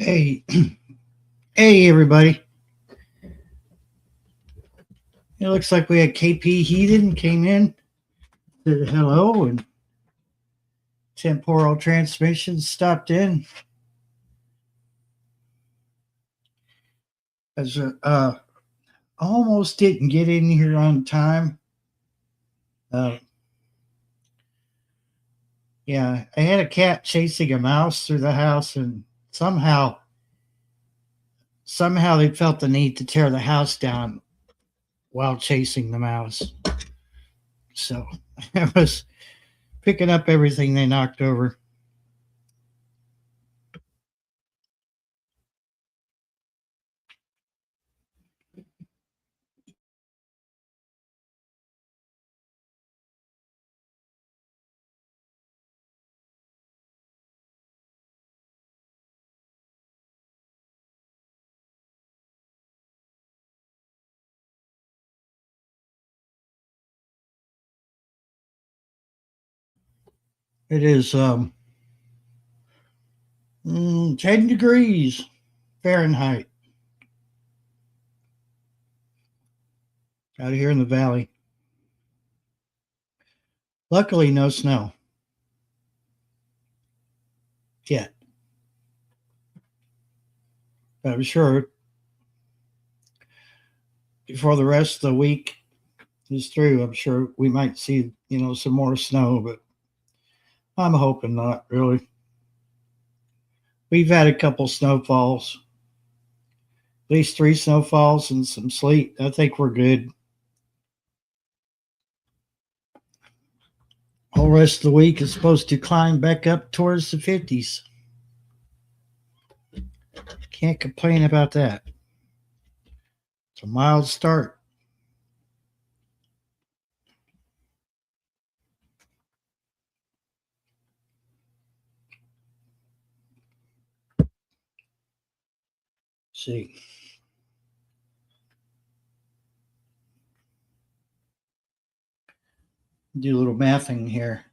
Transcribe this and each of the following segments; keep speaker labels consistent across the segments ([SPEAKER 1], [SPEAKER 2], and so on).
[SPEAKER 1] Hey, hey, everybody. It looks like we had KP Heathen came in, said hello, and Temporal Transmission stopped in. As almost didn't get in here on time. Uh, yeah, I had a cat chasing a mouse through the house, and somehow they felt the need to tear the house down while chasing the mouse. So I was picking up everything they knocked over. It is 10 degrees Fahrenheit out here in the valley. Luckily, no snow yet. But I'm sure before the rest of the week is through, I'm sure we might see, some more snow, but I'm hoping not really. We've had a couple snowfalls, at least 3 snowfalls and some sleet. I think we're good. Whole rest of the week is supposed to climb back up towards the 50s. Can't complain about that. It's a mild start. See. Do a little mathing here.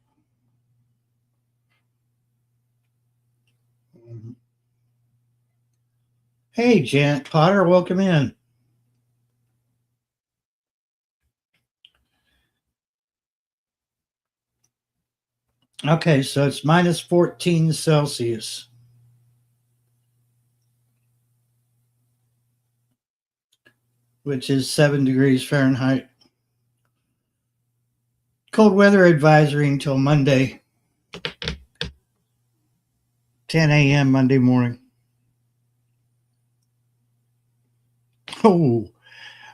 [SPEAKER 1] Hey, Janet Potter, welcome in. Okay, so it's minus 14 Celsius. Which is 7 degrees Fahrenheit. Cold weather advisory until Monday, 10 a.m. Monday morning. Oh,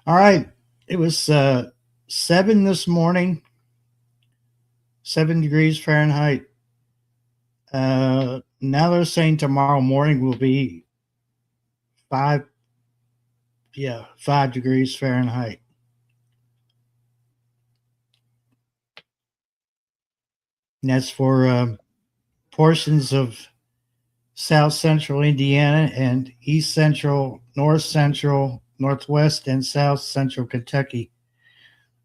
[SPEAKER 1] all right. It was 7 this morning, 7 degrees Fahrenheit. Now they're saying tomorrow morning will be 5 degrees Fahrenheit. And that's for portions of South Central Indiana and East Central, North Central, Northwest, and South Central Kentucky.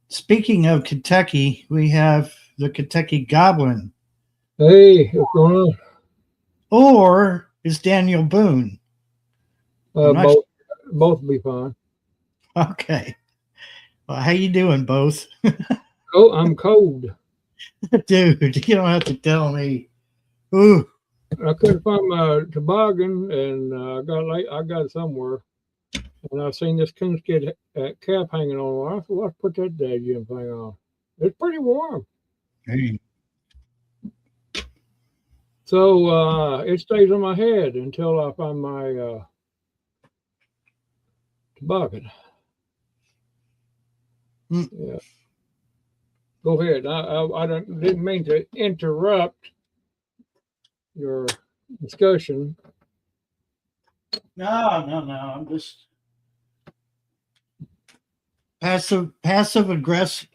[SPEAKER 1] Speaking of Kentucky, we have the Kentucky Goblin.
[SPEAKER 2] Hey, what's going on?
[SPEAKER 1] Or is Daniel Boone?
[SPEAKER 2] Both be fine.
[SPEAKER 1] Okay. Well, how you doing, both?
[SPEAKER 2] Oh, I'm cold.
[SPEAKER 1] Dude, you don't have to tell me. Ooh.
[SPEAKER 2] I couldn't find my toboggan, and I got it somewhere. And I seen this coonskin cap hanging on. I thought, let's put that daggum thing on. It's pretty warm.
[SPEAKER 1] Hey.
[SPEAKER 2] So it stays on my head until I find my toboggan. Yeah. Go ahead. I didn't mean to interrupt your discussion.
[SPEAKER 1] No. I'm just passive aggression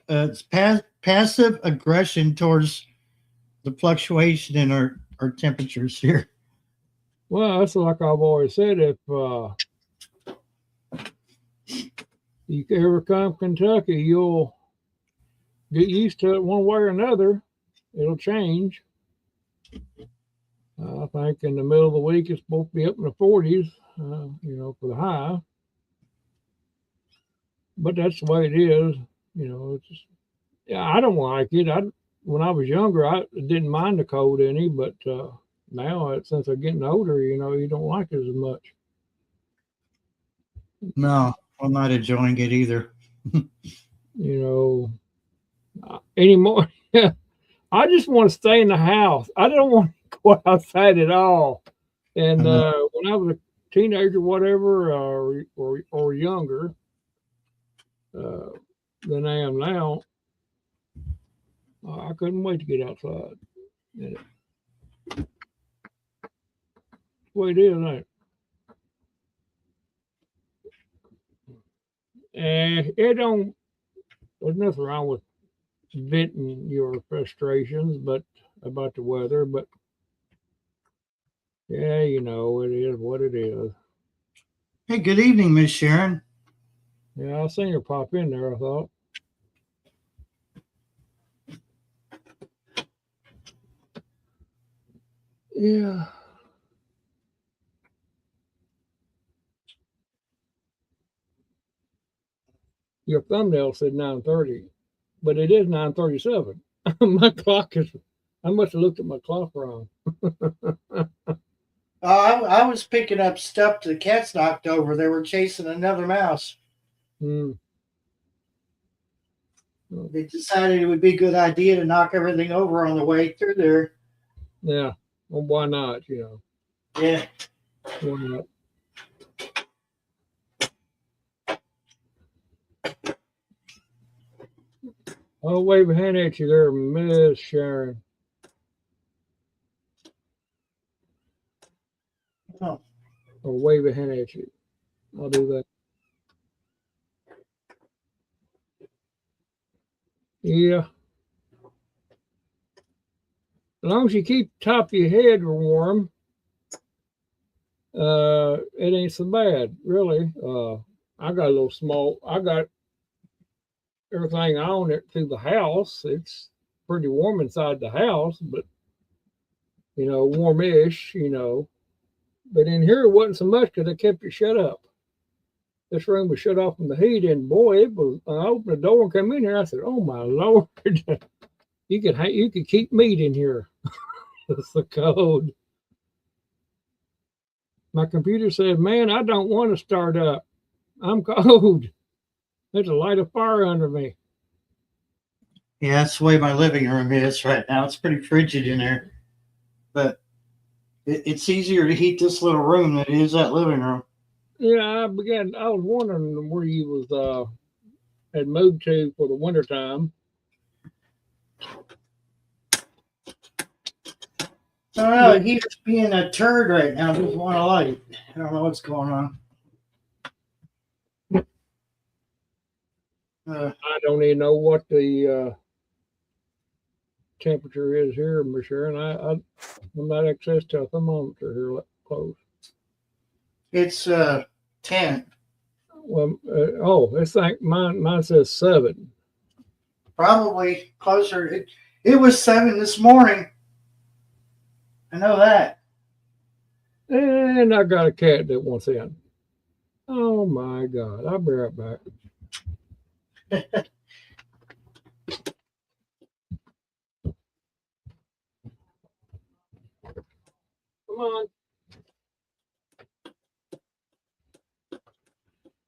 [SPEAKER 1] towards the fluctuation in our temperatures here.
[SPEAKER 2] Well, that's like I've always said. If you ever come to Kentucky, you'll get used to it one way or another. It'll change. I think in the middle of the week it's supposed to be up in the 40s, for the high. But that's the way it is. It's yeah. I don't like it. When I was younger, I didn't mind the cold any, but now since I'm getting older, you don't like it as much.
[SPEAKER 1] No, I'm not enjoying it either.
[SPEAKER 2] Anymore. Yeah, I just want to stay in the house. I don't want to go outside at all. And
[SPEAKER 1] And
[SPEAKER 2] when I was a teenager, whatever, or younger uh, than I am now, I couldn't wait to get outside. And it's the way it is, ain't it? It don't. There's nothing wrong with venting your frustrations, but about the weather. But yeah, it is what it is.
[SPEAKER 1] hey, good evening, Miss Sharon.
[SPEAKER 2] Yeah, I seen her pop in there. I thought, yeah, your thumbnail said 9:30, but it is 9:37. My clock is. I must have looked at my clock wrong.
[SPEAKER 1] I was picking up stuff the cats knocked over. They were chasing another mouse.
[SPEAKER 2] Hmm.
[SPEAKER 1] They decided it would be a good idea to knock everything over on the way through there.
[SPEAKER 2] Yeah. Well, why not?
[SPEAKER 1] Yeah.
[SPEAKER 2] Why not? I'll wave a hand at you there, Miss Sharon.
[SPEAKER 1] Oh.
[SPEAKER 2] Or wave a hand at you. I'll do that. Yeah. As long as you keep the top of your head warm, it ain't so bad, really. I got a little small. I got everything on it through the house. It's pretty warm inside the house, but warmish. But in here it wasn't so much because I kept it shut up. This room was shut off from the heat, and boy, it was. I opened the door and came in here. I said, "Oh my lord, you could keep meat in here." It's the cold. My computer said, "Man, I don't want to start up. I'm cold. There's a light of fire under me."
[SPEAKER 1] Yeah, that's the way my living room is right now. It's pretty frigid in there, but it's easier to heat this little room than it is that living room.
[SPEAKER 2] Yeah, I was wondering where you was had moved to for the wintertime.
[SPEAKER 1] I don't know. He's being a turd right now. Doesn't want to light. I don't know what's going on.
[SPEAKER 2] I don't even know what the temperature is here, Miss Sharon. I'm not access to a thermometer here close.
[SPEAKER 1] It's 10.
[SPEAKER 2] Well, it's like mine says 7.
[SPEAKER 1] Probably closer. It was 7 this morning. I know that.
[SPEAKER 2] And I got a cat that wants in. Oh my God! I'll be right back. Come on.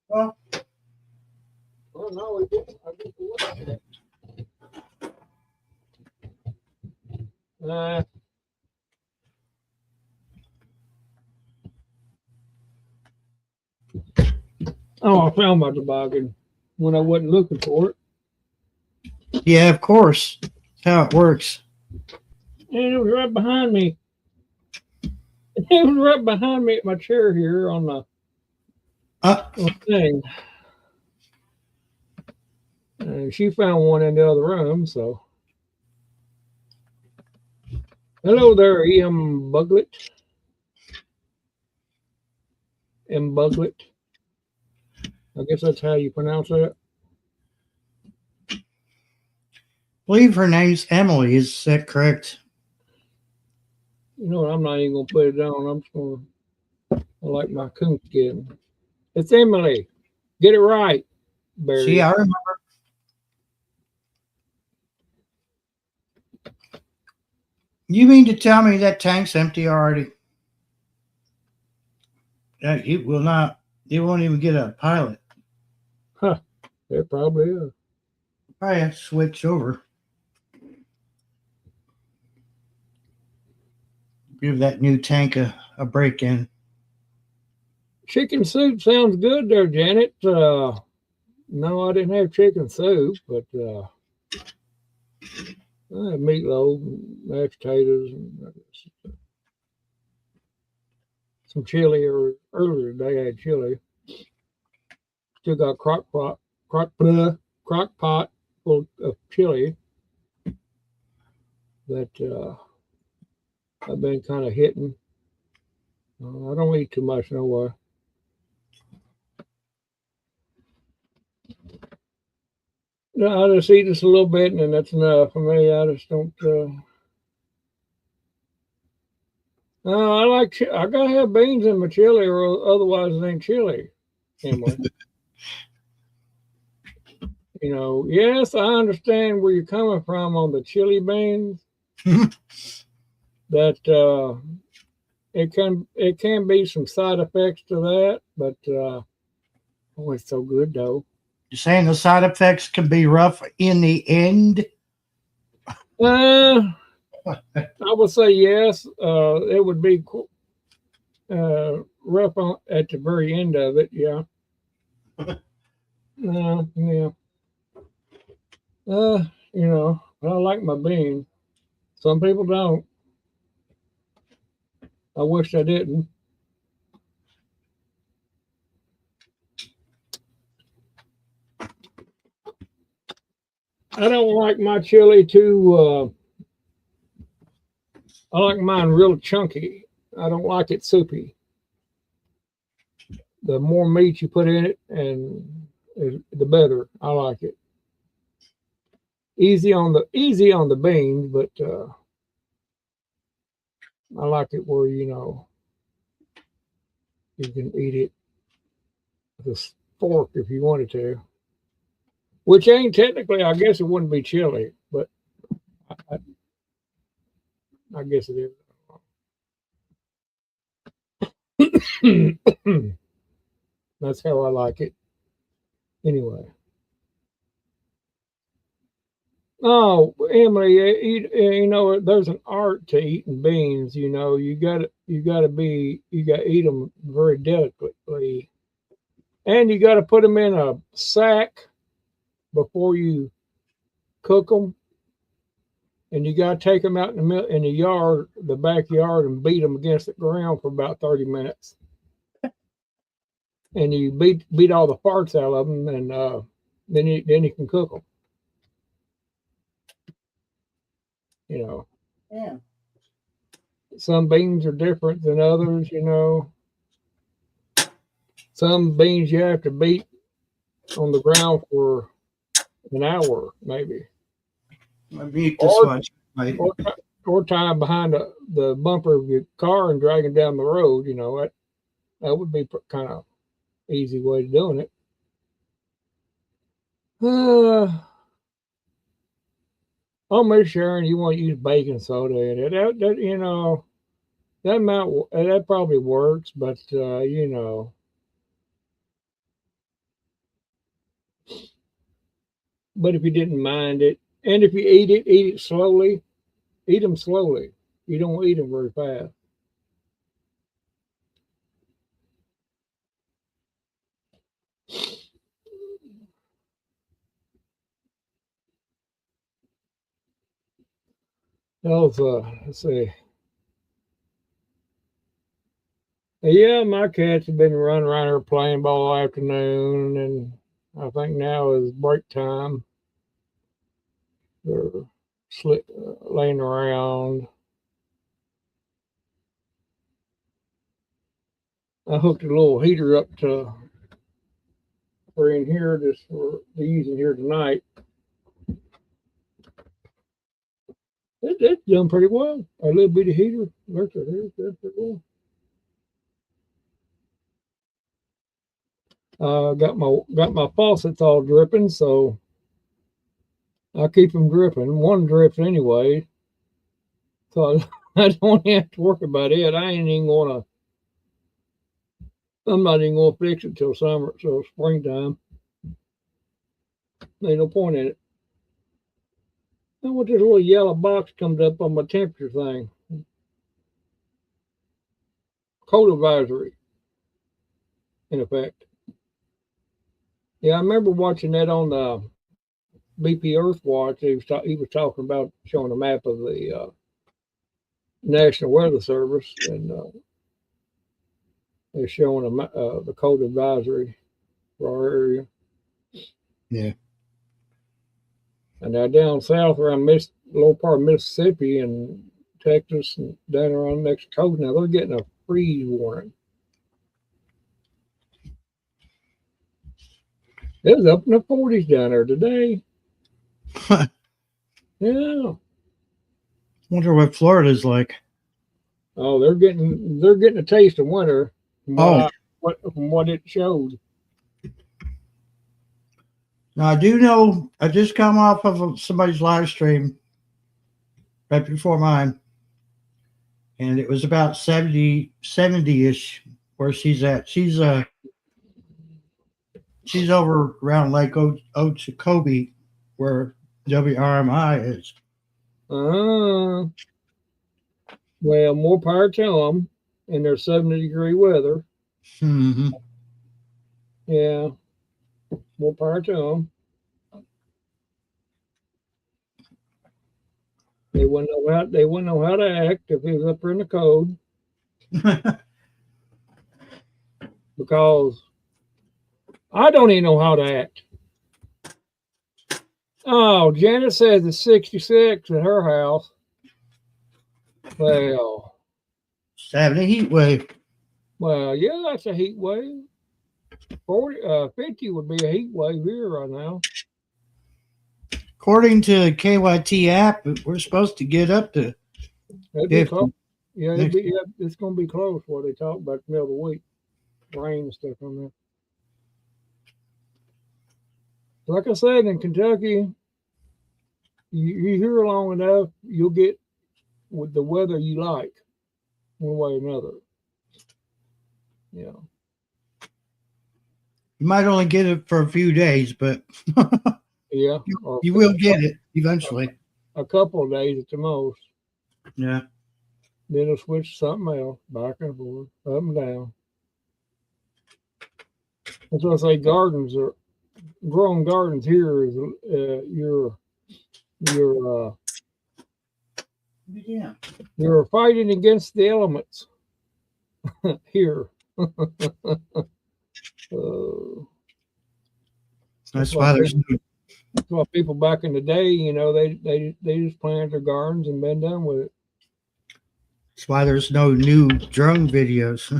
[SPEAKER 1] Well,
[SPEAKER 2] Oh no, it didn't. I didn't look at it. I found my toboggan when I wasn't looking for it.
[SPEAKER 1] yeah, of course. That's how it works.
[SPEAKER 2] And it was right behind me. It was right behind me at my chair here on the thing. And she found one in the other room, so. Hello there, E.M. Buglet. M. Buglet. I guess that's how you pronounce that.
[SPEAKER 1] I believe her name's Emily. Is that correct?
[SPEAKER 2] You know what? I'm not even gonna put it down. I'm just gonna. I like my coonskin. It's Emily. Get it right,
[SPEAKER 1] See,
[SPEAKER 2] Barry.
[SPEAKER 1] I remember. You mean to tell me that tank's empty already? It will not. It won't even get a pilot.
[SPEAKER 2] Huh. It probably is.
[SPEAKER 1] Probably have to switch over. Give that new tank a break in.
[SPEAKER 2] Chicken soup sounds good there, Janet. No, I didn't have chicken soup, but I had meatloaf, and mashed potatoes, and some chili. Or earlier today, I had chili. Still got crock pot full of chili that I've been kind of hitting. I don't eat too much no way. No, I just eat just a little bit, and then that's enough for me. I just don't. No, I gotta have beans in my chili, or otherwise it ain't chili. Emily, you know. Yes, I understand where you're coming from on the chili beans. That it can be some side effects to that, but oh, it's so good though.
[SPEAKER 1] You're saying the side effects can be rough in the end?
[SPEAKER 2] Uh, I would say yes. It would be rough at the very end of it. Yeah. Yeah. Uh, I like my beans. Some people don't. I wish I didn't. I don't like my chili too. I like mine real chunky. I don't like it soupy. The more meat you put in it, and the better. I like it. Easy on the beans, but I like it where you can eat it with a fork if you wanted to. Which ain't technically, I guess it wouldn't be chili, but I, I guess it is. That's how I like it. Anyway. Oh, Emily, there's an art to eating beans. You got to eat them very delicately, and you got to put them in a sack before you cook them, and you got to take them out in the yard, the backyard, and beat them against the ground for about 30 minutes, and you beat all the parts out of them, and then you can cook them. You know,
[SPEAKER 1] Yeah.
[SPEAKER 2] some beans are different than others. Some beans you have to beat on the ground for an hour, maybe,
[SPEAKER 1] Let me eat this
[SPEAKER 2] or
[SPEAKER 1] much. Right.
[SPEAKER 2] or, or tie them behind the bumper of your car and drag them down the road. That would be kind of easy way of doing it. Oh, Miss Sharon, you want to use baking soda in it? That probably works, but but if you didn't mind it, and if you eat it slowly. Eat them slowly. You don't eat them very fast. Let's see. Yeah, my cats have been running around here playing all afternoon, and I think now is break time. They're laying around. I hooked a little heater up to for in here just for the using here tonight. It's done pretty well. A little bitty heater. Works right here. That's pretty well. Got my faucets all dripping, so I keep them dripping. One drips anyway, so I don't have to worry about it. I'm not even gonna fix it till summer, so springtime. Ain't no point in it. Then what this little yellow box comes up on my temperature thing? Cold advisory, in effect. Yeah, I remember watching that on the BP Earth Watch. He was talking about showing a map of the National Weather Service, and they're showing the cold advisory for our area.
[SPEAKER 1] Yeah.
[SPEAKER 2] And now down south around lower part of Mississippi and Texas and down around next coast, now they're getting a freeze warning. It was up in the 40s down there today. Yeah.
[SPEAKER 1] Wonder what Florida's like.
[SPEAKER 2] Oh, they're getting a taste of winter from what it showed.
[SPEAKER 1] Now I do know I just come off of somebody's live stream right before mine, and it was about 70-ish where she's at. She's over around Lake Okeechobee where WRMI is.
[SPEAKER 2] Well, more power to them in their 70-degree weather.
[SPEAKER 1] Mm-hmm.
[SPEAKER 2] Yeah, more power to them. They wouldn't know how to act if it was up there in the code, because I don't even know how to act. Oh, Janet says it's 66 at her house. Well,
[SPEAKER 1] It's having a heat wave.
[SPEAKER 2] Well, yeah, that's a heat wave. 50 would be a heat wave here right now.
[SPEAKER 1] According to the KYT app, we're supposed to get up to 50.
[SPEAKER 2] Yeah, it's going to be close what they talk about the middle of the week. Rain and stuff on there. Like I said, in Kentucky, you hear long enough, you'll get with the weather you like, one way or another. Yeah.
[SPEAKER 1] You might only get it for a few days, but
[SPEAKER 2] yeah,
[SPEAKER 1] you will get it eventually.
[SPEAKER 2] A couple of days at the most.
[SPEAKER 1] Yeah.
[SPEAKER 2] Then it'll switch to something else, back and forth, up and down. That's why I say growing gardens here is you're fighting against the elements here.
[SPEAKER 1] That's why
[SPEAKER 2] people back in the day, they just planted their gardens and been done with it.
[SPEAKER 1] That's why there's no new drone videos.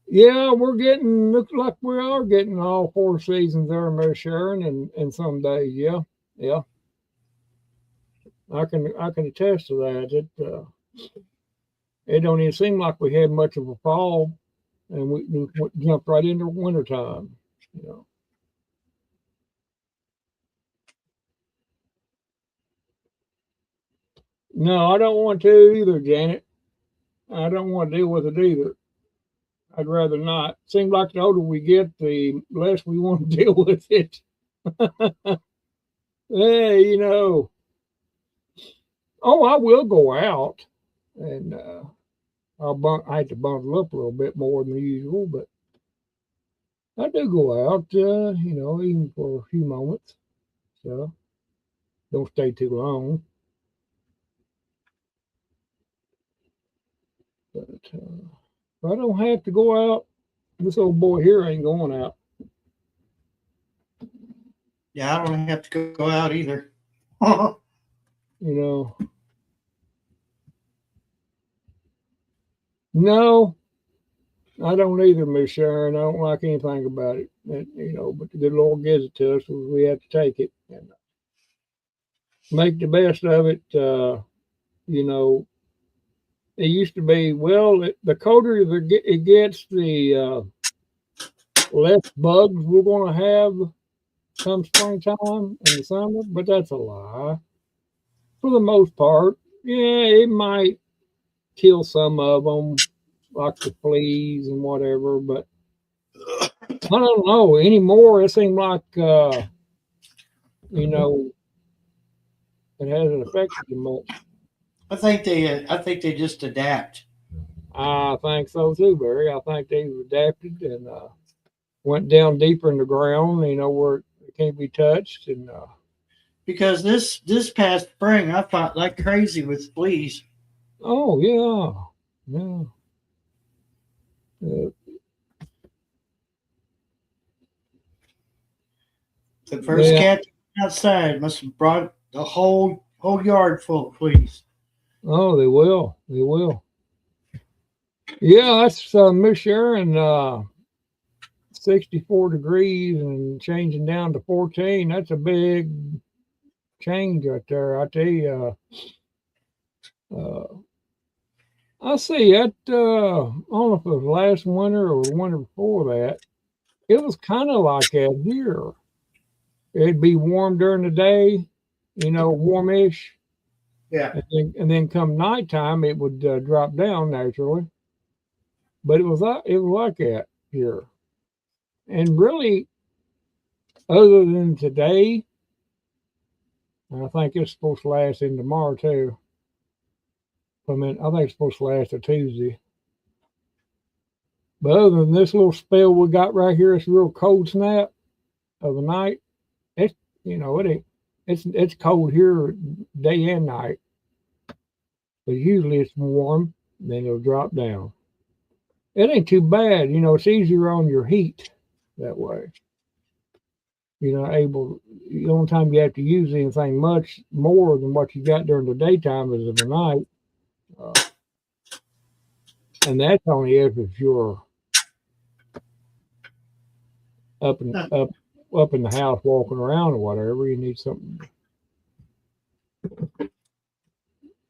[SPEAKER 2] Yeah, looks like we are getting all 4 seasons there, Miss Sharon, and some days, yeah. I can attest to that. It don't even seem like we had much of a fall, and we jumped right into wintertime. No, I don't want to either, Janet. I don't want to deal with it either. I'd rather not. Seems like the older we get, the less we want to deal with it. Hey, Oh, I will go out, and I have to bundle up a little bit more than usual, but I do go out, even for a few moments. So don't stay too long. But I don't have to go out. This old boy here ain't going out.
[SPEAKER 1] Yeah, I don't have to go out either.
[SPEAKER 2] No, I don't either, Miss Sharon. I don't like anything about it. But the good Lord gives it to us, we have to take it. make the best of it. You know, it used to be, well, the colder it gets, the less bugs we're going to have come springtime in the summer, but that's a lie. For the most part, yeah, it might kill some of them, like the fleas and whatever, but I don't know anymore. It seems like, you know, it hasn't affected them much.
[SPEAKER 1] I think they just adapt.
[SPEAKER 2] I think so too, Barry. I think they've adapted and went down deeper in the ground, you know, where it can't be touched. And
[SPEAKER 1] Because this past spring I fought like crazy with fleas.
[SPEAKER 2] oh yeah, yeah. Uh,
[SPEAKER 1] The first
[SPEAKER 2] yeah.
[SPEAKER 1] cat outside must have brought the whole yard full of fleas.
[SPEAKER 2] Oh, they will. They will. Yeah, that's Miss Sharon. 64 degrees and changing down to 14. That's a big change right there. I tell you. Uh, I see that. I don't know if it was last winter or the winter before that. It was kind of like that here. It'd be warm during the day, you know, warmish,
[SPEAKER 1] Yeah.
[SPEAKER 2] and then come nighttime it would drop down naturally. But it was like that here, and really, other than today, I think it's supposed to last in tomorrow too. I mean, I think it's supposed to last to Tuesday. But other than this little spell we got right here, it's a real cold snap of the night. It's you know it ain't it's cold here day and night, but usually it's warm. Then it'll drop down. It ain't too bad, you know. It's easier on your heat that way. You're not able. The only time you have to use anything much more than what you got during the daytime is in the night, uh, and that's only if you're up and up in the house walking around or whatever. You need something.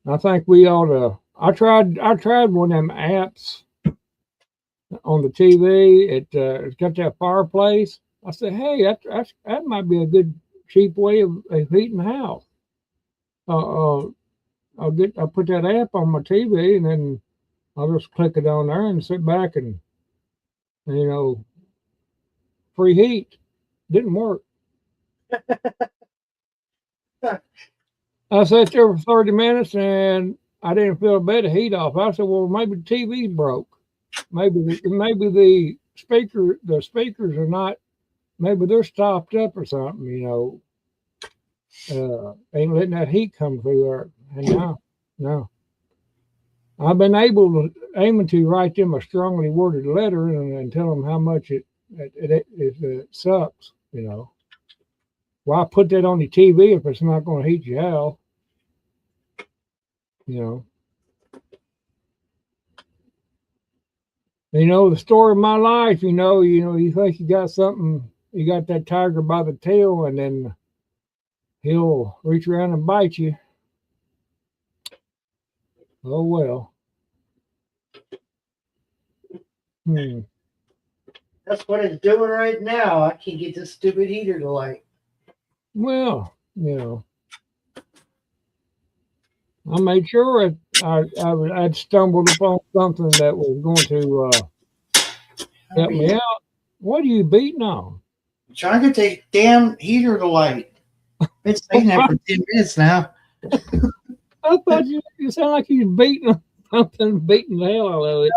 [SPEAKER 2] I think we ought to. I tried one of them apps on the TV. It's got that fireplace. I said, hey, that might be a good cheap way of heating the house. Uh, uh, I'll put that app on my TV and then I'll just click it on there and sit back and you know free heat. Didn't work. I sat there for 30 minutes and I didn't feel a bit of heat off. I said, well, maybe the TV's broke. Maybe the speakers are not. Maybe they're stopped up or something. You know, ain't letting that heat come through there. And no. I've been aiming to write them a strongly worded letter and tell them how much it sucks. You know, why put that on the TV if it's not going to heat your house? You know. You know the story of my life. You think you got something, you got that tiger by the tail, and then he'll reach around and bite you. Oh well. Hmm.
[SPEAKER 1] That's what it's doing right now. I can't get this stupid heater to light.
[SPEAKER 2] Well, I made sure I'd stumbled upon something that was going to help me out. What are you beating on?
[SPEAKER 1] I'm trying to get the damn heater to light. It's saying that for 10 minutes now.
[SPEAKER 2] I thought you sound like you was beating on something, beating the hell out of it.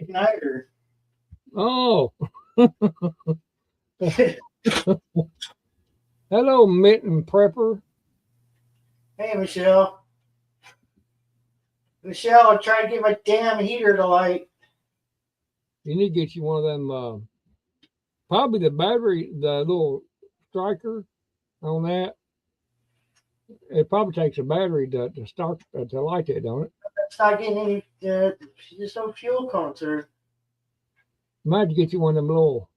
[SPEAKER 1] Igniter.
[SPEAKER 2] Oh. Hello, Mitten Prepper.
[SPEAKER 1] Hey, Michelle. Michelle, I'm trying to get my damn heater to light.
[SPEAKER 2] You need to get you one of them. Probably the battery, the little striker on that. It probably takes a battery to start to light it, don't it?
[SPEAKER 1] It's not getting any. There's no fuel coming through.
[SPEAKER 2] Might have to get you one of them little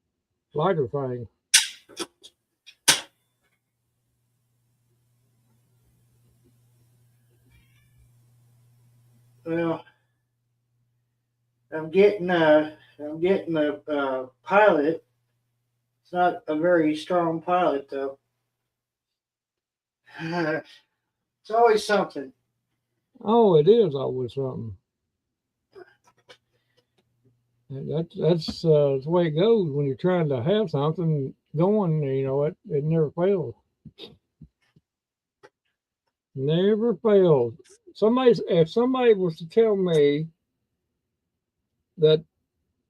[SPEAKER 2] lighter things.
[SPEAKER 1] Well, I'm getting a pilot. It's not a very strong pilot though. It's always something.
[SPEAKER 2] Oh, it is always something. That's the way it goes when you're trying to have something going. You know, it never fails. Never fails. If somebody was to tell me that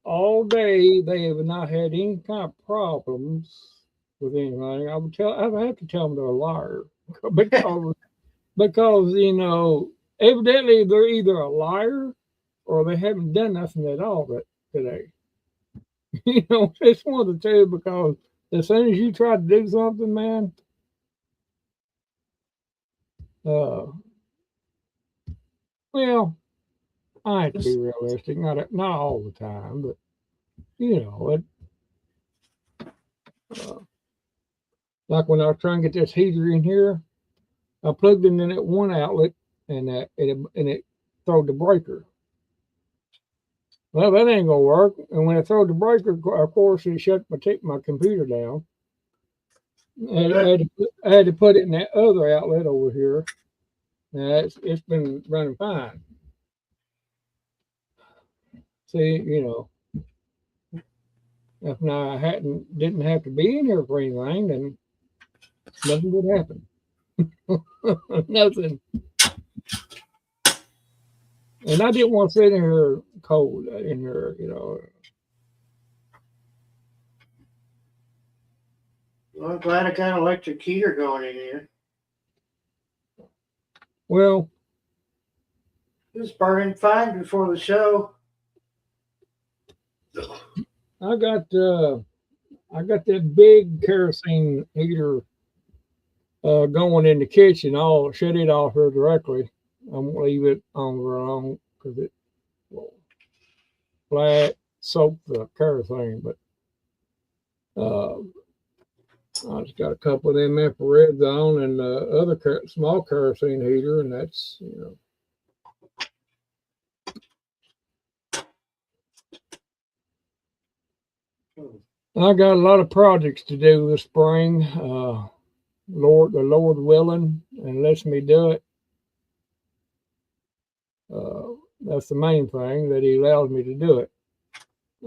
[SPEAKER 2] all day they have not had any kind of problems with anything, I would have to tell them they're a liar because you know evidently they're either a liar or they haven't done nothing at all today. You know, it's one of the two because as soon as you try to do something, man, uh, well, I have to be realistic. Not all the time, but you know, uh, like when I was trying to get this heater in here, I plugged it in at one outlet, and it throwed the breaker. Well, that ain't gonna work. And when I throw the breaker, of course, it shut my computer down. I had to put it in that other outlet over here. Now it's been running fine. See, you know, if I didn't have to be in here for anything, then nothing would happen. Nothing. And I didn't want to sit in here cold in here, you know.
[SPEAKER 1] Well, I'm glad I got an electric heater going in here.
[SPEAKER 2] Well,
[SPEAKER 1] It was burning fine before the show.
[SPEAKER 2] I got that big kerosene heater going in the kitchen. I'll shut it off here directly. I won't leave it on very long because it will flat soak the kerosene. But I just got a couple of them infrareds on and the other small kerosene heater, and that's I got a lot of projects to do this spring. The Lord willing, and lets me do it. That's the main thing, that He allows me to do it.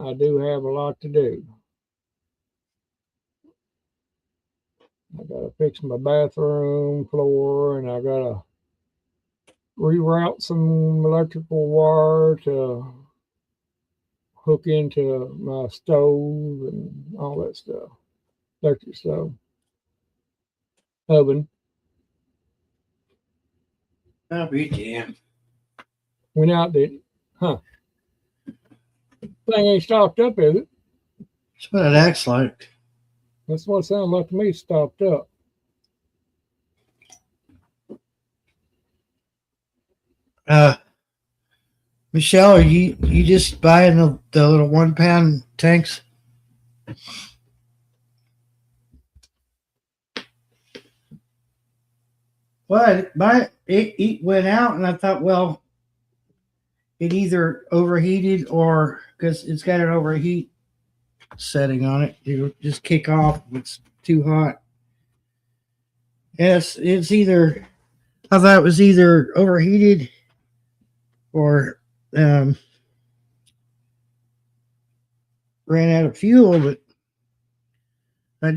[SPEAKER 2] I do have a lot to do. I gotta fix my bathroom floor, and I gotta reroute some electrical wire to hook into my stove and all that stuff. Electric stove, oven.
[SPEAKER 1] I'll be damned.
[SPEAKER 2] Went out there, huh? Thing ain't stopped up, is it?
[SPEAKER 1] That's what it acts like.
[SPEAKER 2] That's what it sounds like to me. Stopped up.
[SPEAKER 1] Uh, Michelle, are you just buying the little 1 pound tanks? Well, it went out, and I thought, well, it either overheated or because it's got an overheat setting on it, it'll just kick off if it's too hot. Yes, it's either. I thought it was either overheated or ran out of fuel, but I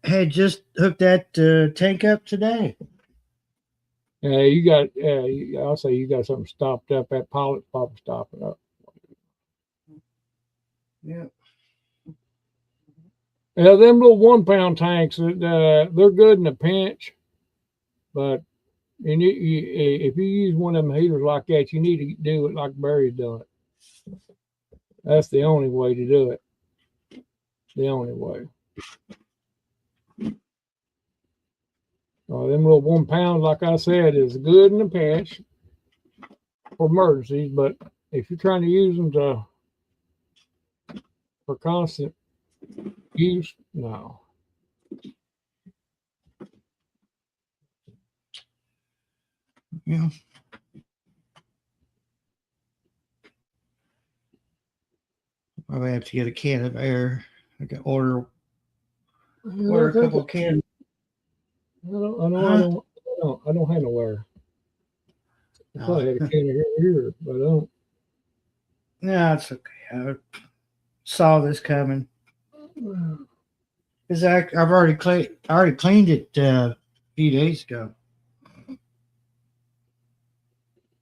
[SPEAKER 1] had just hooked that tank up today.
[SPEAKER 2] I'll say you got something stopped up. That pilot's probably stopping up.
[SPEAKER 1] Yeah.
[SPEAKER 2] Yeah, them little 1 pound tanks, they're good in a pinch, but if you use one of them heaters like that, you need to do it like Barry's done it. That's the only way to do it. The only way. Them little 1 pounds, like I said, is good in a pinch for emergencies, but if you're trying to use them for constant use, no.
[SPEAKER 1] Yeah. Probably have to get a can of air. I can order
[SPEAKER 2] I
[SPEAKER 1] order a
[SPEAKER 2] think
[SPEAKER 1] couple of cans.
[SPEAKER 2] I don't. I know.
[SPEAKER 1] Huh?
[SPEAKER 2] I don't have nowhere. I
[SPEAKER 1] No,
[SPEAKER 2] probably had a can of here, but I don't.
[SPEAKER 1] no, it's okay. I saw this coming. Cause I've already cleaned it a few days ago.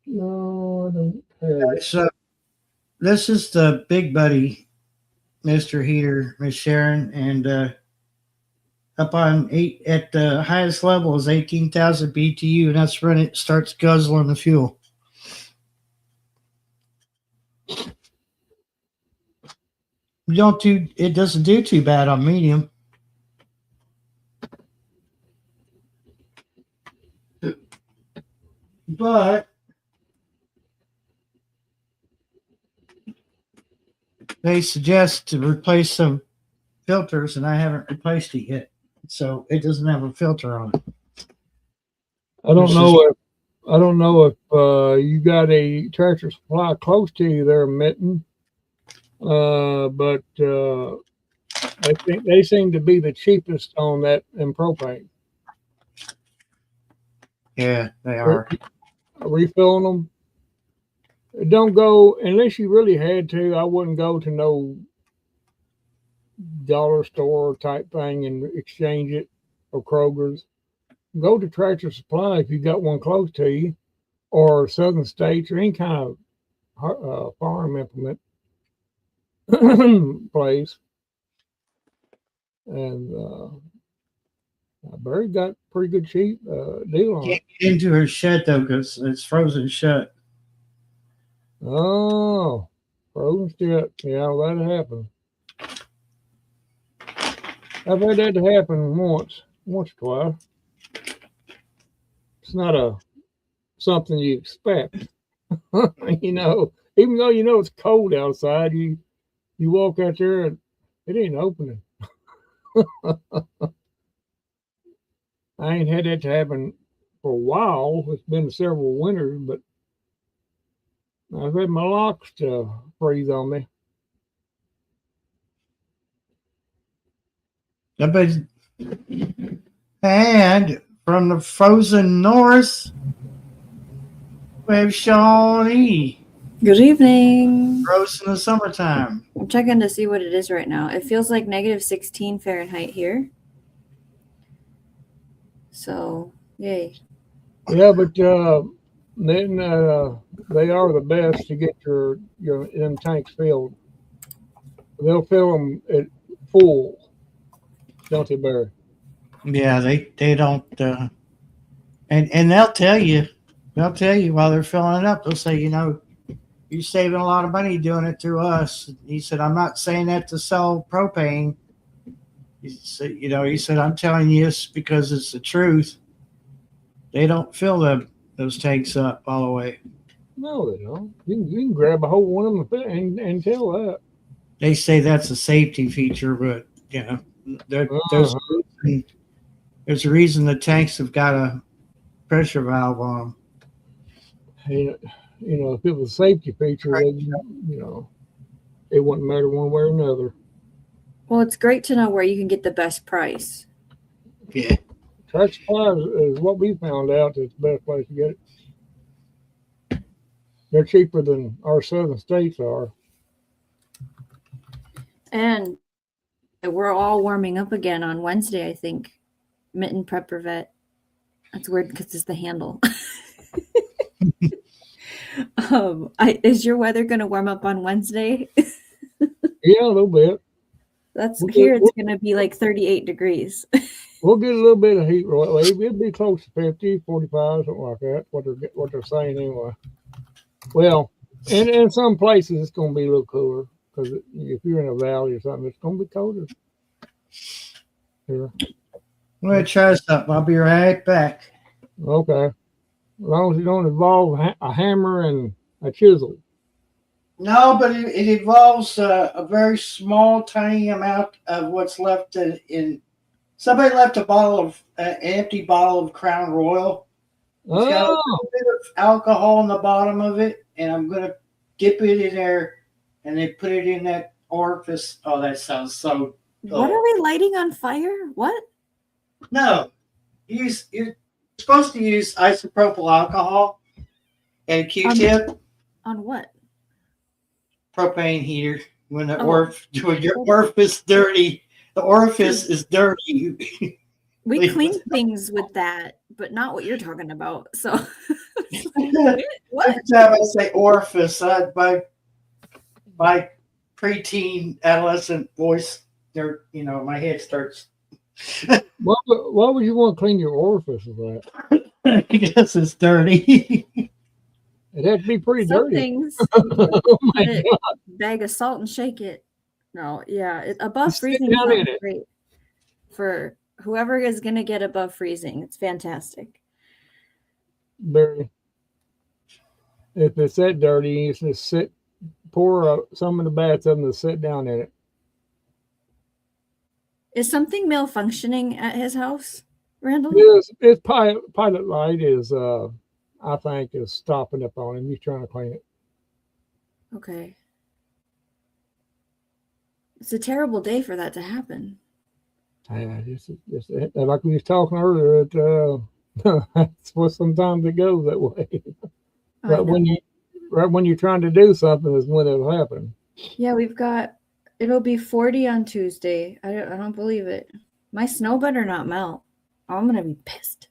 [SPEAKER 2] No, I don't have it.
[SPEAKER 1] So this is the big buddy, Mister Heater, Miss Sharon, and up on eight at the highest level is 18,000 BTU, and that's when it starts guzzling the fuel. You don't do it doesn't do too bad on medium. But they suggest to replace some filters, and I haven't replaced it yet. So it doesn't have a filter on it.
[SPEAKER 2] I don't
[SPEAKER 1] Which
[SPEAKER 2] know
[SPEAKER 1] is
[SPEAKER 2] if I don't know if you got a Tractor Supply close to you there, Mitten. But I think they seem to be the cheapest on that in propane.
[SPEAKER 1] yeah, they
[SPEAKER 2] Re-
[SPEAKER 1] are.
[SPEAKER 2] Refilling them. Don't go unless you really had to. I wouldn't go to no dollar store type thing and exchange it or Kroger's. Go to Tractor Supply if you got one close to you, or Southern States, or any kind of farm implement place. And Barry got pretty good cheap deal on
[SPEAKER 1] Can't
[SPEAKER 2] it.
[SPEAKER 1] get into her shed though because it's frozen shut.
[SPEAKER 2] Oh, frozen shit. Yeah, well, that happened. I've had that happen once or twice. It's not a something you expect. Even though you know it's cold outside, you walk out there and it ain't opening. I ain't had that to happen for a while. It's been several winters, but I've had my locks to freeze on me.
[SPEAKER 1] But and from the frozen north, we have Shawnee.
[SPEAKER 3] Good evening.
[SPEAKER 1] Roast in the summertime.
[SPEAKER 3] I'm checking to see what it is right now. It feels like negative 16 Fahrenheit here. So, yay.
[SPEAKER 2] Yeah, but then they are the best to get your them tanks filled. They'll fill them at full, don't they, Barry?
[SPEAKER 1] Yeah, they don't and they'll tell you while they're filling it up, they'll say, you're saving a lot of money doing it through us. He said, I'm not saying that to sell propane. He said, I'm telling you this because it's the truth. They don't fill those tanks up all the way.
[SPEAKER 2] No, they don't. You can grab a hold of one of them and tell that.
[SPEAKER 1] They say that's a safety feature, but there's
[SPEAKER 2] Uh-huh.
[SPEAKER 1] there's a reason the tanks have got a pressure valve on them.
[SPEAKER 2] If it was a safety feature, it wouldn't matter one way or another.
[SPEAKER 3] Well, it's great to know where you can get the best price.
[SPEAKER 1] Yeah.
[SPEAKER 2] Tractor Supply is what we found out is the best place to get it. They're cheaper than our southern states are.
[SPEAKER 3] And we're all warming up again on Wednesday, I think. Mitten Prepper Vet. That's weird because it's the handle. Is your weather going to warm up on Wednesday?
[SPEAKER 2] Yeah, a little bit.
[SPEAKER 3] Here it's going to be like 38 degrees.
[SPEAKER 2] We'll get a little bit of heat. It'll be close to 50, 45, something like that. What they're saying anyway. Well, and in some places it's going to be a little cooler because if you're in a valley or something, it's going to be colder. Here.
[SPEAKER 1] I'm going to try something. I'll be right back.
[SPEAKER 2] Okay. As long as you don't involve a hammer and a chisel.
[SPEAKER 1] No, but it involves a very small, tiny amount of what's left in. Somebody left an empty bottle of Crown Royal. It's got a little bit of alcohol in the bottom of it, and I'm going to dip it in there and then put it in that orifice. Oh, that sounds so.
[SPEAKER 3] What are we lighting on fire? What?
[SPEAKER 1] No, you're supposed to use isopropyl alcohol and a Q-tip,
[SPEAKER 3] On what?
[SPEAKER 1] propane heater. When the
[SPEAKER 3] Oh.
[SPEAKER 1] when your orifice dirty, the orifice is dirty.
[SPEAKER 3] We
[SPEAKER 1] Please.
[SPEAKER 3] clean things with that, but not what you're talking about. So what?
[SPEAKER 1] Every time I say orifice, my preteen adolescent voice, my head starts.
[SPEAKER 2] Why would you want to clean your orifice with that?
[SPEAKER 1] Because it's dirty.
[SPEAKER 2] It had to be pretty
[SPEAKER 3] Some
[SPEAKER 2] dirty.
[SPEAKER 3] things.
[SPEAKER 2] Oh my
[SPEAKER 3] Put
[SPEAKER 2] God.
[SPEAKER 3] a bag of salt and shake it. No, yeah, above
[SPEAKER 2] Sit
[SPEAKER 3] freezing
[SPEAKER 2] down in
[SPEAKER 3] sounds
[SPEAKER 2] it.
[SPEAKER 3] great for whoever is going to get above freezing. It's fantastic.
[SPEAKER 2] Barry. If it's that dirty, you just pour some in the bathtub and sit down in it.
[SPEAKER 3] Is something malfunctioning at his house, Randall?
[SPEAKER 2] His pilot light is, I think, is stopping up on him. He's trying to clean it.
[SPEAKER 3] Okay. It's a terrible day for that to happen.
[SPEAKER 2] Yeah, just like we was talking earlier, that's what sometimes it goes that way.
[SPEAKER 3] I know.
[SPEAKER 2] Right when you're trying to do something is when it'll happen.
[SPEAKER 3] Yeah, it'll be 40 on Tuesday. I don't believe it. My snow better not melt. I'm going to be pissed.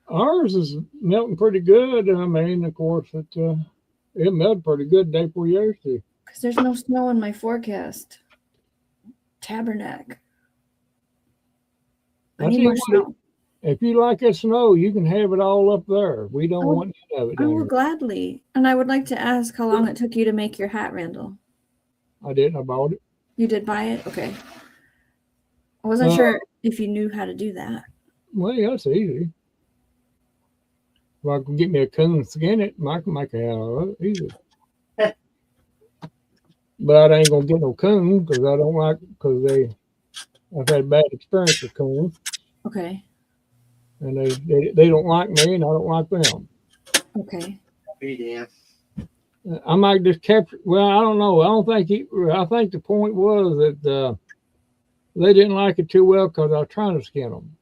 [SPEAKER 2] Ours is melting pretty good. I mean, of course, it melted pretty good the day before yesterday.
[SPEAKER 3] Because there's no snow in my forecast. Tabernacle. I need more snow.
[SPEAKER 2] If you like that snow, you can have it all up there. We don't want any of it
[SPEAKER 3] I
[SPEAKER 2] down
[SPEAKER 3] will
[SPEAKER 2] here.
[SPEAKER 3] gladly. And I would like to ask how long it took you to make your hat, Randall.
[SPEAKER 2] I didn't. I bought it.
[SPEAKER 3] You did buy it? Okay. I wasn't sure if you knew how to do that.
[SPEAKER 2] Well, yeah, it's easy. If I can get me a coon and skin it, I can make a hat out of it. Easy. But I ain't gonna get no coon because I don't like I've had bad experience with coons.
[SPEAKER 3] Okay.
[SPEAKER 2] And they don't like me and I don't like them.
[SPEAKER 3] Okay.
[SPEAKER 1] Be damn.
[SPEAKER 2] I might just capture. Well, I don't know. I think the point was that they didn't like it too well because I was trying to skin them.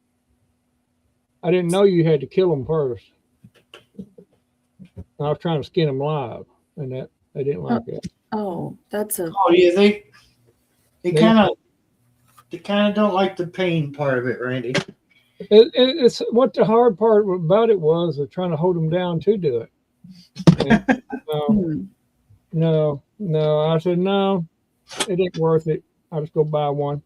[SPEAKER 2] I didn't know you had to kill them first. I was trying to skin them live, and that they didn't like that.
[SPEAKER 3] Oh, that's a.
[SPEAKER 1] Oh yeah, they kind of don't like the pain part of it, Randy.
[SPEAKER 2] It's what the hard part about it was trying to hold them down to do it. And, no. I said no, it ain't worth it. I'll just go buy one.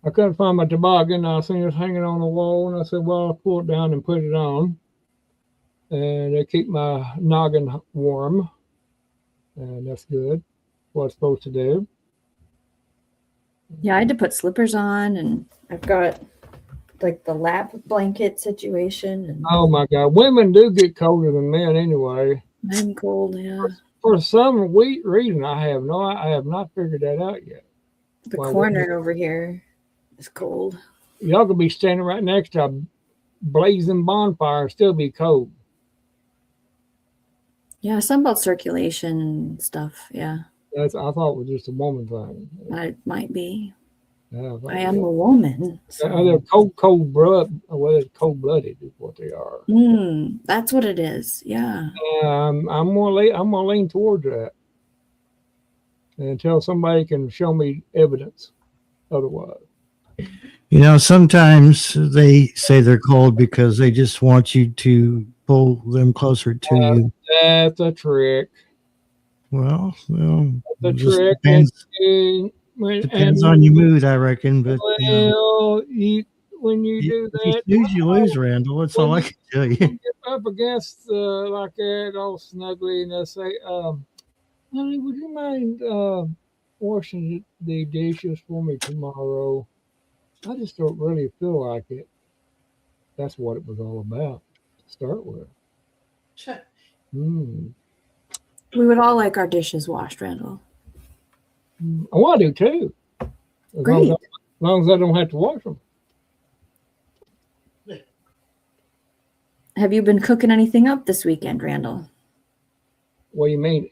[SPEAKER 2] I couldn't find my toboggan. I seen it hanging on the wall, and I said, "Well, I'll pull it down and put it on." And they keep my noggin warm, and that's good. What it's supposed to do.
[SPEAKER 3] Yeah, I had to put slippers on, and I've got like the lap blanket situation. And
[SPEAKER 2] Oh my God, women do get colder than men anyway.
[SPEAKER 3] I'm cold. Yeah.
[SPEAKER 2] For some reason, I have not figured that out yet.
[SPEAKER 3] The
[SPEAKER 2] Well,
[SPEAKER 3] corner over here is cold.
[SPEAKER 2] Y'all could be standing right next to a blazing bonfire and still be cold.
[SPEAKER 3] Yeah, something about circulation and stuff. Yeah,
[SPEAKER 2] I thought it was just a woman thing.
[SPEAKER 3] it might be.
[SPEAKER 2] Yeah,
[SPEAKER 3] I am a woman. So.
[SPEAKER 2] They're cold blood. Well, they're cold blooded is what they are.
[SPEAKER 3] That's what it is. Yeah.
[SPEAKER 2] I'm gonna lean towards that until somebody can show me evidence otherwise.
[SPEAKER 1] Sometimes they say they're cold because they just want you to pull them closer to you.
[SPEAKER 2] That's a trick.
[SPEAKER 1] Well,
[SPEAKER 2] That's a
[SPEAKER 1] just
[SPEAKER 2] trick.
[SPEAKER 1] depends on your mood, I reckon. But
[SPEAKER 2] when you do
[SPEAKER 1] if you
[SPEAKER 2] that,
[SPEAKER 1] snooze, you lose, Randall. That's all I can tell you.
[SPEAKER 2] get up against like that, all snuggly, and they say, "Honey, would you mind washing the dishes for me tomorrow? I just don't really feel like it." That's what it was all about to start with.
[SPEAKER 1] Sure.
[SPEAKER 3] We would all like our dishes washed, Randall.
[SPEAKER 2] Oh, I do too.
[SPEAKER 3] Great.
[SPEAKER 2] As long as I don't have to wash them.
[SPEAKER 3] Have you been cooking anything up this weekend, Randall?
[SPEAKER 2] What do you mean?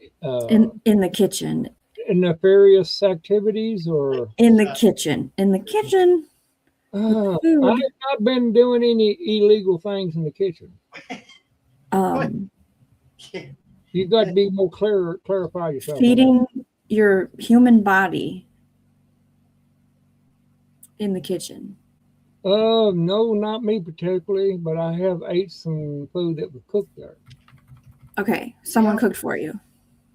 [SPEAKER 3] In the kitchen.
[SPEAKER 2] Nefarious activities or?
[SPEAKER 3] In the kitchen. In the kitchen.
[SPEAKER 2] I
[SPEAKER 3] Food.
[SPEAKER 2] have not been doing any illegal things in the kitchen. You got to be more clarify yourself.
[SPEAKER 3] Feeding your human body in the kitchen.
[SPEAKER 2] No, not me particularly, but I have ate some food that was cooked there.
[SPEAKER 3] Okay, someone cooked for you.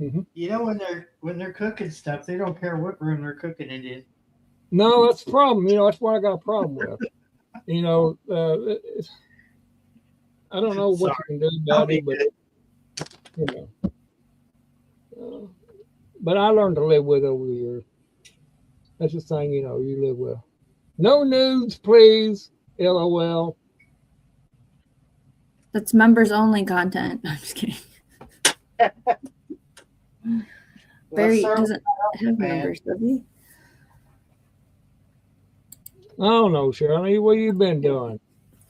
[SPEAKER 2] Mm-hmm.
[SPEAKER 1] You know, when they're cooking stuff, they don't care what room they're cooking it in.
[SPEAKER 2] No, that's the problem. You know, that's what I got a problem with. You know, I don't know what you can do about it, but you know. But I learned to live with it over the years. That's the thing, you know, you live with. No nudes, please. LOL.
[SPEAKER 3] That's members only content. I'm just kidding. Barry doesn't have members, does he?
[SPEAKER 2] I don't know, Shirley. What you been doing?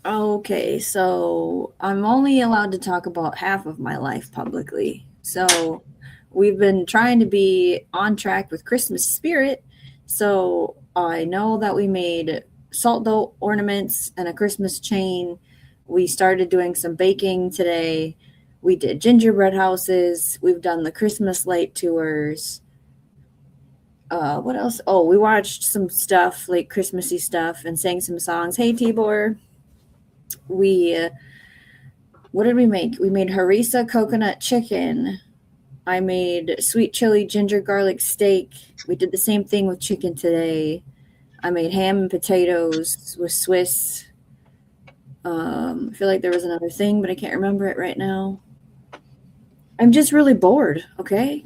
[SPEAKER 3] Okay, so I'm only allowed to talk about half of my life publicly. So we've been trying to be on track with Christmas spirit. So I know that we made salt dough ornaments and a Christmas chain. We started doing some baking today. We did gingerbread houses. We've done the Christmas light tours. What else? Oh, we watched some stuff like Christmassy stuff and sang some songs. Hey, Tibor. What did we make? We made harissa coconut chicken. I made sweet chili ginger garlic steak. We did the same thing with chicken today. I made ham and potatoes with Swiss. I feel like there was another thing, but I can't remember it right now. I'm just really bored. Okay,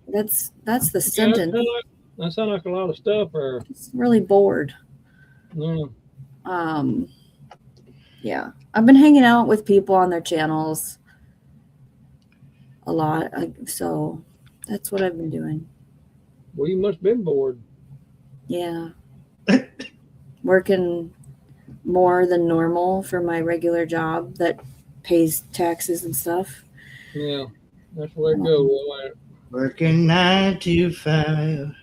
[SPEAKER 3] that's the sentence.
[SPEAKER 2] That sounds like a lot of stuff. Or
[SPEAKER 3] just really bored.
[SPEAKER 2] Yeah.
[SPEAKER 3] Yeah, I've been hanging out with people on their channels a lot, so that's what I've been doing.
[SPEAKER 2] Well, you must have been bored.
[SPEAKER 3] Yeah, working more than normal for my regular job that pays taxes and stuff.
[SPEAKER 2] Yeah, that's where it goes.
[SPEAKER 1] Working 9 to 5.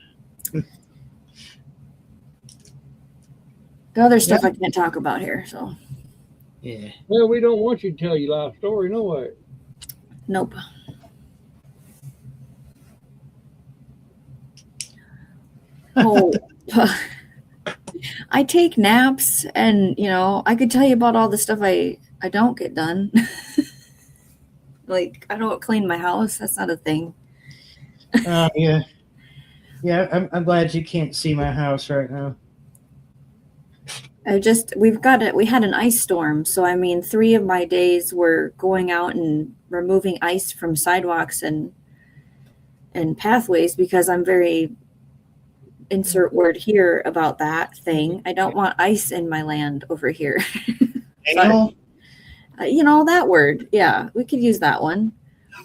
[SPEAKER 3] The other stuff I can't talk about here, so.
[SPEAKER 1] Yeah.
[SPEAKER 2] Well, we don't want you to tell your life story, no way.
[SPEAKER 3] Nope. Oh, I take naps, and you know, I could tell you about all the stuff I don't get done. Like I don't clean my house. That's not a thing.
[SPEAKER 1] Yeah. Yeah, I'm glad you can't see my house right now.
[SPEAKER 3] We had an ice storm. So, I mean, 3 of my days were going out and removing ice from sidewalks and pathways because I'm very insert word here about that thing. I don't want ice in my land over here. So, you know, that word. Yeah, we could use that one.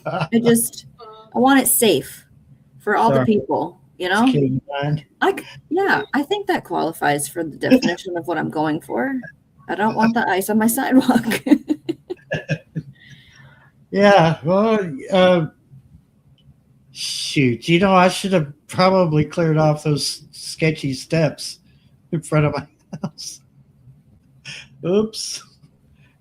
[SPEAKER 3] I want it safe for all the people. You know, I think that qualifies for the definition of what I'm going for. I don't want the ice on my sidewalk.
[SPEAKER 1] Yeah, well, shoot, you know, I should have probably cleared off those sketchy steps in front of my house. Oops.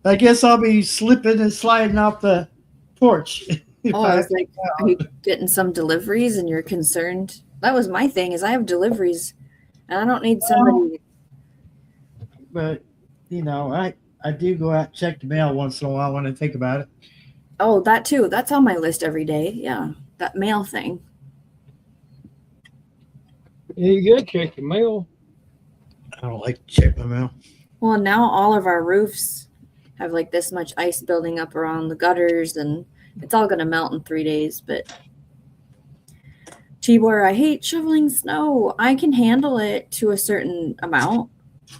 [SPEAKER 1] I guess I'll be slipping and sliding off the porch.
[SPEAKER 3] Oh, I was like, are you getting some deliveries and you're concerned? That was my thing, is I have deliveries and I don't need somebody.
[SPEAKER 1] But, you know, I do go out and check the mail once in a while when I think about it.
[SPEAKER 3] Oh, that too. That's on my list every day. Yeah, that mail thing.
[SPEAKER 2] Yeah, you gotta check your mail.
[SPEAKER 1] I don't like to check my mail.
[SPEAKER 3] Well, now all of our roofs have like this much ice building up around the gutters, and it's all going to melt in 3 days. But Tibor, I hate shoveling snow. I can handle it to a certain amount,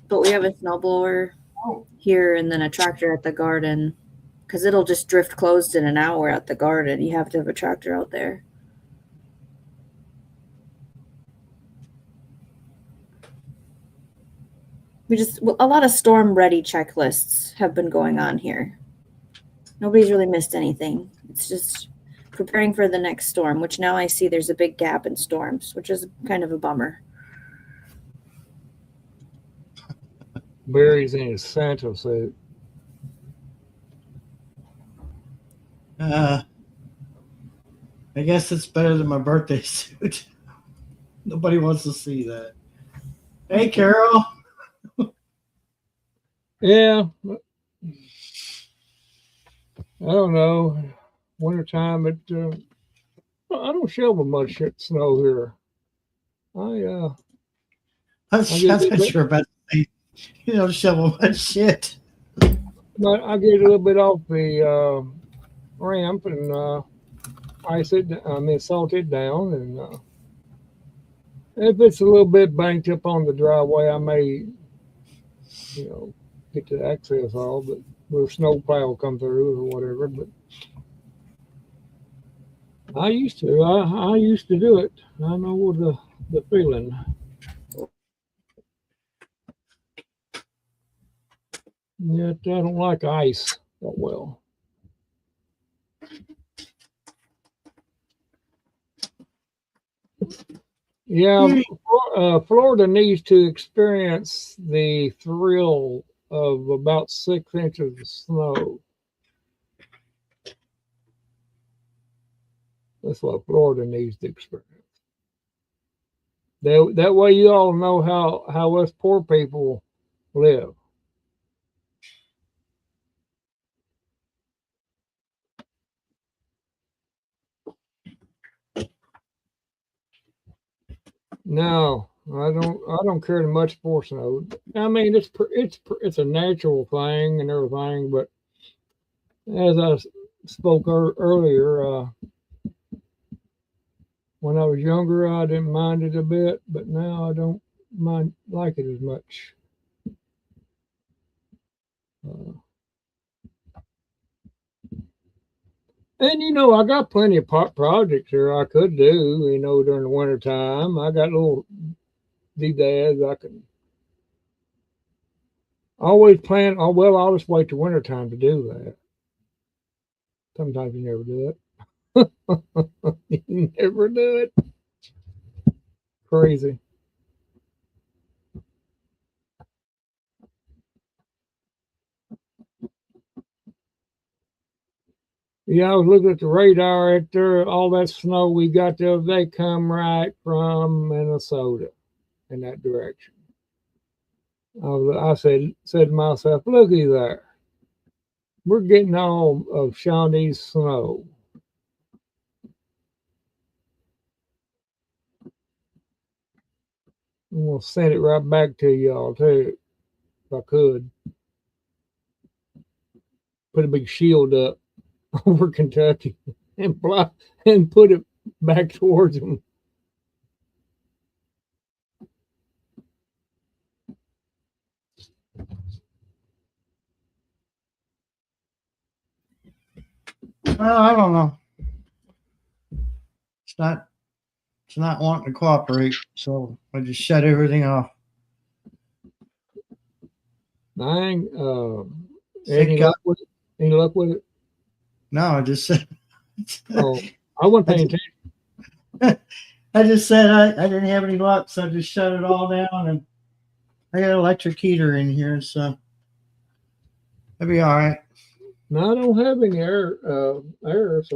[SPEAKER 3] but we have a snowblower here and then a tractor at the garden because it'll just drift closed in an hour at the garden. You have to have a tractor out there. A lot of storm ready checklists have been going on here. Nobody's really missed anything. It's just preparing for the next storm, which now I see there's a big gap in storms, which is kind of a bummer.
[SPEAKER 2] Barry's in his Santa suit.
[SPEAKER 1] I guess it's better than my birthday suit. Nobody wants to see that. Hey, Carol.
[SPEAKER 2] Yeah. I don't know. Wintertime, I don't shovel much snow here.
[SPEAKER 1] I
[SPEAKER 2] I get a
[SPEAKER 1] thought you were about to say you don't shovel much shit.
[SPEAKER 2] I get a little bit off the ramp and salt it down, and if it's a little bit banked up on the driveway, I may, get the access all, but with snow plow come through or whatever. But I used to do it. I know the feeling. Yet I don't like ice that well. Yeah, Florida needs to experience the thrill of about 6 inches of snow. That's what Florida needs to experience. That way you all know how us poor people live. No, I don't care too much for snow. I mean, it's a natural thing and everything, but as I spoke earlier, when I was younger, I didn't mind it a bit, but now I don't like it as much. And I got plenty of projects here I could do, during the winter time. I got little doodads I can always plan. Oh, well, I'll just wait till winter time to do that. Sometimes you never do it. You never do it. Crazy. Yeah, I was looking at the radar right there. All that snow we got there, they come right from Minnesota in that direction. I said to myself, looky there. We're getting all of Shawnee's snow. I'm going to send it right back to y'all, too, if I could. Put a big shield up over Kentucky and put it back towards them.
[SPEAKER 1] Well, I don't know. It's not wanting to cooperate, so I just shut everything off.
[SPEAKER 2] Any luck with it? Any luck with it?
[SPEAKER 1] No, I just said.
[SPEAKER 2] Oh, I wasn't paying attention.
[SPEAKER 1] I just said I didn't have any luck, so I just shut it all down, and I got an electric heater in here, so it'll be all right.
[SPEAKER 2] No, I don't have any air, so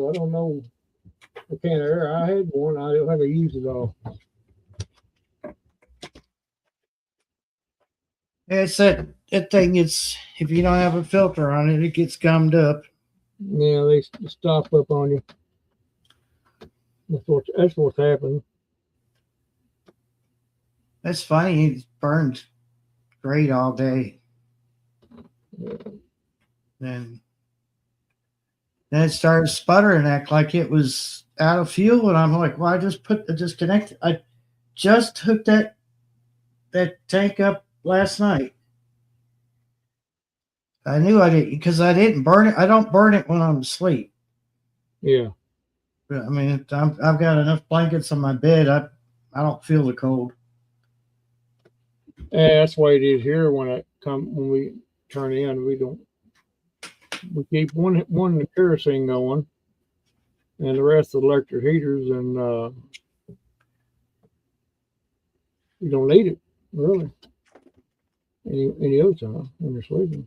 [SPEAKER 2] I don't know. I can't air. I had one. I don't have to use it all.
[SPEAKER 1] It's that thing. It's if you don't have a filter on it, it gets gummed up.
[SPEAKER 2] Yeah, they stop up on you. That's what's happened.
[SPEAKER 1] That's funny. It burned great all day.
[SPEAKER 2] Yeah.
[SPEAKER 1] Then it started sputtering, act like it was out of fuel, and I'm like, well, I just connected. I just hooked that tank up last night. I knew I didn't because I didn't burn it. I don't burn it when I'm asleep.
[SPEAKER 2] Yeah.
[SPEAKER 1] I mean, I've got enough blankets on my bed. I don't feel the cold.
[SPEAKER 2] Yeah, that's the way it is here. When we turn in, we keep one kerosene going, and the rest of the electric heaters, and you don't need it really any other time when you're sleeping.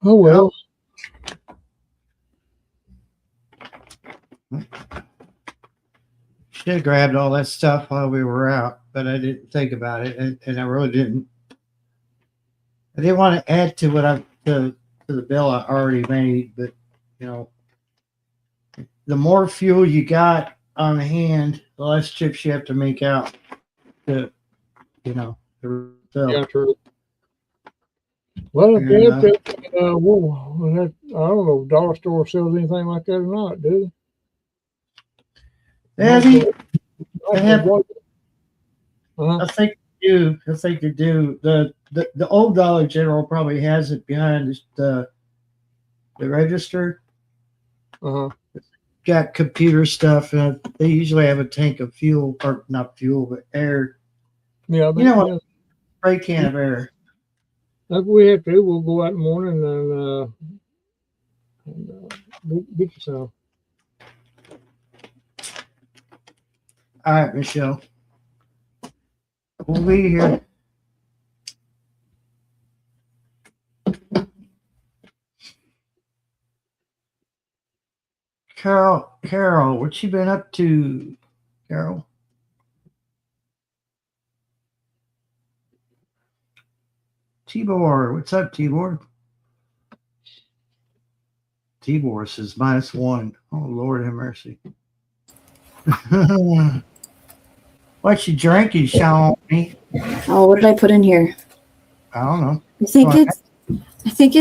[SPEAKER 2] Oh well.
[SPEAKER 1] Should have grabbed all that stuff while we were out, but I didn't think about it, and I really didn't. I didn't want to add to what to the bill I already made, but you know, the more fuel you got on hand, the less trips you have to make out to, the bill.
[SPEAKER 2] Yeah, true. Well, if
[SPEAKER 1] And,
[SPEAKER 2] I don't know if dollar store sells anything like that or not, do they?
[SPEAKER 1] They have.
[SPEAKER 2] Uh-huh.
[SPEAKER 1] I think they do. I think they do. The old Dollar General probably has it behind the register.
[SPEAKER 2] Uh-huh.
[SPEAKER 1] Got computer stuff, and they usually have a tank of fuel, or not fuel, but air.
[SPEAKER 2] Yeah,
[SPEAKER 1] spray can of air.
[SPEAKER 2] If we have to, we'll go out in the morning and get you some.
[SPEAKER 1] All right, Michelle. We'll be here. Carol, what you been up to, Carol? Tibor, what's up, Tibor? Tibor says -1. Oh, Lord have mercy. What you drinking, Shawnee?
[SPEAKER 3] Oh, what did I put in here?
[SPEAKER 1] I don't know.
[SPEAKER 3] I think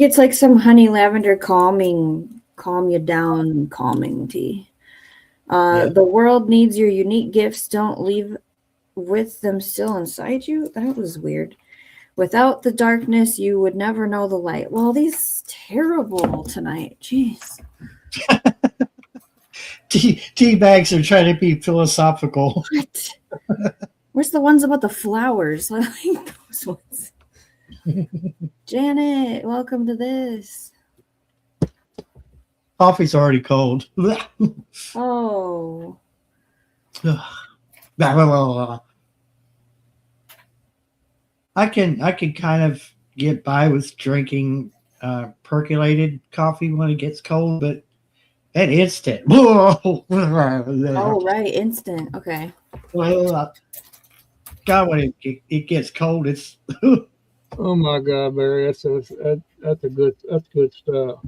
[SPEAKER 3] it's like some honey lavender calm you down calming tea. The world needs your unique gifts. Don't leave with them still inside you. That was weird. Without the darkness, you would never know the light. Well, these terrible tonight. Jeez.
[SPEAKER 1] Tea bags are trying to be philosophical.
[SPEAKER 3] What? Where's the ones about the flowers? I like those ones. Janet, welcome to this.
[SPEAKER 1] Coffee's already cold.
[SPEAKER 3] Oh.
[SPEAKER 1] I can kind of get by with drinking percolated coffee when it gets cold, but that instant.
[SPEAKER 3] Oh, right, instant. Okay.
[SPEAKER 1] God, when it gets cold, it's.
[SPEAKER 2] Oh my God, Barry, that's good stuff.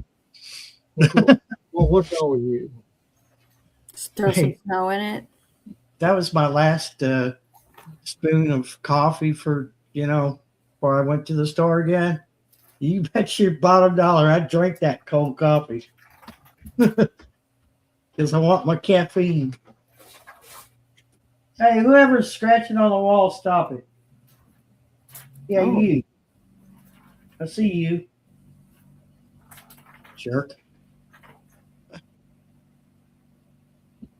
[SPEAKER 2] What's wrong with you?
[SPEAKER 3] Throw some snow in it.
[SPEAKER 1] That was my last spoon of coffee for before I went to the store again. You bet your bottom dollar I drank that cold coffee because I want my caffeine. Hey, whoever's scratching on the wall, stop it. Yeah, You. I see you. Jerk.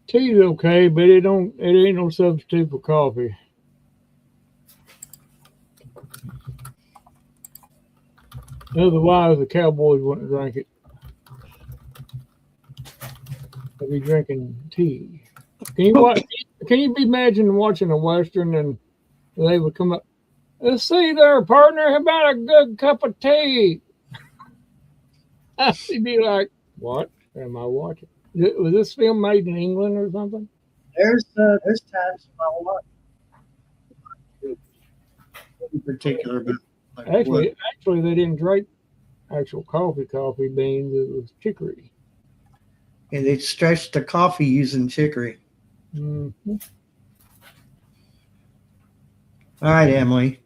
[SPEAKER 2] Tea's okay, but it ain't no substitute for coffee. Otherwise, the Cowboys wouldn't drink it. They'd be drinking tea. Can you imagine watching a Western and they would come up, let's see there, partner, how about a good cup of tea? He'd be like, what am I watching? Was this film made in England or something?
[SPEAKER 1] There's times when I watch in particular, but
[SPEAKER 2] actually they didn't drink actual coffee beans. It was chicory.
[SPEAKER 1] And they stretched the coffee using chicory.
[SPEAKER 2] Mm-hmm.
[SPEAKER 1] All right, Emily.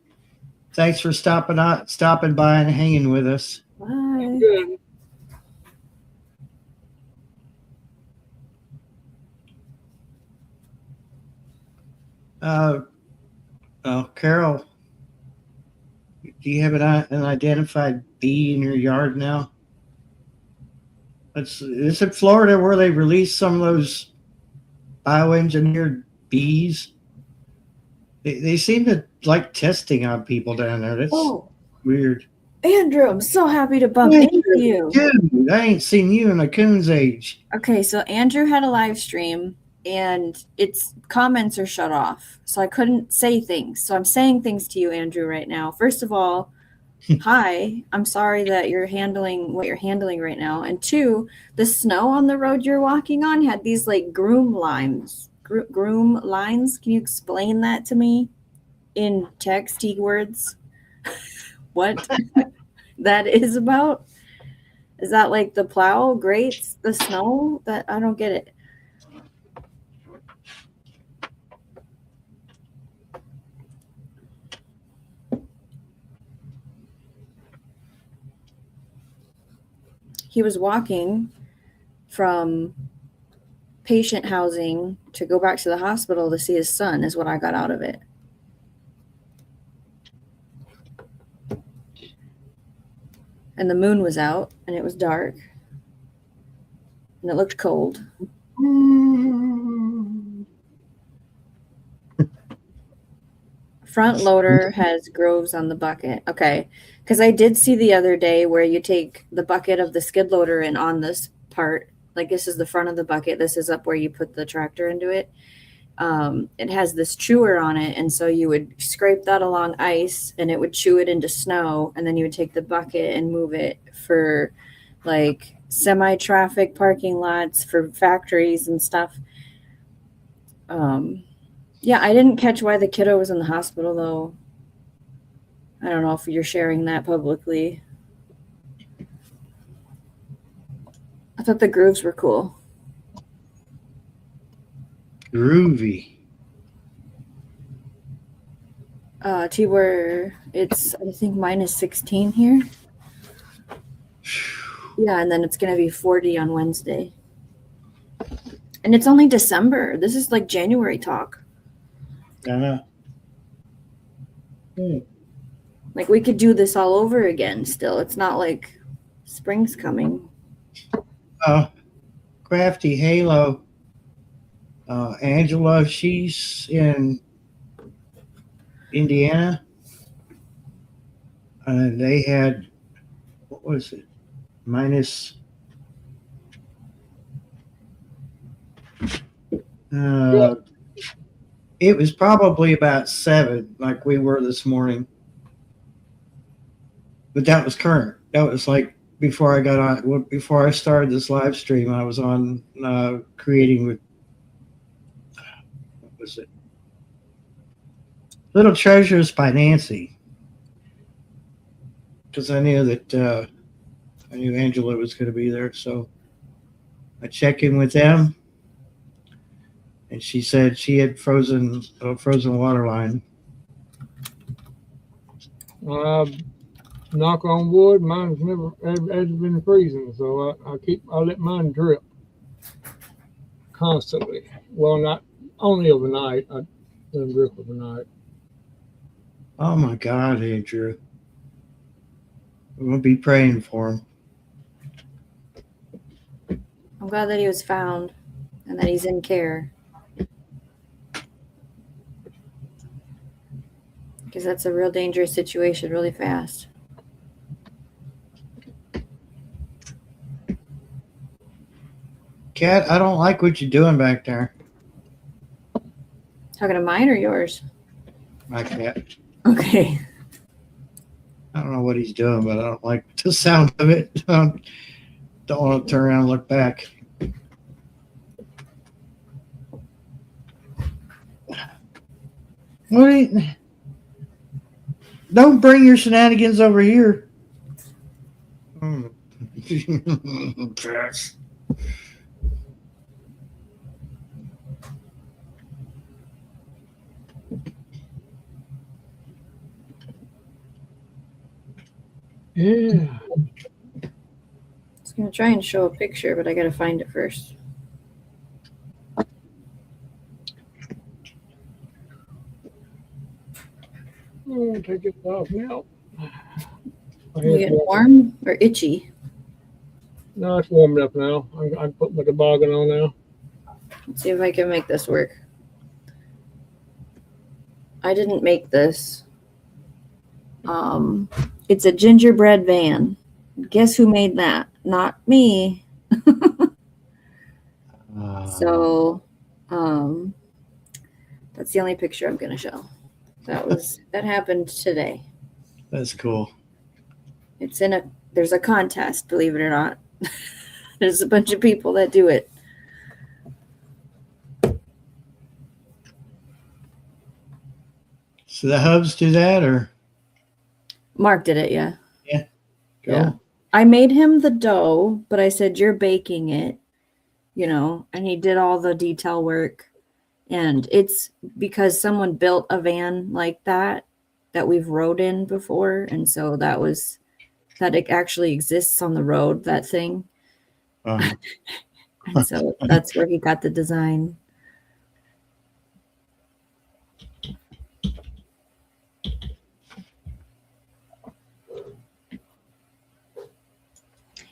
[SPEAKER 1] Thanks for stopping by and hanging with us.
[SPEAKER 3] Bye.
[SPEAKER 2] Good.
[SPEAKER 1] Carol, do you have an identified bee in your yard now? Is it Florida where they release some of those bioengineered bees? They seem to like testing on people down there. That's weird.
[SPEAKER 3] Andrew, I'm so happy to bump
[SPEAKER 1] Andrew,
[SPEAKER 3] into you.
[SPEAKER 1] Dude, I ain't seen you in a coon's age.
[SPEAKER 3] Okay, so Andrew had a live stream and its comments are shut off. So I couldn't say things. So I'm saying things to you, Andrew, right now. First of all, hi, I'm sorry that you're handling what you're handling right now. And two, the snow on the road you're walking on had these like groom lines. Groom lines. Can you explain that to me in texty words? What that is about? Is that like the plow grates the snow? That I don't get it. He was walking from patient housing to go back to the hospital to see his son, is what I got out of it. And the moon was out and it was dark and it looked cold. Front loader has grooves on the bucket. Okay. Because I did see the other day where you take the bucket of the skid loader and on this part, like this is the front of the bucket, this is up where you put the tractor into it. It has this chewer on it, and so you would scrape that along ice and it would chew it into snow, and then you would take the bucket and move it for like semi-traffic parking lots for factories and stuff. Yeah, I didn't catch why the kiddo was in the hospital though. I don't know if you're sharing that publicly. I thought the grooves were cool.
[SPEAKER 1] Groovy.
[SPEAKER 3] T-where it's, I think minus 16 here. Yeah, and then it's going to be 40 on Wednesday. And it's only December. This is like January talk.
[SPEAKER 1] I know.
[SPEAKER 3] Like we could do this all over again still. It's not like spring's coming.
[SPEAKER 1] Crafty Halo. Angela, she's in Indiana. They had, what was it? Minus. It was probably about 7, like we were this morning. But that was current. That was like before I got on, before I started this live stream, I was on creating with, what was it? Little Treasures by Nancy. Because I knew that, I knew Angela was going to be there. So I checked in with them. And she said she had frozen water line.
[SPEAKER 2] Knock on wood, mine's never has been freezing, so I let mine drip constantly. Well, not only overnight. I let them drip overnight.
[SPEAKER 1] Oh my God, Andrew! We'll be praying for him.
[SPEAKER 3] I'm glad that he was found and that he's in care. Because that's a real dangerous situation really fast.
[SPEAKER 1] Kat, I don't like what you're doing back there.
[SPEAKER 3] Talking to mine or yours?
[SPEAKER 1] My cat.
[SPEAKER 3] Okay.
[SPEAKER 1] I don't know what he's doing, but I don't like the sound of it. Don't want to turn around and look back. Don't bring your shenanigans over here. Yes.
[SPEAKER 2] Yeah.
[SPEAKER 3] I was going to try and show a picture, but I got to find it first.
[SPEAKER 2] I'm going to take it off now.
[SPEAKER 3] You getting warm or itchy?
[SPEAKER 2] No, it's warm enough now. I put my toboggan on now.
[SPEAKER 3] Let's see if I can make this work. I didn't make this. It's a gingerbread van. Guess who made that? Not me. So, that's the only picture I'm gonna show. That happened today.
[SPEAKER 1] That's cool.
[SPEAKER 3] There's a contest, believe it or not. There's a bunch of people that do it.
[SPEAKER 1] So the hubs do that, or
[SPEAKER 3] Mark did it, yeah.
[SPEAKER 1] go?
[SPEAKER 3] Yeah. I made him the dough, but I said, you're baking it, and he did all the detail work. And it's because someone built a van like that we've rode in before. And so that it actually exists on the road, that thing. And so that's where he got the design.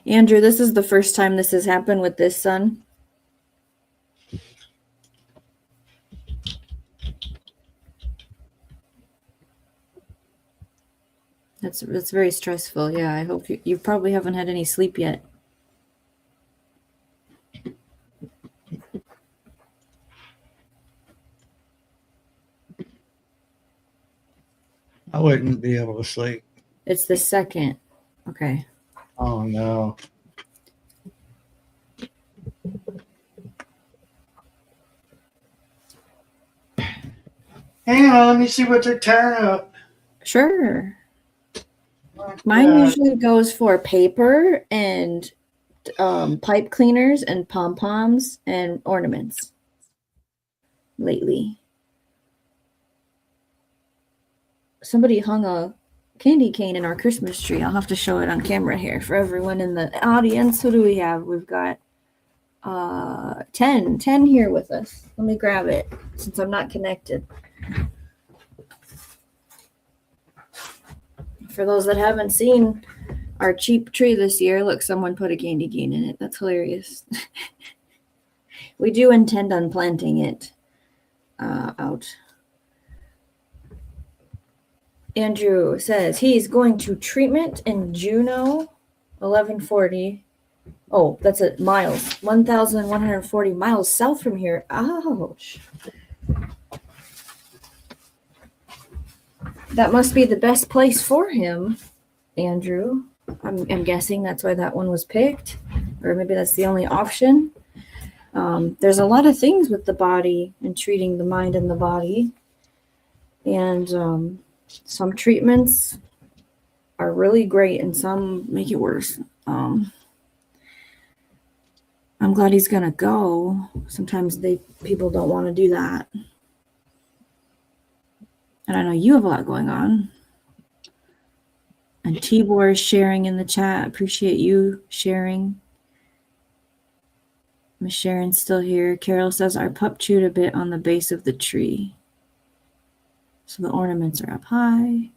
[SPEAKER 3] Andrew, this is the first time this has happened with this son. That's very stressful. Yeah, I hope you probably haven't had any sleep yet.
[SPEAKER 1] I wouldn't be able to sleep.
[SPEAKER 3] It's the second. Okay.
[SPEAKER 1] Oh no. Hang on, let me see what they're tearing up.
[SPEAKER 3] Sure. Mine usually goes for paper and pipe cleaners and pom-poms and ornaments lately. Somebody hung a candy cane in our Christmas tree. I'll have to show it on camera here for everyone in the audience. Who do we have? We've got 10 here with us. Let me grab it since I'm not connected. For those that haven't seen our cheap tree this year, look, someone put a candy cane in it. That's hilarious. We do intend on planting it out. Andrew says he's going to treatment in Juneau, 1140. Oh, that's at miles, 1,140 miles south from here. Ouch. That must be the best place for him, Andrew. I'm guessing that's why that one was picked, or maybe that's the only option. There's a lot of things with the body and treating the mind and the body. And some treatments are really great and some make it worse. I'm glad he's going to go. Sometimes people don't want to do that. And I know you have a lot going on. And Tibor is sharing in the chat. Appreciate you sharing. Miss Sharon's still here. Carol says our pup chewed a bit on the base of the tree. So the ornaments are up high.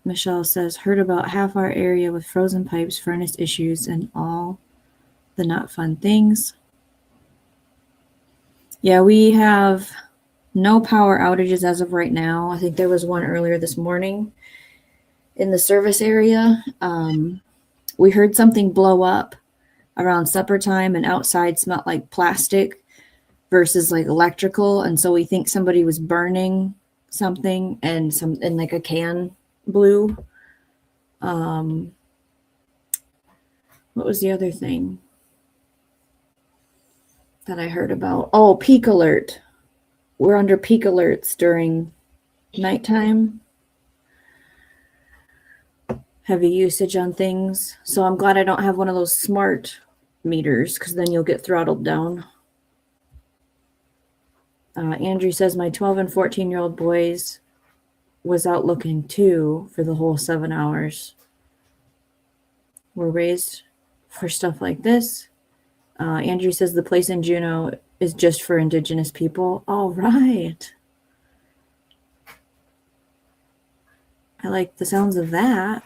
[SPEAKER 3] Michelle says, heard about half our area with frozen pipes, furnace issues, and all the not fun things. Yeah, we have no power outages as of right now. I think there was one earlier this morning in the service area. We heard something blow up around supper time, and outside smelled like plastic versus like electrical. And so we think somebody was burning something and like a can blew. What was the other thing that I heard about? Oh, peak alert. We're under peak alerts during nighttime. Heavy usage on things. So I'm glad I don't have one of those smart meters, because then you'll get throttled down. Andrew says my 12 and 14-year-old boys was out looking too for the whole 7 hours. We're raised for stuff like this. Andrew says the place in Juneau is just for Indigenous people. All right. I like the sounds of that.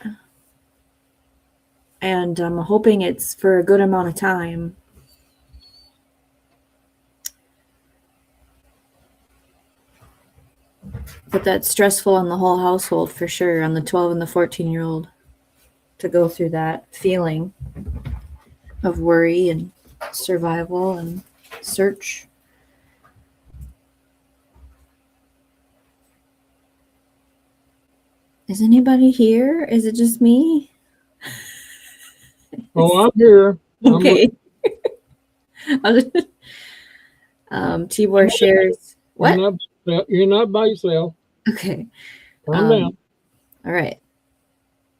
[SPEAKER 3] And I'm hoping it's for a good amount of time. But that's stressful on the whole household for sure, on the 12 and the 14-year-old to go through that feeling of worry and survival and search. Is anybody here? Is it just me?
[SPEAKER 2] Oh, I'm here.
[SPEAKER 3] Okay. Tibor shares what?
[SPEAKER 2] You're not by yourself.
[SPEAKER 3] Okay.
[SPEAKER 2] Calm down.
[SPEAKER 3] All right.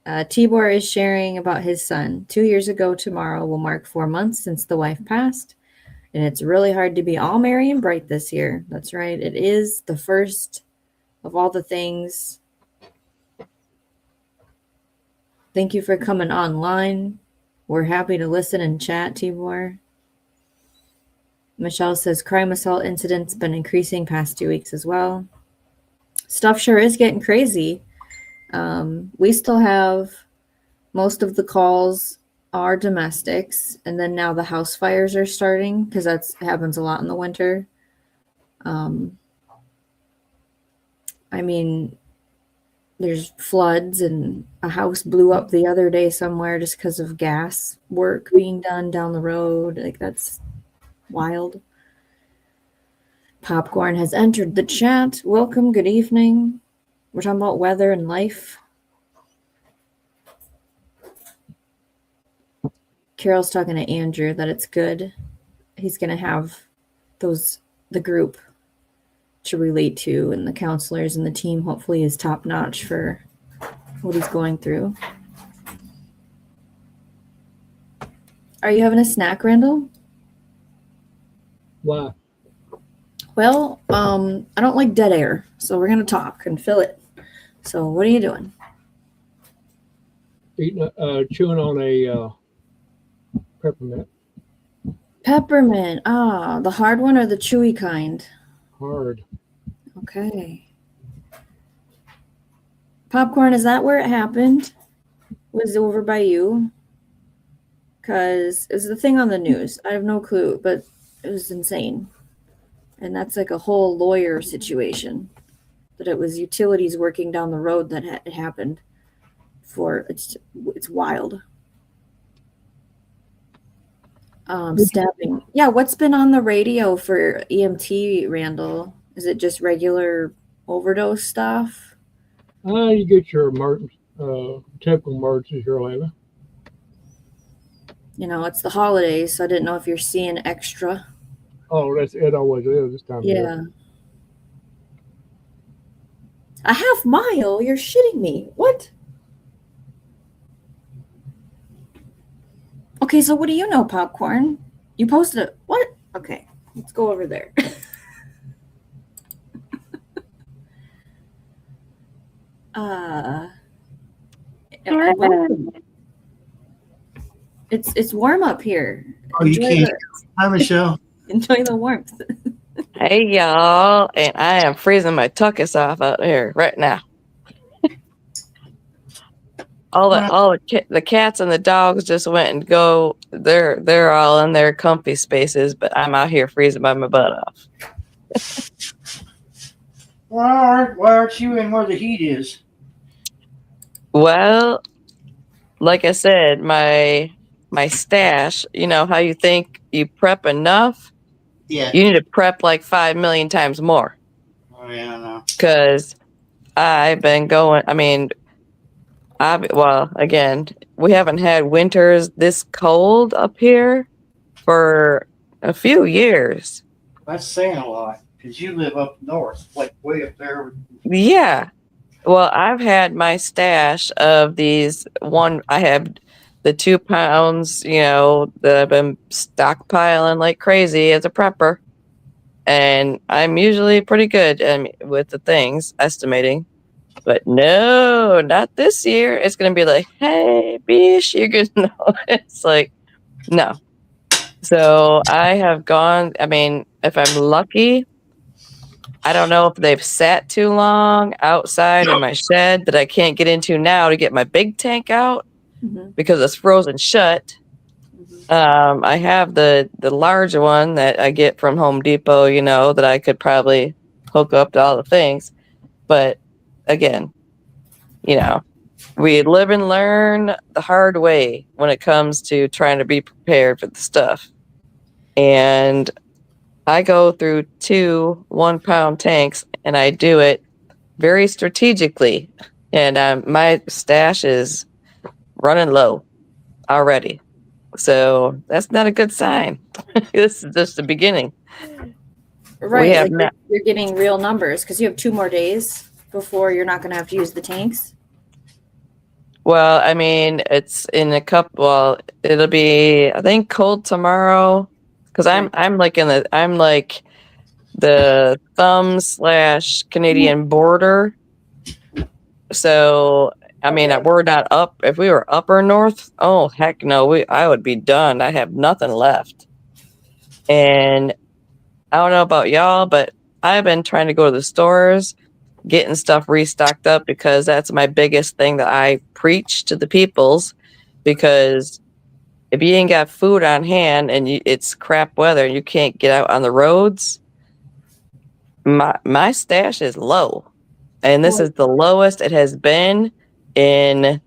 [SPEAKER 3] Tibor is sharing about his son. 2 years ago tomorrow will mark 4 months since the wife passed. And it's really hard to be all merry and bright this year. That's right. It is the first of all the things. Thank you for coming online. We're happy to listen and chat, Tibor. Michelle says crime assault incidents been increasing past 2 weeks as well. Stuff sure is getting crazy. We still have most of the calls are domestics, and then now the house fires are starting because that happens a lot in the winter. I mean, there's floods, and a house blew up the other day somewhere just because of gas work being done down the road. Like, that's wild. Popcorn has entered the chat. Welcome, good evening. We're talking about weather and life. Carol's talking to Andrew that it's good. He's going to have the group to relate to, and the counselors and the team hopefully is top notch for what he's going through. Are you having a snack, Randall?
[SPEAKER 2] Why?
[SPEAKER 3] Well, I don't like dead air, so we're going to talk and fill it. So what are you doing?
[SPEAKER 2] Chewing on a peppermint.
[SPEAKER 3] Peppermint. The hard one or the chewy kind?
[SPEAKER 2] Hard.
[SPEAKER 3] Okay. Popcorn, is that where it happened? Was it over by you? Because it's the thing on the news. I have no clue, but it was insane. And that's like a whole lawyer situation. That it was utilities working down the road that it happened. It's wild. Stabbing. Yeah, what's been on the radio for EMT, Randall? Is it just regular overdose stuff?
[SPEAKER 2] You get your typical emergencies here later.
[SPEAKER 3] You know, it's the holidays, so I didn't know if you're seeing extra.
[SPEAKER 2] Oh, it always is this time of year.
[SPEAKER 3] A half mile? You're shitting me. What? Okay, so what do you know, Popcorn? You posted it. What? Okay, let's go over there. It's warm up here.
[SPEAKER 1] Oh, you can't. Hi, Michelle.
[SPEAKER 3] Enjoy the warmth.
[SPEAKER 4] Hey, y'all. And I am freezing my tuckus off out here right now. The cats and the dogs just went and go. They're all in their comfy spaces, but I'm out here freezing my butt off.
[SPEAKER 1] Why aren't you in where the heat is?
[SPEAKER 4] Well, like I said, my stash, you know how you think you prep enough?
[SPEAKER 1] Yeah.
[SPEAKER 4] You need to prep like 5 million times more.
[SPEAKER 1] Oh, yeah, I know.
[SPEAKER 4] Because I've been going, again, we haven't had winters this cold up here for a few years.
[SPEAKER 1] That's saying a lot, because you live up north, like way up there.
[SPEAKER 4] Yeah. Well, I've had my stash of these I have the 2 pounds, that I've been stockpiling like crazy as a prepper. And I'm usually pretty good with the things, estimating. But no, not this year. It's going to be like, hey, bish, you're good. No, it's like, no. So I have gone, if I'm lucky, I don't know if they've sat too long outside in my shed that I can't get into now to get my big tank out because it's frozen shut. I have the larger one that I get from Home Depot, that I could probably hook up to all the things. But again, you know, we live and learn the hard way when it comes to trying to be prepared for the stuff. And I go through 2 1-pound tanks, and I do it very strategically. And my stash is running low already. So that's not a good sign. This is just the beginning.
[SPEAKER 3] Right.
[SPEAKER 4] have
[SPEAKER 3] Like
[SPEAKER 4] not-
[SPEAKER 3] you're getting real numbers because you have 2 more days before you're not going to have to use the tanks.
[SPEAKER 4] Well, I mean, it's in a couple. Well, it'll be, I think, cold tomorrow. Because I'm like the thumb/Canadian border. So I mean,
[SPEAKER 3] Okay.
[SPEAKER 4] we're not up. If we were upper north, oh heck no, I would be done. I have nothing left. And I don't know about y'all, but I've been trying to go to the stores, getting stuff restocked up because that's my biggest thing that I preach to the peoples. Because if you ain't got food on hand and it's crap weather and you can't get out on the roads, my stash is low, and this is the lowest it has been in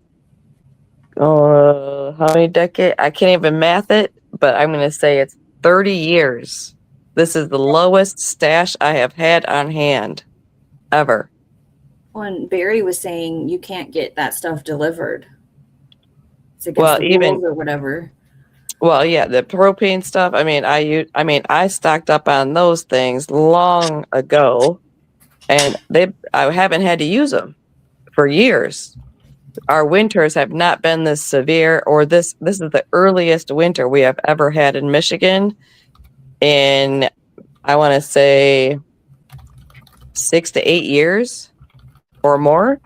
[SPEAKER 4] how many decades? I can't even math it, but I'm going to say it's 30 years. This is the lowest stash I have had on hand ever.
[SPEAKER 3] When Barry was saying you can't get that stuff delivered, it's against
[SPEAKER 4] Well,
[SPEAKER 3] the
[SPEAKER 4] even
[SPEAKER 3] rules or whatever.
[SPEAKER 4] well, yeah, the propane stuff. I mean, I stocked up on those things long ago, and I haven't had to use them for years. Our winters have not been this severe, or this is the earliest winter we have ever had in Michigan in, I want to say, 6 to 8 years or more.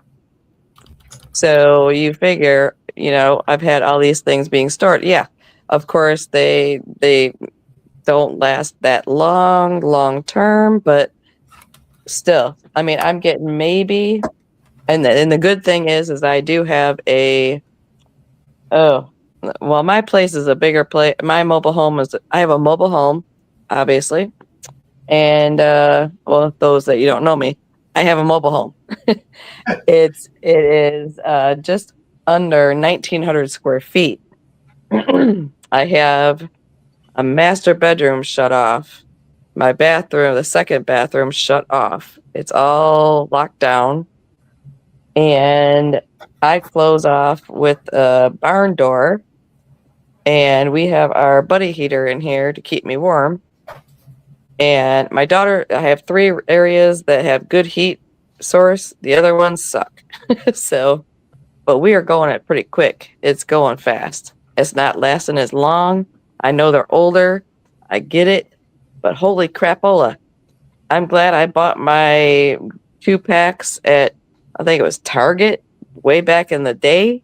[SPEAKER 4] So you figure, I've had all these things being stored. Yeah, of course they don't last that long term, but still, I mean, I'm getting maybe, and the good thing is I do have well, my place is a bigger place. My mobile home I have a mobile home, obviously. And, well, those that you don't know me, I have a mobile home. It is just under 1,900 square feet. I have a master bedroom shut off. My bathroom, the second bathroom, shut off. It's all locked down. And I close off with a barn door. And we have our buddy heater in here to keep me warm. And my daughter, I have 3 areas that have good heat source. The other ones suck. So, but we are going it pretty quick. It's going fast. It's not lasting as long. I know they're older. I get it. But holy crapola. I'm glad I bought my 2 packs at, I think it was Target way back in the day.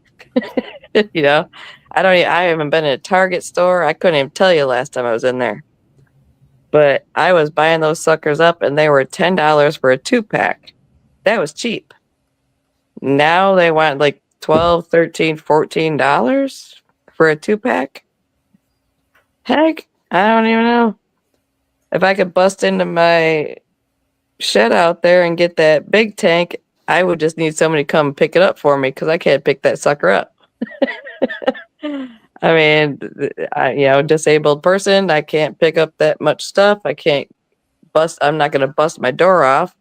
[SPEAKER 4] I haven't been in a Target store. I couldn't even tell you last time I was in there. But I was buying those suckers up, and they were $10 for a 2-pack. That was cheap. Now they want like $12, $13, $14 for a 2-pack. Heck, I don't even know. If I could bust into my shed out there and get that big tank, I would just need somebody to come pick it up for me because I can't pick that sucker up. I mean, disabled person, I can't pick up that much stuff. I'm not going to bust my door off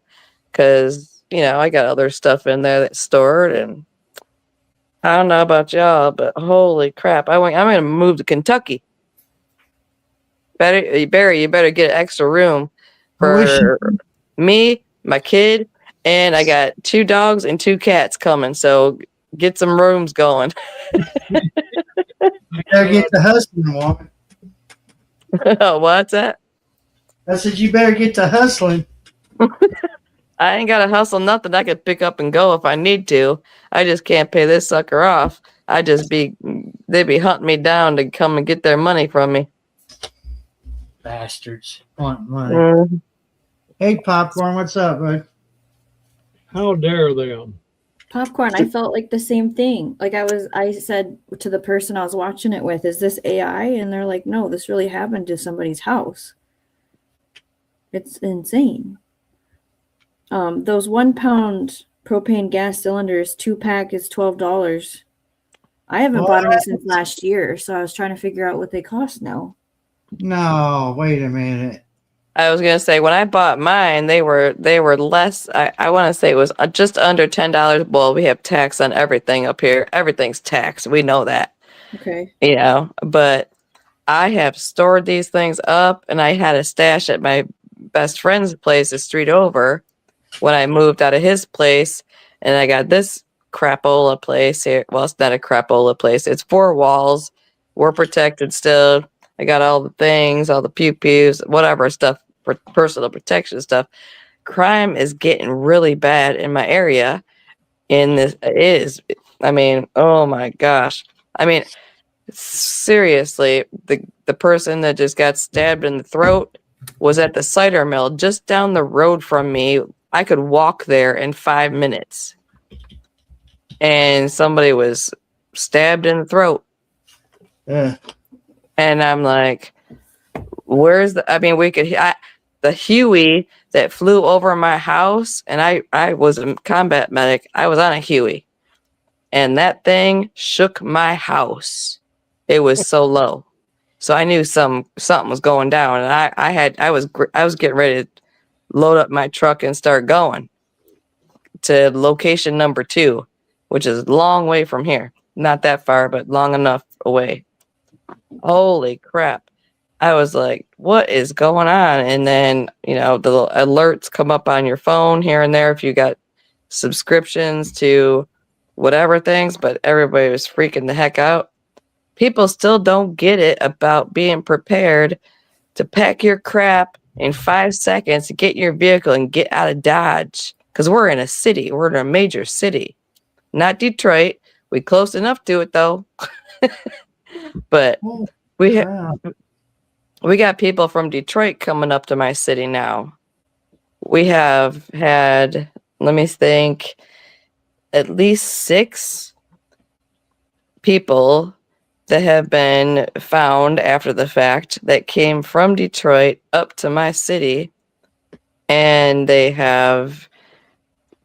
[SPEAKER 4] because, I got other stuff in there that's stored. And I don't know about y'all, but holy crap, I'm going to move to Kentucky. Barry, you better get extra room for me, my kid, and I got 2 dogs and 2 cats coming. So get some rooms going.
[SPEAKER 1] You better get to hustling, woman.
[SPEAKER 4] What's that?
[SPEAKER 1] I said you better get to hustling.
[SPEAKER 4] I ain't got to hustle nothing. I could pick up and go if I need to. I just can't pay this sucker off. They'd be hunting me down to come and get their money from me.
[SPEAKER 1] Bastards want money. Hey, Popcorn, what's up, bud?
[SPEAKER 2] How dare them?
[SPEAKER 3] Popcorn, I felt like the same thing. Like I said to the person I was watching it with, is this AI? And they're like, no, this really happened to somebody's house. It's insane. Those 1 pound propane gas cylinders, 2-pack is $12. I haven't
[SPEAKER 1] What?
[SPEAKER 3] bought any since last year, so I was trying to figure out what they cost now.
[SPEAKER 1] No, wait a minute.
[SPEAKER 4] I was gonna say when I bought mine, they were less. I want to say it was just under $10. Well, we have tax on everything up here. Everything's taxed. We know that,
[SPEAKER 3] Okay.
[SPEAKER 4] you know. But I have stored these things up, and I had a stash at my best friend's place, the street over, when I moved out of his place, and I got this crapola place here. Well, it's not a crapola place. It's 4 walls. We're protected still. I got all the things, all the pew-pews, whatever stuff, for personal protection stuff. Crime is getting really bad in my area. I mean, oh my gosh. I mean, seriously, the person that just got stabbed in the throat was at the cider mill just down the road from me. I could walk there in 5 minutes. And somebody was stabbed in the throat.
[SPEAKER 1] Ugh.
[SPEAKER 4] And I'm like, where's the, I mean, the Huey that flew over my house, and I was a combat medic. I was on a Huey, and that thing shook my house. It was so low. So I knew something was going down, and I was getting ready to load up my truck and start going to location number 2, which is a long way from here. Not that far, but long enough away. Holy crap. I was like, what is going on? And then, you know, the alerts come up on your phone here and there if you got subscriptions to whatever things, but everybody was freaking the heck out. People still don't get it about being prepared to pack your crap in 5 seconds to get in your vehicle and get out of Dodge. Because we're in a city. We're in a major city. Not Detroit. We close enough to it, though. But
[SPEAKER 1] Oh,
[SPEAKER 4] we
[SPEAKER 1] crap.
[SPEAKER 4] we got people from Detroit coming up to my city now. We have had, let me think, at least 6 people that have been found after the fact that came from Detroit up to my city. And they have,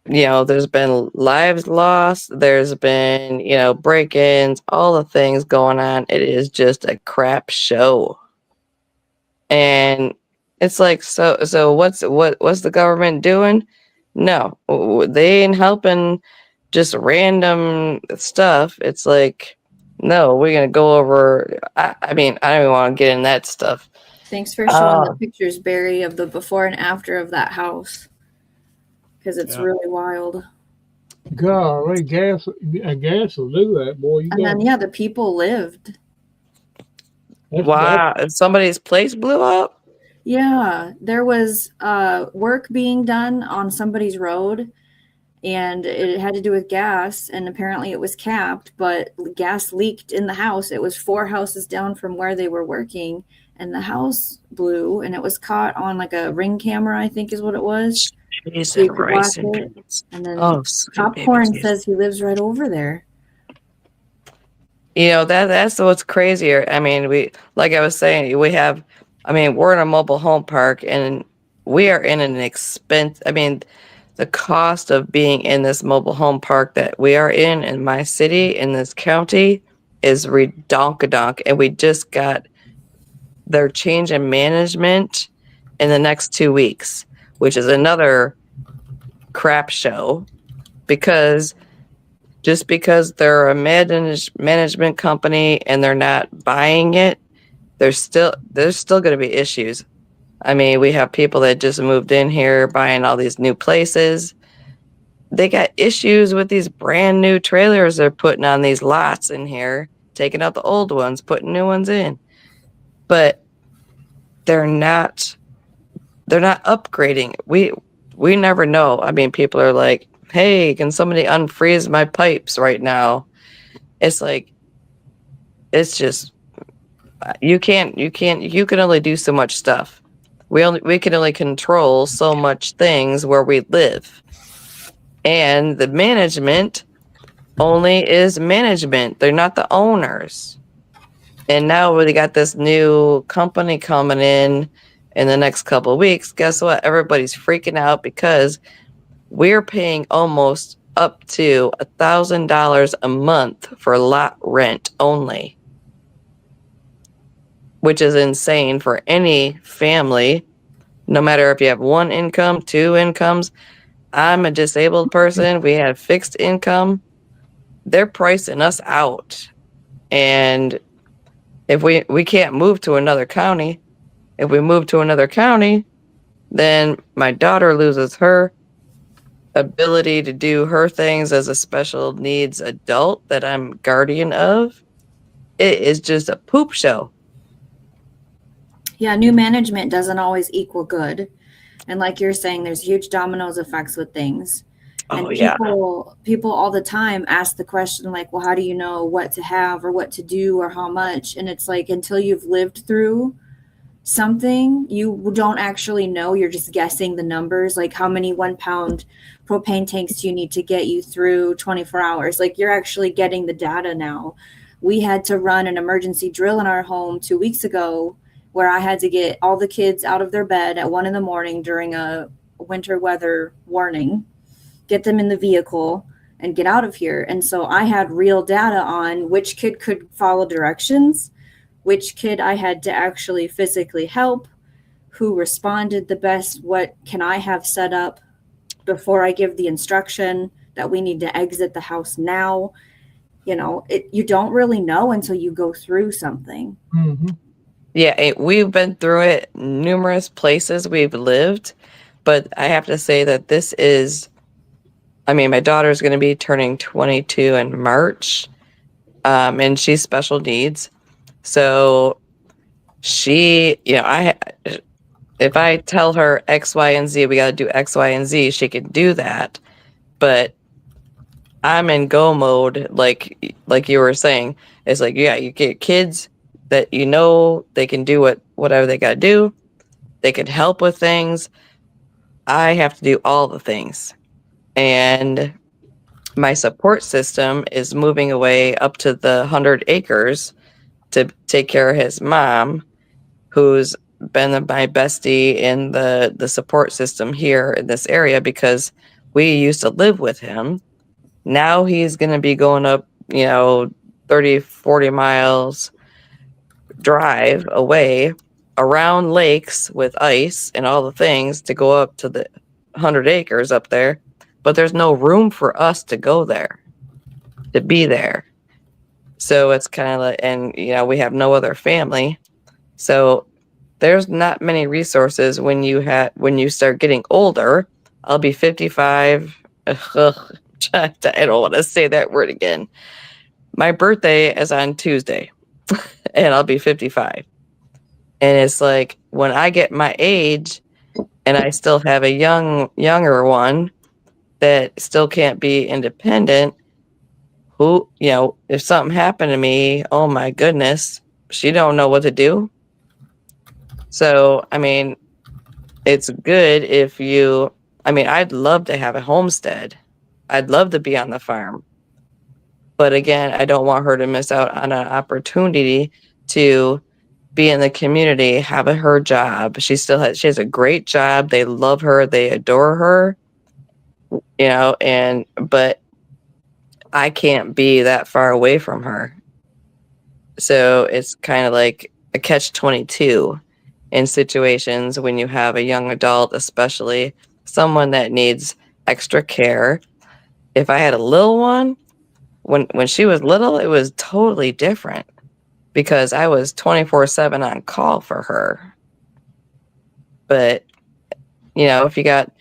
[SPEAKER 4] you know, there's been lives lost. There's been, you know, break-ins, all the things going on. It is just a crap show. And it's like, so what's the government doing? No, they ain't helping just random stuff. It's like, no, we're going to go over. I mean, I don't even want to get in that stuff.
[SPEAKER 3] Thanks for showing the pictures, Barry, of the before and after of that house. Because it's really wild.
[SPEAKER 2] Golly, gas will do that, boy.
[SPEAKER 3] And then, yeah, the people lived.
[SPEAKER 4] Wow. Somebody's place blew up?
[SPEAKER 3] Yeah, there was work being done on somebody's road, and it had to do with gas, and apparently it was capped, but gas leaked in the house. It was 4 houses down from where they were working, and the house blew, and it was caught on like a Ring camera, I think is what it was. So you could watch it. And then Popcorn says he lives right over there.
[SPEAKER 4] You know, that's what's crazier. I mean, like I was saying, we're in a mobile home park, and we are in an expense. I mean, the cost of being in this mobile home park that we are in my city, in this county, is redonkadonk. And we just got their change in management in the next 2 weeks, which is another crap show, because just because they're a management company and they're not buying it, there's still going to be issues. I mean, we have people that just moved in here buying all these new places. They got issues with these brand new trailers they're putting on these lots in here, taking out the old ones, putting new ones in. But they're not upgrading. We never know. I mean, people are like, hey, can somebody unfreeze my pipes right now? It's like, it's just, you can only do so much stuff. We can only control so much things where we live. And the management only is management. They're not the owners. And now we got this new company coming in the next couple of weeks. Guess what? Everybody's freaking out because we're paying almost up to $1,000 a month for lot rent only, which is insane for any family, no matter if you have one income, two incomes. I'm a disabled person. We have fixed income. They're pricing us out. And if we can't move to another county, if we move to another county, then my daughter loses her ability to do her things as a special needs adult that I'm guardian of. It is just a poop show.
[SPEAKER 3] Yeah, new management doesn't always equal good. And like you're saying, there's huge dominoes effects with things. And
[SPEAKER 4] Oh yeah.
[SPEAKER 3] people all the time ask the question like, well, how do you know what to have or what to do or how much? And it's like, until you've lived through something, you don't actually know. You're just guessing the numbers, like how many 1 pound propane tanks do you need to get you through 24 hours? Like, you're actually getting the data now. We had to run an emergency drill in our home 2 weeks ago where I had to get all the kids out of their bed at 1 a.m. during a winter weather warning, get them in the vehicle and get out of here. And so I had real data on which kid could follow directions, which kid I had to actually physically help, who responded the best, what can I have set up before I give the instruction that we need to exit the house now. You know, you don't really know until you go through something.
[SPEAKER 2] Mm-hmm.
[SPEAKER 4] Yeah, we've been through it numerous places we've lived, but I have to say that this is, I mean, my daughter's going to be turning 22 in March, and she's special needs. So she, you know, if I tell her X, Y, and Z, we got to do X, Y, and Z, she can do that. But I'm in go mode, like you were saying. It's like, yeah, you get kids that you know they can do whatever they got to do. They can help with things. I have to do all the things. And my support system is moving away up to the 100 acres to take care of his mom, who's been my bestie in the support system here in this area because we used to live with him. Now he's going to be going up, 30, 40 miles drive away around lakes with ice and all the things to go up to the 100 acres up there. But there's no room for us to go there, to be there. So it's kind of like, and, we have no other family. So there's not many resources when you start getting older. I'll be 55. Ugh, I don't want to say that word again. My birthday is on Tuesday, and I'll be 55. And it's like when I get my age, and I still have a younger one that still can't be independent. Who, if something happened to me, oh my goodness, she don't know what to do. So, I mean, it's good if I'd love to have a homestead. I'd love to be on the farm. But again, I don't want her to miss out on an opportunity to be in the community, have her job. She has a great job. They love her. They adore her, but I can't be that far away from her. So it's kind of like a catch-22 in situations when you have a young adult, especially someone that needs extra care. If I had a little one, when she was little, it was totally different because I was 24/7 on call for her. But, if you got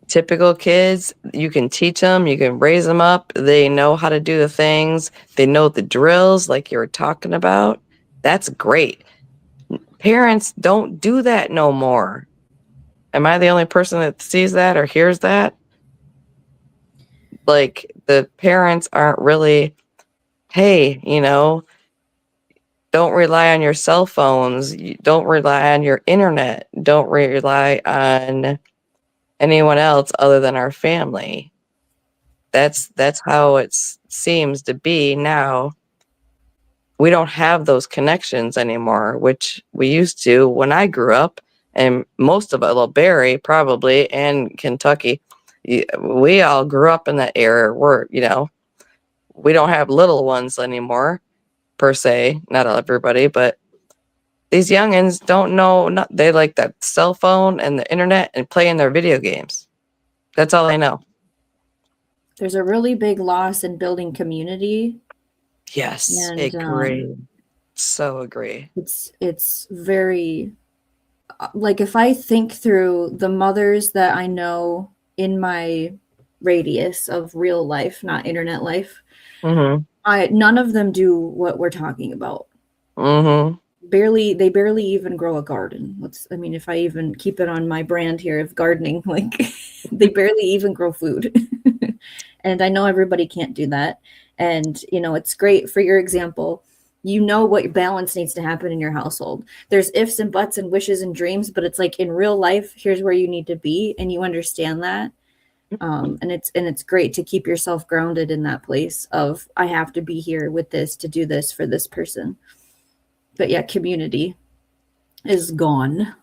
[SPEAKER 4] typical kids, you can teach them, you can raise them up. They know how to do the things. They know the drills like you were talking about. That's great. Parents don't do that no more. Am I the only person that sees that or hears that? Like, the parents aren't really, hey, don't rely on your cell phones. Don't rely on your internet. Don't rely on anyone else other than our family. That's how it seems to be now. We don't have those connections anymore, which we used to when I grew up, and most of it, well, Barry probably, and Kentucky, we all grew up in that era where, we don't have little ones anymore, per se. Not everybody, but these youngins don't know. They like that cell phone and the internet and playing their video games. That's all they know.
[SPEAKER 3] There's a really big loss in building community.
[SPEAKER 4] Yes,
[SPEAKER 3] And,
[SPEAKER 4] agree. So agree.
[SPEAKER 3] It's very, like, if I think through the mothers that I know in my radius of real life, not internet life, none of them do what we're talking about. They barely even grow a garden. If I even keep it on my brand here of gardening, like they barely even grow food. And I know everybody can't do that. And, it's great for your example. What balance needs to happen in your household. There's ifs and buts and wishes and dreams, but it's like in real life, here's where you need to be. And you understand that. And it's great to keep yourself grounded in that place of, I have to be here with this to do this for this person. But yeah, community is gone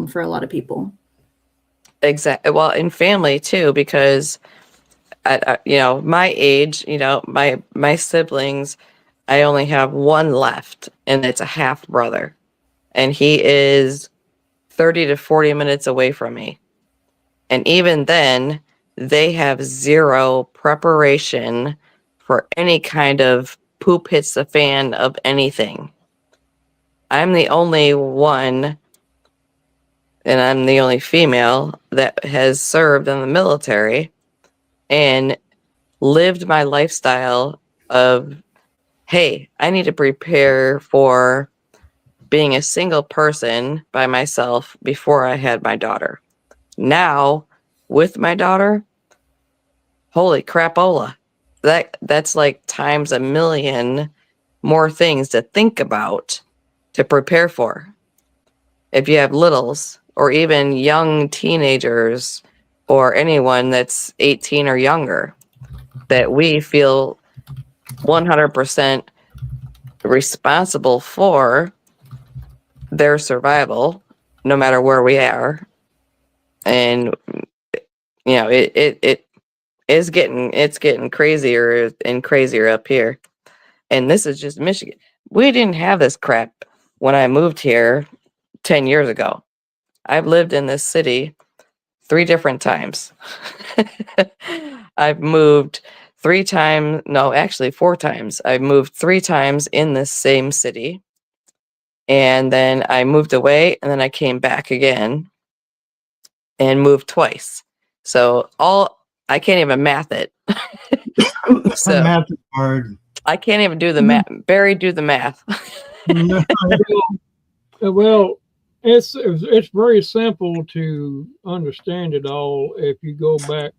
[SPEAKER 3] for a lot of people.
[SPEAKER 4] Exactly. Well, in family too, because my age, my siblings, I only have one left, and it's a half brother, and he is 30 to 40 minutes away from me. And even then, they have zero preparation for any kind of poop hits the fan of anything. I'm the only one, and I'm the only female that has served in the military and lived my lifestyle of, hey, I need to prepare for being a single person by myself before I had my daughter. Now, with my daughter, holy crapola. That's like times a million more things to think about, to prepare for. If you have littles or even young teenagers or anyone that's 18 or younger, that we feel 100% responsible for their survival, no matter where we are. And it's getting crazier and crazier up here. And this is just Michigan. We didn't have this crap when I moved here 10 years ago. I've lived in this city 3 different times. I've moved 3 times, no, actually 4 times. I've moved 3 times in this same city. And then I moved away, and then I came back again and moved twice. So I can't even math it. So
[SPEAKER 1] Math is hard.
[SPEAKER 4] I can't even do the math. Barry, do the math.
[SPEAKER 2] Well, it's very simple to understand it all. If you go back,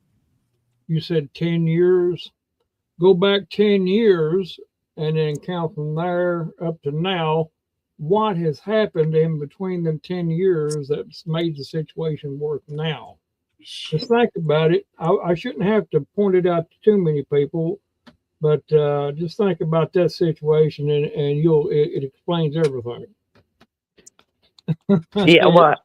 [SPEAKER 2] you said 10 years. Go back 10 years and then count from there up to now. What has happened in between them 10 years that's made the situation worse now? Just think about it. I shouldn't have to point it out to too many people, but just think about that situation, and it explains everything.
[SPEAKER 4] Yeah, well,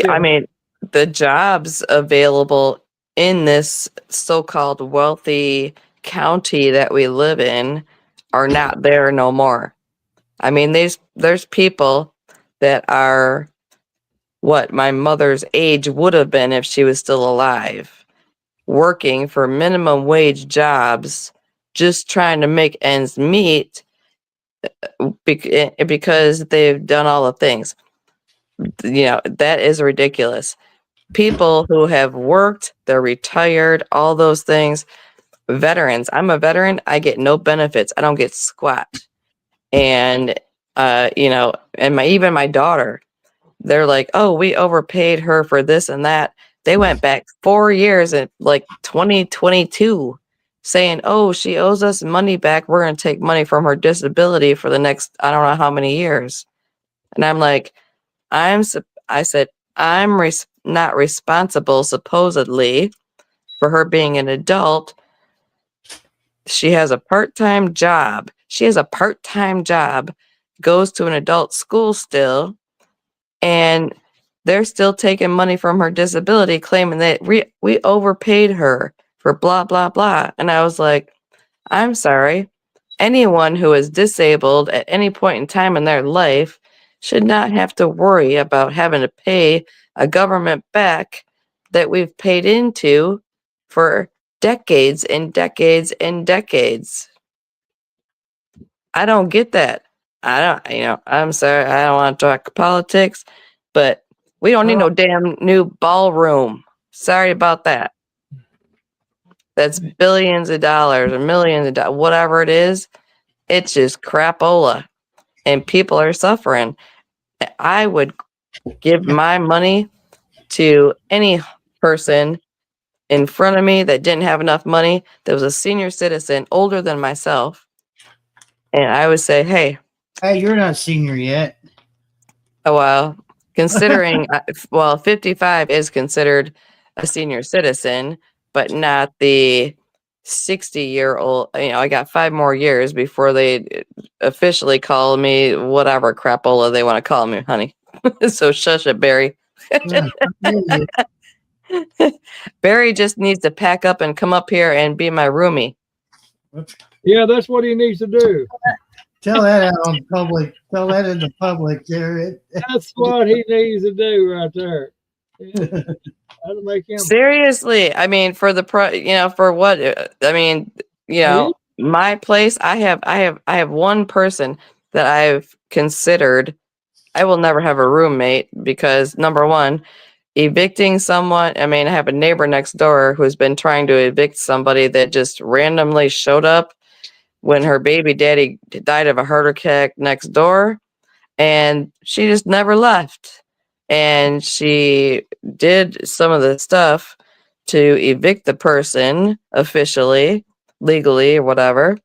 [SPEAKER 4] I mean, the jobs available in this so-called wealthy county that we live in are not there no more. I mean, there's people that are what my mother's age would have been if she was still alive, working for minimum wage jobs, just trying to make ends meet because they've done all the things. That is ridiculous. People who have worked, they're retired, all those things. Veterans. I'm a veteran. I get no benefits. I don't get squat. And and even my daughter, they're like, oh, we overpaid her for this and that. They went back 4 years in like 2022 saying, oh, she owes us money back. We're going to take money from her disability for the next, I don't know how many years. And I'm like, I said, I'm not responsible, supposedly, for her being an adult. She has a part-time job. Goes to an adult school still, and they're still taking money from her disability, claiming that we overpaid her for blah, blah, blah. And I was like, I'm sorry. Anyone who is disabled at any point in time in their life should not have to worry about having to pay a government back that we've paid into for decades and decades and decades. I don't get that. I'm sorry, I don't want to talk politics, but we don't need no damn new ballroom. Sorry about that. That's billions of dollars or millions of dollars, whatever it is. It's just crapola, and people are suffering. I would give my money to any person in front of me that didn't have enough money, that was a senior citizen older than myself, and I would say, hey,
[SPEAKER 1] you're not senior yet.
[SPEAKER 4] oh, well, considering, 55 is considered a senior citizen, but not the 60-year-old. I got 5 more years before they officially call me whatever crapola they want to call me, honey. So shush it, Barry. Barry just needs to pack up and come up here and be my roomie.
[SPEAKER 2] Yeah, that's what he needs to do.
[SPEAKER 1] Tell that out on public. Tell that in the public, Jared.
[SPEAKER 2] That's what he needs to do right there. Yeah. That'll make him.
[SPEAKER 4] Seriously, I mean, for the for what? I mean, my place. I have one person that I've considered. I will never have a roommate because number one, evicting someone. I mean, I have a neighbor next door who's been trying to evict somebody that just randomly showed up when her baby daddy died of a heart attack next door, and she just never left. And she did some of the stuff to evict the person officially, legally, or whatever.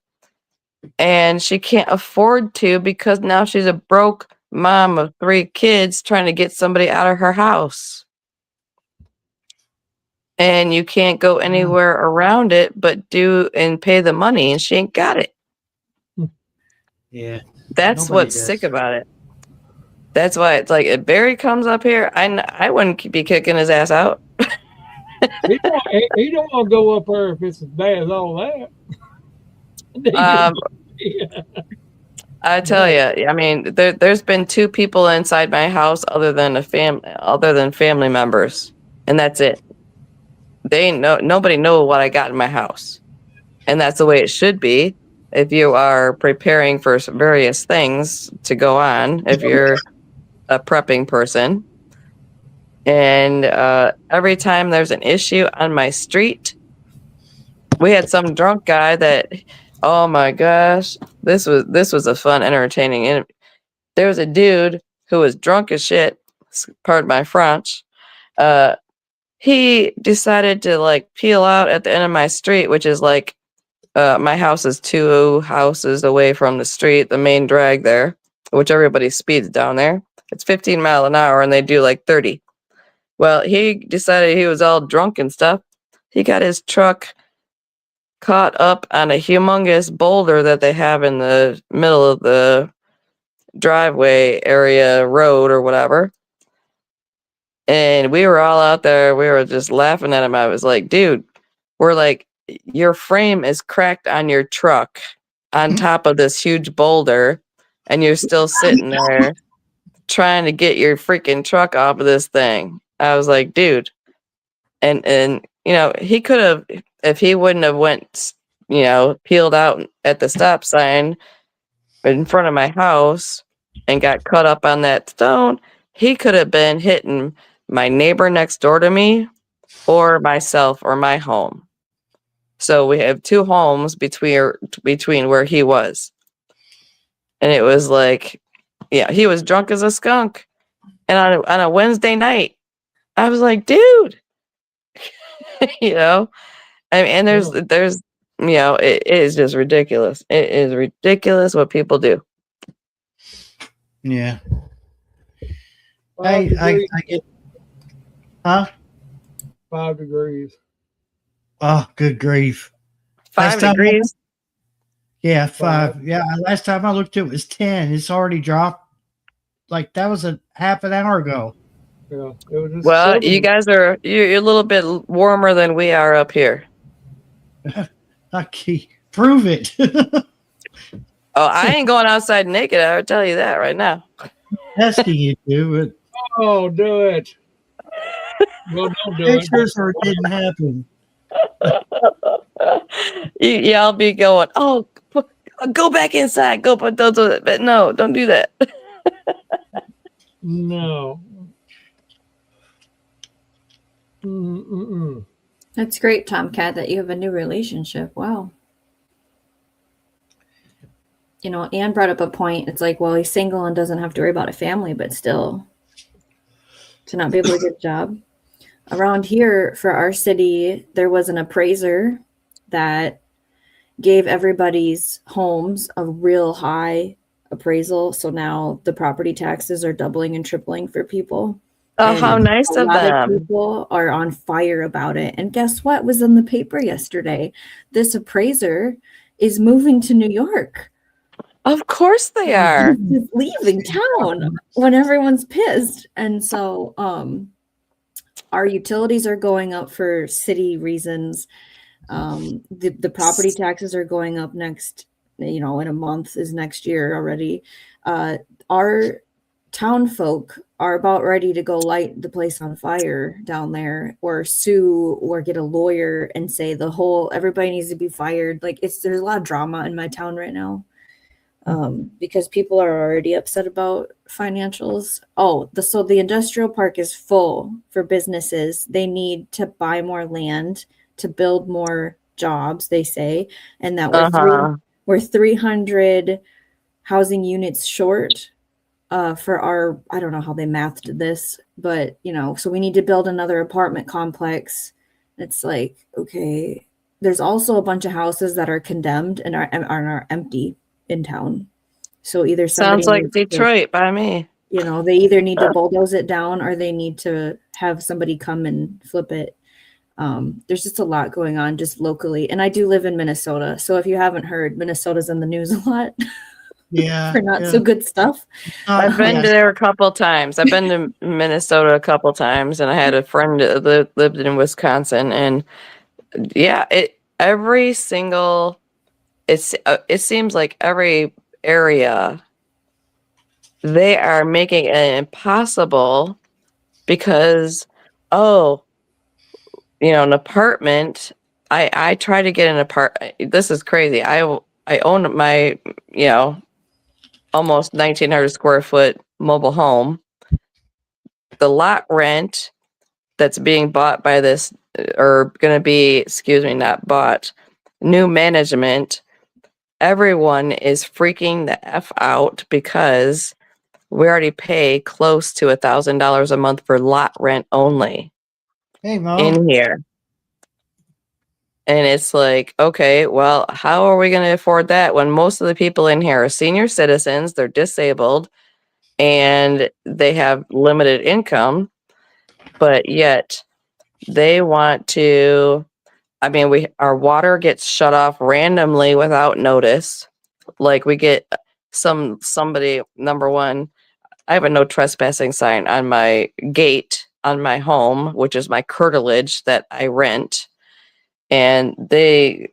[SPEAKER 4] And she can't afford to because now she's a broke mom of 3 kids trying to get somebody out of her house. And you can't go anywhere around it but do and pay the money, and she ain't got it.
[SPEAKER 1] Yeah.
[SPEAKER 4] That's what's sick about it. That's why it's like if Barry comes up here, I wouldn't be kicking his ass out.
[SPEAKER 2] He don't want to go up there if it's as bad as all that.
[SPEAKER 4] I tell you, I mean, there's been 2 people inside my house other than family members, and that's it. Nobody know what I got in my house, and that's the way it should be. If you are preparing for various things to go on, if you're a prepping person, and every time there's an issue on my street, we had some drunk guy that, oh my gosh, this was a fun, entertaining. And there was a dude who was drunk as shit. Pardon my French. He decided to like peel out at the end of my street, which is like my house is 2 houses away from the street, the main drag there, which everybody speeds down there. It's 15 miles an hour and they do like 30. Well, he decided he was all drunk and stuff. He got his truck caught up on a humongous boulder that they have in the middle of the driveway area, road or whatever. And we were all out there. We were just laughing at him. I was like, dude, we're like, your frame is cracked on your truck on top of this huge boulder, and you're still sitting there trying to get your freaking truck off of this thing. I was like, dude. And he could have, if he wouldn't have went, peeled out at the stop sign in front of my house and got caught up on that stone, he could have been hitting my neighbor next door to me or myself or my home. So we have 2 homes between where he was. And it was like, he was drunk as a skunk. And on a Wednesday night, I was like, dude, I mean, and there's, it is just ridiculous. It is ridiculous what people do.
[SPEAKER 1] Yeah.
[SPEAKER 2] 5 degrees.
[SPEAKER 1] I get. Huh?
[SPEAKER 2] 5 degrees.
[SPEAKER 1] Oh, good grief.
[SPEAKER 4] 5 degrees.
[SPEAKER 1] Yeah, 5. Yeah, last time I looked, it was 10. It's already dropped. Like that was a half an hour ago.
[SPEAKER 2] Yeah, it was just
[SPEAKER 4] Well, you
[SPEAKER 2] 70.
[SPEAKER 4] guys are you're a little bit warmer than we are up here.
[SPEAKER 1] Okay, prove it.
[SPEAKER 4] Oh, I ain't going outside naked. I would tell you that right now.
[SPEAKER 1] Asking you to,
[SPEAKER 2] Oh, do it. Well, don't
[SPEAKER 1] but
[SPEAKER 2] do it.
[SPEAKER 1] pictures or it didn't happen.
[SPEAKER 4] Y'all be going, oh, go back inside. Go, but don't do that. But no, don't do that.
[SPEAKER 2] No. Mm-mm-mm.
[SPEAKER 3] That's great, Tomcat, that you have a new relationship. Wow. You know, Anne brought up a point. It's like, well, he's single and doesn't have to worry about a family, but still to not be able to get a job. Around here for our city, there was an appraiser that gave everybody's homes a real high appraisal. So now the property taxes are doubling and tripling for people.
[SPEAKER 4] Oh,
[SPEAKER 3] And
[SPEAKER 4] how nice
[SPEAKER 3] a
[SPEAKER 4] of
[SPEAKER 3] lot
[SPEAKER 4] them.
[SPEAKER 3] of people are on fire about it. And guess what was in the paper yesterday? This appraiser is moving to New York.
[SPEAKER 4] Of course they are.
[SPEAKER 3] He's just leaving town when everyone's pissed. And so our utilities are going up for city reasons. The property taxes are going up next, in a month is next year already. Our town folk are about ready to go light the place on fire down there, or sue, or get a lawyer and say everybody needs to be fired. Like there's a lot of drama in my town right now. Because people are already upset about financials. So the industrial park is full for businesses. They need to buy more land to build more jobs, they say, and that we're 300 housing units short for our, I don't know how they mathed this, but so we need to build another apartment complex. It's like, okay, there's also a bunch of houses that are condemned and are empty in town. So either somebody
[SPEAKER 4] Sounds like Detroit by me.
[SPEAKER 3] they either need to bulldoze it down or they need to have somebody come and flip it. There's just a lot going on just locally. And I do live in Minnesota. So if you haven't heard, Minnesota's in the news a lot.
[SPEAKER 1] Yeah.
[SPEAKER 3] For not so good stuff.
[SPEAKER 4] I've been there a couple times. I've been to Minnesota a couple times, and I had a friend that lived in Wisconsin, and yeah, it seems like every area they are making it impossible because an apartment. I try to get an apartment. This is crazy. I own my almost 1,900 square foot mobile home. The lot rent that's being bought by this, or going to be, not bought, new management, everyone is freaking the F out because we already pay close to $1,000 a month for lot rent only
[SPEAKER 1] Hey, Mo.
[SPEAKER 4] in here. And it's like, okay, well, how are we going to afford that when most of the people in here are senior citizens, they're disabled, and they have limited income, but yet they want to, our water gets shut off randomly without notice. Like we get somebody, number one, I have a no trespassing sign on my gate on my home, which is my curtilage that I rent. And they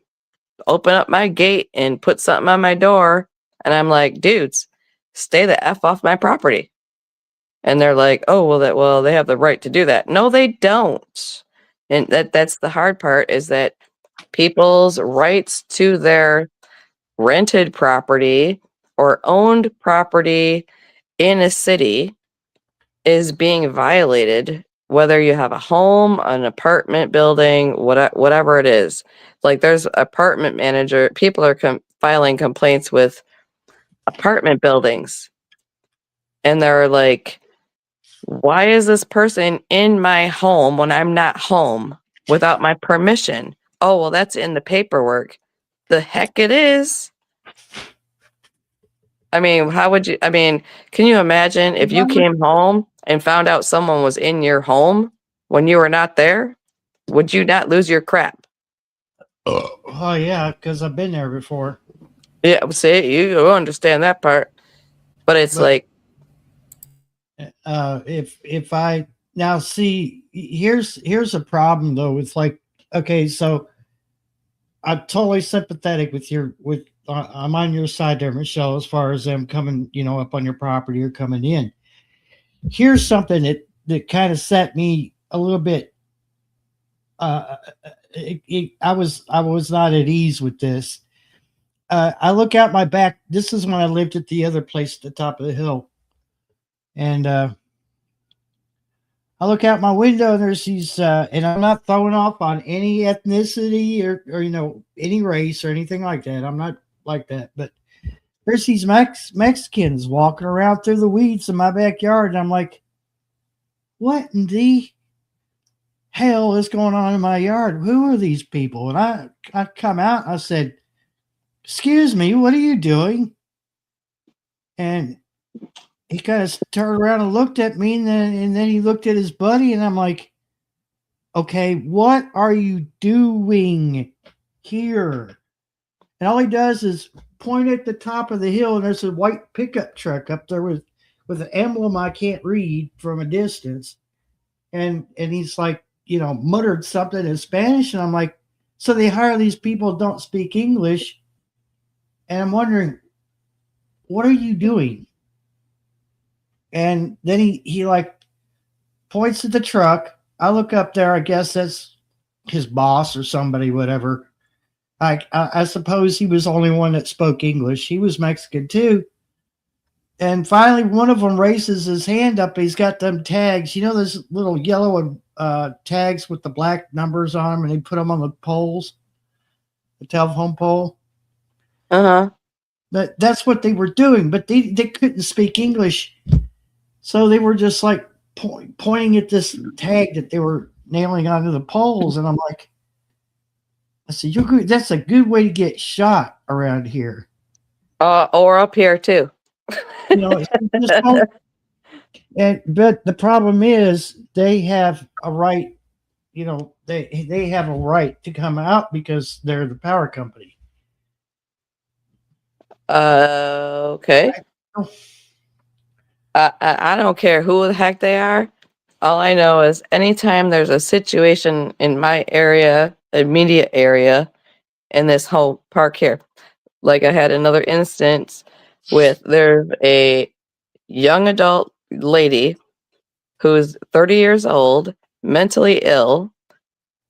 [SPEAKER 4] open up my gate and put something on my door. And I'm like, dudes, stay the F off my property. And they're like, oh, well, they have the right to do that. No, they don't. And that's the hard part, is that people's rights to their rented property or owned property in a city is being violated, whether you have a home, an apartment building, whatever it is. Like there's apartment manager, people are filing complaints with apartment buildings. And they're like, why is this person in my home when I'm not home without my permission? Oh, well, that's in the paperwork. The heck it is. Can you imagine if you came home and found out someone was in your home when you were not there? Would you not lose your crap?
[SPEAKER 1] Oh, yeah, because I've been there before.
[SPEAKER 4] Yeah, see, you understand that part. But it's like,
[SPEAKER 1] if I Now, see, here's a problem though. With like, okay, so I'm totally sympathetic with I'm on your side there, Michelle, as far as them coming, up on your property or coming in. Here's something that kind of set me a little bit. I was not at ease with this. I look out my back. This is when I lived at the other place at the top of the hill, and I look out my window and there's these, and I'm not throwing off on any ethnicity or any race or anything like that. I'm not like that, but there's these Mexicans walking around through the weeds in my backyard, and I'm like, what in the hell is going on in my yard? Who are these people? And I come out and I said, excuse me, what are you doing? And he kind of turned around and looked at me, and then he looked at his buddy, and I'm like, okay, what are you doing here? And all he does is point at the top of the hill, and there's a white pickup truck up there with an emblem I can't read from a distance. And he's like, muttered something in Spanish, and I'm like, so they hire these people who don't speak English. And I'm wondering, what are you doing? And then he like points at the truck. I look up there. I guess that's his boss or somebody, whatever. I suppose he was the only one that spoke English. He was Mexican too. And finally, one of them raises his hand up. He's got them tags. Those little yellow tags with the black numbers on them, and they put them on the poles, the telephone pole.
[SPEAKER 4] Uh-huh.
[SPEAKER 1] That's what they were doing, but they couldn't speak English. So they were just like pointing at this tag that they were nailing onto the poles. And I'm like, I said, that's a good way to get shot around here.
[SPEAKER 4] Or up here too.
[SPEAKER 1] But the problem is they have a right, they have a right to come out because they're the power company.
[SPEAKER 4] Okay. I don't care who the heck they are. All I know is anytime there's a situation in my area, immediate area, in this whole park here, like I had another instance with there's a young adult lady who's 30 years old, mentally ill,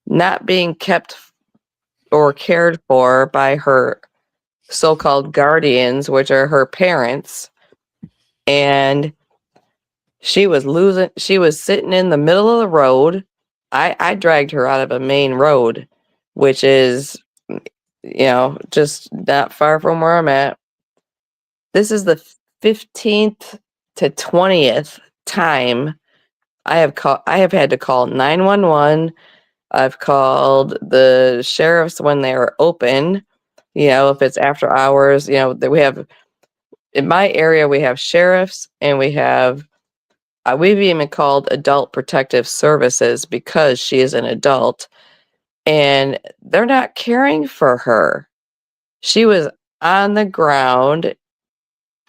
[SPEAKER 4] not being kept or cared for by her so-called guardians, which are her parents. And she was sitting in the middle of the road. I dragged her out of a main road, which is, just not far from where I'm at. This is the 15th to 20th time I have had to call 911. I've called the sheriffs when they are open, if it's after hours, that we have in my area, we have sheriffs and we have, we've even called Adult Protective Services because she is an adult and they're not caring for her. She was on the ground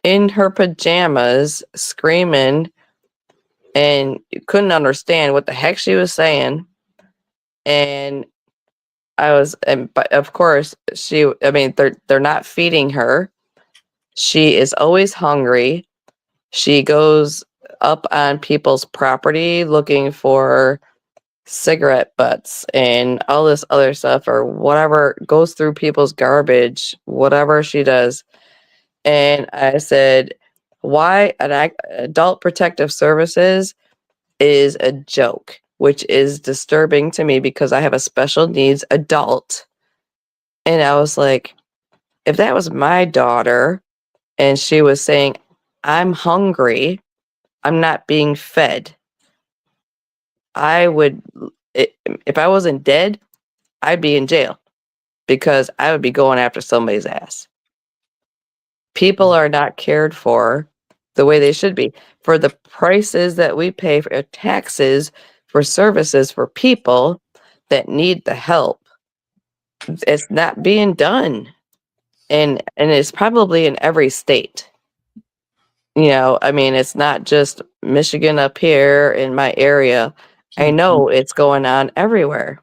[SPEAKER 4] in her pajamas screaming and you couldn't understand what the heck she was saying. And but of course they're not feeding her. She is always hungry. She goes up on people's property looking for cigarette butts and all this other stuff or whatever, goes through people's garbage, whatever she does. And I said, why Adult Protective Services is a joke, which is disturbing to me because I have a special needs adult. And I was like, if that was my daughter and she was saying, I'm hungry, I'm not being fed, if I wasn't dead, I'd be in jail because I would be going after somebody's ass. People are not cared for the way they should be. For the prices that we pay for taxes for services for people that need the help, it's not being done. And it's probably in every state. I mean, it's not just Michigan up here in my area. I know it's going on everywhere.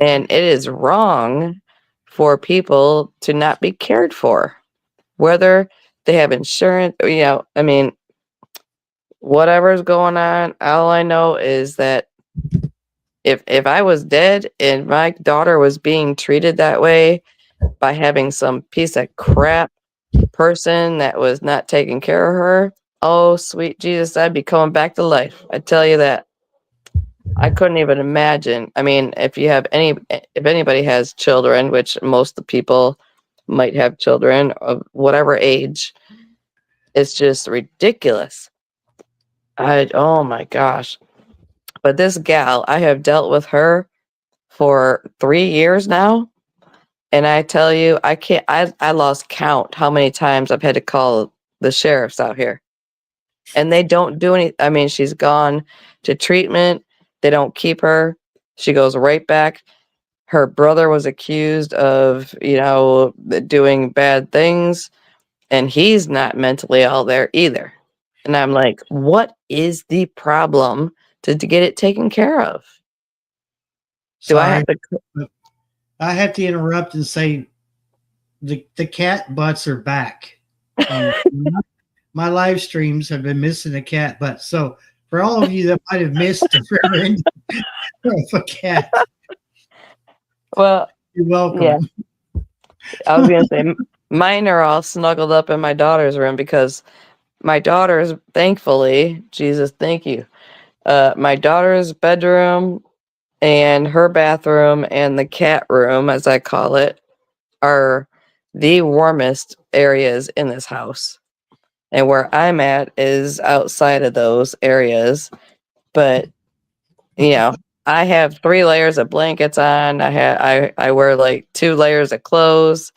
[SPEAKER 4] And it is wrong for people to not be cared for, whether they have insurance, I mean, whatever's going on. All I know is that if I was dead and my daughter was being treated that way by having some piece of crap person that was not taking care of her, oh sweet Jesus, I'd be coming back to life. I tell you that. I couldn't even imagine. I mean, if anybody has children, which most of the people might have children of whatever age, it's just ridiculous. Oh my gosh. But this gal, I have dealt with her for 3 years now. And I tell you, I lost count how many times I've had to call the sheriffs out here. And they don't do any. I mean, she's gone to treatment. They don't keep her. She goes right back. Her brother was accused of, doing bad things, and he's not mentally all there either. And I'm like, what is the problem to get it taken care of? Do I
[SPEAKER 1] Sorry,
[SPEAKER 4] have to?
[SPEAKER 1] I have to interrupt and say the cat butts are back. My live streams have been missing the cat butt. So for all of you that might have missed the river end of a cat,
[SPEAKER 4] Well,
[SPEAKER 1] you're welcome.
[SPEAKER 4] yeah. I was gonna say mine are all snuggled up in my daughter's room because my daughter's, thankfully, Jesus, thank you. My daughter's bedroom and her bathroom and the cat room, as I call it, are the warmest areas in this house. And where I'm at is outside of those areas. But, I have 3 layers of blankets on. I wear like 2 layers of clothes.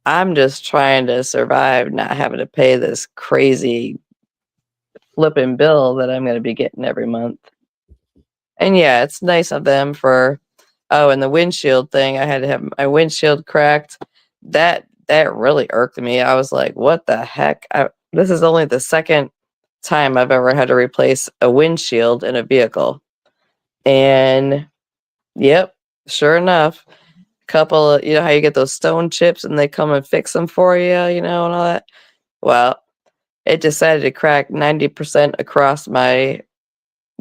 [SPEAKER 4] I'm just trying to survive, not having to pay this crazy flipping bill that I'm going to be getting every month. And yeah, it's nice of them for, and the windshield thing, I had to have my windshield cracked. That really irked me. I was like, what the heck? This is only the second time I've ever had to replace a windshield in a vehicle. And yep, sure enough, couple of, how you get those stone chips and they come and fix them for you, and all that. Well, it decided to crack 90% across my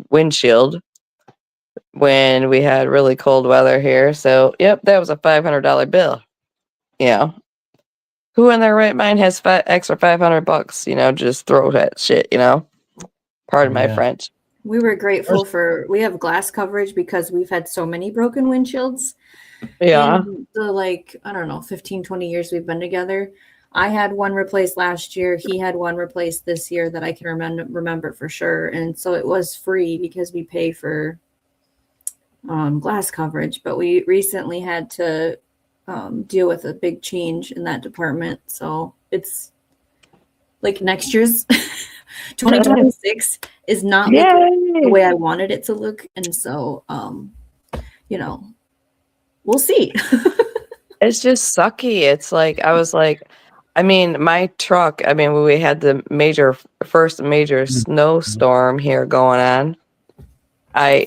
[SPEAKER 4] windshield when we had really cold weather here. So, yep, that was a $500 bill. Who in their right mind has extra $500? Just throw that shit. Pardon my French.
[SPEAKER 3] We were grateful we have glass coverage because we've had so many broken windshields.
[SPEAKER 4] Yeah.
[SPEAKER 3] In the, I don't know, 15, 20 years we've been together. I had one replaced last year. He had one replaced this year that I can remember for sure. And so it was free because we pay for glass coverage. But we recently had to deal with a big change in that department. So it's like next year's 2026 is not looking the way I wanted it to look. And so, we'll see.
[SPEAKER 4] It's just sucky. It's like, I was like, my truck, when we had the first major snowstorm here going on,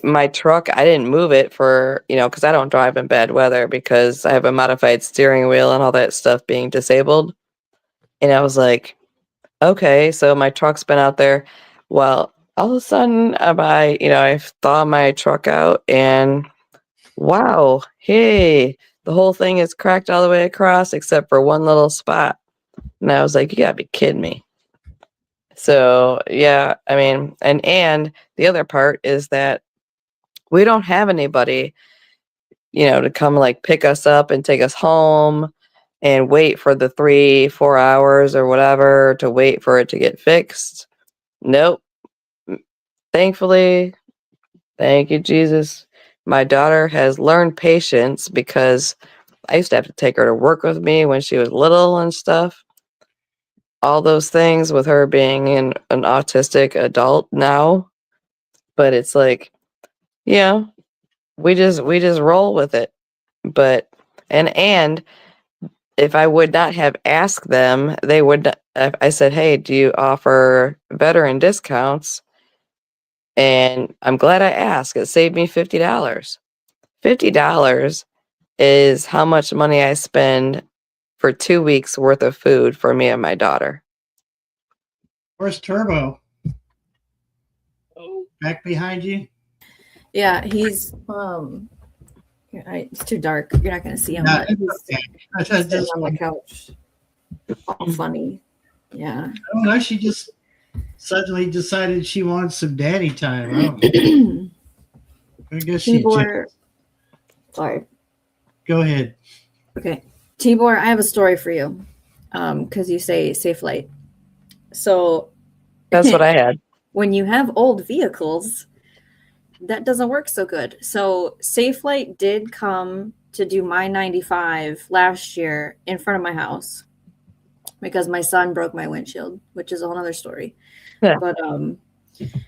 [SPEAKER 4] my truck, I didn't move it for, because I don't drive in bad weather because I have a modified steering wheel and all that stuff being disabled. And I was like, okay, so my truck's been out there. Well, all of a sudden, I thawed my truck out and wow, hey, the whole thing is cracked all the way across except for one little spot. And I was like, you gotta be kidding me. So yeah, and the other part is that we don't have anybody, to come pick us up and take us home and wait for the 3-4 hours or whatever to wait for it to get fixed. Nope. Thankfully, thank you, Jesus. My daughter has learned patience because I used to have to take her to work with me when she was little and stuff. All those things with her being an autistic adult now. But it's like, we just roll with it. But and if I would not have asked them, they would not, I said, hey, do you offer veteran discounts? And I'm glad I asked. It saved me $50. $50 is how much money I spend for 2 weeks worth of food for me and my daughter.
[SPEAKER 1] Where's Turbo?
[SPEAKER 2] Oh,
[SPEAKER 1] Back behind you?
[SPEAKER 3] Yeah, he's it's too dark. You're not gonna see him,
[SPEAKER 1] No,
[SPEAKER 3] but
[SPEAKER 1] it's
[SPEAKER 3] he's
[SPEAKER 1] okay. I
[SPEAKER 3] sitting
[SPEAKER 1] just,
[SPEAKER 3] on the
[SPEAKER 1] I
[SPEAKER 3] couch. All funny. Yeah.
[SPEAKER 1] don't know. She just suddenly decided she wanted some daddy time. I don't. I guess she.
[SPEAKER 3] Tibor, sorry.
[SPEAKER 1] Go ahead.
[SPEAKER 3] Okay. Tibor, I have a story for you. Because you say safe light. So
[SPEAKER 4] That's what I had.
[SPEAKER 3] when you have old vehicles, that doesn't work so good. So SafeLight did come to do my 95 last year in front of my house because my son broke my windshield, which is a whole other story.
[SPEAKER 4] Yeah.
[SPEAKER 3] But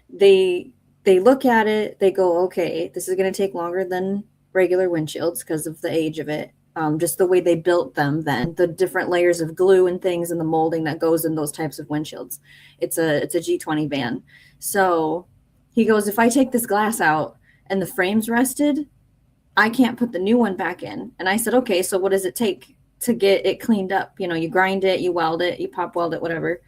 [SPEAKER 3] they look at it, they go, okay, this is going to take longer than regular windshields because of the age of it. Just the way they built them then, the different layers of glue and things and the molding that goes in those types of windshields. It's a G20 van. So he goes, if I take this glass out and the frame's rusted, I can't put the new one back in. And I said, okay, so what does it take to get it cleaned up? You know, you grind it, you weld it, you pop weld it, whatever.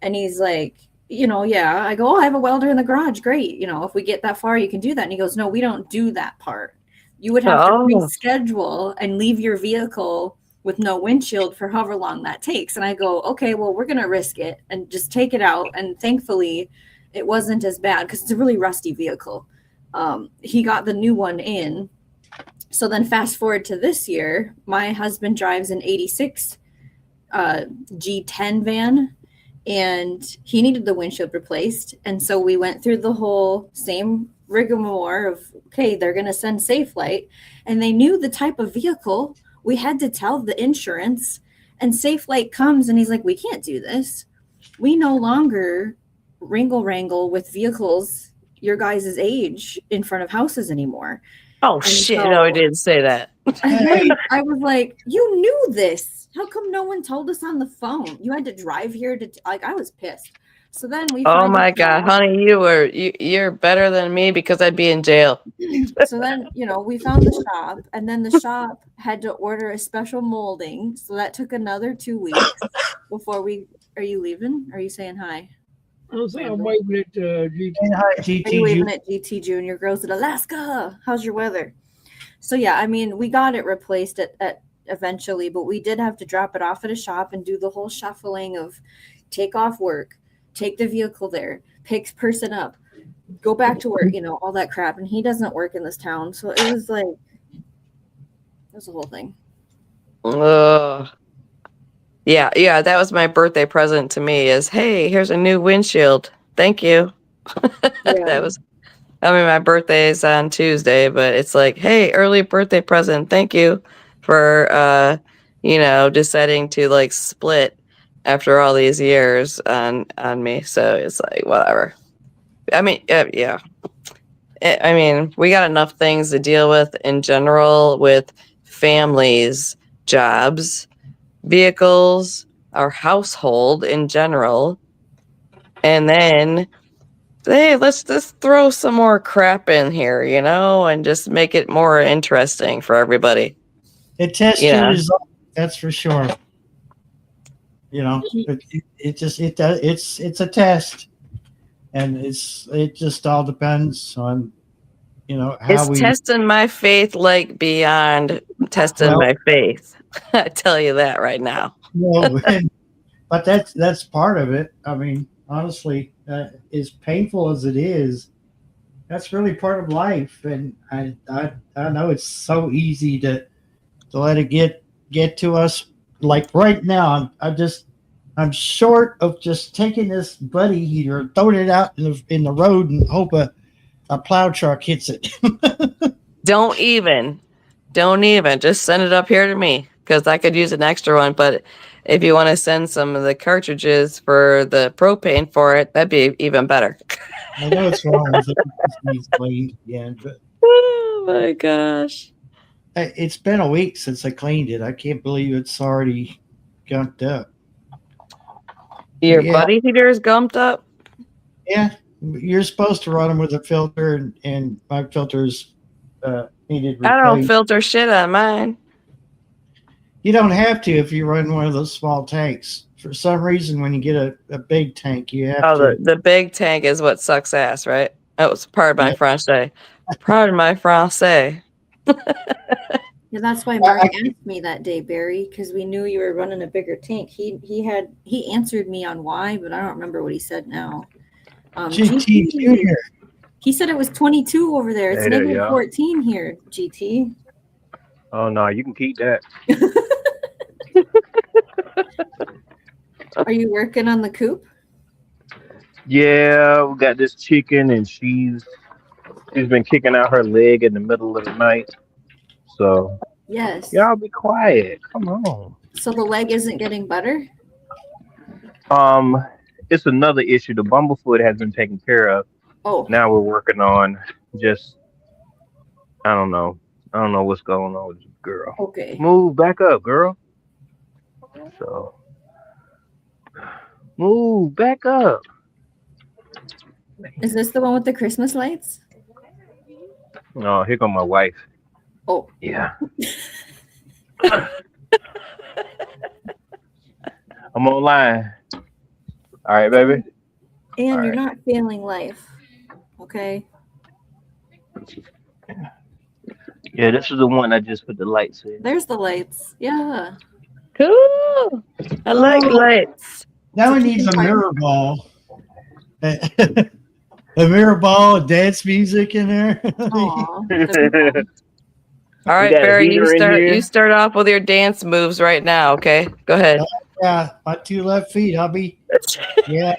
[SPEAKER 3] And he's like, yeah. I go, oh, I have a welder in the garage. Great. If we get that far, you can do that. And he goes, no, we don't do that part. You would have to reschedule and leave your vehicle with no windshield for however long that takes. And I go, okay, well, we're going to risk it and just take it out. And thankfully, it wasn't as bad because it's a really rusty vehicle. He got the new one in. So then fast forward to this year, my husband drives an 86 G10 van, and he needed the windshield replaced. And so we went through the whole same rigmarole of, okay, they're going to send SafeLight, and they knew the type of vehicle. We had to tell the insurance, and SafeLight comes and he's like, we can't do this. We no longer wrangle with vehicles your guys' age in front of houses anymore.
[SPEAKER 4] Oh, shit. No, I didn't say that.
[SPEAKER 3] I was like, you knew this. How come no one told us on the phone? You had to drive here to, I was pissed. So then we.
[SPEAKER 4] Oh my God, honey, you're better than me because I'd be in jail.
[SPEAKER 3] So then, we found the shop, and then the shop had to order a special molding. So that took another 2 weeks before we. Are you leaving? Are you saying hi?
[SPEAKER 2] I'm waving at GT.
[SPEAKER 1] Hi, GT.
[SPEAKER 3] Are you waving at GT Junior Girls in Alaska? How's your weather? So yeah, I mean, we got it replaced at eventually, but we did have to drop it off at a shop and do the whole shuffling of take off work, take the vehicle there, pick person up, go back to work, all that crap. And he doesn't work in this town. So it was like, it was the whole thing.
[SPEAKER 4] Yeah, that was my birthday present to me is, hey, here's a new windshield. Thank you. Yeah. My birthday is on Tuesday, but it's like, hey, early birthday present. Thank you for, deciding to like split after all these years on me. So it's like, whatever. Yeah. We got enough things to deal with in general with families, jobs, vehicles, our household in general. And then, hey, let's just throw some more crap in here, and just make it more interesting for everybody.
[SPEAKER 1] It tests your result, that's for sure. It's a test, and it just all depends on how
[SPEAKER 4] it's testing my faith like beyond testing my faith. I tell you that right now.
[SPEAKER 1] No, but that's part of it. I mean, honestly, as painful as it is, that's really part of life. And I know it's so easy to let it get to us. Like right now, I'm short of just taking this buddy heater, throwing it out in the road, and hope a plow truck hits it.
[SPEAKER 4] Don't even just send it up here to me because I could use an extra one. But if you want to send some of the cartridges for the propane for it, that'd be even better.
[SPEAKER 1] I know it's wrong. It needs cleaned again, but
[SPEAKER 4] oh my gosh.
[SPEAKER 1] It's been a week since I cleaned it. I can't believe it's already gunked up.
[SPEAKER 4] Your
[SPEAKER 1] Yeah.
[SPEAKER 4] buddy heater is gumped up.
[SPEAKER 1] Yeah, you're supposed to run them with a filter, and my filters needed
[SPEAKER 4] I don't
[SPEAKER 1] replaced.
[SPEAKER 4] filter shit on mine.
[SPEAKER 1] You don't have to if you run one of those small tanks. For some reason, when you get a big tank, you have
[SPEAKER 4] Oh,
[SPEAKER 1] to.
[SPEAKER 4] the big tank is what sucks ass, right? Oh, it's pardon my
[SPEAKER 1] Yeah.
[SPEAKER 4] Francais. Pardon my Francais.
[SPEAKER 3] Yeah, that's why Mark asked me that day, Barry, because we knew you were running a bigger tank. He answered me on why, but I don't remember what he said now.
[SPEAKER 1] GT Junior.
[SPEAKER 3] He said it was 22 over there. It's
[SPEAKER 5] Hey there,
[SPEAKER 3] negative
[SPEAKER 5] y'all.
[SPEAKER 3] 14 here, GT.
[SPEAKER 5] Oh no, you can keep that.
[SPEAKER 3] Are you working on the coop?
[SPEAKER 5] Yeah, we got this chicken, and she's been kicking out her leg in the middle of the night. So
[SPEAKER 3] Yes.
[SPEAKER 5] y'all be quiet. Come on.
[SPEAKER 3] So the leg isn't getting better?
[SPEAKER 5] It's another issue. The bumblefoot has been taken care of.
[SPEAKER 3] Oh,
[SPEAKER 5] Now we're working on just I don't know. I don't know what's going on with this girl.
[SPEAKER 3] okay.
[SPEAKER 5] Move back up, girl. So move back up.
[SPEAKER 3] Is this the one with the Christmas lights?
[SPEAKER 5] Oh, here come my wife.
[SPEAKER 3] Oh,
[SPEAKER 5] Yeah. I'm online. All right, baby.
[SPEAKER 3] and
[SPEAKER 5] All
[SPEAKER 3] you're
[SPEAKER 5] right.
[SPEAKER 3] not feeling life. Okay.
[SPEAKER 5] Yeah, this is the one I just put the lights in.
[SPEAKER 3] There's the lights. Yeah.
[SPEAKER 4] Cool. I like
[SPEAKER 1] Oh.
[SPEAKER 4] lights.
[SPEAKER 1] Now we need a mirror ball. A mirror ball, dance music in there.
[SPEAKER 3] Aw.
[SPEAKER 4] All right,
[SPEAKER 5] got a
[SPEAKER 4] Barry,
[SPEAKER 5] heater in here.
[SPEAKER 4] you start off with your dance moves right now, okay? Go ahead.
[SPEAKER 1] Yeah, my two left feet, hubby. Yeah.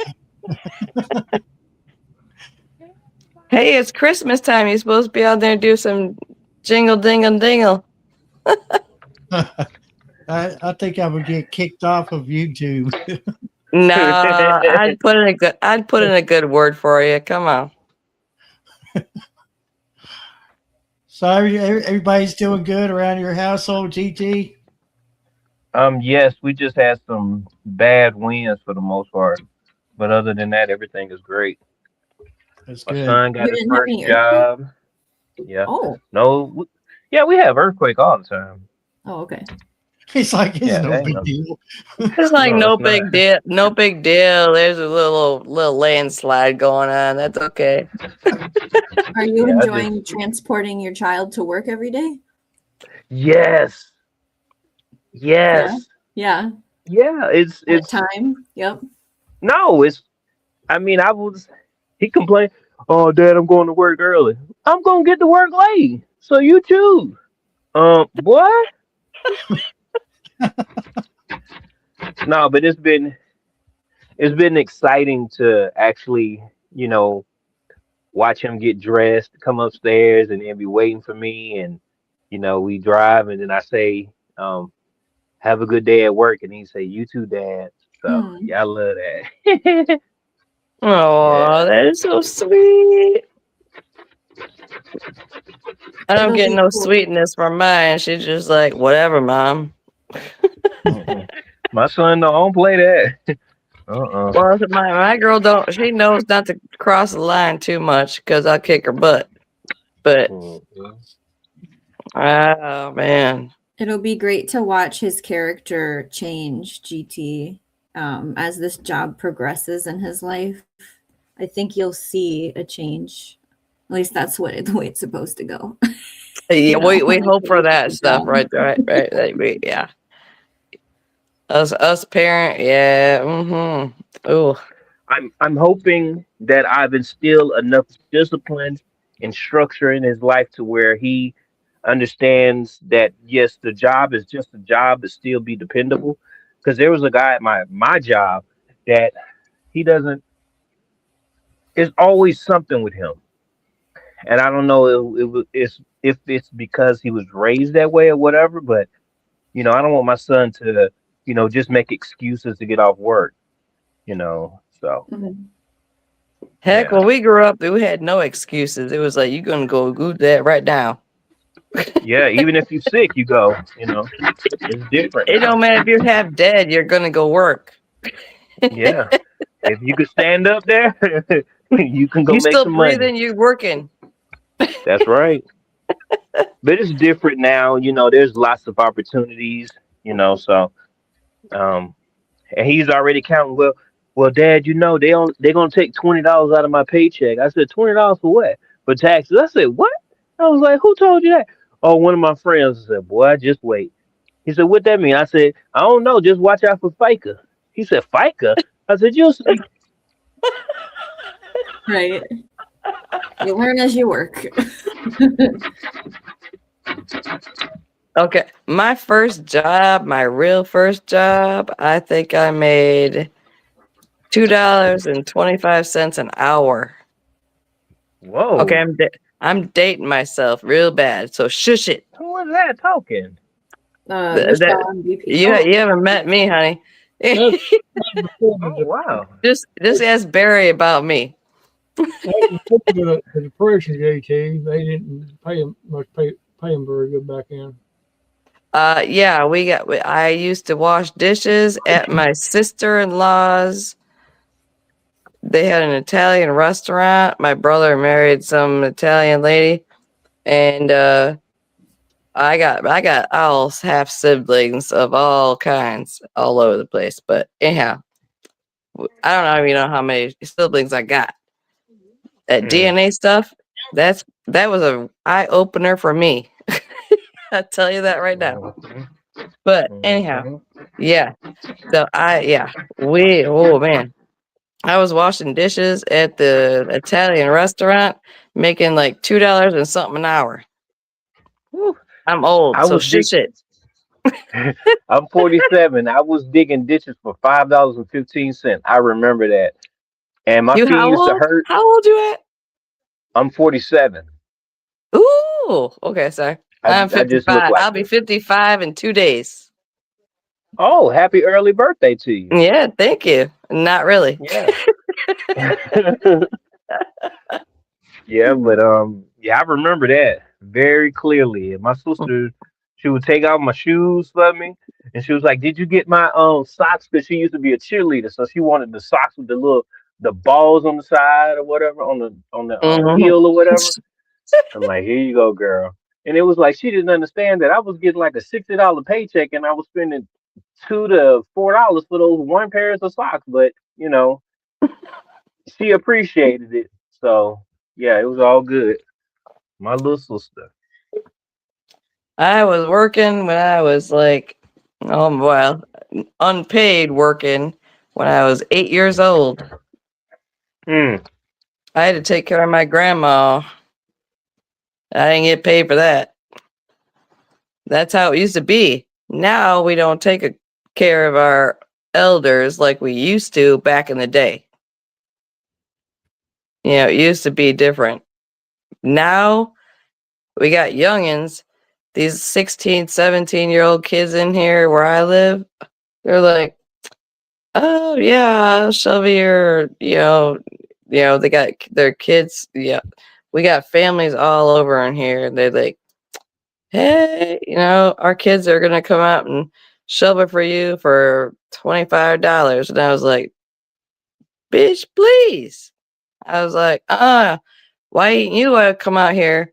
[SPEAKER 4] Hey, it's Christmas time. You're supposed to be out there and do some jingle dingle dingle.
[SPEAKER 1] I think I would get kicked off of YouTube.
[SPEAKER 4] Nah, I'd put in a good word for you. Come on.
[SPEAKER 1] So everybody's doing good around your household, GT?
[SPEAKER 5] Yes, we just had some bad winds for the most part, but other than that, everything is great.
[SPEAKER 1] That's
[SPEAKER 5] My
[SPEAKER 1] good.
[SPEAKER 5] son got
[SPEAKER 3] You
[SPEAKER 5] his
[SPEAKER 3] didn't have
[SPEAKER 5] first
[SPEAKER 3] any
[SPEAKER 5] job. Yeah.
[SPEAKER 3] Oh.
[SPEAKER 5] No. Yeah, we have earthquake all the time.
[SPEAKER 3] Oh, okay.
[SPEAKER 1] It's like it's
[SPEAKER 5] Yeah,
[SPEAKER 1] no
[SPEAKER 5] that
[SPEAKER 1] big
[SPEAKER 5] ain't
[SPEAKER 1] deal.
[SPEAKER 4] It's like
[SPEAKER 5] No,
[SPEAKER 4] no
[SPEAKER 5] it's
[SPEAKER 4] big
[SPEAKER 5] not.
[SPEAKER 4] deal. No big deal. There's a little landslide going on. That's okay.
[SPEAKER 3] Are you
[SPEAKER 5] Yeah, I
[SPEAKER 3] enjoying transporting your child to work every day?
[SPEAKER 5] Yes. Yes.
[SPEAKER 3] Yeah.
[SPEAKER 5] Yeah.
[SPEAKER 3] At
[SPEAKER 5] It's
[SPEAKER 3] time. Yep.
[SPEAKER 5] no. He complained. Oh, Dad, I'm going to work early. I'm gonna get to work late. So you too. What? No, but it's been exciting to actually, you know, watch him get dressed, come upstairs, and then be waiting for me. And, we drive, and then I say, have a good day at work. And he say, you too, Dad. So,
[SPEAKER 3] Hmm.
[SPEAKER 5] yeah, I love that.
[SPEAKER 4] Oh,
[SPEAKER 5] Yeah.
[SPEAKER 4] that is so sweet. I don't
[SPEAKER 3] It'll
[SPEAKER 4] get
[SPEAKER 3] be
[SPEAKER 4] no
[SPEAKER 3] cool.
[SPEAKER 4] sweetness from mine. She's just like, whatever, Mom.
[SPEAKER 5] Mm-mm. My son don't play that. Uh-uh.
[SPEAKER 4] Well, my girl don't. She knows not to cross the line too much because I'll kick her butt. But
[SPEAKER 5] Mm-mm.
[SPEAKER 4] oh man,
[SPEAKER 3] It'll be great to watch his character change, GT, as this job progresses in his life. I think you'll see a change. At least that's the way it's supposed to go.
[SPEAKER 4] yeah,
[SPEAKER 3] You know,
[SPEAKER 4] we
[SPEAKER 3] like
[SPEAKER 4] hope for that
[SPEAKER 3] the
[SPEAKER 4] stuff,
[SPEAKER 3] job.
[SPEAKER 4] right? Yeah. Us parent, yeah. Mm-hmm. Ooh.
[SPEAKER 5] I'm hoping that I've instilled enough discipline and structure in his life to where he understands that yes, the job is just a job, but still be dependable. Because there was a guy at my job that he doesn't. There's always something with him, and I don't know it's if it's because he was raised that way or whatever. But I don't want my son to just make excuses to get off work. So
[SPEAKER 3] Mhm.
[SPEAKER 4] Heck,
[SPEAKER 5] yeah.
[SPEAKER 4] when we grew up, we had no excuses. It was like, you're going to go do that right now.
[SPEAKER 5] Yeah, even if you're sick, you go. You know, it's different
[SPEAKER 4] It
[SPEAKER 5] now.
[SPEAKER 4] don't matter if you're half dead, you're gonna go work.
[SPEAKER 5] Yeah, if you could stand up there, you can go
[SPEAKER 4] You
[SPEAKER 5] make
[SPEAKER 4] still
[SPEAKER 5] some money.
[SPEAKER 4] breathing, you're working.
[SPEAKER 5] That's right. But it's different now. You know, there's lots of opportunities. You know, so um, and he's already counting. Well, Dad, you know they're gonna take $20 out of my paycheck. I said $20 for what? For taxes. I said what? I was like, who told you that? Oh, one of my friends. I said, boy, just wait. He said, what that mean? I said, I don't know. Just watch out for FICA. He said, FICA. I said, you'll see.
[SPEAKER 3] Right. You learn as you work.
[SPEAKER 4] Okay, my first job, my real first job, I think I made $2.25 an hour. Okay,
[SPEAKER 5] Whoa,
[SPEAKER 4] I'm dating myself real bad, so shush it.
[SPEAKER 5] who was that talking?
[SPEAKER 3] Michelle MVP.
[SPEAKER 4] You haven't met me, honey.
[SPEAKER 2] That's before
[SPEAKER 5] Oh wow.
[SPEAKER 4] Just ask Barry about me.
[SPEAKER 2] the depression, JT. They didn't pay him very good back then.
[SPEAKER 4] Yeah, I used to wash dishes at my sister-in-law's. They had an Italian restaurant. My brother married some Italian lady, and I got all half siblings of all kinds all over the place. But anyhow, I don't even know how many siblings I got. That
[SPEAKER 5] Mm,
[SPEAKER 4] DNA stuff, that was a eye opener for me. I tell you that right now.
[SPEAKER 5] mhm,
[SPEAKER 4] But anyhow,
[SPEAKER 5] mhm.
[SPEAKER 4] yeah. So oh man, I was washing dishes at the Italian restaurant, making like $2 and something an hour.
[SPEAKER 5] Whew.
[SPEAKER 4] I'm old,
[SPEAKER 5] I
[SPEAKER 4] so
[SPEAKER 5] was dig.
[SPEAKER 4] shush it.
[SPEAKER 5] I'm 47. I was digging ditches for $5.15. I remember that, and my
[SPEAKER 4] You
[SPEAKER 5] feet
[SPEAKER 4] how
[SPEAKER 5] used to
[SPEAKER 4] old?
[SPEAKER 5] hurt.
[SPEAKER 4] How old you at?
[SPEAKER 5] I'm 47.
[SPEAKER 4] Ooh, okay, sorry. I'm
[SPEAKER 5] I just look
[SPEAKER 4] 55.
[SPEAKER 5] like
[SPEAKER 4] I'll be
[SPEAKER 5] it.
[SPEAKER 4] 55 in 2 days.
[SPEAKER 5] Oh, happy early birthday to you.
[SPEAKER 4] Yeah, thank you. Not really.
[SPEAKER 5] Yeah. Yeah, but yeah, I remember that very clearly. And my sister, she would take out my shoes for me, and she was like, "Did you get my socks?" Because she used to be a cheerleader, so she wanted the socks with the balls on the side or whatever on the
[SPEAKER 4] Mhm.
[SPEAKER 5] heel or whatever. I'm like, "Here you go, girl." And it was like she didn't understand that I was getting like a $60 paycheck, and I was spending $2 to $4 for those one pairs of socks. But you know, she appreciated it, so yeah, it was all good. My little sister.
[SPEAKER 4] I was working when I was like, oh, well, unpaid working when I was 8 years old.
[SPEAKER 5] Mm.
[SPEAKER 4] I had to take care of my grandma. I didn't get paid for that. That's how it used to be. Now we don't care of our elders like we used to back in the day. It used to be different. Now we got youngins, these 16, 17-year-old kids in here where I live. They're like, oh yeah, I'll shovel your, they got their kids. Yeah, we got families all over in here. And they're like, hey, our kids are gonna come out and shovel for you for $25. And I was like, bitch, please. I was like, why ain't you come out here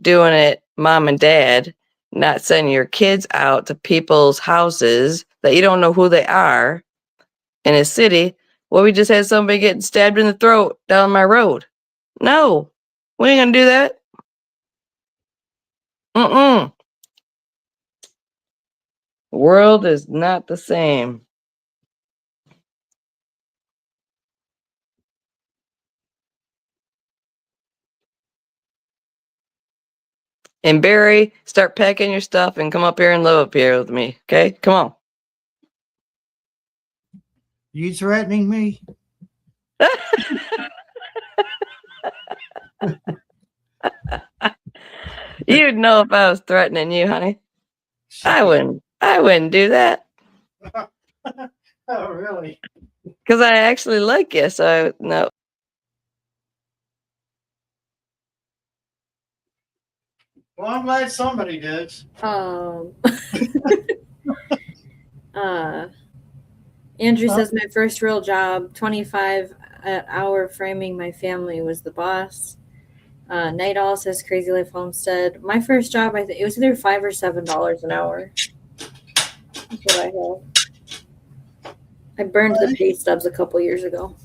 [SPEAKER 4] doing it, mom and dad, not sending your kids out to people's houses that you don't know who they are in a city? Well, we just had somebody getting stabbed in the throat down my road. No, we ain't gonna do that. Mm-mm. World is not the same. And Barry, start packing your stuff and come up here and live up here with me. Okay, come on.
[SPEAKER 1] You threatening me?
[SPEAKER 4] You'd know if I was threatening you, honey. I
[SPEAKER 1] Shit.
[SPEAKER 4] wouldn't. I wouldn't do that
[SPEAKER 1] Oh, really?
[SPEAKER 4] because I actually like you. So no.
[SPEAKER 1] Well, I'm glad somebody does.
[SPEAKER 3] Andrew says my first real job, 25 an hour framing my family, was the boss. Night Owl says Crazy Life Homestead. My first job, I think it was either $5 or $7 an hour. That's what I have. I burned the pay stubs a couple years ago.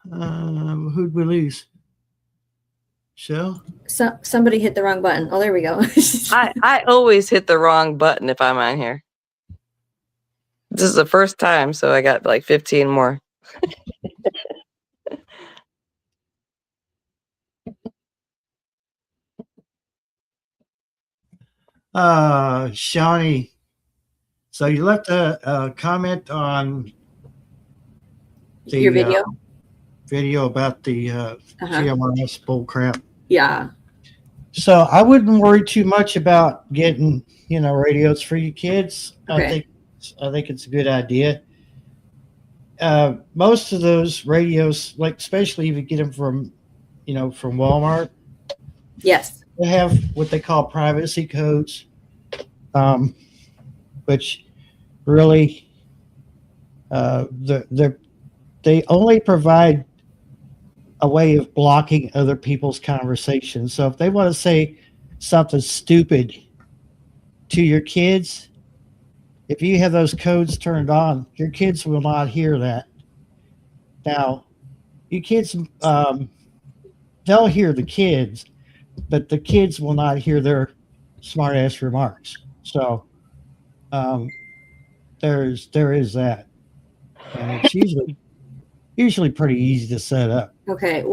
[SPEAKER 1] Who'd we lose? Shell?
[SPEAKER 3] So somebody hit the wrong button. Oh, there we go.
[SPEAKER 4] I always hit the wrong button if I'm on here. This is the first time, so I got like 15 more.
[SPEAKER 1] Shawnee. So you left a comment on the
[SPEAKER 3] Your video?
[SPEAKER 1] Video about the GMRS bull crap.
[SPEAKER 3] Yeah.
[SPEAKER 1] So I wouldn't worry too much about getting, radios for you kids.
[SPEAKER 3] Okay.
[SPEAKER 1] I think it's a good idea. Most of those radios, like especially if you get them from Walmart,
[SPEAKER 3] Yes.
[SPEAKER 1] they have what they call privacy codes, which really they only provide a way of blocking other people's conversations. So if they want to say something stupid to your kids, if you have those codes turned on, your kids will not hear that. Now, you kids, they'll hear the kids, but the kids will not hear their smart ass remarks. So there is that, and it's usually pretty easy to set up.
[SPEAKER 3] Okay.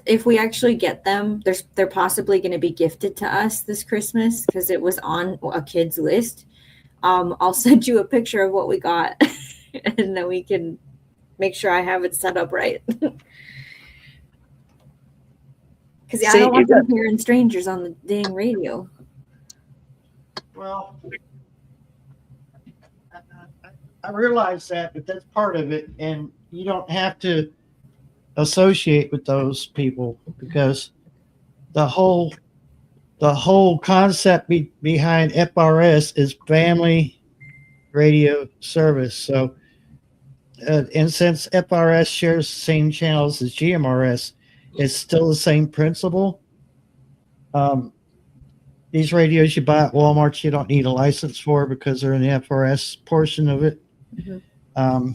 [SPEAKER 3] If we actually get them, they're possibly going to be gifted to us this Christmas because it was on a kid's list. I'll send you a picture of what we got, and then we can make sure I have it set up right. Because I don't want them hearing strangers on the dang radio.
[SPEAKER 1] Well, I realize that, but that's part of it, and you don't have to associate with those people because the whole concept behind FRS is family radio service. So, and since FRS shares the same channels as GMRS, it's still the same principle. These radios you buy at Walmart, you don't need a license for because they're in the FRS portion of it. Mm-hmm.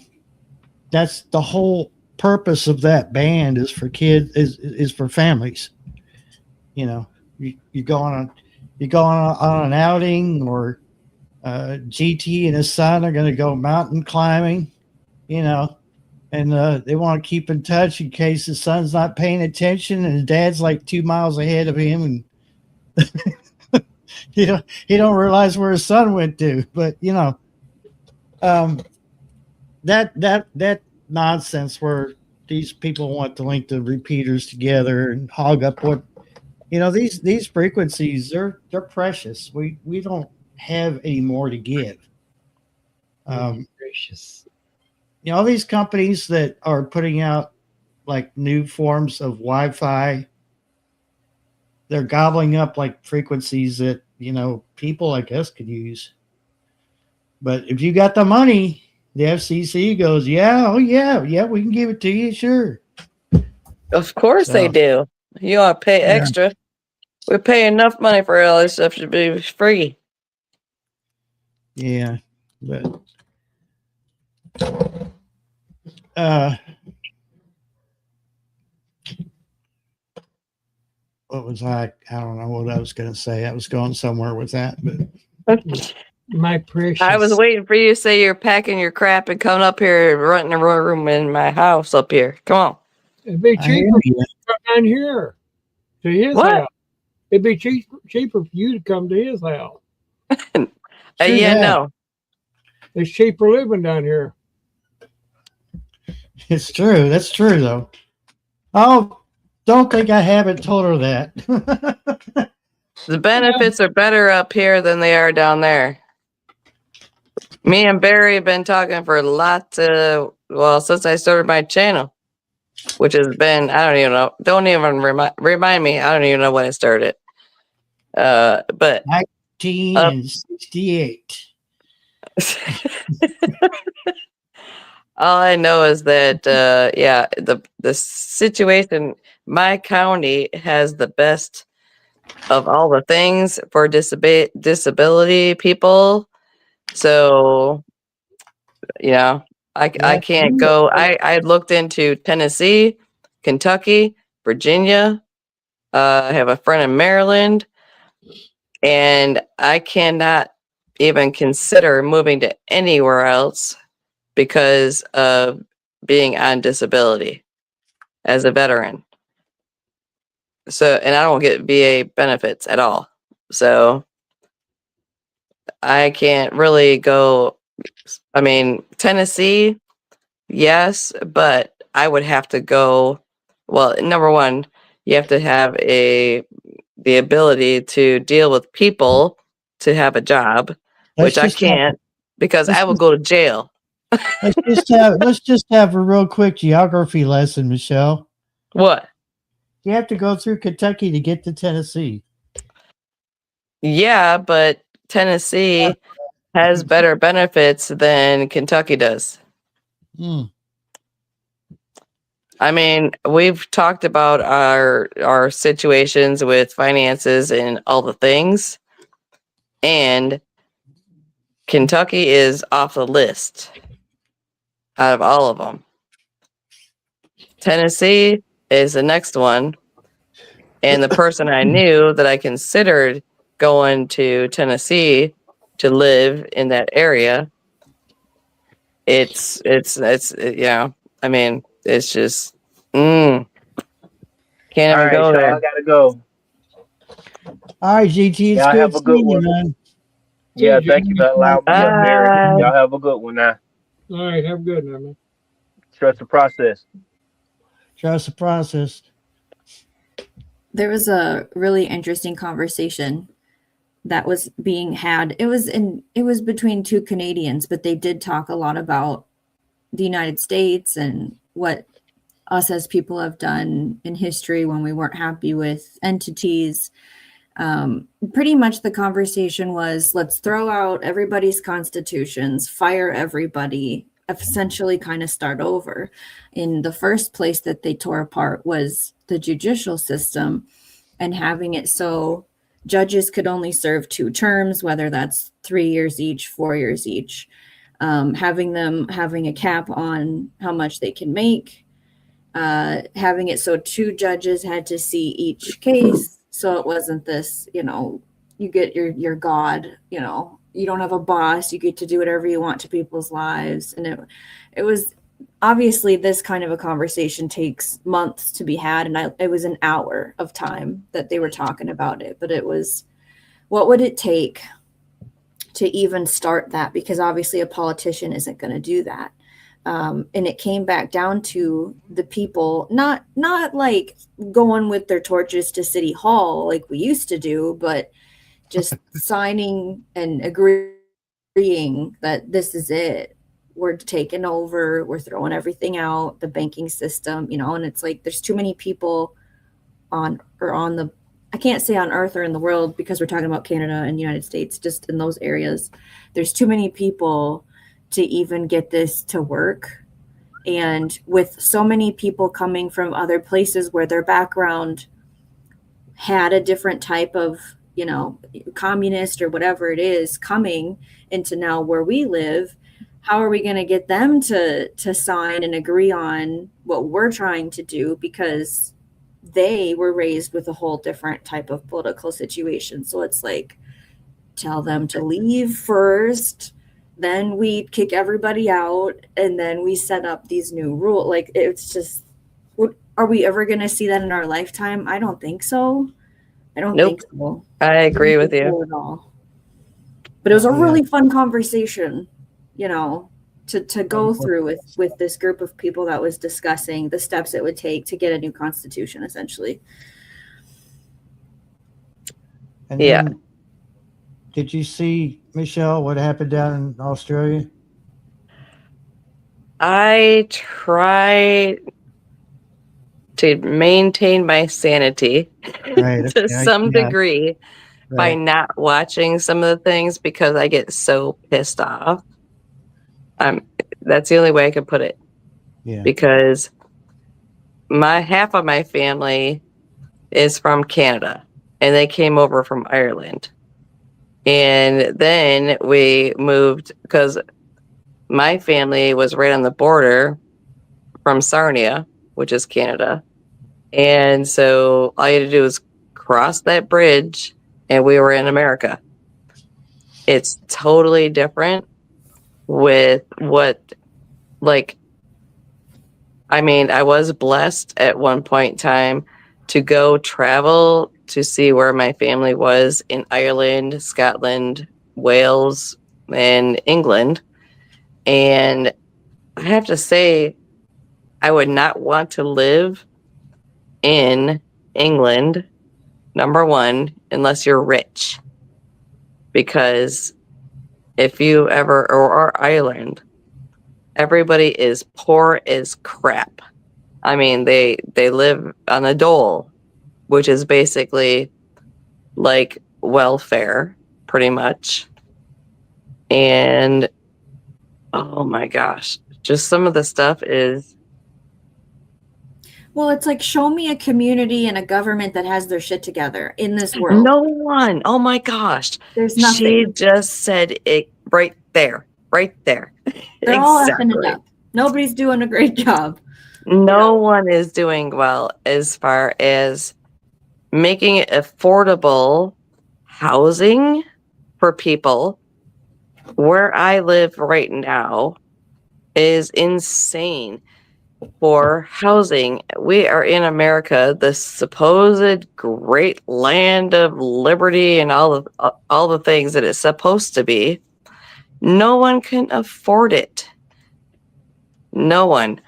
[SPEAKER 1] That's the whole purpose of that band is for kids, is for families. You go on an outing, or GT and his son are going to go mountain climbing, and they want to keep in touch in case his son's not paying attention and his dad's like 2 miles ahead of him, and he don't realize where his son went to. But that nonsense where these people want to link the repeaters together and hog up what these frequencies, they're precious. We don't have any more to give.
[SPEAKER 6] Gracious.
[SPEAKER 1] All these companies that are putting out like new forms of Wi-Fi, they're gobbling up like frequencies that people like us could use. But if you got the money, the FCC goes, yeah, we can give it to you, sure.
[SPEAKER 4] Of course they do. You want to pay extra. We pay enough money for all this stuff to be free.
[SPEAKER 1] Yeah, but what was I don't know what I was going to say. I was going somewhere with that, but
[SPEAKER 6] My precious.
[SPEAKER 4] I was waiting for you to say you're packing your crap and coming up here and renting a room in my house up here. Come on.
[SPEAKER 2] It'd be cheaper to come down here to his house. It'd be cheaper for you to come to his house.
[SPEAKER 4] No.
[SPEAKER 2] It's cheaper living down here.
[SPEAKER 1] It's true. That's true, though. Oh, don't think I haven't told her that.
[SPEAKER 4] The benefits are better up here than they are down there. Me and Barry have been talking for since I started my channel. which has been, I don't even know. Don't even remind me. I don't even know when it started. But
[SPEAKER 1] 1968.
[SPEAKER 4] all I know is that, yeah, the situation, my county has the best of all the things for disability people. So, yeah, I can't go. I looked into Tennessee, Kentucky, Virginia. I have a friend in Maryland, and I cannot even consider moving to anywhere else because of being on disability as a veteran. So, and I don't get VA benefits at all. So I can't really go. I mean, Tennessee, yes, but I would have to go. Well, number one, you have to have the ability to deal with people to have a job,
[SPEAKER 1] Let's
[SPEAKER 4] which I
[SPEAKER 1] just have,
[SPEAKER 4] can't because
[SPEAKER 1] let's
[SPEAKER 4] I will
[SPEAKER 1] just,
[SPEAKER 4] go to jail.
[SPEAKER 1] let's just have a real quick geography lesson, Michelle.
[SPEAKER 4] What?
[SPEAKER 1] You have to go through Kentucky to get to Tennessee.
[SPEAKER 4] Yeah, but Tennessee has better benefits than Kentucky does.
[SPEAKER 1] Hmm.
[SPEAKER 4] I mean, we've talked about our situations with finances and all the things, and Kentucky is off the list out of all of them. Tennessee is the next one, and the person I knew that I considered going to Tennessee to live in that area, yeah. I mean, it's just can't
[SPEAKER 5] All
[SPEAKER 4] even
[SPEAKER 5] right,
[SPEAKER 4] go
[SPEAKER 5] y'all,
[SPEAKER 4] there.
[SPEAKER 5] I gotta go.
[SPEAKER 1] All right, GT, it's
[SPEAKER 5] Y'all
[SPEAKER 1] good
[SPEAKER 5] have a good
[SPEAKER 1] seeing you,
[SPEAKER 5] one.
[SPEAKER 1] man.
[SPEAKER 5] Yeah,
[SPEAKER 2] See,
[SPEAKER 5] thank you
[SPEAKER 2] Jamie.
[SPEAKER 5] for allowing me up, Mary.
[SPEAKER 4] Bye.
[SPEAKER 5] Y'all have a good one now.
[SPEAKER 2] All right, have a good night, man.
[SPEAKER 5] Trust the process.
[SPEAKER 1] Trust the process.
[SPEAKER 3] There was a really interesting conversation that was being had. It was between two Canadians, but they did talk a lot about the United States and what us as people have done in history when we weren't happy with entities. Pretty much the conversation was, let's throw out everybody's constitutions, fire everybody, essentially kind of start over. In the first place that they tore apart was the judicial system, and having it so judges could only serve 2 terms, whether that's 3 years each, 4 years each. Having a cap on how much they can make, having it so 2 judges had to see each case, so it wasn't this, you get your god, you don't have a boss, you get to do whatever you want to people's lives. And it was obviously, this kind of a conversation takes months to be had, and it was an hour of time that they were talking about it. But it was, what would it take to even start that? Because obviously a politician isn't going to do that. And it came back down to the people, not like going with their torches to City Hall like we used to do, but just signing and agreeing that this is it. We're taking over. We're throwing everything out, the banking system, and it's like there's too many people I can't say on Earth or in the world, because we're talking about Canada and the United States, just in those areas. There's too many people to even get this to work. And with so many people coming from other places where their background had a different type of, communist or whatever it is, coming into now where we live, how are we going to get them to sign and agree on what we're trying to do? Because they were raised with a whole different type of political situation. So it's like, tell them to leave first, then we kick everybody out, and then we set up these new rules. Like, it's just, are we ever going to see that in our lifetime? I don't think so. I don't
[SPEAKER 4] Nope.
[SPEAKER 3] think so.
[SPEAKER 4] I agree with you.
[SPEAKER 3] At all. But it was a really fun conversation, to go through with this group of people that was discussing the steps it would take to get a new constitution, essentially.
[SPEAKER 1] And
[SPEAKER 4] Yeah.
[SPEAKER 1] then, did you see, Michelle, what happened down in Australia?
[SPEAKER 4] I tried. to maintain my sanity
[SPEAKER 1] Right.
[SPEAKER 4] to
[SPEAKER 1] Okay,
[SPEAKER 4] some
[SPEAKER 1] yeah,
[SPEAKER 4] degree by
[SPEAKER 1] right.
[SPEAKER 4] not watching some of the things because I get so pissed off. That's the only way I could put it.
[SPEAKER 1] Yeah.
[SPEAKER 4] Because half of my family is from Canada and they came over from Ireland. And then we moved because my family was right on the border from Sarnia, which is Canada. And so all you had to do was cross that bridge and we were in America. It's totally different with I was blessed at one point in time to go travel to see where my family was in Ireland, Scotland, Wales, and England. And I have to say, I would not want to live in England, number one, unless you're rich. Because if you ever, or Ireland, everybody is poor as crap. I mean, they live on a dole, which is basically like welfare, pretty much. And oh my gosh, just some of the stuff is
[SPEAKER 3] Well, it's like, show me a community and a government that has their shit together in this world.
[SPEAKER 4] no one. Oh my gosh.
[SPEAKER 3] There's
[SPEAKER 4] She
[SPEAKER 3] nothing.
[SPEAKER 4] just said it right there. Right there.
[SPEAKER 3] They're all effing
[SPEAKER 4] Exactly.
[SPEAKER 3] it up. Nobody's doing a great job.
[SPEAKER 4] No one is doing well as far as making it affordable housing for people. Where I live right now is insane for housing. We are in America, the supposed great land of liberty and all the things that it's supposed to be. No one can afford it. No one.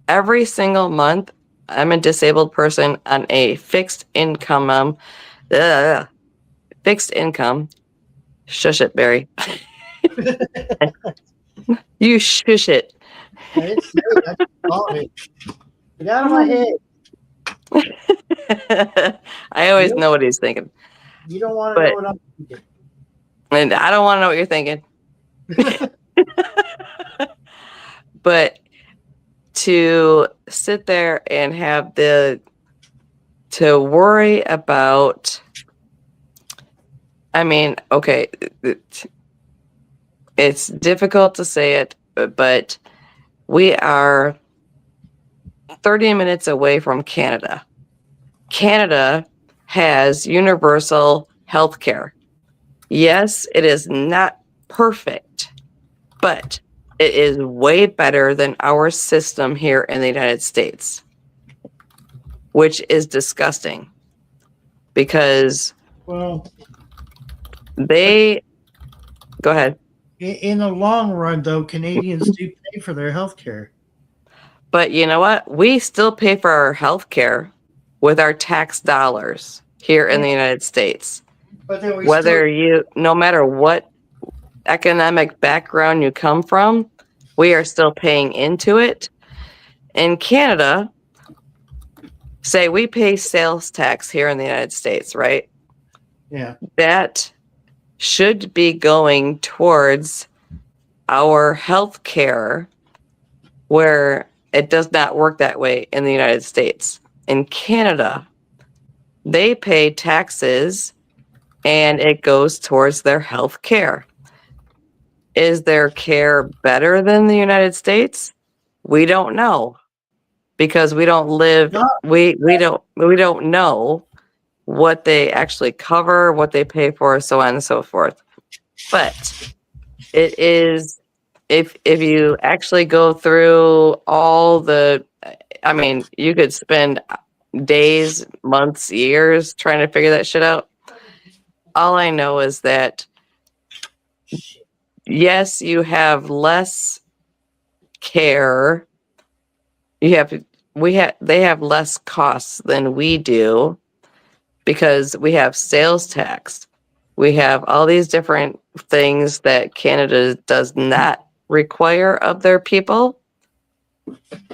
[SPEAKER 4] Every single month, I'm a disabled person on a fixed income. Fixed income. Shush it, Barry. You shush it.
[SPEAKER 1] It's quality. Get out of my head.
[SPEAKER 4] I always know what he's thinking.
[SPEAKER 1] You don't want to know what I'm thinking.
[SPEAKER 4] And I don't want to know what you're thinking. But to sit there and have to worry about, I mean, okay, it's difficult to say it, but we are 30 minutes away from Canada. Canada has universal health care. Yes, it is not perfect, but it is way better than our system here in the United States, which is disgusting because
[SPEAKER 1] Well,
[SPEAKER 4] go ahead.
[SPEAKER 1] in the long run, though, Canadians do pay for their health care.
[SPEAKER 4] But you know what? We still pay for our health care with our tax dollars here in the United States.
[SPEAKER 1] But then we
[SPEAKER 4] No matter what economic background you come from, we are still paying into it. In Canada, say we pay sales tax here in the United States, right?
[SPEAKER 1] Yeah.
[SPEAKER 4] That should be going towards our health care, where it does not work that way in the United States. In Canada, they pay taxes and it goes towards their health care. Is their care better than the United States? We don't know because we don't live. We don't know what they actually cover, what they pay for, so on and so forth. But it is, if you actually go through all the, I mean, you could spend days, months, years trying to figure that shit out. All I know is that yes, you have less care. They have less costs than we do because we have sales tax. We have all these different things that Canada does not require of their people.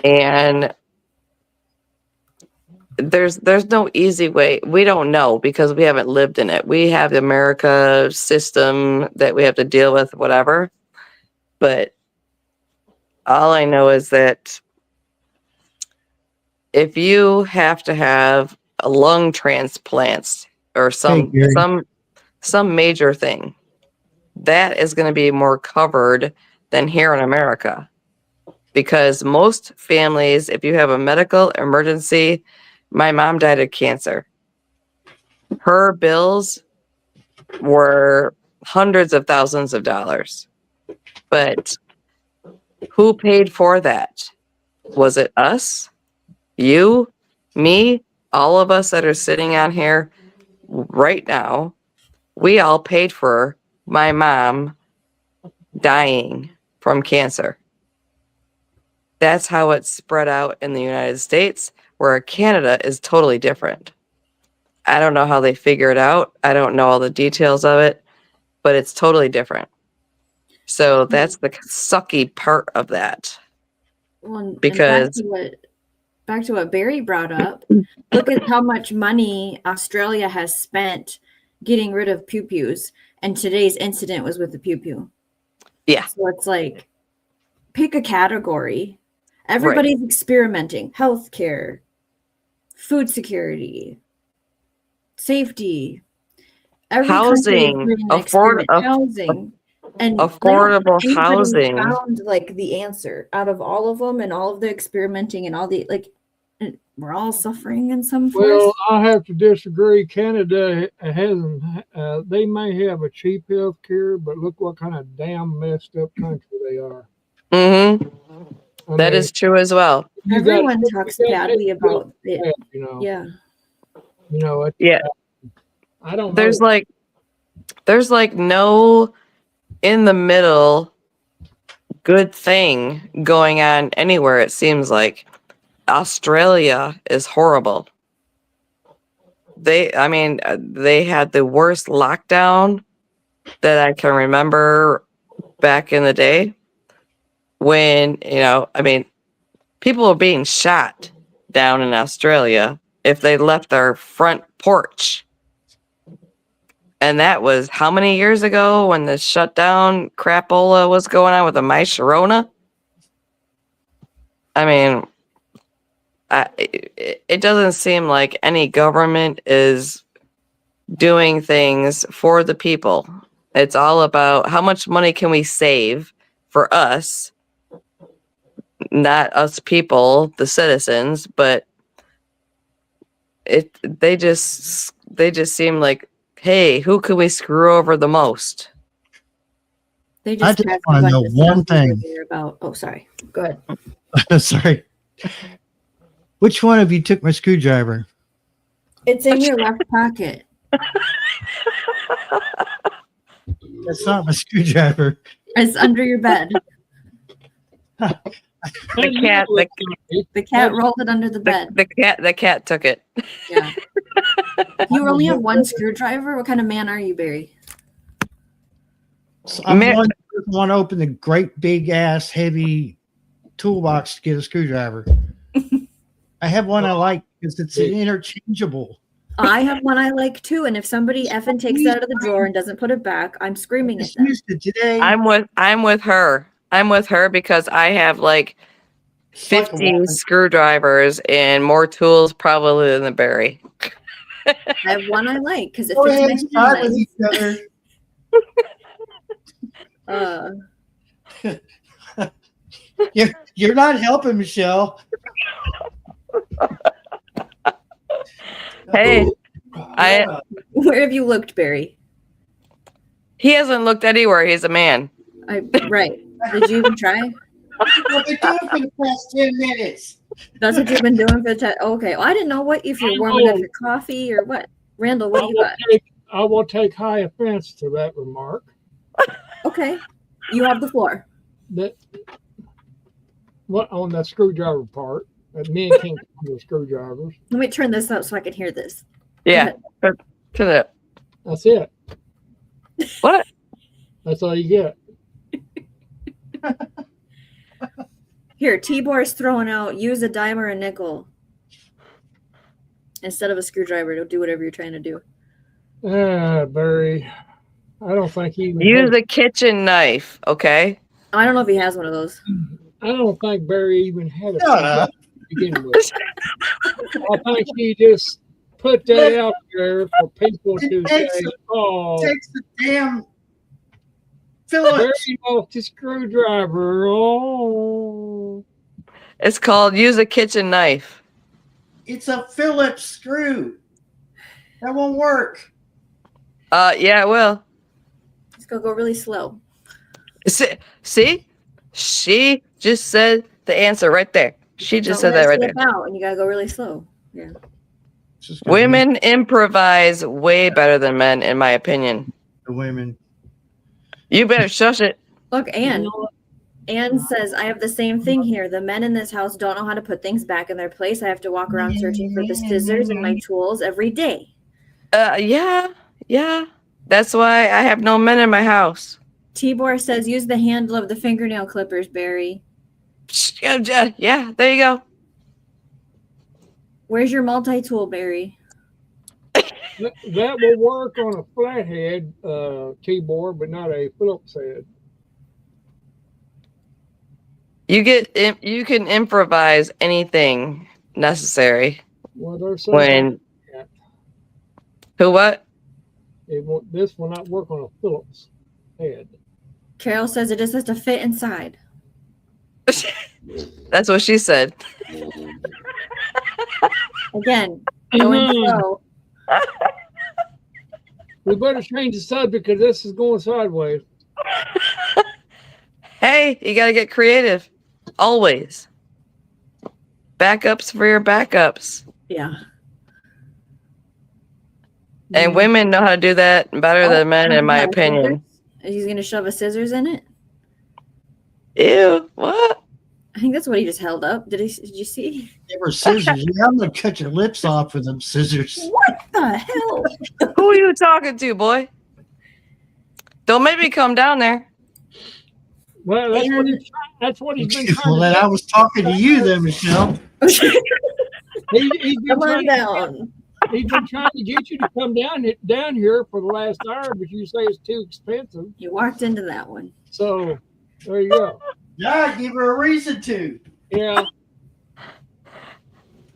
[SPEAKER 4] And there's no easy way. We don't know because we haven't lived in it. We have the America system that we have to deal with, whatever. But all I know is that if you have to have a lung transplants or
[SPEAKER 1] Hey, Gary.
[SPEAKER 4] some major thing, that is going to be more covered than here in America. Because most families, if you have a medical emergency, my mom died of cancer. Her bills were hundreds of thousands of dollars. But who paid for that? Was it us? You? Me? All of us that are sitting on here right now? We all paid for my mom dying from cancer. That's how it's spread out in the United States, where Canada is totally different. I don't know how they figure it out. I don't know all the details of it, but it's totally different. So that's the sucky part of that.
[SPEAKER 3] Well, and
[SPEAKER 4] Because
[SPEAKER 3] back to what Barry brought up, look at how much money Australia has spent getting rid of pew-pews, and today's incident was with the pew-pew.
[SPEAKER 4] Yeah.
[SPEAKER 3] So it's like, pick a category. Everybody's experimenting. Healthcare, food security, safety. Every
[SPEAKER 4] housing,
[SPEAKER 3] housing, and
[SPEAKER 4] affordable
[SPEAKER 3] anybody
[SPEAKER 4] housing.
[SPEAKER 3] found like the answer out of all of them, and all of the experimenting and all the we're all suffering in some form.
[SPEAKER 2] Well, I have to disagree. Canada hasn't. They may have a cheap health care, but look what kind of damn messed up country they are.
[SPEAKER 4] Mm-hmm.
[SPEAKER 2] I
[SPEAKER 4] That
[SPEAKER 2] mean,
[SPEAKER 4] is true as well.
[SPEAKER 3] Everyone talks badly about it.
[SPEAKER 2] You know,
[SPEAKER 3] Yeah.
[SPEAKER 2] you know it.
[SPEAKER 4] Yeah.
[SPEAKER 2] I don't know.
[SPEAKER 4] There's like no in the middle good thing going on anywhere. It seems like Australia is horrible. They had the worst lockdown that I can remember back in the day when, people were being shot down in Australia if they left their front porch. And that was how many years ago when the shutdown crapola was going on with the My Sharona? I mean, it doesn't seem like any government is doing things for the people. It's all about how much money can we save for us, not us people, the citizens, but they just seem like, hey, who can we screw over the most?
[SPEAKER 3] They
[SPEAKER 1] I
[SPEAKER 3] just
[SPEAKER 1] just
[SPEAKER 3] passed a
[SPEAKER 1] wanna
[SPEAKER 3] bunch
[SPEAKER 1] know
[SPEAKER 3] of
[SPEAKER 1] one
[SPEAKER 3] stuff over
[SPEAKER 1] thing.
[SPEAKER 3] there about. Oh, sorry. Go ahead.
[SPEAKER 1] Sorry. Which one of you took my screwdriver?
[SPEAKER 3] It's in your left pocket.
[SPEAKER 1] That's not my screwdriver.
[SPEAKER 3] It's under your bed. The cat rolled it under the bed.
[SPEAKER 4] The cat took it.
[SPEAKER 3] Yeah. You only have one screwdriver? What kind of man are you, Barry?
[SPEAKER 1] So I'm one who want to open the great big ass heavy toolbox to get a screwdriver. I have one I like because it's interchangeable.
[SPEAKER 3] I have one I like too, and if somebody effing takes it out of the drawer and doesn't put it back, I'm screaming at them.
[SPEAKER 1] Used it today.
[SPEAKER 4] I'm with her. I'm with her because I have like 50 screwdrivers and more tools probably than the Barry.
[SPEAKER 3] I have one I like because it
[SPEAKER 1] Go ahead
[SPEAKER 3] fits
[SPEAKER 1] and
[SPEAKER 3] my
[SPEAKER 1] start with each other. You're not helping, Michelle.
[SPEAKER 4] Hey,
[SPEAKER 3] where have you looked, Barry?
[SPEAKER 4] He hasn't looked anywhere. He's a man.
[SPEAKER 3] Right. Did you even try?
[SPEAKER 1] I've been doing for the past 10 minutes.
[SPEAKER 3] That's what you've been doing for the okay. Well, I didn't know what if you're warming up your coffee or what. Randall, what do you got?
[SPEAKER 2] I will take high offense to that remark.
[SPEAKER 3] Okay. You have the floor.
[SPEAKER 2] What on that screwdriver part? Men can't do the screwdrivers.
[SPEAKER 3] Let me turn this up so I can hear this.
[SPEAKER 4] Yeah. To the.
[SPEAKER 2] That's it.
[SPEAKER 4] What?
[SPEAKER 2] That's all you get.
[SPEAKER 3] Here, T-Bor's throwing out, use a dime or a nickel. instead of a screwdriver to do whatever you're trying to do.
[SPEAKER 2] Barry. I don't think he even
[SPEAKER 4] Use
[SPEAKER 2] has,
[SPEAKER 4] a kitchen knife, okay?
[SPEAKER 3] I don't know if he has one of those.
[SPEAKER 2] I don't think Barry even had a
[SPEAKER 1] Shut up.
[SPEAKER 2] to begin with. I think he just put that out there for people to say, oh,
[SPEAKER 1] Takes the damn
[SPEAKER 2] Barry
[SPEAKER 1] Phillips.
[SPEAKER 2] lost his screwdriver. Oh.
[SPEAKER 4] It's called use a kitchen knife.
[SPEAKER 1] It's a Phillips screw. That won't work.
[SPEAKER 4] Yeah, it will.
[SPEAKER 3] It's gonna go really slow.
[SPEAKER 4] See? She just said the answer right there. She just said
[SPEAKER 3] Don't let
[SPEAKER 4] that
[SPEAKER 3] it
[SPEAKER 4] right there.
[SPEAKER 3] slip out, and you gotta go really slow. Yeah.
[SPEAKER 1] It's just gonna
[SPEAKER 4] Women improvise way better than men, in my opinion.
[SPEAKER 1] be the women.
[SPEAKER 4] You better shush it.
[SPEAKER 3] Look, Anne.
[SPEAKER 2] You know what?
[SPEAKER 3] Anne says, I have the same thing here. The men in this house don't know how to put things back in their place. I have to walk around searching for the scissors and my tools every day.
[SPEAKER 4] Yeah. That's why I have no men in my house.
[SPEAKER 3] Tibor says, use the handle of the fingernail clippers, Barry.
[SPEAKER 4] Yeah, there you go.
[SPEAKER 3] Where's your multi-tool, Barry?
[SPEAKER 2] That will work on a flathead T-board, but not a Phillips head.
[SPEAKER 4] You can improvise anything necessary
[SPEAKER 2] Well, there's some
[SPEAKER 4] when who what?
[SPEAKER 2] this will not work on a Phillips head.
[SPEAKER 3] Carol says it just has to fit inside.
[SPEAKER 4] That's what she said.
[SPEAKER 3] Again, going slow.
[SPEAKER 2] We better change the subject because this is going sideways.
[SPEAKER 4] Hey, you gotta get creative. Always. Backups for your backups.
[SPEAKER 3] Yeah.
[SPEAKER 4] And women know how to do that better than men, in my opinion.
[SPEAKER 3] He's gonna shove a scissors in it.
[SPEAKER 4] Ew, what?
[SPEAKER 3] I think that's what he just held up. Did you see?
[SPEAKER 1] They were scissors. Yeah, I'm gonna cut your lips off with them scissors.
[SPEAKER 3] What the hell?
[SPEAKER 4] Who are you talking to, boy? Don't make me come down there.
[SPEAKER 2] Well, that's what he's been trying
[SPEAKER 1] Well,
[SPEAKER 2] to
[SPEAKER 1] then
[SPEAKER 2] do.
[SPEAKER 1] I was talking to you then, Michelle.
[SPEAKER 2] He's been
[SPEAKER 3] Come on
[SPEAKER 2] trying
[SPEAKER 3] down.
[SPEAKER 2] He's been trying to get you to come down here for the last hour, but you say it's too expensive.
[SPEAKER 3] You walked into that one.
[SPEAKER 2] So there you go.
[SPEAKER 1] Yeah, give her a reason to.
[SPEAKER 2] Yeah.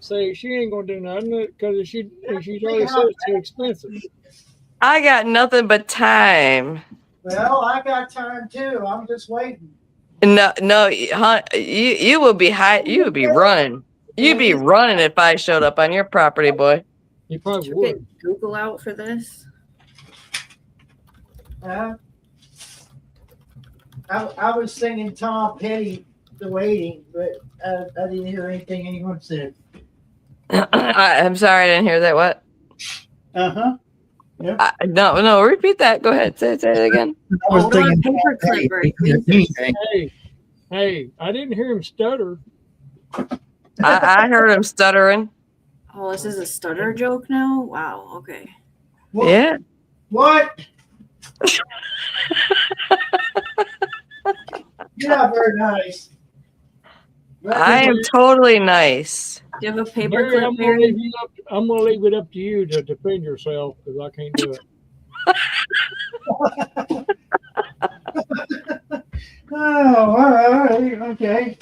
[SPEAKER 2] Say she ain't gonna do nothing because she already said it's too expensive.
[SPEAKER 4] I got nothing but time.
[SPEAKER 1] Well, I got time too. I'm just waiting.
[SPEAKER 4] No, hon, you would be you would be running. You'd be running if I showed up on your property, boy.
[SPEAKER 2] You probably
[SPEAKER 3] Should we
[SPEAKER 2] would.
[SPEAKER 3] get Google out for this?
[SPEAKER 1] I was singing Tom Petty, The Waiting, but I didn't hear anything anyone said.
[SPEAKER 4] I'm sorry, I didn't hear that. What?
[SPEAKER 1] Uh-huh. Yep.
[SPEAKER 4] No, repeat that. Go ahead. Say it again.
[SPEAKER 1] I was
[SPEAKER 3] Hold on,
[SPEAKER 1] thinking Tom
[SPEAKER 3] paperclip,
[SPEAKER 1] Petty.
[SPEAKER 3] right?
[SPEAKER 1] Didn't hear anything.
[SPEAKER 2] Hey, I didn't hear him stutter.
[SPEAKER 4] I heard him stuttering.
[SPEAKER 3] Oh, this is a stutter joke now? Wow, okay.
[SPEAKER 1] What?
[SPEAKER 4] Yeah.
[SPEAKER 1] What? You're not very nice.
[SPEAKER 4] I am totally nice.
[SPEAKER 3] Do you have a
[SPEAKER 2] Barry,
[SPEAKER 3] paperclip, Barry?
[SPEAKER 2] I'm gonna leave it up to you to defend yourself because I can't do it.
[SPEAKER 1] Oh, all right. Okay.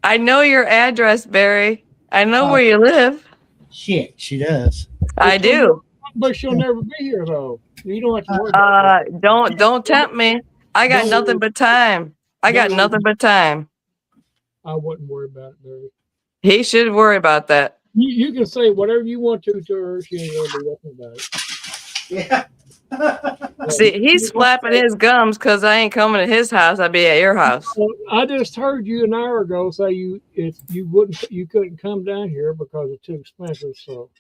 [SPEAKER 4] I know your address, Barry. I know where you live.
[SPEAKER 1] Shit, she does.
[SPEAKER 4] I do.
[SPEAKER 2] But she'll never be here though. You don't have to worry about it.
[SPEAKER 4] Don't tempt me. I got nothing but time. I got nothing but time.
[SPEAKER 2] I wouldn't worry about it, Barry.
[SPEAKER 4] He should worry about that.
[SPEAKER 2] You can say whatever you want to her. She ain't gonna do nothing about it.
[SPEAKER 1] Yeah.
[SPEAKER 4] See, he's flapping his gums because I ain't coming to his house. I'll be at your house.
[SPEAKER 2] Well, I just heard you an hour ago say you couldn't come down here because it's too expensive. So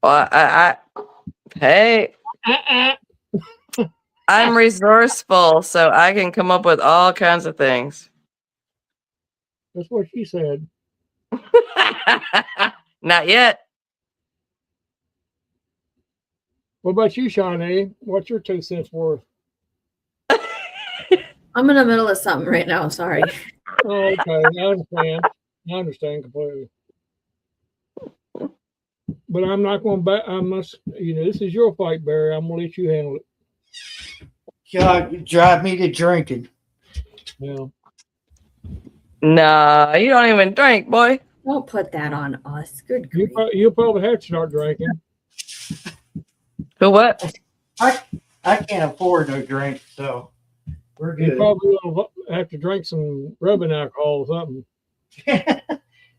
[SPEAKER 4] Well, hey, I'm resourceful, so I can come up with all kinds of things.
[SPEAKER 2] that's what she said.
[SPEAKER 4] Not yet.
[SPEAKER 2] What about you, Shawnee? What's your 2 cents worth?
[SPEAKER 3] I'm in the middle of something right now. Sorry.
[SPEAKER 2] Oh, okay, I understand. I understand completely. But I'm not going to back. I must, this is your fight, Barry. I'm going to let you handle it.
[SPEAKER 1] God, you drive me to drinking.
[SPEAKER 2] Yeah.
[SPEAKER 4] Nah, you don't even drink, boy.
[SPEAKER 3] Don't put that on us. Good grief.
[SPEAKER 2] You'll probably have to start drinking.
[SPEAKER 4] Who what?
[SPEAKER 1] I can't afford no drink, so we're
[SPEAKER 2] You
[SPEAKER 1] good.
[SPEAKER 2] probably will have to drink some rubbing alcohol or something.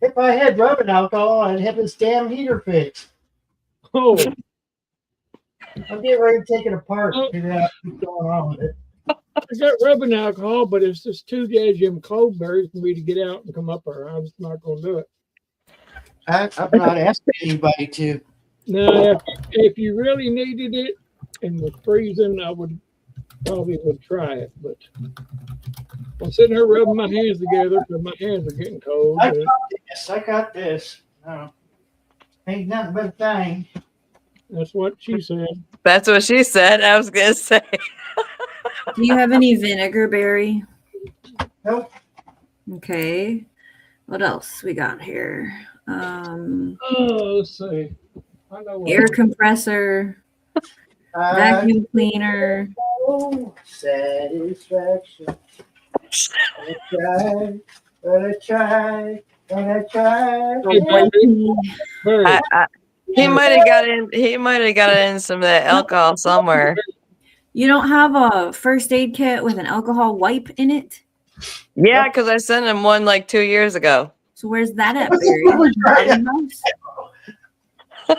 [SPEAKER 1] If I had rubbing alcohol, I'd have this damn heater fixed.
[SPEAKER 2] Oh,
[SPEAKER 1] I'm getting ready to take it apart
[SPEAKER 2] Oh.
[SPEAKER 1] and figure out what's going on with it.
[SPEAKER 2] I got rubbing alcohol, but it's just too goddamn cold, Barry, for me to get out and come up there. I'm just not going to do it.
[SPEAKER 1] I'm not asking anybody to.
[SPEAKER 2] Now, if you really needed it and was freezing, I would try it. But I'm sitting here rubbing my hands together because my hands are getting cold.
[SPEAKER 1] I got this. No, ain't nothing but a thing.
[SPEAKER 2] That's what she said.
[SPEAKER 4] That's what she said. I was gonna say.
[SPEAKER 3] Do you have any vinegar, Barry?
[SPEAKER 1] Nope.
[SPEAKER 3] Okay. What else we got here?
[SPEAKER 2] Let's see. I know what
[SPEAKER 3] Air compressor, vacuum cleaner.
[SPEAKER 1] Satisfaction. I try.
[SPEAKER 2] Barry,
[SPEAKER 4] He might have got in. He might have got in some of that alcohol somewhere.
[SPEAKER 3] You don't have a first aid kit with an alcohol wipe in it?
[SPEAKER 4] Yeah, because I sent him one like 2 years ago.
[SPEAKER 3] So where's that at, Barry? At your house?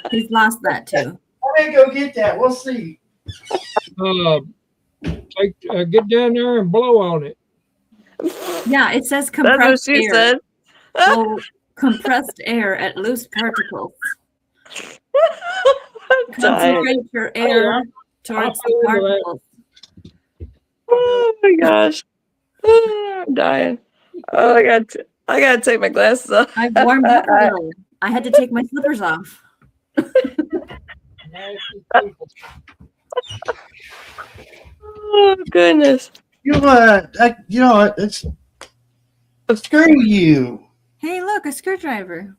[SPEAKER 3] He's lost that too.
[SPEAKER 1] I'm gonna go get that. We'll see.
[SPEAKER 2] get down there and blow on it.
[SPEAKER 3] Yeah, it says
[SPEAKER 4] That's
[SPEAKER 3] compressed
[SPEAKER 4] what she
[SPEAKER 3] air.
[SPEAKER 4] said.
[SPEAKER 3] So compressed air at loose particles.
[SPEAKER 4] I'm dying.
[SPEAKER 3] Concentrate your air towards the particles.
[SPEAKER 4] Oh my gosh. I'm dying. Oh, I gotta take my glasses off.
[SPEAKER 3] I've warmed up a little. I had to take my slippers off.
[SPEAKER 4] Oh goodness.
[SPEAKER 1] You know what? It's screw you.
[SPEAKER 3] Hey, look, a screwdriver.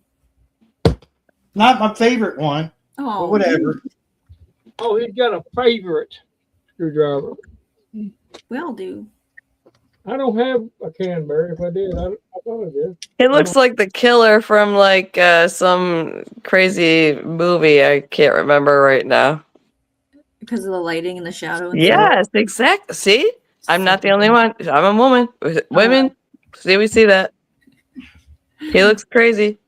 [SPEAKER 1] Not my favorite one,
[SPEAKER 3] Oh,
[SPEAKER 1] but whatever.
[SPEAKER 2] Oh, he's got a favorite screwdriver.
[SPEAKER 3] We all do.
[SPEAKER 2] I don't have a Canberra. If I did, I thought I did.
[SPEAKER 4] It looks like the killer from like some crazy movie. I can't remember right now.
[SPEAKER 3] Because of the lighting and the shadow and stuff.
[SPEAKER 4] Yes, exactly. See, I'm not the only one. I'm a woman. Women, see, we see that. He looks crazy.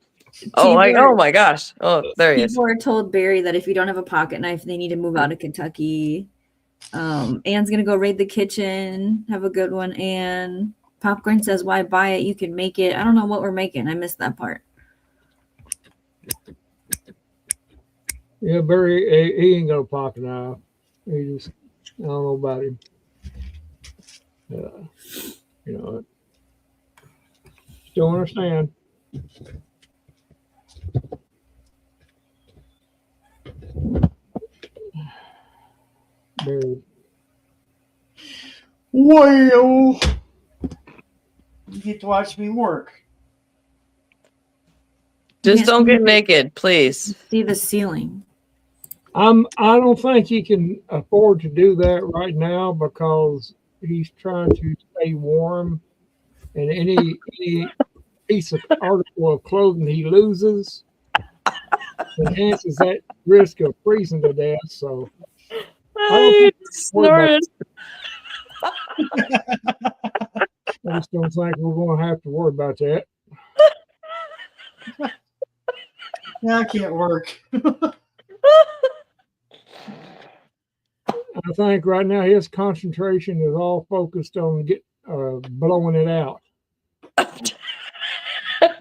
[SPEAKER 4] Oh my gosh. Oh, there he is.
[SPEAKER 3] People are told Barry that if you don't have a pocket knife, they need to move out of Kentucky. Anne's gonna go raid the kitchen. Have a good one, Anne. Popcorn says, "Why buy it? You can make it." I don't know what we're making. I missed that part.
[SPEAKER 2] Yeah, Barry, he ain't got a pocket knife. He just, I don't know about him. Still understand. Barry.
[SPEAKER 1] Well, you get to watch me work.
[SPEAKER 4] Just
[SPEAKER 3] Yes,
[SPEAKER 4] don't get
[SPEAKER 3] we-
[SPEAKER 4] naked, please.
[SPEAKER 3] See the ceiling.
[SPEAKER 2] I don't think he can afford to do that right now because he's trying to stay warm, and any piece of article of clothing he loses enhances that risk of freezing to death. So
[SPEAKER 4] I snorted.
[SPEAKER 2] I just don't think we're going to have to worry about that.
[SPEAKER 1] No, I can't work.
[SPEAKER 2] I think right now his concentration is all focused on blowing it out.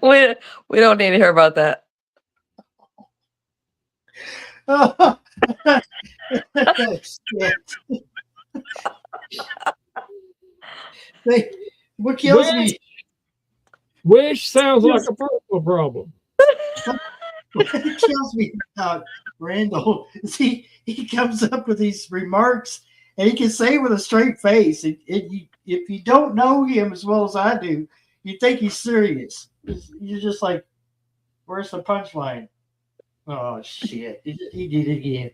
[SPEAKER 4] We don't need to hear about that.
[SPEAKER 1] Oh, what kills me?
[SPEAKER 2] Which sounds like a personal problem.
[SPEAKER 1] What kills me about Randall is he comes up with these remarks and he can say with a straight face. If you don't know him as well as I do, you think he's serious. You're just like, where's the punchline? Oh shit! He did it again.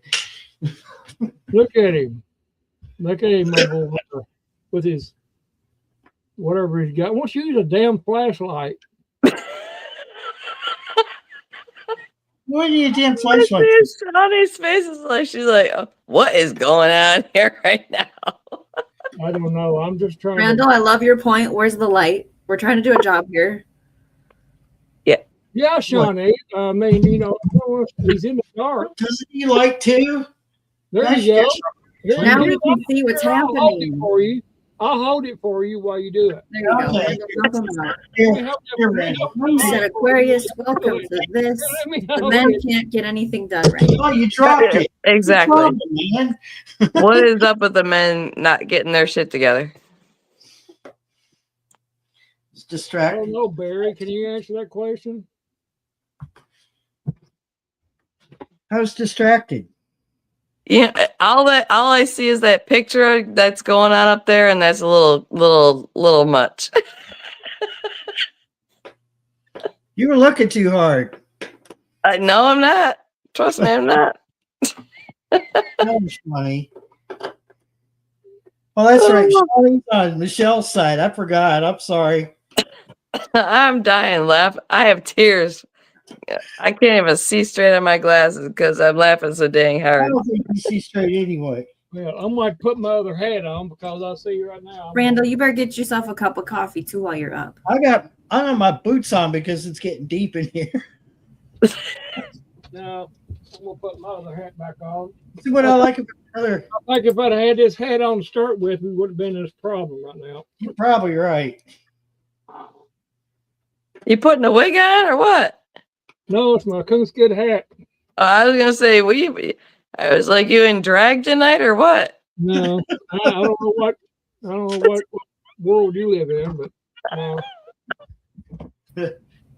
[SPEAKER 2] Look at him. Look at him over there with his whatever he's got. Why don't you use a damn flashlight?
[SPEAKER 1] What do you damn
[SPEAKER 4] I
[SPEAKER 1] flashlight?
[SPEAKER 4] see Shawnee's face is like she's like, "Oh, what is going on here right now?"
[SPEAKER 2] I don't know. I'm just trying
[SPEAKER 3] Randall, I love your point. Where's the light? We're trying to do a job here.
[SPEAKER 2] Yeah, Shawnee. I mean, you know, he's in the dark.
[SPEAKER 1] Doesn't he like to?
[SPEAKER 2] There
[SPEAKER 1] That's
[SPEAKER 2] you go.
[SPEAKER 1] just-
[SPEAKER 2] Here,
[SPEAKER 3] Now
[SPEAKER 2] here,
[SPEAKER 3] we can see what's
[SPEAKER 2] I'll hold it
[SPEAKER 3] happening.
[SPEAKER 2] for you. I'll hold it for you while you do it.
[SPEAKER 3] There you go.
[SPEAKER 1] Okay.
[SPEAKER 3] Randall, help him out.
[SPEAKER 1] Here,
[SPEAKER 2] Let me help you.
[SPEAKER 1] here,
[SPEAKER 2] Let me
[SPEAKER 1] Randall.
[SPEAKER 2] help you.
[SPEAKER 3] He said, Aquarius, welcome to this.
[SPEAKER 2] Let me
[SPEAKER 3] The
[SPEAKER 2] help
[SPEAKER 3] men
[SPEAKER 2] you.
[SPEAKER 3] can't get anything done right.
[SPEAKER 1] Oh, you dropped it. You
[SPEAKER 4] Exactly.
[SPEAKER 1] dropped it, man.
[SPEAKER 4] What is up with the men not getting their shit together?
[SPEAKER 1] It's
[SPEAKER 2] I don't
[SPEAKER 1] distracting.
[SPEAKER 2] know, Barry. Can you answer that question?
[SPEAKER 1] I was distracted.
[SPEAKER 4] Yeah, all I see is that picture that's going on up there, and that's a little much.
[SPEAKER 1] You were looking too hard.
[SPEAKER 4] No, I'm not. Trust me, I'm not.
[SPEAKER 1] That was funny. Oh, that's right. Shawnee's on Michelle's side. I forgot. I'm sorry.
[SPEAKER 4] I'm dying laugh. I have tears. I can't even see straight on my glasses because I'm laughing so dang
[SPEAKER 1] I
[SPEAKER 4] hard.
[SPEAKER 1] don't think you see straight anyway.
[SPEAKER 2] Yeah, I might put my other hat on because I see you right now.
[SPEAKER 3] Randall, you better get yourself a cup of coffee too while you're up.
[SPEAKER 1] I have my boots on because it's getting deep in here.
[SPEAKER 2] No, I'm gonna put my other hat back on.
[SPEAKER 1] See what I like about other.
[SPEAKER 2] Like if I'd had this hat on to start with, we would have been in this problem right now.
[SPEAKER 1] You're probably right.
[SPEAKER 4] You putting a wig on or what?
[SPEAKER 2] No, it's my coonskin hat.
[SPEAKER 4] I was gonna say, I was like, you in drag tonight or what?
[SPEAKER 2] No, I don't know what what world you live in, but no.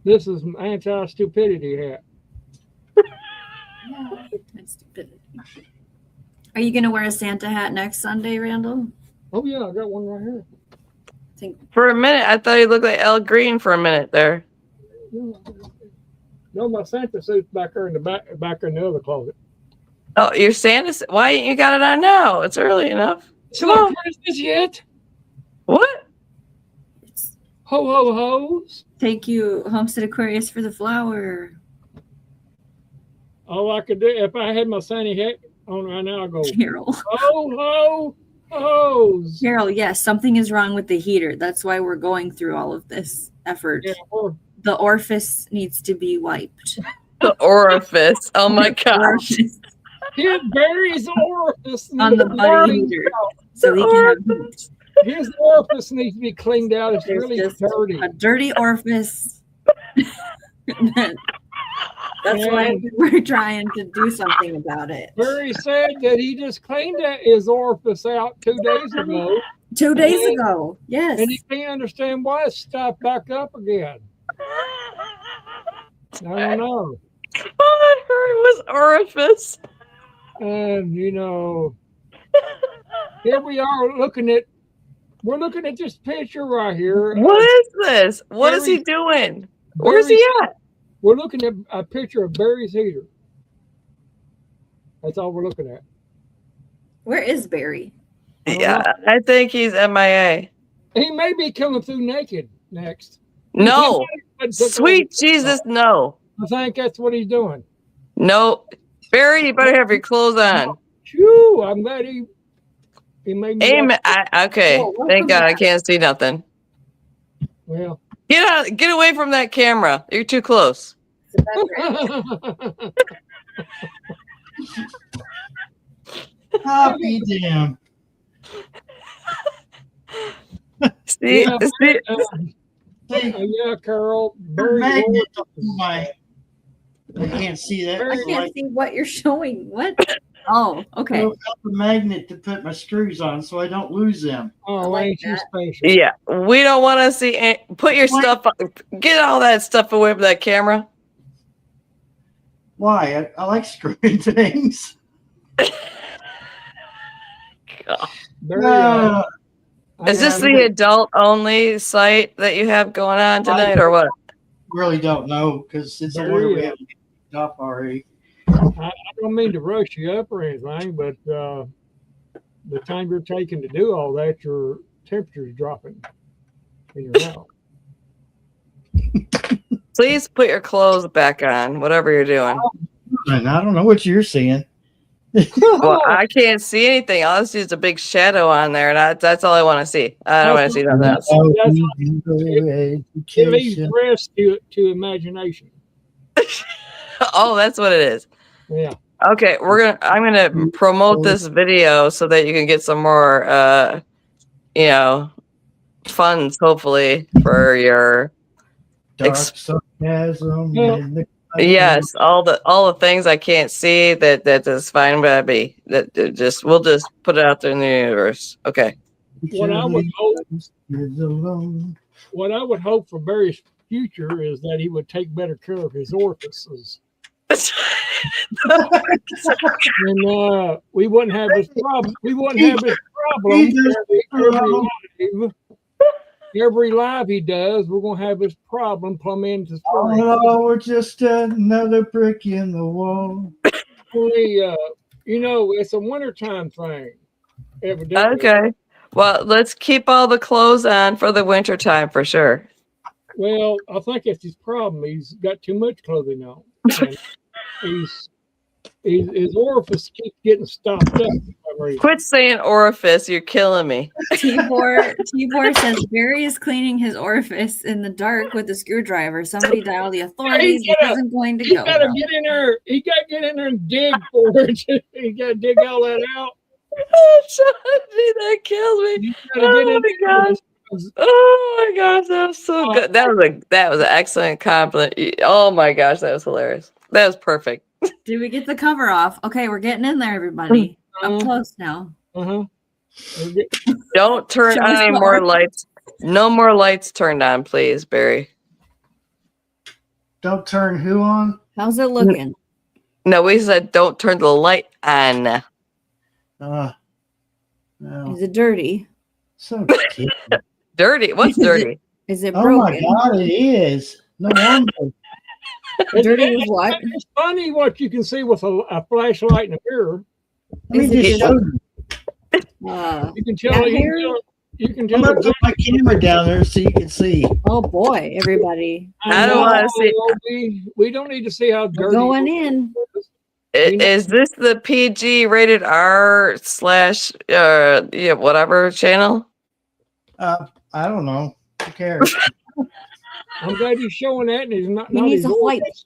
[SPEAKER 2] This is an anti-stupidity hat.
[SPEAKER 3] That's stupidity. Are you going to wear a Santa hat next Sunday, Randall?
[SPEAKER 2] Oh yeah, I got one right here.
[SPEAKER 3] I think
[SPEAKER 4] For a minute, I thought he looked like Al Green for a minute there.
[SPEAKER 2] No, my Santa suit's back there in the back in the other closet.
[SPEAKER 4] Oh, your Santa? Why ain't you got it on now? It's early enough.
[SPEAKER 2] It's
[SPEAKER 4] Come
[SPEAKER 2] not
[SPEAKER 4] on.
[SPEAKER 2] Christmas yet.
[SPEAKER 4] What?
[SPEAKER 3] it's
[SPEAKER 2] Ho ho ho's.
[SPEAKER 3] take you Homestead Aquarius for the flower.
[SPEAKER 2] All I could do if I had my Santa hat on right now, I go
[SPEAKER 3] Carol.
[SPEAKER 2] ho ho ho's.
[SPEAKER 3] Carol, yes, something is wrong with the heater. That's why we're going through all of this effort.
[SPEAKER 2] Yeah, or
[SPEAKER 3] The orifice needs to be wiped.
[SPEAKER 4] The orifice. Oh my gosh.
[SPEAKER 3] Orifice
[SPEAKER 2] his Barry's orifice
[SPEAKER 3] on the
[SPEAKER 2] needs to be
[SPEAKER 3] buddy
[SPEAKER 2] cleaned
[SPEAKER 3] heater.
[SPEAKER 2] out.
[SPEAKER 3] So we can have heat.
[SPEAKER 2] His orifice needs to be cleaned out. It's
[SPEAKER 3] There's
[SPEAKER 2] really
[SPEAKER 3] just
[SPEAKER 2] dirty.
[SPEAKER 3] a dirty orifice. That's why
[SPEAKER 2] And
[SPEAKER 3] we're trying to do something about it.
[SPEAKER 2] Barry said that he just cleaned his orifice out 2 days ago,
[SPEAKER 3] 2 days ago. Yes.
[SPEAKER 2] and he can't understand why it's stopped back up again. I don't know.
[SPEAKER 4] All I heard was orifice.
[SPEAKER 2] And you know, here we are we're looking at this picture right here.
[SPEAKER 4] What is this? What is he doing? Where's he at?
[SPEAKER 2] We're looking at a picture of Barry's heater. That's all we're looking at.
[SPEAKER 3] Where is Barry?
[SPEAKER 4] Yeah, I think he's MIA.
[SPEAKER 2] He may be coming through naked next.
[SPEAKER 4] No.
[SPEAKER 2] He might-
[SPEAKER 4] Sweet Jesus, no.
[SPEAKER 2] I think that's what he's doing.
[SPEAKER 4] No. Barry, you better have your clothes on.
[SPEAKER 2] Phew, I'm glad he made me.
[SPEAKER 4] Amen. Okay.
[SPEAKER 3] Oh, welcome
[SPEAKER 4] Thank God I
[SPEAKER 3] back.
[SPEAKER 4] can't see nothing.
[SPEAKER 2] Well,
[SPEAKER 4] Get away from that camera. You're too close.
[SPEAKER 1] I'll be damned.
[SPEAKER 4] See,
[SPEAKER 2] Yeah.
[SPEAKER 4] see,
[SPEAKER 1] See,
[SPEAKER 2] yeah, Carol.
[SPEAKER 1] the
[SPEAKER 2] Barry
[SPEAKER 1] magnet on my. I can't see that.
[SPEAKER 3] I can't see what you're showing. What? Oh, okay.
[SPEAKER 1] I got the magnet to put my screws on so I don't lose them.
[SPEAKER 2] Oh,
[SPEAKER 3] I like
[SPEAKER 2] ain't you
[SPEAKER 3] that.
[SPEAKER 2] special?
[SPEAKER 4] yeah, we don't want to see. Put your
[SPEAKER 1] What?
[SPEAKER 4] stuff. Get all that stuff away from that camera.
[SPEAKER 1] Why? I like screwing things.
[SPEAKER 4] God.
[SPEAKER 2] Barry,
[SPEAKER 1] Uh,
[SPEAKER 4] Is this
[SPEAKER 1] I
[SPEAKER 4] the adult only site that you have going on tonight, or what?
[SPEAKER 1] really don't know because it's a order we
[SPEAKER 2] Very,
[SPEAKER 1] haven't picked up already.
[SPEAKER 2] I don't mean to rush you up or anything, but the time you're taking to do all that, your temperature's dropping in your house.
[SPEAKER 4] Please put your clothes back on, whatever you're doing.
[SPEAKER 1] And I don't know what you're seeing.
[SPEAKER 4] Well, I can't see anything. All I see is a big shadow on there, and that's all I want to see. I don't want to see nothing else.
[SPEAKER 2] It leaves
[SPEAKER 1] Education.
[SPEAKER 2] rest to imagination.
[SPEAKER 4] Oh, that's what it is.
[SPEAKER 2] Yeah.
[SPEAKER 4] Okay, I'm gonna promote this video so that you can get some more funds, hopefully, for your
[SPEAKER 1] Dark sarcasm.
[SPEAKER 2] Yeah.
[SPEAKER 1] And the
[SPEAKER 4] yes, all the things I can't see that is fine by me. We'll just put it out there in the universe. Okay.
[SPEAKER 2] What I would hope
[SPEAKER 1] is alone.
[SPEAKER 2] What I would hope for Barry's future is that he would take better care of his orifices, and we wouldn't have this problem. We wouldn't have this problem every live he does. We're gonna have this problem plumb into spring.
[SPEAKER 1] Oh, we're just another brick in the wall.
[SPEAKER 2] It's a wintertime thing. Evidently.
[SPEAKER 4] Okay. Well, let's keep all the clothes on for the winter time for sure.
[SPEAKER 2] Well, I think that's his problem. He's got too much clothing on. And his orifice keeps getting stopped up.
[SPEAKER 4] Quit saying orifice. You're killing me.
[SPEAKER 3] Tibor says Barry is cleaning his orifice in the dark with a screwdriver. Somebody dial the authorities. He isn't going to
[SPEAKER 2] He
[SPEAKER 3] go.
[SPEAKER 2] gotta get in there. He gotta get in there and dig for it. He gotta dig all that out.
[SPEAKER 4] Johnny, that kills me.
[SPEAKER 2] You gotta get in there.
[SPEAKER 4] Gosh. Oh my gosh, that was so good. That was an excellent compliment. Oh my gosh, that was hilarious. That was perfect.
[SPEAKER 3] Did we get the cover off? Okay, we're getting in there, everybody. Up close now.
[SPEAKER 2] Uh-huh.
[SPEAKER 4] Don't turn
[SPEAKER 3] Show
[SPEAKER 4] on
[SPEAKER 3] us
[SPEAKER 4] any
[SPEAKER 3] the
[SPEAKER 4] more
[SPEAKER 3] art.
[SPEAKER 4] lights. No more lights turned on, please, Barry.
[SPEAKER 1] Don't turn who on?
[SPEAKER 3] How's it looking?
[SPEAKER 4] No, we said don't turn the light on.
[SPEAKER 1] No.
[SPEAKER 3] Is it dirty?
[SPEAKER 1] So cute.
[SPEAKER 4] Dirty? What's dirty?
[SPEAKER 3] Is it
[SPEAKER 1] Oh my
[SPEAKER 3] broken?
[SPEAKER 1] God, it is. No wonder.
[SPEAKER 3] Dirty with what?
[SPEAKER 2] It's funny what you can see with a flashlight and a mirror.
[SPEAKER 1] Let me
[SPEAKER 3] Is it
[SPEAKER 1] just show you.
[SPEAKER 2] You can tell.
[SPEAKER 3] Cat
[SPEAKER 2] You
[SPEAKER 3] hair?
[SPEAKER 2] can
[SPEAKER 1] I'm
[SPEAKER 2] tell.
[SPEAKER 1] gonna put my camera down there so you can see.
[SPEAKER 3] Oh boy, everybody.
[SPEAKER 4] I don't want to see.
[SPEAKER 2] We don't need to see how
[SPEAKER 3] We're
[SPEAKER 2] dirty.
[SPEAKER 3] going in.
[SPEAKER 4] Is this the PG rated R / whatever channel?
[SPEAKER 1] I don't know. Who cares?
[SPEAKER 2] I'm glad he's showing that, and he's not.
[SPEAKER 3] He
[SPEAKER 2] not
[SPEAKER 3] needs
[SPEAKER 2] his
[SPEAKER 3] a wipe.
[SPEAKER 2] voice.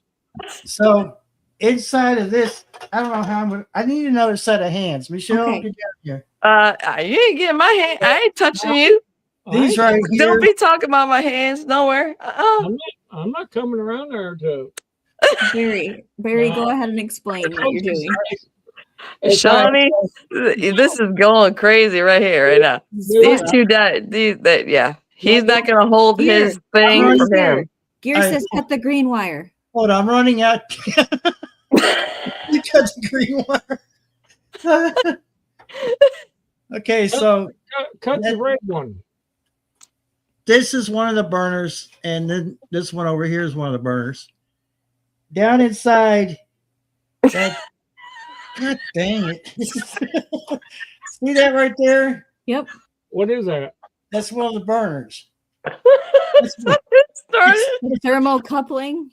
[SPEAKER 1] So inside of this, I don't know how I need another set of hands. Michelle,
[SPEAKER 3] Okay.
[SPEAKER 1] get down here.
[SPEAKER 4] You ain't getting my hand. I ain't touching you.
[SPEAKER 1] These right here.
[SPEAKER 4] Don't be talking about my hands nowhere.
[SPEAKER 2] I'm not coming around there to.
[SPEAKER 3] Barry, go ahead and explain what you're doing.
[SPEAKER 4] Shawnee, this is going crazy right here, right now. These two yeah. He's not gonna hold his thing
[SPEAKER 1] Right
[SPEAKER 4] from him.
[SPEAKER 3] Gear says cut the green wire.
[SPEAKER 1] Hold on, I'm running out. You cut the green wire. Okay, so
[SPEAKER 2] Cut the red one.
[SPEAKER 1] this is one of the burners, and then this one over here is one of the burners. Down inside, that, God dang it. See that right there?
[SPEAKER 3] Yep.
[SPEAKER 2] What is that?
[SPEAKER 1] That's one of the burners.
[SPEAKER 3] The thermocoupling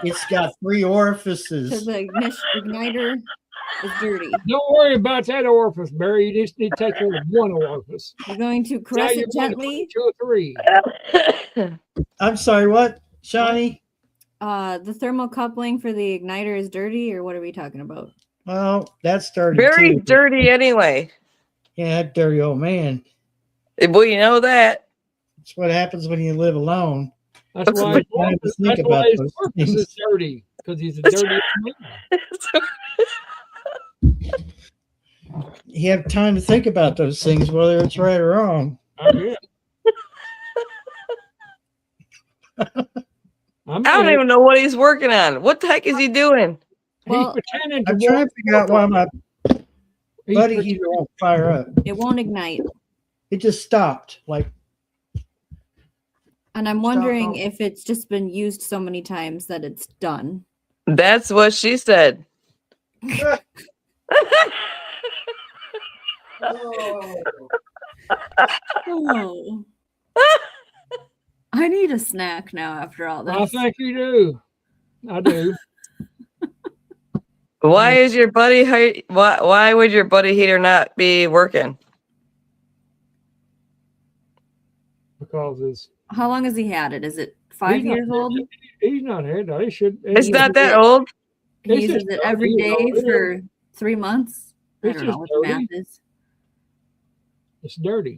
[SPEAKER 1] It's got 3
[SPEAKER 3] to
[SPEAKER 1] orifices.
[SPEAKER 3] the igniter is dirty.
[SPEAKER 2] Don't worry about that orifice, Barry. You just need to take care of one orifice.
[SPEAKER 3] We're going to
[SPEAKER 2] Now
[SPEAKER 3] caress
[SPEAKER 2] you're
[SPEAKER 3] it
[SPEAKER 2] going to
[SPEAKER 3] gently.
[SPEAKER 2] put 2 or 3.
[SPEAKER 1] I'm sorry, what, Shawnee?
[SPEAKER 3] The thermocoupling for the igniter is dirty, or what are we talking about?
[SPEAKER 1] Well, that's dirty
[SPEAKER 4] Very
[SPEAKER 1] too.
[SPEAKER 4] dirty anyway.
[SPEAKER 1] Yeah, that dirty old man.
[SPEAKER 4] Well, you know that.
[SPEAKER 1] That's what happens when you live alone.
[SPEAKER 2] That's why his
[SPEAKER 1] I have to
[SPEAKER 2] orifice,
[SPEAKER 1] think
[SPEAKER 2] that's
[SPEAKER 1] about
[SPEAKER 2] why his
[SPEAKER 1] those
[SPEAKER 2] orifice is
[SPEAKER 1] things.
[SPEAKER 2] dirty, because he's a dirty man.
[SPEAKER 1] You have time to think about those things, whether it's right or wrong.
[SPEAKER 2] I bet.
[SPEAKER 4] I don't even know what he's working on. What the heck is he doing?
[SPEAKER 3] Well,
[SPEAKER 2] He's pretending to
[SPEAKER 1] I'm trying to figure out why my
[SPEAKER 2] he's
[SPEAKER 1] buddy
[SPEAKER 2] pretending-
[SPEAKER 1] heater won't fire up.
[SPEAKER 3] it won't ignite.
[SPEAKER 1] It just stopped. Like,
[SPEAKER 3] And I'm
[SPEAKER 1] Stop
[SPEAKER 3] wondering
[SPEAKER 1] off.
[SPEAKER 3] if it's just been used so many times that it's done.
[SPEAKER 4] That's what she said.
[SPEAKER 3] Oh. I need a snack now after all
[SPEAKER 2] I
[SPEAKER 3] this.
[SPEAKER 2] think you do. I do.
[SPEAKER 4] Why is your buddy? Why would your buddy heater not be working?
[SPEAKER 2] Because it's
[SPEAKER 3] How long has he had it? Is it 5 years old?
[SPEAKER 2] He's not had that. He should.
[SPEAKER 4] It's not that old.
[SPEAKER 3] He
[SPEAKER 2] It's
[SPEAKER 3] uses
[SPEAKER 2] just
[SPEAKER 3] it every
[SPEAKER 2] dirty,
[SPEAKER 3] day
[SPEAKER 2] you know,
[SPEAKER 3] for 3 months. I
[SPEAKER 2] It's
[SPEAKER 3] don't know
[SPEAKER 2] just
[SPEAKER 3] what the math
[SPEAKER 2] dirty.
[SPEAKER 3] is.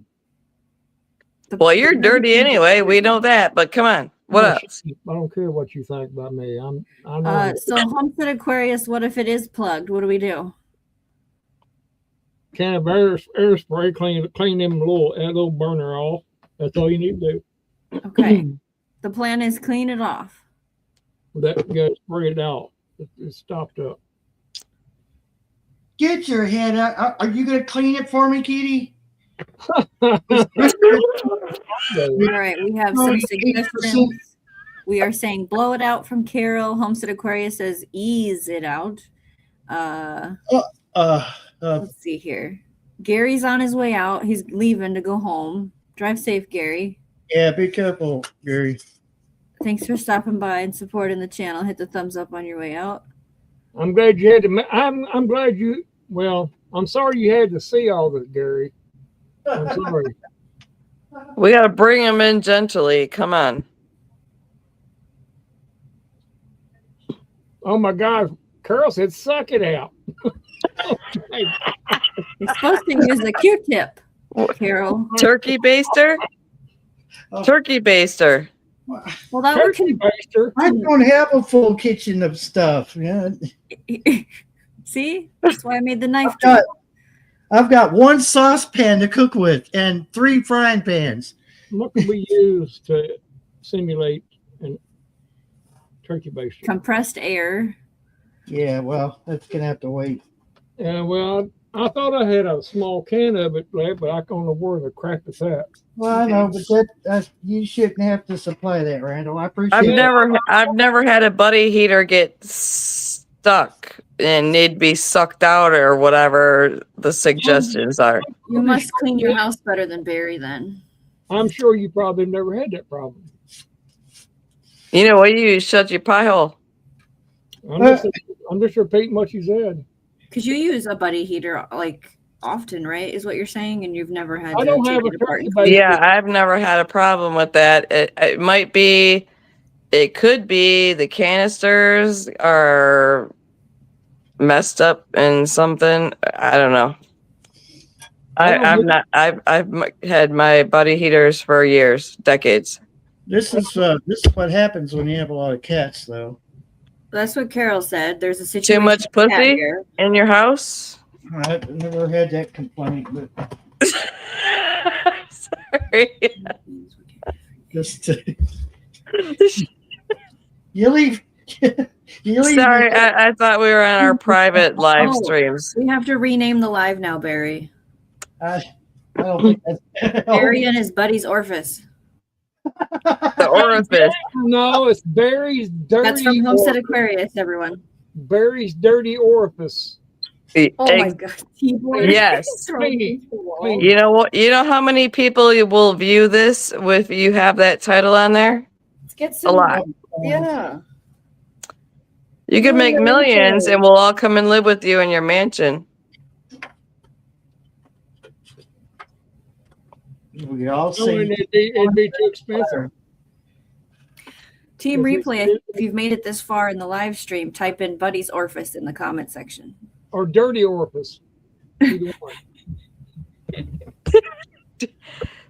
[SPEAKER 4] Well, you're dirty anyway. We know that. But come on, what
[SPEAKER 2] No,
[SPEAKER 4] else?
[SPEAKER 2] I don't care what you think about me. I know.
[SPEAKER 3] So Homestead Aquarius, what if it is plugged? What do we do?
[SPEAKER 2] Can of air spray clean them little burner off. That's all you need to do.
[SPEAKER 3] Okay. The plan is clean it off.
[SPEAKER 2] That goes spray it out. It's stopped up.
[SPEAKER 1] Get your head out. Are you going to clean it for me, Kitty?
[SPEAKER 3] All right, we have some
[SPEAKER 1] 98%.
[SPEAKER 3] suggestions. We are saying blow it out from Carol. Homestead Aquarius says ease it out. Let's see here. Gary's on his way out. He's leaving to go home. Drive safe, Gary.
[SPEAKER 1] Yeah, be careful, Gary.
[SPEAKER 3] Thanks for stopping by and supporting the channel. Hit the thumbs up on your way out.
[SPEAKER 2] I'm glad you had to. I'm glad you. Well, I'm sorry you had to see all this, Gary. I'm sorry.
[SPEAKER 4] We gotta bring him in gently. Come on.
[SPEAKER 2] Oh my God, Carol said, "Suck it out."
[SPEAKER 3] You're supposed to use a Q-tip, Carol.
[SPEAKER 4] Turkey baster. Turkey baster.
[SPEAKER 3] Well, that
[SPEAKER 2] Turkey baster.
[SPEAKER 1] I don't have a full kitchen of stuff. Yeah.
[SPEAKER 3] would see. That's why I made the knife.
[SPEAKER 1] I've got one saucepan to cook with and 3 frying pans.
[SPEAKER 2] What can we use to simulate a turkey baster?
[SPEAKER 3] Compressed air.
[SPEAKER 1] Yeah, well, that's gonna have to wait.
[SPEAKER 2] Well, I thought I had a small can of it left, but I don't know where the crap is at.
[SPEAKER 1] Well, I know, but that's you shouldn't have to supply that, Randall. I appreciate
[SPEAKER 4] I've
[SPEAKER 1] it.
[SPEAKER 4] never had a buddy heater get stuck and need to be sucked out or whatever the suggestions are.
[SPEAKER 3] You must clean your house better than Barry then.
[SPEAKER 2] I'm sure you probably never had that problem.
[SPEAKER 4] You know what? You shut your pie hole.
[SPEAKER 2] I'm just repeating what you said.
[SPEAKER 3] Because you use a buddy heater like often, right? Is what you're saying, and you've never had
[SPEAKER 2] I
[SPEAKER 3] to
[SPEAKER 2] don't
[SPEAKER 3] take
[SPEAKER 2] have
[SPEAKER 3] it
[SPEAKER 2] a
[SPEAKER 3] apart.
[SPEAKER 2] turkey baster.
[SPEAKER 4] Yeah, I've never had a problem with that. It might be, it could be the canisters are messed up in something. I don't know. I've had my buddy heaters for years, decades.
[SPEAKER 1] This is what happens when you have a lot of cats, though.
[SPEAKER 3] That's what Carol said. There's a situation.
[SPEAKER 4] Too much
[SPEAKER 3] with cat
[SPEAKER 4] pussy
[SPEAKER 3] here.
[SPEAKER 4] in your house?
[SPEAKER 1] I've never had that complaint, but
[SPEAKER 4] Sorry.
[SPEAKER 1] just you leave. You leave.
[SPEAKER 4] Sorry, I thought we were on our private live
[SPEAKER 3] Oh.
[SPEAKER 4] streams.
[SPEAKER 3] We have to rename the live now, Barry.
[SPEAKER 1] I don't think that's
[SPEAKER 3] Barry and his buddy's Orifice.
[SPEAKER 4] The Orifice.
[SPEAKER 2] No, it's Barry's dirty.
[SPEAKER 3] That's from Homestead
[SPEAKER 2] Orifice.
[SPEAKER 3] Aquarius, everyone.
[SPEAKER 2] Barry's dirty orifice.
[SPEAKER 3] Oh my God. Keyboard.
[SPEAKER 4] Yes.
[SPEAKER 2] Clean it. Clean
[SPEAKER 4] You know what? You know how many people you will view this if you have that title on there?
[SPEAKER 3] Let's get
[SPEAKER 4] A
[SPEAKER 3] some.
[SPEAKER 4] lot.
[SPEAKER 3] Yeah.
[SPEAKER 4] You could make millions, and we'll all come and live with you in your mansion.
[SPEAKER 1] We all
[SPEAKER 2] No,
[SPEAKER 1] say
[SPEAKER 2] and it'd be too expensive.
[SPEAKER 3] Team Replay, if you've made it this far in the live stream, type in Buddy's Orifice in the comment section.
[SPEAKER 2] Or dirty orifice. Either one.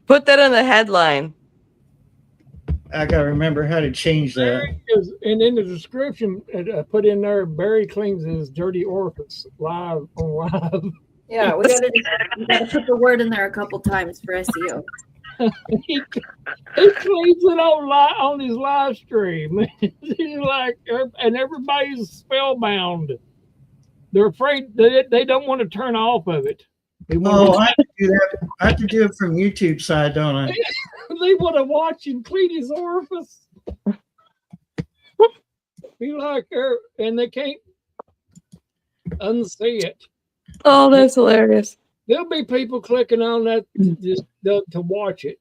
[SPEAKER 4] Put that in the headline.
[SPEAKER 1] I gotta remember how to change that.
[SPEAKER 2] Barry is, and in the description, put in there, Barry cleans his dirty orifice live on live.
[SPEAKER 3] Yeah, we gotta put the word in there a couple times for SEO.
[SPEAKER 2] He cleans it on his live stream. He's like, and everybody's spellbound. They're afraid they don't want to turn off of it. They
[SPEAKER 1] Oh,
[SPEAKER 2] want
[SPEAKER 1] I have to do that. I have to do it from YouTube side, don't I?
[SPEAKER 2] they want to watch him clean his orifice. Be like, and they can't. unsee it.
[SPEAKER 4] Oh, that's hilarious.
[SPEAKER 2] There'll be people clicking on that just to watch it.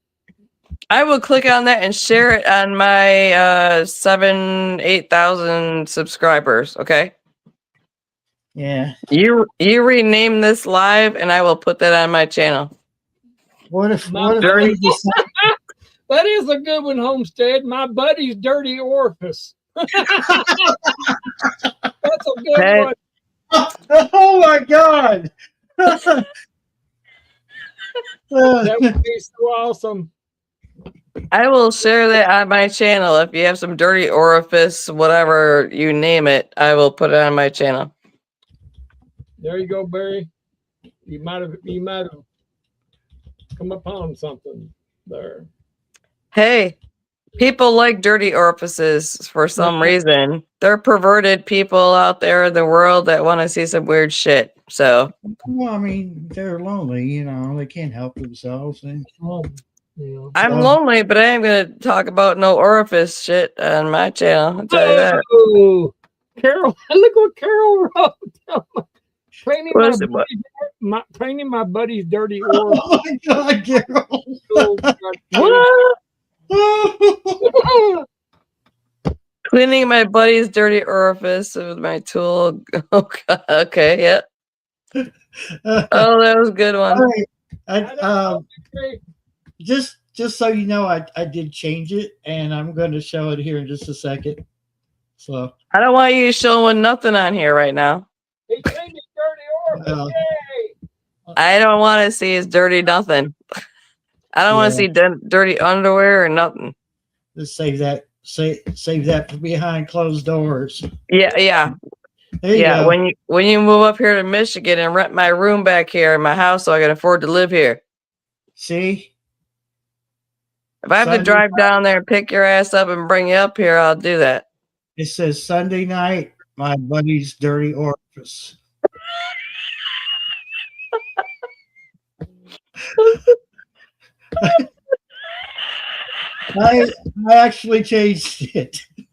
[SPEAKER 4] I will click on that and share it on my 8,000 subscribers. Okay.
[SPEAKER 1] Yeah.
[SPEAKER 4] You rename this live, and I will put that on my channel.
[SPEAKER 1] What if
[SPEAKER 2] My
[SPEAKER 1] we decide,
[SPEAKER 2] That is a good one, Homestead. My buddy's dirty orifice. That's a good
[SPEAKER 4] Hey.
[SPEAKER 2] one.
[SPEAKER 1] oh my God.
[SPEAKER 2] That would be so awesome.
[SPEAKER 4] I will share that on my channel. If you have some dirty orifice, whatever you name it, I will put it on my channel.
[SPEAKER 2] There you go, Barry. You might have come upon something there.
[SPEAKER 4] Hey, people like dirty orifices for some reason. They're perverted people out there in the world that want to see some weird shit. So,
[SPEAKER 1] well, I mean, they're lonely, you know, they can't help themselves. And
[SPEAKER 4] I'm lonely, but I ain't gonna talk about no orifice shit on my channel. I'll tell you that.
[SPEAKER 2] Oh, Carol! Look what Carol wrote. Painting my buddy's dirty orifice.
[SPEAKER 1] oh my God, Carol.
[SPEAKER 4] What? Cleaning my buddy's dirty orifice with my tool. Oh God. Okay, yeah. Oh, that was a good one.
[SPEAKER 1] All right. Just so you know, I did change it, and I'm going to show it here in just a second. So
[SPEAKER 4] I don't want you showing nothing on here right now.
[SPEAKER 2] He cleaned his dirty orifice. Yay!
[SPEAKER 4] I don't want to see his dirty nothing. I don't want to see dirty underwear or nothing.
[SPEAKER 1] Just save that. Save that for behind closed doors.
[SPEAKER 4] Yeah.
[SPEAKER 1] There you go.
[SPEAKER 4] When you move up here to Michigan and rent my room back here in my house so I can afford to live here.
[SPEAKER 1] See?
[SPEAKER 4] If I have to drive down there and pick your ass up and bring you up here, I'll do that.
[SPEAKER 1] It says Sunday night, my buddy's dirty orifice. I actually changed it.
[SPEAKER 4] I'm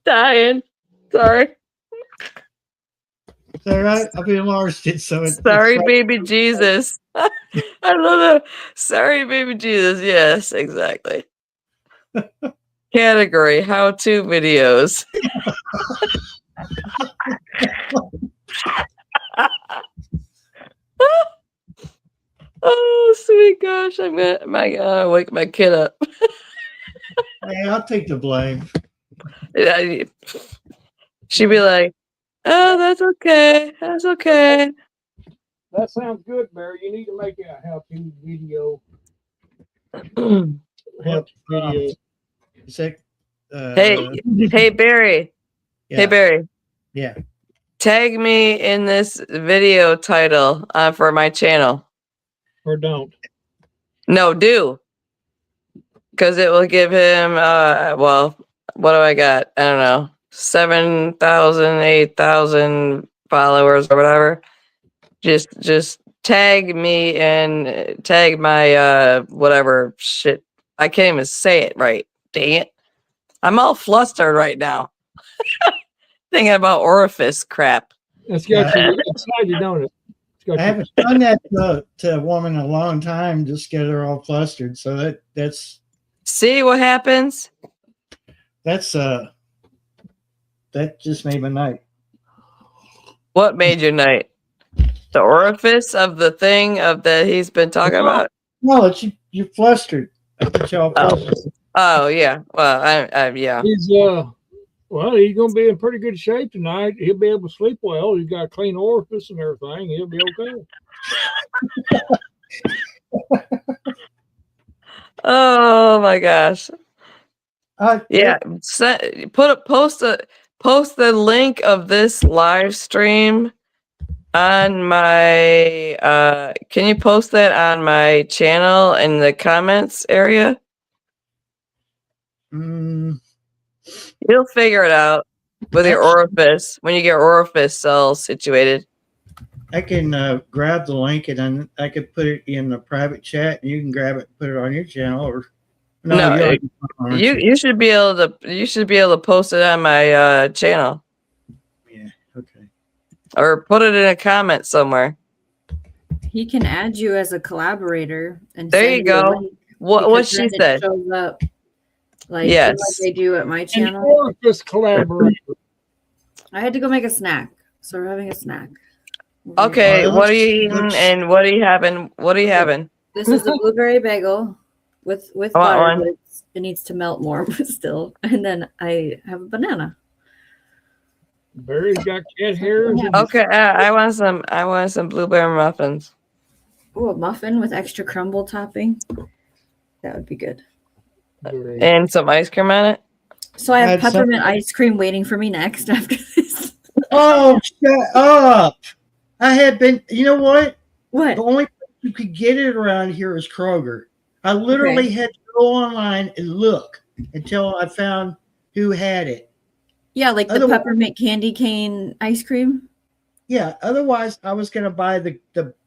[SPEAKER 4] dying. Sorry.
[SPEAKER 1] Is that right? I've enlarged it so it's
[SPEAKER 4] Sorry,
[SPEAKER 1] right.
[SPEAKER 4] baby Jesus. I love that. Sorry, baby Jesus. Yes, exactly. Category how-to videos. Oh, sweet gosh. I'm gonna wake my kid up.
[SPEAKER 1] Hey, I'll take the blame.
[SPEAKER 4] She'd be like, oh, that's okay. That's okay.
[SPEAKER 2] That sounds good, Barry. You need to make a how-to video. Video.
[SPEAKER 4] Hey, Barry.
[SPEAKER 1] Yeah.
[SPEAKER 4] Hey, Barry.
[SPEAKER 1] Yeah.
[SPEAKER 4] Tag me in this video title for my channel.
[SPEAKER 2] Or don't.
[SPEAKER 4] No, do. Because it will give him, well, what do I got? I don't know, 7,000, 8,000 followers or whatever. Just tag me and tag my, whatever shit. I can't even say it right. Dang it. I'm all flustered right now. Thinking about orifice crap.
[SPEAKER 2] It's got you excited, don't it?
[SPEAKER 1] I haven't done that to a woman in a long time. Just get her all flustered. So that's
[SPEAKER 4] See what happens?
[SPEAKER 1] that just made my night.
[SPEAKER 4] What made your night? The orifice of the thing of that he's been talking about?
[SPEAKER 1] No, it's you're flustered. I get you all flustered.
[SPEAKER 4] Oh yeah. Well, I yeah.
[SPEAKER 2] He's gonna be in pretty good shape tonight. He'll be able to sleep well. He's got a clean orifice and everything. He'll be okay.
[SPEAKER 4] Oh my gosh. Yeah. Post the link of this live stream on my can you post that on my channel in the comments area? You'll figure it out with your orifice when you get orifice cells situated.
[SPEAKER 1] I can grab the link and then I could put it in the private chat, and you can grab it, and put it on your channel, or
[SPEAKER 4] you should be able to post it on my channel.
[SPEAKER 1] Yeah. Okay.
[SPEAKER 4] or put it in a comment somewhere.
[SPEAKER 3] He can add you as a collaborator and
[SPEAKER 4] There
[SPEAKER 3] send
[SPEAKER 4] you
[SPEAKER 3] a
[SPEAKER 4] go.
[SPEAKER 3] link,
[SPEAKER 4] What
[SPEAKER 3] because
[SPEAKER 4] she
[SPEAKER 3] then it
[SPEAKER 4] said.
[SPEAKER 3] shows up like
[SPEAKER 4] Yes.
[SPEAKER 3] they do at my
[SPEAKER 2] And
[SPEAKER 3] channel.
[SPEAKER 2] Orifice collaborator.
[SPEAKER 3] I had to go make a snack, so we're having a snack.
[SPEAKER 4] Okay,
[SPEAKER 1] Well, it
[SPEAKER 4] what are
[SPEAKER 1] looks-
[SPEAKER 4] you eating
[SPEAKER 1] looks-
[SPEAKER 4] and what are you having? What are you having?
[SPEAKER 3] This is a blueberry bagel with
[SPEAKER 4] I want
[SPEAKER 3] butter,
[SPEAKER 4] one.
[SPEAKER 3] but it needs to melt more, but still. And then I have a banana.
[SPEAKER 2] Barry's got cat hairs. And
[SPEAKER 4] Okay, I want some. I want some blueberry muffins.
[SPEAKER 3] Oh, a muffin with extra crumble topping. That would be good.
[SPEAKER 2] Barry.
[SPEAKER 4] And some ice cream on it.
[SPEAKER 3] So I have
[SPEAKER 1] Add some-
[SPEAKER 3] peppermint ice cream waiting for me next after this.
[SPEAKER 1] Oh, shut up! I had been. You know what?
[SPEAKER 3] What?
[SPEAKER 1] The only place you could get it around here is Kroger. I literally had to go online and look until I found who had it.
[SPEAKER 3] Yeah, like the
[SPEAKER 1] Otherwise-
[SPEAKER 3] peppermint candy cane ice cream.
[SPEAKER 1] Yeah, otherwise I was gonna buy the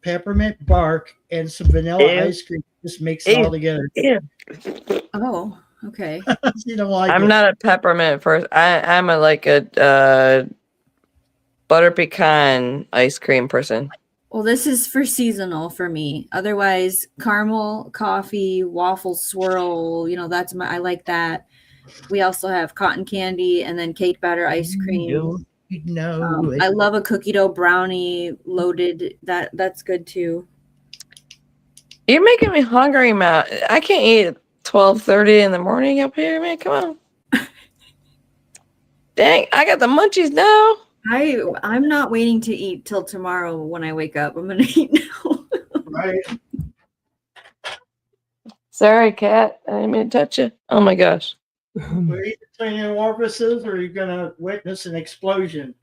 [SPEAKER 1] peppermint bark and some vanilla
[SPEAKER 4] Ew.
[SPEAKER 1] ice cream. Just mix it all
[SPEAKER 4] Ew.
[SPEAKER 1] together.
[SPEAKER 4] Yeah.
[SPEAKER 3] Oh, okay.
[SPEAKER 1] You don't like
[SPEAKER 4] I'm
[SPEAKER 1] it.
[SPEAKER 4] not a peppermint first. I'm a like a butter pecan ice cream person.
[SPEAKER 3] Well, this is for seasonal for me. Otherwise, caramel, coffee, waffle swirl, that's I like that. We also have cotton candy and then cake batter ice cream. I love a cookie dough brownie loaded. That's good too.
[SPEAKER 4] You're making me hungry, Matt. I can't eat at 12:30 in the morning up here, man. Come on. Dang, I got the munchies now.
[SPEAKER 3] I'm not waiting to eat till tomorrow when I wake up. I'm gonna eat now.
[SPEAKER 1] Right.
[SPEAKER 4] Sorry, cat. I didn't mean to touch you. Oh my gosh.
[SPEAKER 1] Are you cleaning orifices or are you gonna witness an explosion?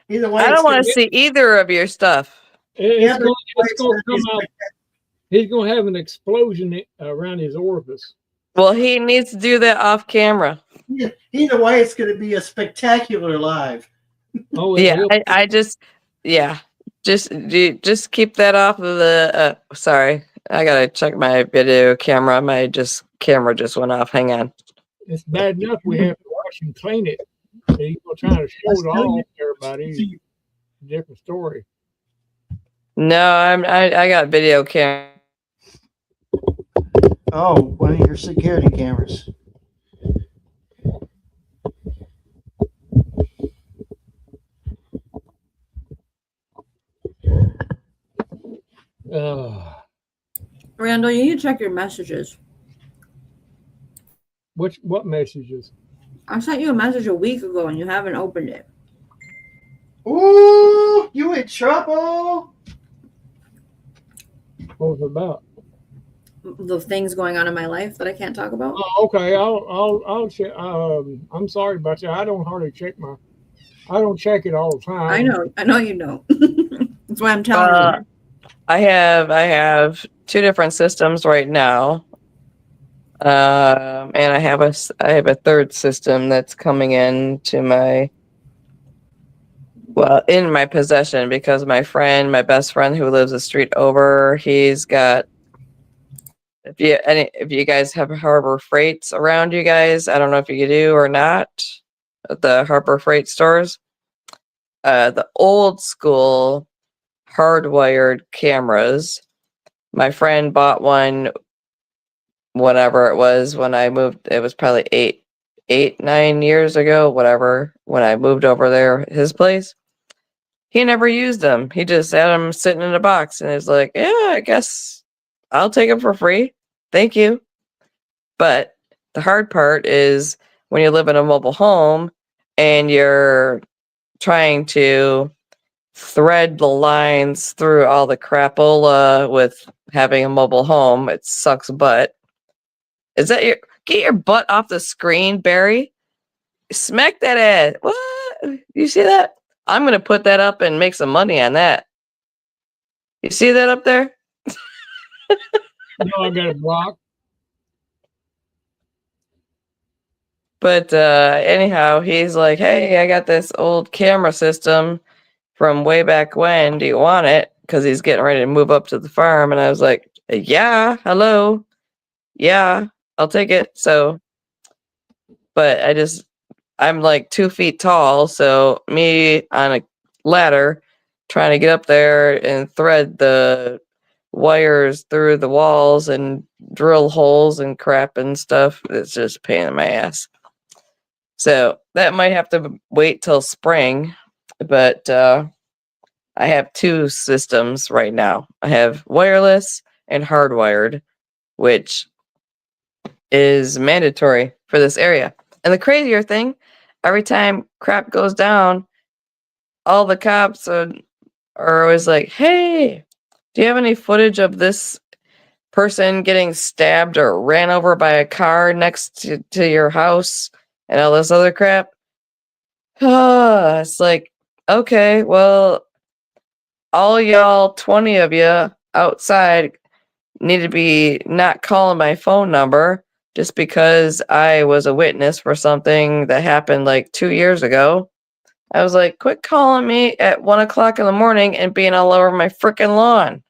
[SPEAKER 1] Either way,
[SPEAKER 4] I
[SPEAKER 1] it's
[SPEAKER 4] don't want
[SPEAKER 1] gonna
[SPEAKER 4] to see either of your stuff.
[SPEAKER 1] Yeah, but
[SPEAKER 2] It's gonna come out. He's gonna have an explosion around his orifice.
[SPEAKER 4] Well, he needs to do that off camera.
[SPEAKER 1] either way, it's gonna be a spectacular live.
[SPEAKER 2] Oh, it
[SPEAKER 4] Yeah,
[SPEAKER 2] will.
[SPEAKER 4] I just, yeah, just keep that off of the. Sorry, I gotta check my video camera. My camera just went off. Hang on.
[SPEAKER 2] It's bad enough we have to wash and clean it. He's gonna try to show it all to everybody. Different story.
[SPEAKER 4] No, I got video camera.
[SPEAKER 1] Oh, one of your security cameras.
[SPEAKER 3] Randall, you need to check your messages.
[SPEAKER 2] What messages?
[SPEAKER 3] I sent you a message a week ago and you haven't opened it.
[SPEAKER 1] Ooh, you in trouble?
[SPEAKER 2] What was it about?
[SPEAKER 3] The things going on in my life that I can't talk about.
[SPEAKER 2] Oh, okay. I'll check. I'm sorry about that. I don't hardly check I don't check it all the time.
[SPEAKER 3] I know you don't. That's why I'm telling you.
[SPEAKER 4] I have two different systems right now, and I have a third system that's coming into in my possession because my best friend who lives a street over, he's got. If you guys have Harbor Freights around you guys, I don't know if you do or not. The Harbor Freight stores, the old school hardwired cameras. My friend bought one whenever it was when I moved. It was probably 9 years ago, whatever, when I moved over there, his place. He never used them. He just had them sitting in a box and is like, yeah, I guess I'll take them for free. Thank you. But the hard part is when you live in a mobile home and you're trying to thread the lines through all the crapola with having a mobile home, it sucks butt. Get your butt off the screen, Barry. Smack that ass. What? You see that? I'm gonna put that up and make some money on that. You see that up there?
[SPEAKER 2] No, I got it blocked.
[SPEAKER 4] But anyhow, he's like, hey, I got this old camera system from way back when. Do you want it? Because he's getting ready to move up to the farm. And I was like, yeah, hello. Yeah, I'll take it. So, but I'm like 2 feet tall. So me on a ladder trying to get up there and thread the wires through the walls and drill holes and crap and stuff. It's just a pain in my ass. So that might have to wait till spring, but I have 2 systems right now. I have wireless and hardwired, which is mandatory for this area. And the crazier thing, every time crap goes down, all the cops are always like, hey, do you have any footage of this person getting stabbed or ran over by a car next to your house and all this other crap? It's like, okay, well, all y'all 20 of you outside need to be not calling my phone number just because I was a witness for something that happened like 2 years ago. I was like, quit calling me at 1 o'clock in the morning and being all over my freaking lawn.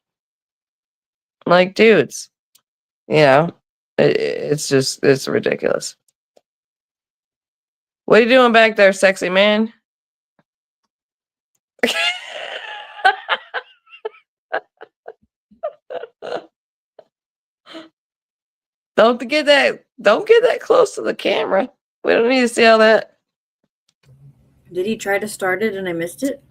[SPEAKER 4] I'm like, dudes, it's ridiculous. What are you doing back there, sexy man? Don't get that close to the camera. We don't need to see all that.
[SPEAKER 3] Did he try to start it and I missed it?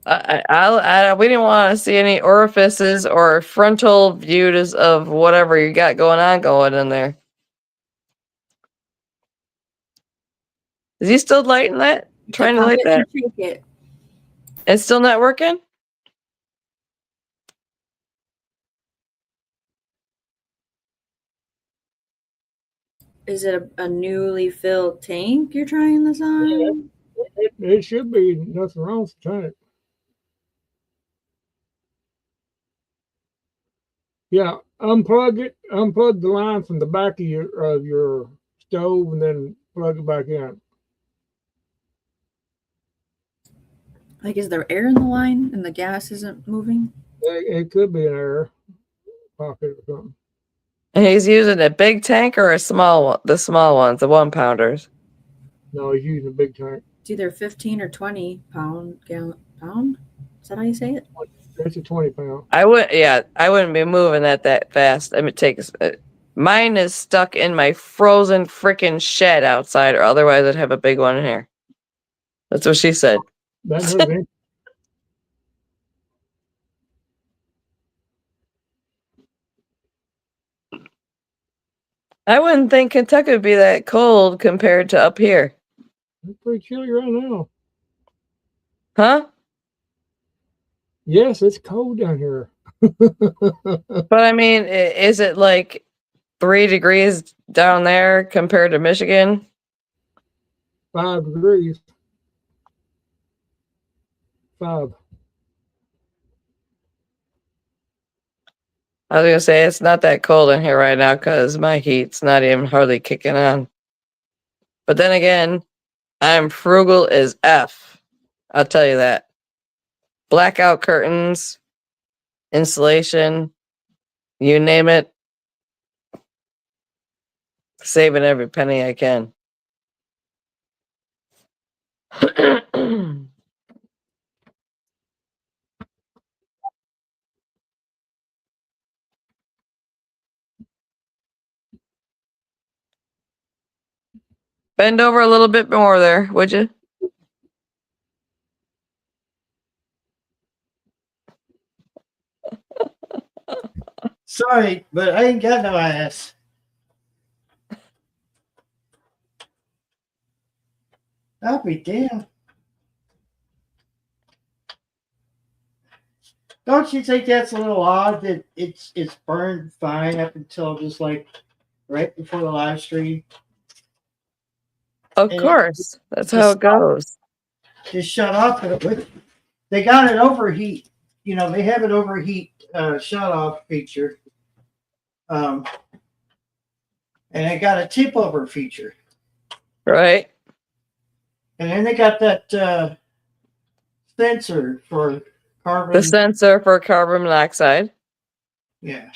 [SPEAKER 4] We didn't want to see any orifices or frontal views of whatever you got going in there. Is he still lighting that? Trying to light that? It's still not working?
[SPEAKER 3] Is it a newly filled tank you're trying this on?
[SPEAKER 2] It should be nothing wrong with the tank. Yeah, unplug the line from the back of your stove and then plug it back in.
[SPEAKER 3] Like, is there air in the line and the gas isn't moving?
[SPEAKER 2] It could be an air pocket or something.
[SPEAKER 4] And he's using a big tank or a small one? The small ones, the 1 pounders.
[SPEAKER 2] No, he's using a big tank.
[SPEAKER 3] It's either 15 or 20 pound. Is that how you say it?
[SPEAKER 2] It's a 20 pound.
[SPEAKER 4] I wouldn't be moving that fast. I mean, mine is stuck in my frozen freaking shed outside, or otherwise I'd have a big one in here. That's what she said.
[SPEAKER 2] That's her thing.
[SPEAKER 4] I wouldn't think Kentucky would be that cold compared to up here.
[SPEAKER 2] It's pretty chilly right now.
[SPEAKER 4] Huh?
[SPEAKER 2] Yes, it's cold down here.
[SPEAKER 4] But I mean, is it like 3 degrees down there compared to Michigan?
[SPEAKER 2] 5 degrees. 5.
[SPEAKER 4] I was gonna say it's not that cold in here right now because my heat's not even hardly kicking on. But then again, I'm frugal as F. I'll tell you that. Blackout curtains, insulation, you name it. Saving every penny I can. Bend over a little bit more there, would you?
[SPEAKER 1] Sorry, but I ain't got no ass. I'll be damned. Don't you think that's a little odd that it's burned fine up until just like right before the live stream?
[SPEAKER 4] Of
[SPEAKER 1] And
[SPEAKER 4] course. That's how it goes.
[SPEAKER 1] Just shut off. They got an overheat. They have an overheat shut off feature. And they got a tip over feature.
[SPEAKER 4] Right.
[SPEAKER 1] And then they got that sensor for carbon.
[SPEAKER 4] The sensor for carbon monoxide.
[SPEAKER 1] Yeah.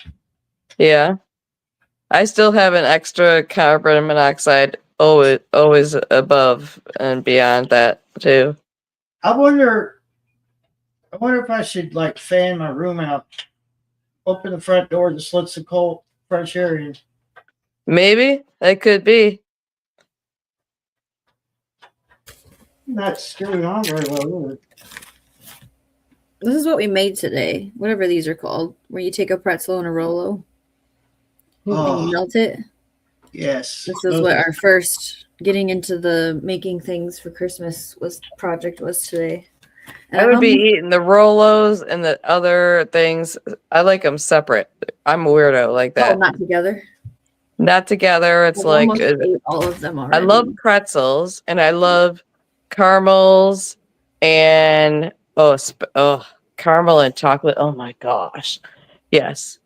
[SPEAKER 4] Yeah. I still have an extra carbon monoxide always above and beyond that too.
[SPEAKER 1] I wonder I wonder if I should like fan my room out, open the front door, just let some cold, fresh air in.
[SPEAKER 4] Maybe that could be.
[SPEAKER 1] Not screwing on very well, is it?
[SPEAKER 3] This is what we made today, whatever these are called, where you take a pretzel and a Rolo and
[SPEAKER 1] Oh,
[SPEAKER 3] you melt it.
[SPEAKER 1] yes.
[SPEAKER 3] This is what our first getting into the making things for Christmas project was today. And
[SPEAKER 4] I would be eating the Rolos and the other things. I like them separate. I'm a weirdo like that.
[SPEAKER 3] not together.
[SPEAKER 4] Not together. It's
[SPEAKER 3] I've
[SPEAKER 4] like
[SPEAKER 3] almost ate all of them
[SPEAKER 4] I
[SPEAKER 3] already.
[SPEAKER 4] love pretzels and I love caramels and caramel and chocolate. Oh my gosh. Yes.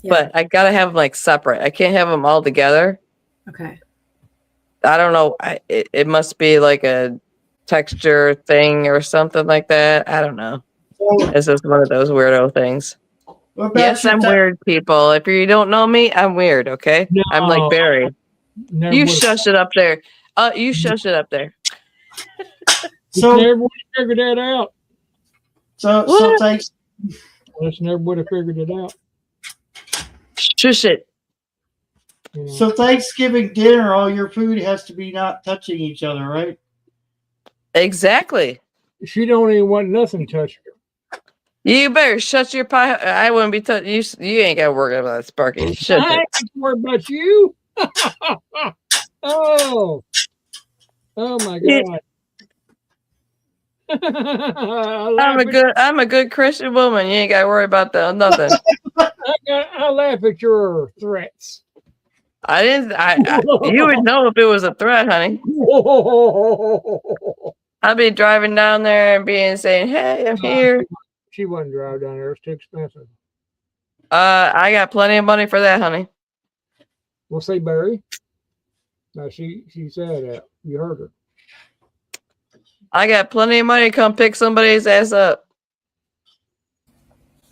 [SPEAKER 3] Yeah.
[SPEAKER 4] But I gotta have them like separate. I can't have them all together.
[SPEAKER 3] Okay.
[SPEAKER 4] I don't know. It must be like a texture thing or something like that. I don't know. It's just one of those weirdo things.
[SPEAKER 1] What about
[SPEAKER 4] Yes,
[SPEAKER 1] your
[SPEAKER 4] I'm weird, people. If you don't know me, I'm weird, okay?
[SPEAKER 2] No,
[SPEAKER 4] I'm like Barry.
[SPEAKER 2] never
[SPEAKER 4] You
[SPEAKER 2] would've-
[SPEAKER 4] shush it up there. You shush it up there.
[SPEAKER 1] So,
[SPEAKER 2] never would have figured that out.
[SPEAKER 1] so
[SPEAKER 4] What?
[SPEAKER 1] thanks.
[SPEAKER 2] I just never would have figured it out.
[SPEAKER 4] Shush it.
[SPEAKER 2] You know?
[SPEAKER 1] So Thanksgiving dinner, all your food has to be not touching each other, right?
[SPEAKER 4] Exactly.
[SPEAKER 2] She don't even want nothing touched her.
[SPEAKER 4] You better shut your pie. I wouldn't be touching you. You ain't got to worry about that, Sparky. Shut
[SPEAKER 2] I
[SPEAKER 4] it.
[SPEAKER 2] ain't worried about you. Oh my God.
[SPEAKER 4] I'm a good Christian woman. You ain't got to worry about that. Nothing.
[SPEAKER 2] I laugh at your threats.
[SPEAKER 4] I didn't. You would know if it was a threat, honey. I'd be driving down there and saying, "Hey, I'm here."
[SPEAKER 2] She wouldn't drive down there. It's too expensive.
[SPEAKER 4] I got plenty of money for that, honey.
[SPEAKER 2] We'll see, Barry. No, she said that. You heard her.
[SPEAKER 4] I got plenty of money to come pick somebody's ass up.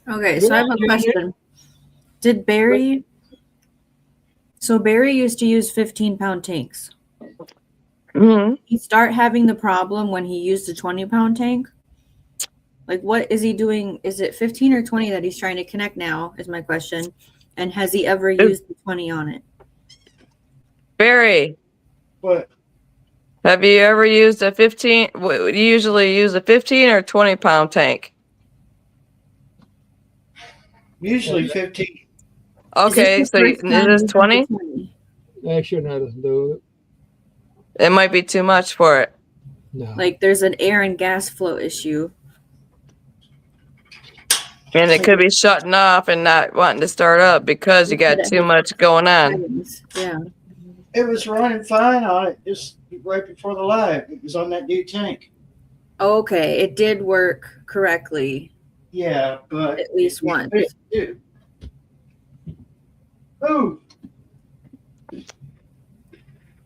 [SPEAKER 3] Okay, so I have a question. Did Barry? So Barry used to use 15-pound tanks.
[SPEAKER 4] Mm-hmm.
[SPEAKER 3] He start having the problem when he used a 20-pound tank. Like, what is he doing? Is it 15 or 20 that he's trying to connect now? Is my question. And has he ever used the 20 on it?
[SPEAKER 4] Barry,
[SPEAKER 1] What?
[SPEAKER 4] have you ever used a 15? Would you usually use a 15 or 20-pound tank?
[SPEAKER 1] Usually 15.
[SPEAKER 4] Okay, so is this 20?
[SPEAKER 2] That shouldn't have nothing to do with it.
[SPEAKER 4] It might be too much for it.
[SPEAKER 2] No.
[SPEAKER 3] Like, there's an air and gas flow issue.
[SPEAKER 4] And it could be shutting off and not wanting to start up because you got too much going on.
[SPEAKER 3] Yeah.
[SPEAKER 1] It was running fine on it just right before the live. It was on that new tank.
[SPEAKER 3] Okay, it did work correctly
[SPEAKER 1] Yeah, but
[SPEAKER 3] at least once.
[SPEAKER 1] Ooh,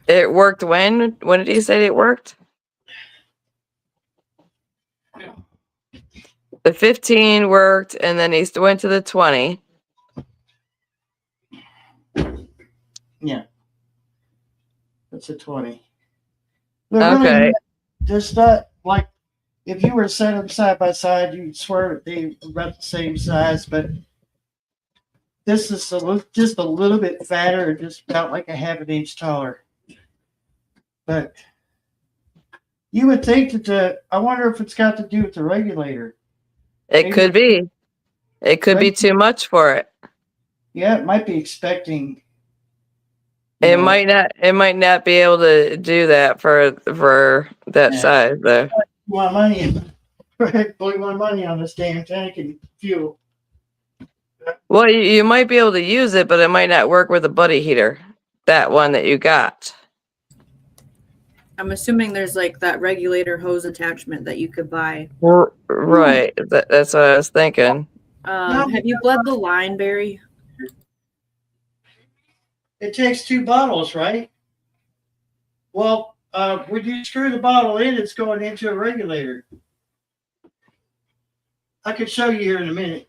[SPEAKER 4] It worked when? When did he say it worked? The 15 worked, and then he went to the 20.
[SPEAKER 1] yeah. That's a 20.
[SPEAKER 4] Okay.
[SPEAKER 1] There's not like if you were to set them side by side, you'd swear they were about the same size, but this is just a little bit fatter, just about like a half an inch taller. But you would think that I wonder if it's got to do with the regulator.
[SPEAKER 4] It could be. It could be too much for it.
[SPEAKER 1] Yeah, it might be expecting.
[SPEAKER 4] It might not. It might not be able to do that for that size though.
[SPEAKER 1] My money, blew my money on this damn tank and fuel.
[SPEAKER 4] Well, you might be able to use it, but it might not work with a buddy heater. That one that you got.
[SPEAKER 3] I'm assuming there's like that regulator hose attachment that you could buy.
[SPEAKER 4] Right. That's what I was thinking.
[SPEAKER 3] Have you bled the line, Barry?
[SPEAKER 1] It takes 2 bottles, right? Well, when you screw the bottle in, it's going into a regulator. I could show you here in a minute.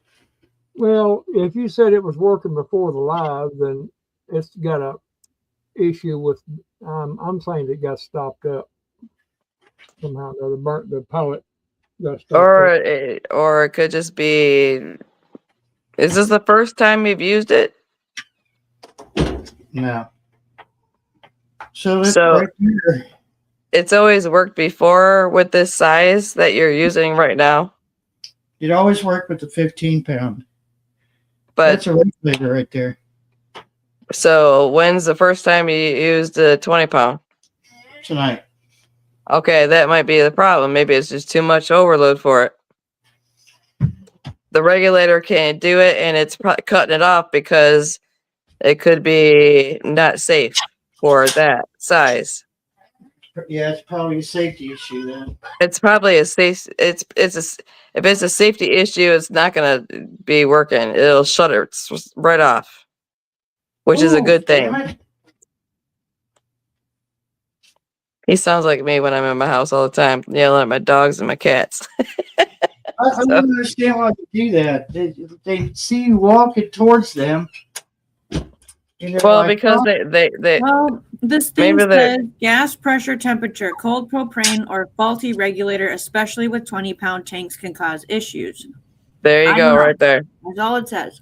[SPEAKER 2] Well, if you said it was working before the live, then it's got a issue with. I'm saying it got stopped up somehow or other. Burnt the pellet got stuff.
[SPEAKER 4] or it could just be. Is this the first time you've used it?
[SPEAKER 1] No. So,
[SPEAKER 4] So-
[SPEAKER 1] right here,
[SPEAKER 4] It's always worked before with this size that you're using right now,
[SPEAKER 1] it always worked with the 15-pound.
[SPEAKER 4] but
[SPEAKER 1] That's a regulator right there.
[SPEAKER 4] so when's the first time you used a 20-pound?
[SPEAKER 1] Tonight.
[SPEAKER 4] Okay, that might be the problem. Maybe it's just too much overload for it. The regulator can't do it, and it's cutting it off because it could be not safe for that size.
[SPEAKER 1] Yeah, it's probably a safety issue then.
[SPEAKER 4] It's probably a safe. If it's a safety issue, it's not gonna be working. It'll shut it right off, which is a
[SPEAKER 1] Ooh,
[SPEAKER 4] good thing.
[SPEAKER 1] damn it.
[SPEAKER 4] He sounds like me when I'm in my house all the time, yelling at my dogs and my cats.
[SPEAKER 1] I don't understand why they do that. They see you walking towards them. And they're
[SPEAKER 4] Well,
[SPEAKER 1] like,
[SPEAKER 4] because
[SPEAKER 1] "Oh,
[SPEAKER 4] they
[SPEAKER 3] Well, this thing
[SPEAKER 4] Maybe they're-
[SPEAKER 3] says gas pressure, temperature, cold propane, or faulty regulator, especially with 20-pound tanks, can cause issues.
[SPEAKER 4] there you
[SPEAKER 3] I
[SPEAKER 4] go,
[SPEAKER 3] know.
[SPEAKER 4] right there.
[SPEAKER 3] That's all it says.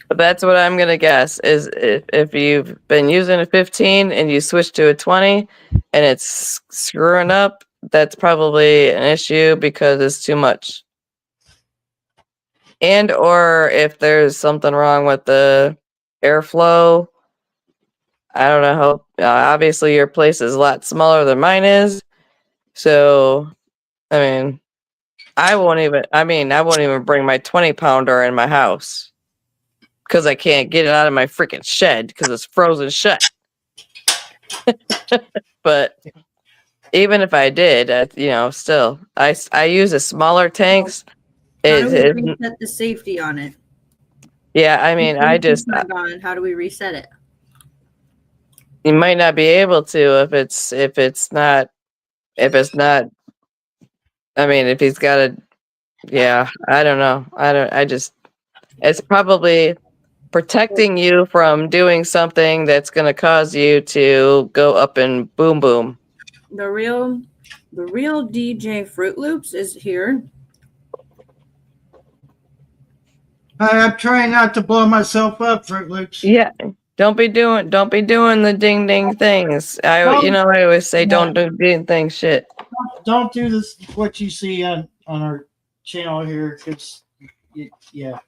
[SPEAKER 4] But that's what I'm gonna guess is if you've been using a 15 and you switch to a 20 and it's screwing up, that's probably an issue because it's too much. And or if there's something wrong with the airflow. I don't know how. Obviously, your place is a lot smaller than mine is, so I mean, I won't even bring my 20-pounder in my house because I can't get it out of my freaking shed because it's frozen shut. But even if I did, still, I use a smaller tanks.
[SPEAKER 3] How do we
[SPEAKER 4] It,
[SPEAKER 3] reset the safety on it?
[SPEAKER 4] yeah, I mean,
[SPEAKER 3] If it's not gone, how do we reset it?
[SPEAKER 4] you might not be able to if it's not. I mean, if he's got a, yeah, I don't know. It's probably protecting you from doing something that's going to cause you to go up and boom, boom.
[SPEAKER 3] The real DJ Fruit Loops is here.
[SPEAKER 1] I'm trying not to blow myself up, Fruit Loops.
[SPEAKER 4] Yeah. Don't be doing the ding ding things. I always say don't do ding thing shit.
[SPEAKER 1] Don't do this. What you see on our channel here, because yeah.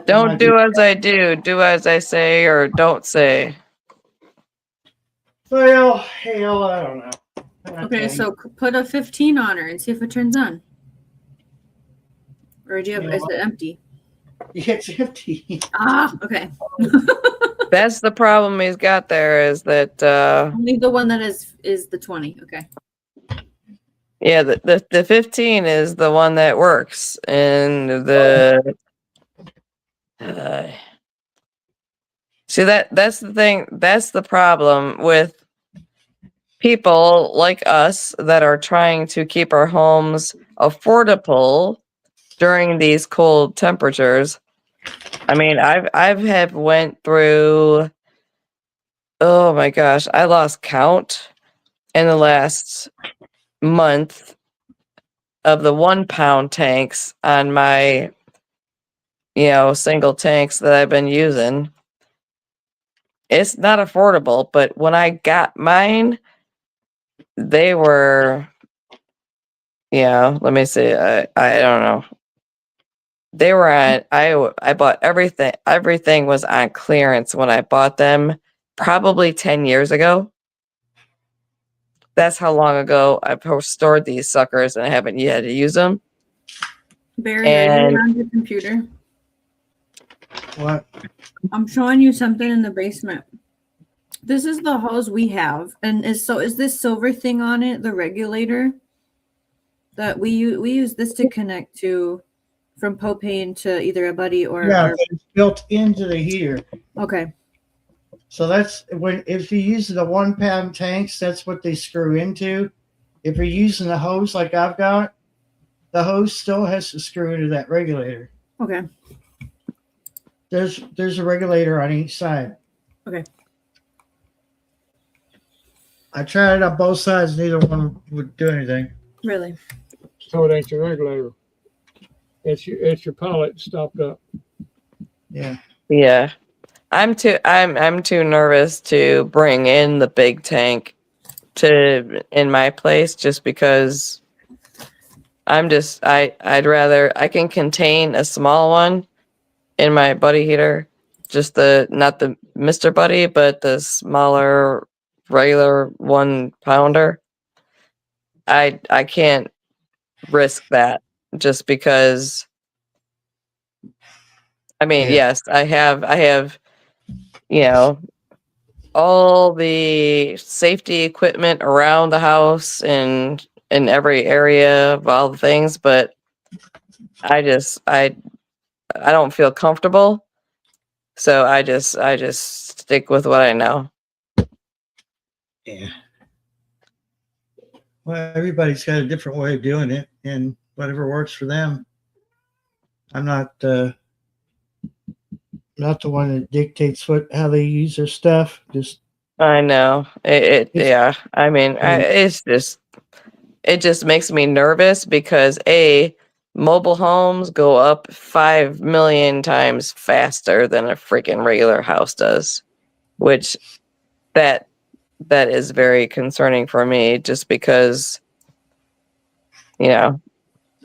[SPEAKER 4] Don't do as I do. Do as I say or don't say.
[SPEAKER 1] Well, hell, I don't know.
[SPEAKER 3] Okay, so put a 15 on her and see if it turns on. Or do you have, is it empty?
[SPEAKER 1] It's empty.
[SPEAKER 3] Ah, okay.
[SPEAKER 4] That's the problem he's got there is that
[SPEAKER 3] Only the one that is the 20. Okay.
[SPEAKER 4] yeah, the 15 is the one that works, and see that's the thing. That's the problem with people like us that are trying to keep our homes affordable during these cold temperatures. I mean, I've went through. Oh my gosh, I lost count in the last month of the 1-pound tanks on my single tanks that I've been using. It's not affordable, but when I got mine, they were let me see, I don't know, they were at I bought everything was on clearance when I bought them probably 10 years ago. That's how long ago I've stored these suckers and I haven't yet to use them.
[SPEAKER 3] Barry, are you on your computer?
[SPEAKER 1] What?
[SPEAKER 3] I'm showing you something in the basement. This is the hose we have, and is this silver thing on it the regulator that we use this to connect to from propane to either a buddy or
[SPEAKER 1] It's built into the heater.
[SPEAKER 3] Okay.
[SPEAKER 1] So that's if you're using the 1-pound tanks, that's what they screw into. If you're using the hose like I've got, the hose still has to screw into that regulator.
[SPEAKER 3] Okay.
[SPEAKER 1] There's a regulator on each side.
[SPEAKER 3] Okay.
[SPEAKER 1] I tried it on both sides, neither one would do anything.
[SPEAKER 3] Really?
[SPEAKER 2] So it ain't your regulator. It's your pilot stopped up.
[SPEAKER 1] Yeah.
[SPEAKER 4] Yeah. I'm too nervous to bring in the big tank to in my place just because I'd rather I can contain a small one in my buddy heater, just the not the Mr. Buddy, but the smaller regular 1 pounder. I can't risk that just because I mean,
[SPEAKER 1] Yeah.
[SPEAKER 4] yes, I have, you know, all the safety equipment around the house and in every area of all the things, but I just I don't feel comfortable. So I just stick with what I know.
[SPEAKER 1] Yeah. Well, everybody's got a different way of doing it, and whatever works for them. I'm not the one that dictates how they use their stuff. Just
[SPEAKER 4] I know.
[SPEAKER 1] it's
[SPEAKER 4] Yeah. I mean, it just makes me nervous because mobile homes go up 5 million times faster than a freaking regular house does, which that that is very concerning for me just because, you know,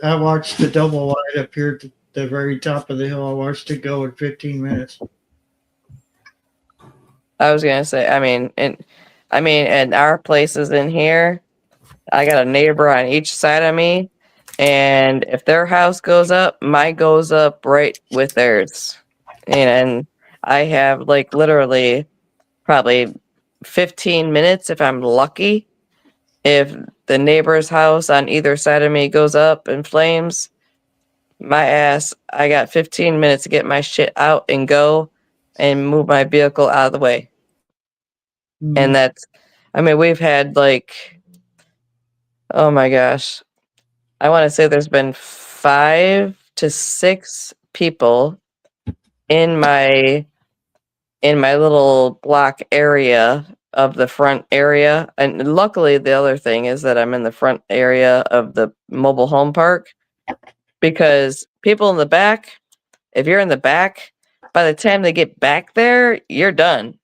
[SPEAKER 1] I watched the double wide up here at the very top of the hill. I watched it go in 15 minutes.
[SPEAKER 4] I was gonna say, and our places in here, I got a neighbor on each side of me, and if their house goes up, mine goes up right with theirs. And I have like literally probably 15 minutes if I'm lucky. If the neighbor's house on either side of me goes up in flames, my ass, I got 15 minutes to get my shit out and go and move my vehicle out of the way. And we've had like, oh my gosh, I want to say there's been 5 to 6 people in my little block area of the front area. And luckily the other thing is that I'm in the front area of the mobile home park, because people in the back, if you're in the back, by the time they get back there, you're done.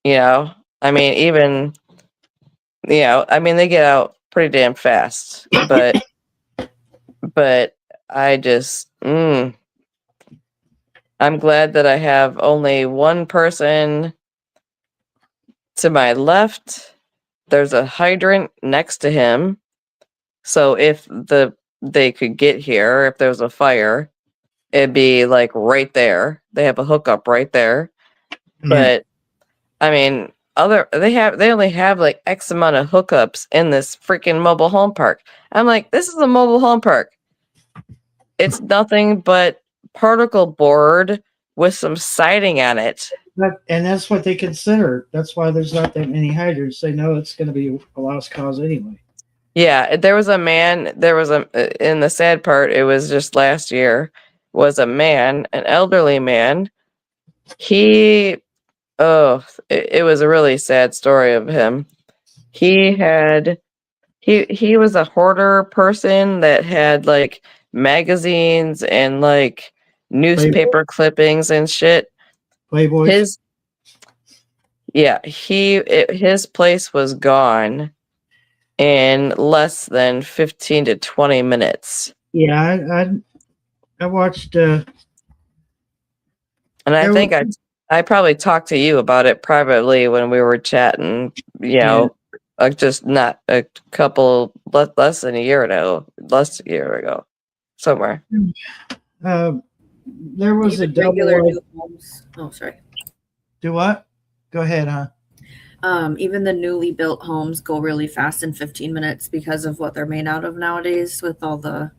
[SPEAKER 4] You know, I mean, even, they get out pretty damn fast, but I just, I'm glad that I have only one person to my left. There's a hydrant next to him. So if they could get here, if there's a fire, it'd be like right there. They have a hookup right there.
[SPEAKER 1] Yeah.
[SPEAKER 4] But I mean, they only have like X amount of hookups in this freaking mobile home park. I'm like, this is a mobile home park. It's nothing but particle board with some siding on it.
[SPEAKER 1] And that's what they consider. That's why there's not that many hydrants. They know it's going to be a lost cause anyway.
[SPEAKER 4] Yeah, there was in the sad part, it was just last year, was a man, an elderly man. It was a really sad story of him. He was a hoarder person that had like magazines and like newspaper clippings and shit.
[SPEAKER 1] Playboys.
[SPEAKER 4] His place was gone in less than 15 to 20 minutes.
[SPEAKER 1] Yeah, I watched.
[SPEAKER 4] And I think I probably talked to you about it privately when we were chatting, just not a couple, less than a year ago, somewhere.
[SPEAKER 1] There was
[SPEAKER 3] Even
[SPEAKER 1] a double
[SPEAKER 3] regular
[SPEAKER 1] wide.
[SPEAKER 3] new homes. Oh, sorry.
[SPEAKER 1] Do what? Go ahead, huh?
[SPEAKER 3] Even the newly built homes go really fast in 15 minutes because of what they're made out of nowadays, with all the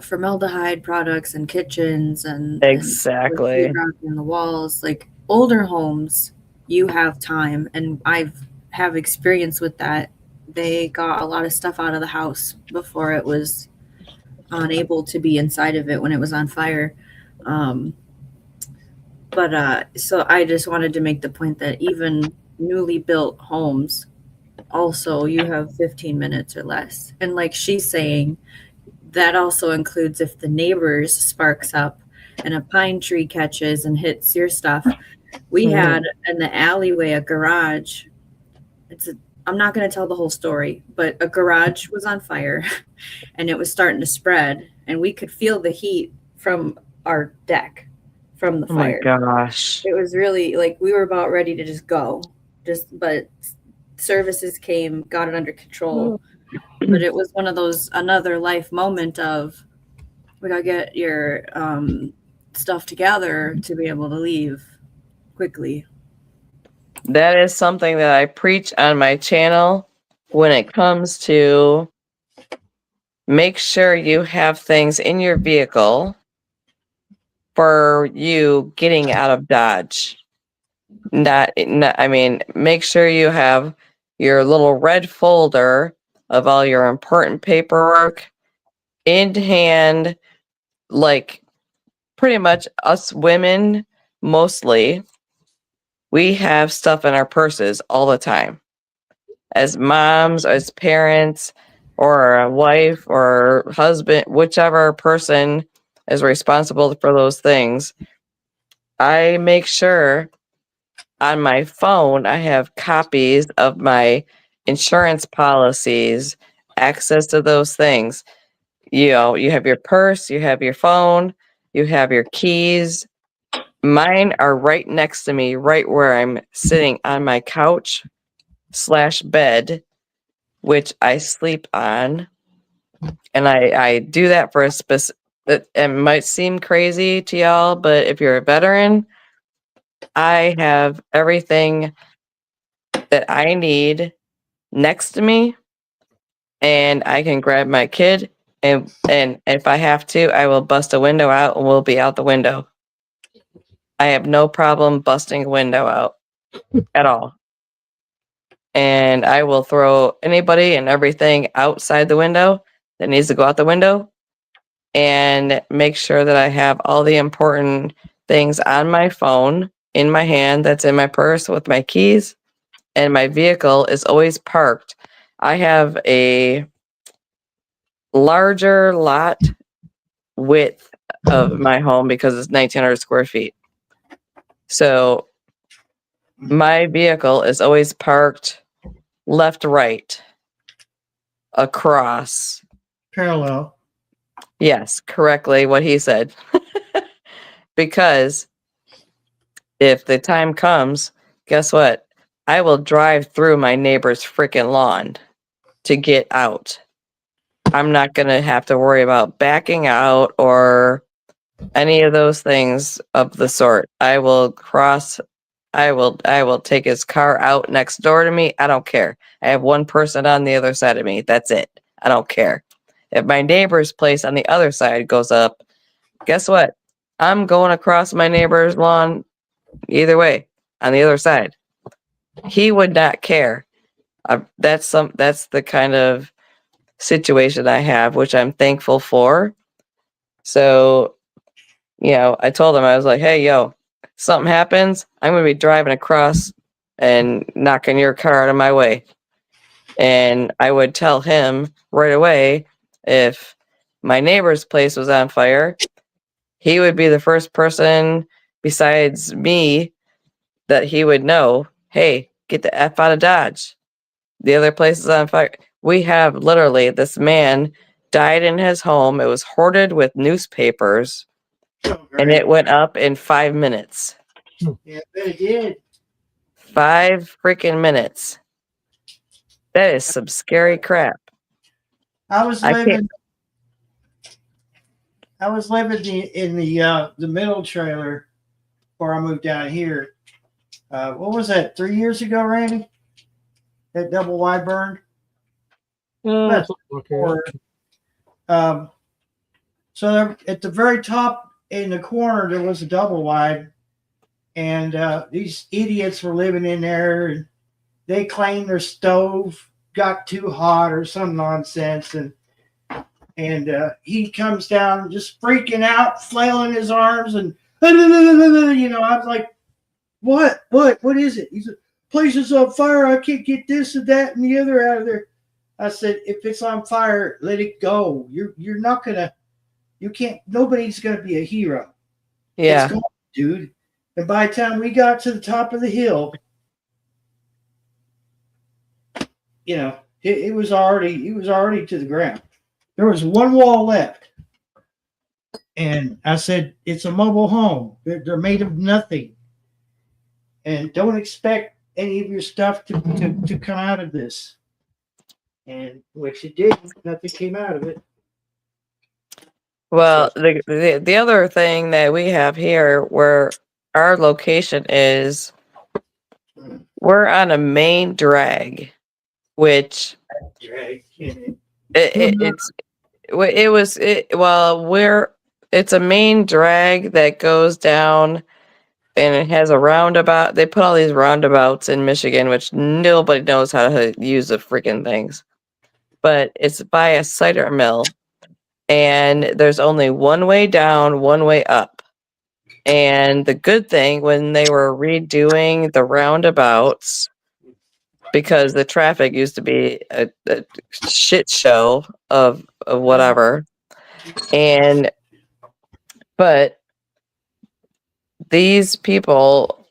[SPEAKER 3] formaldehyde products and kitchens and
[SPEAKER 4] Exactly.
[SPEAKER 3] and sheetrock in the walls. Like older homes, you have time, and have experience with that. They got a lot of stuff out of the house before it was unable to be inside of it when it was on fire. So I just wanted to make the point that even newly built homes also you have 15 minutes or less. And like she's saying, that also includes if the neighbors sparks up and a pine tree catches and hits your stuff. We had in the alleyway a garage. I'm not going to tell the whole story, but a garage was on fire and it was starting to spread, and we could feel the heat from our deck from the
[SPEAKER 4] Oh my
[SPEAKER 3] fire.
[SPEAKER 4] gosh.
[SPEAKER 3] It was really like we were about ready to just go. But services came, got it under control. But it was one of those another life moment of we gotta get your stuff together to be able to leave quickly.
[SPEAKER 4] That is something that I preach on my channel when it comes to make sure you have things in your vehicle for you getting out of Dodge. I mean, make sure you have your little red folder of all your important paperwork in hand. Like pretty much us women, mostly, we have stuff in our purses all the time. As moms, as parents, or a wife or husband, whichever person is responsible for those things, I make sure on my phone I have copies of my insurance policies, access to those things. You know, you have your purse, you have your phone, you have your keys. Mine are right next to me, right where I'm sitting on my couch / bed, which I sleep on. And I do that for a specific, it might seem crazy to y'all, but if you're a veteran, I have everything that I need next to me, and I can grab my kid, and if I have to, I will bust a window out and we'll be out the window. I have no problem busting a window out at all. And I will throw anybody and everything outside the window that needs to go out the window, and make sure that I have all the important things on my phone in my hand that's in my purse with my keys, and my vehicle is always parked. I have a larger lot width of my home because it's 1,900 square feet. So my vehicle is always parked left, right, across.
[SPEAKER 1] Parallel.
[SPEAKER 4] Yes, correctly what he said. Because if the time comes, guess what? I will drive through my neighbor's freaking lawn to get out. I'm not going to have to worry about backing out or any of those things of the sort. I will take his car out next door to me. I don't care. I have one person on the other side of me. That's it. I don't care. If my neighbor's place on the other side goes up, guess what? I'm going across my neighbor's lawn either way on the other side. He would not care. That's the kind of situation I have, which I'm thankful for. So, you know, I told him, I was like, hey, yo, something happens, I'm going to be driving across and knocking your car out of my way. And I would tell him right away if my neighbor's place was on fire, he would be the first person besides me that he would know, hey, get the F out of Dodge. The other place is on fire. We have literally this man died in his home. It was hoarded with newspapers, and it went up in 5 minutes.
[SPEAKER 1] Yeah, it did.
[SPEAKER 4] 5 freaking minutes. That is some scary crap.
[SPEAKER 1] I was
[SPEAKER 4] I
[SPEAKER 1] living in the middle trailer before I moved down here. What was that? 3 years ago, Randy? That double wide burned.
[SPEAKER 2] Something like that.
[SPEAKER 1] So there, at the very top in the corner, there was a double wide, and these idiots were living in there, and they claimed their stove got too hot or some nonsense, and he comes down just freaking out, flailing his arms, and you know, I was like, what is it? He said, place is on fire. I can't get this and that and the other out of there. I said, if it's on fire, let it go. You're not gonna. You can't. Nobody's gonna be a hero.
[SPEAKER 4] Yeah.
[SPEAKER 1] It's gone, dude. And by the time we got to the top of the hill, you know, it was already to the ground. There was one wall left. And I said, it's a mobile home. They're made of nothing. And don't expect any of your stuff to come out of this. And which it didn't. Nothing came out of it.
[SPEAKER 4] Well, the other thing that we have here where our location is, we're on a main drag, which it's a main drag that goes down and it has a roundabout. They put all these roundabouts in Michigan, which nobody knows how to use the freaking things. But it's by a cider mill, and there's only one way down, one way up. And the good thing, when they were redoing the roundabouts, because the traffic used to be a shit show of whatever, but these people,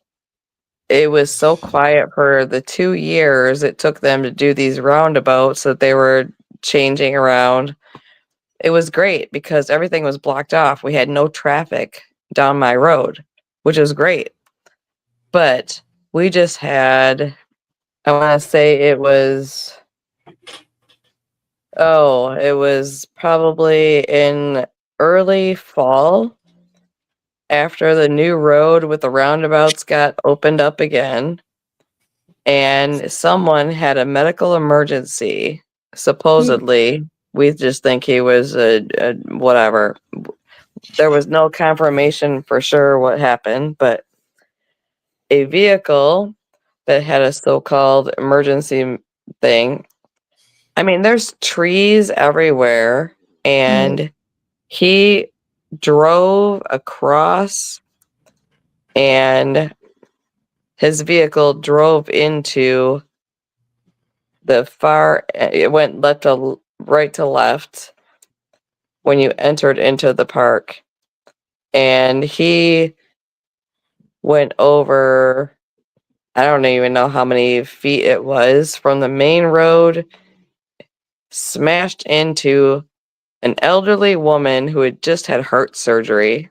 [SPEAKER 4] it was so quiet for the 2 years it took them to do these roundabouts that they were changing around. It was great because everything was blocked off. We had no traffic down my road, which is great. But we just had, I want to say it was probably in early fall after the new road with the roundabouts got opened up again, and someone had a medical emergency. Supposedly, we just think he was a whatever. There was no confirmation for sure what happened, but a vehicle that had a so-called emergency thing. I mean, there's trees everywhere, and he drove across, and his vehicle drove into the far. It went right to left when you entered into the park, and he went over. I don't even know how many feet it was from the main road, smashed into an elderly woman who had just had heart surgery,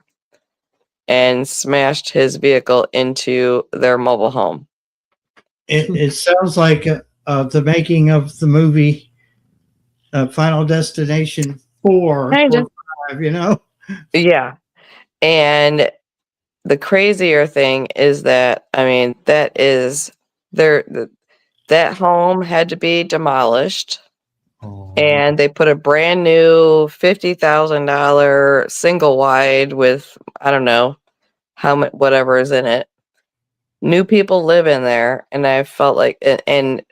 [SPEAKER 4] and smashed his vehicle into their mobile home.
[SPEAKER 1] It sounds like the making of the movie Final Destination 4
[SPEAKER 4] Kinda.
[SPEAKER 1] or 5, you know?
[SPEAKER 4] Yeah. And the crazier thing is that, I mean, that home had to be demolished, and they put a brand new $50,000 single wide with, I don't know how much, whatever is in it. New people live in there, and I felt like, and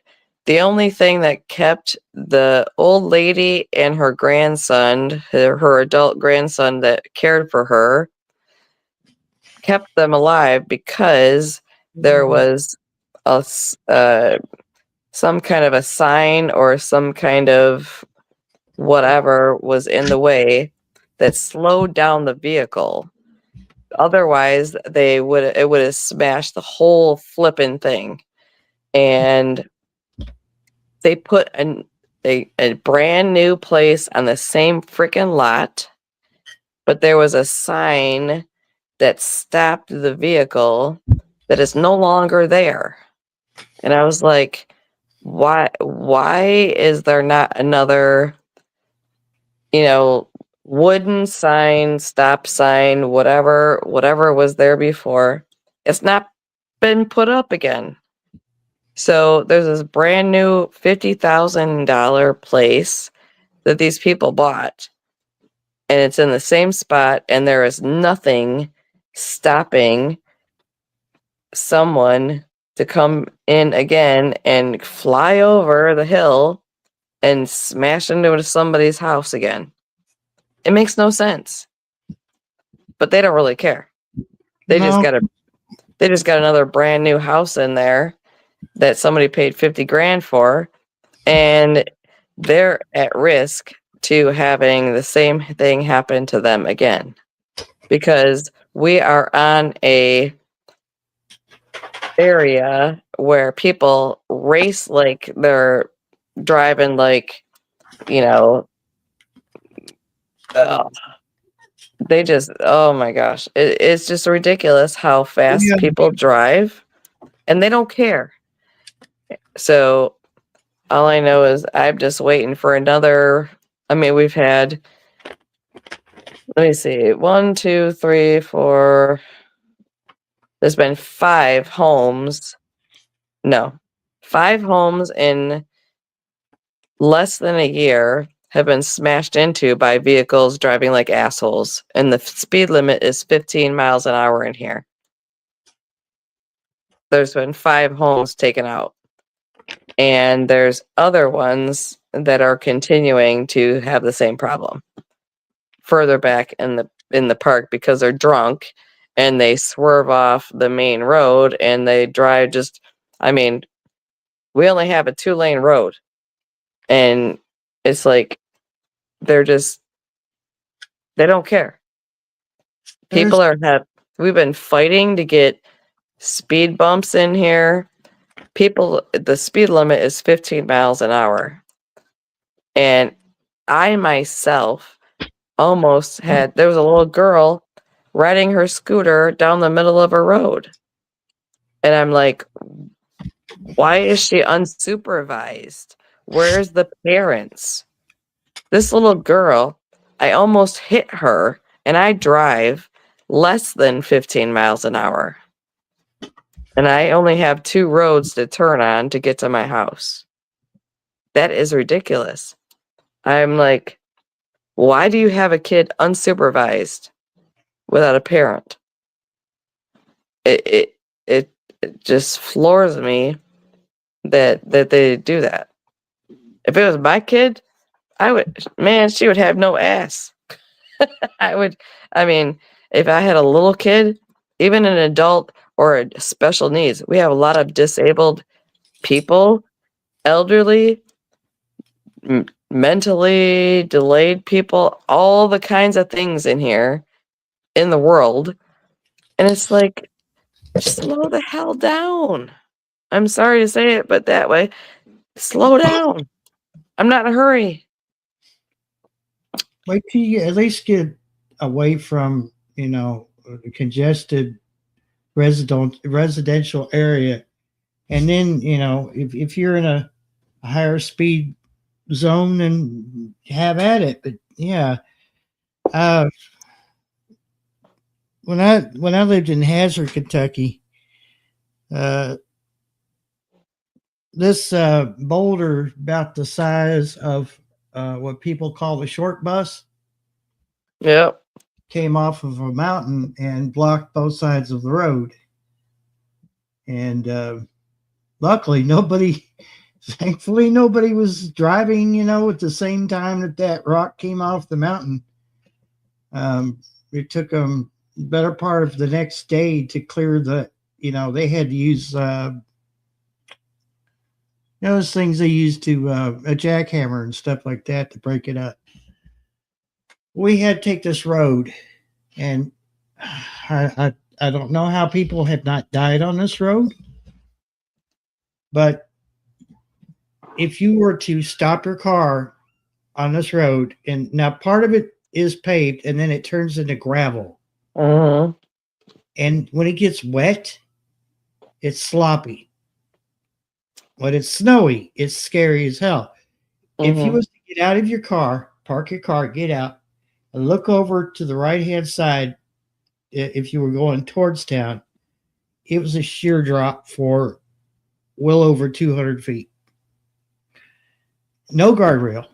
[SPEAKER 4] the only thing that kept the old lady and her grandson, her adult grandson that cared for her, kept them alive because there was some kind of a sign or some kind of whatever was in the way that slowed down the vehicle. Otherwise, it would have smashed the whole flipping thing. And they put a brand new place on the same freaking lot, but there was a sign that stopped the vehicle that is no longer there. And I was like, why is there not another, wooden sign, stop sign, whatever was there before? It's not been put up again. So there's this brand new $50,000 place that these people bought, and it's in the same spot, and there is nothing stopping someone to come in again and fly over the hill and smash into somebody's house again. It makes no sense. But they don't really care. They just got another brand new house in there that somebody paid 50 grand for, and they're at risk to having the same thing happen to them again, because we are on a area where people race like they're driving like, you know, they just, oh my gosh, it's just ridiculous how fast
[SPEAKER 1] Yeah.
[SPEAKER 4] people drive, and they don't care. So all I know is I'm just waiting for another. I mean, we've had, let me see, 1, 2, 3, 4. There's been 5 homes. No, 5 homes in less than a year have been smashed into by vehicles driving like assholes. And the speed limit is 15 miles an hour in here. There's been 5 homes taken out. And there's other ones that are continuing to have the same problem further back in the park, because they're drunk and they swerve off the main road and they drive just, I mean, we only have a 2-lane road, and it's like they don't care. People we've been fighting to get speed bumps in here. The speed limit is 15 miles an hour. And I myself almost there was a little girl riding her scooter down the middle of a road. And I'm like, why is she unsupervised? Where's the parents? This little girl, I almost hit her, and I drive less than 15 miles an hour. And I only have 2 roads to turn on to get to my house. That is ridiculous. I'm like, why do you have a kid unsupervised without a parent? It just floors me that they do that. If it was my kid, she would have no ass. I mean, if I had a little kid, even an adult or special needs, we have a lot of disabled people, elderly, mentally delayed people, all the kinds of things in here in the world. And it's like, slow the hell down. I'm sorry to say it, but that way, slow down. I'm not in a hurry.
[SPEAKER 1] Wait till you at least get away from, the congested residential area. And then, if you're in a higher speed zone, then have at it. But yeah, when I lived in Hazard, Kentucky, this boulder about the size of what people call the short bus
[SPEAKER 4] Yep.
[SPEAKER 1] came off of a mountain and blocked both sides of the road. And luckily, thankfully, nobody was driving, at the same time that rock came off the mountain. It took them the better part of the next day to clear they had to use, those things they use to a jackhammer and stuff like that to break it up. We had to take this road, and I don't know how people have not died on this road, but if you were to stop your car on this road, and now part of it is paved and then it turns into gravel.
[SPEAKER 4] Uh-huh.
[SPEAKER 1] And when it gets wet, it's sloppy. When it's snowy, it's scary as hell. If you was to get out of your car, park your car, get out, and look over to the right-hand side, if you were going towards town, it was a sheer drop for well over 200 feet. No guardrail.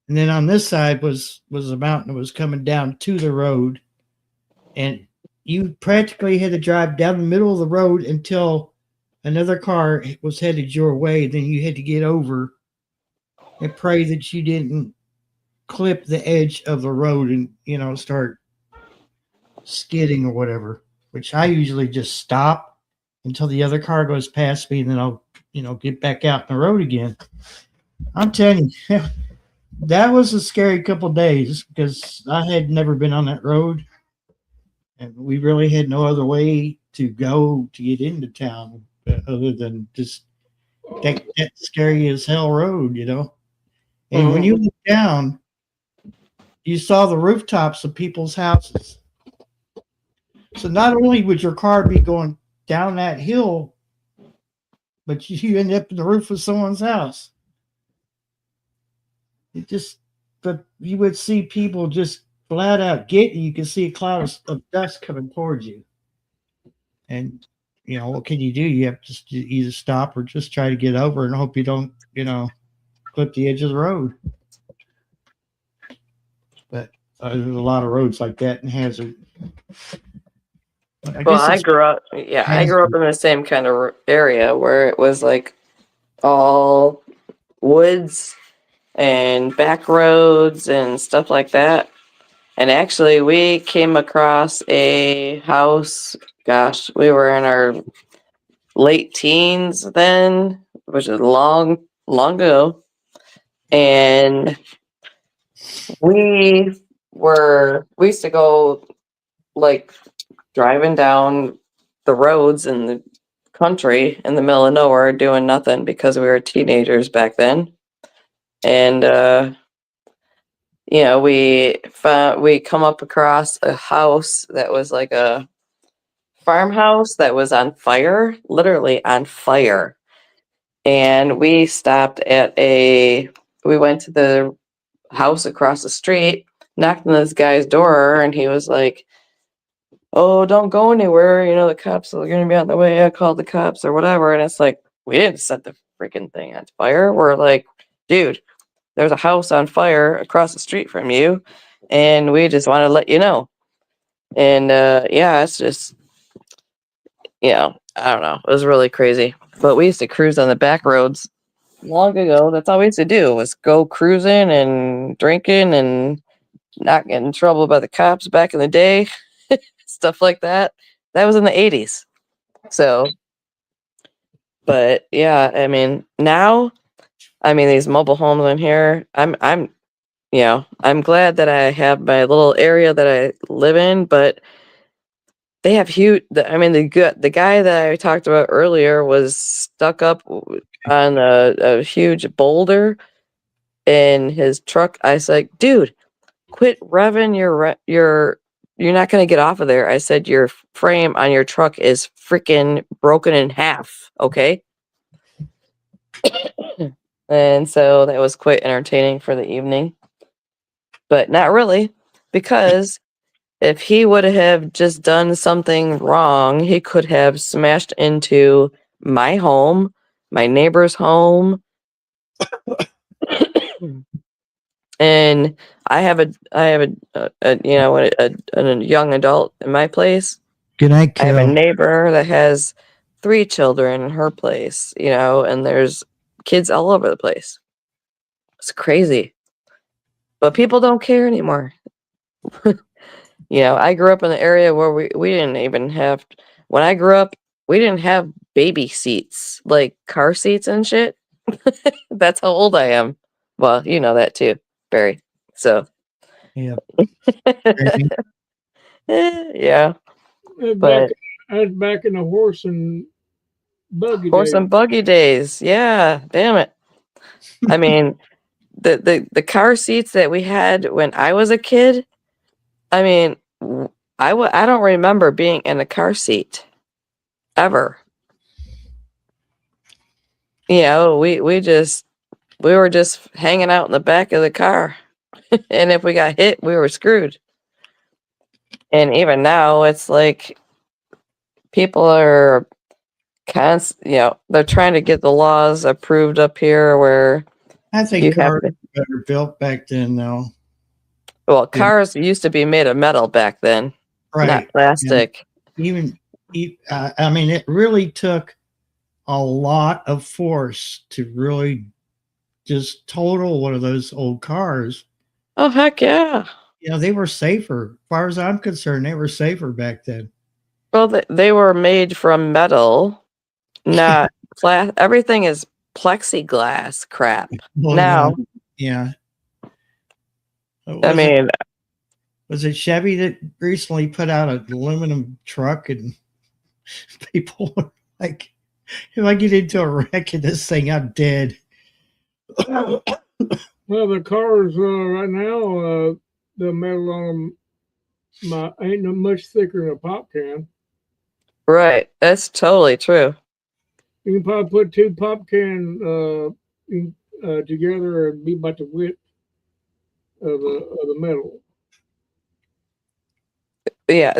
[SPEAKER 1] And then on this side was a mountain that was coming down to the road. And you practically had to drive down the middle of the road until another car was headed your way. Then you had to get over and pray that you didn't clip the edge of the road and, start skidding or whatever, which I usually just stop until the other car goes past me, and then I'll, get back out in the road again. I'm telling you, that was a scary couple of days because I had never been on that road, and we really had no other way to go to get into town other than just that scary as hell road, And when you look down, you saw the rooftops of people's houses. So not only would your car be going down that hill, but you end up in the roof of someone's house. But you would see people just flat out you could see a cloud of dust coming towards you. And, what can you do? You have to either stop or just try to get over and hope you don't, clip the edge of the road. But there's a lot of roads like that in Hazard.
[SPEAKER 4] Well, I grew up in the same kind of area where it was like all woods and back roads and stuff like that. And actually, we came across a house. Gosh, we were in our late teens then, which is long ago. And we used to go like driving down the roads in the country in the middle of nowhere doing nothing because we were teenagers back then. And we come up across a house that was like a farmhouse that was on fire, literally on fire. And we went to the house across the street, knocked on this guy's door, and he was like, "Oh, don't go anywhere. The cops are going to be on the way. I called the cops or whatever." And it's like, we didn't set the freaking thing on fire. We're like, dude, there's a house on fire across the street from you, and we just want to let you know. And it's just, I don't know. It was really crazy. But we used to cruise on the back roads long ago. That's all we used to do was go cruising and drinking and not getting in trouble by the cops back in the day. Stuff like that. That was in the 80s. So, but yeah, I mean, now, these mobile homes in here, I'm glad that I have my little area that I live in, but they have huge. The guy that I talked about earlier was stuck up on a huge boulder in his truck. I was like, dude, quit revving you're not going to get off of there. I said, your frame on your truck is freaking broken in half. Okay. And so that was quite entertaining for the evening, but not really, because if he would have just done something wrong, he could have smashed into my home, my neighbor's home. And I have a young adult in my place.
[SPEAKER 1] Good night,
[SPEAKER 4] I have a
[SPEAKER 1] Carol.
[SPEAKER 4] neighbor that has 3 children in her place, and there's kids all over the place. It's crazy. But people don't care anymore. I grew up in the area where we didn't even have, when I grew up, we didn't have baby seats, like car seats and shit. That's how old I am. Well, you know that too, Barry. So.
[SPEAKER 1] Yeah.
[SPEAKER 4] Yeah. But
[SPEAKER 2] I was back in the horse and buggy
[SPEAKER 4] horse and buggy days. Yeah. Damn it. I mean, the car seats that we had when I was a kid, I don't remember being in a car seat ever. We were just hanging out in the back of the car. And if we got hit, we were screwed. And even now, it's like people are they're trying to get the laws approved up here where
[SPEAKER 1] I think cars were better built back then, though.
[SPEAKER 4] Well, cars used to be made of metal back then,
[SPEAKER 1] right?
[SPEAKER 4] Not plastic.
[SPEAKER 1] And it really took a lot of force to really just total one of those old cars.
[SPEAKER 4] Oh, heck yeah.
[SPEAKER 1] They were safer. As far as I'm concerned, they were safer back then.
[SPEAKER 4] Well, they were made from metal, not everything is plexiglass crap.
[SPEAKER 1] Well,
[SPEAKER 4] Now,
[SPEAKER 1] yeah.
[SPEAKER 4] I mean,
[SPEAKER 1] Was it Chevy that recently put out an aluminum truck and people were like, if I get into a wreck in this thing, I'm dead.
[SPEAKER 2] Well, the cars right now, the metal on them ain't no much thicker than a pop can.
[SPEAKER 4] right. That's totally true.
[SPEAKER 2] You can probably put two pop can together and be about the width of the metal.
[SPEAKER 4] Yeah,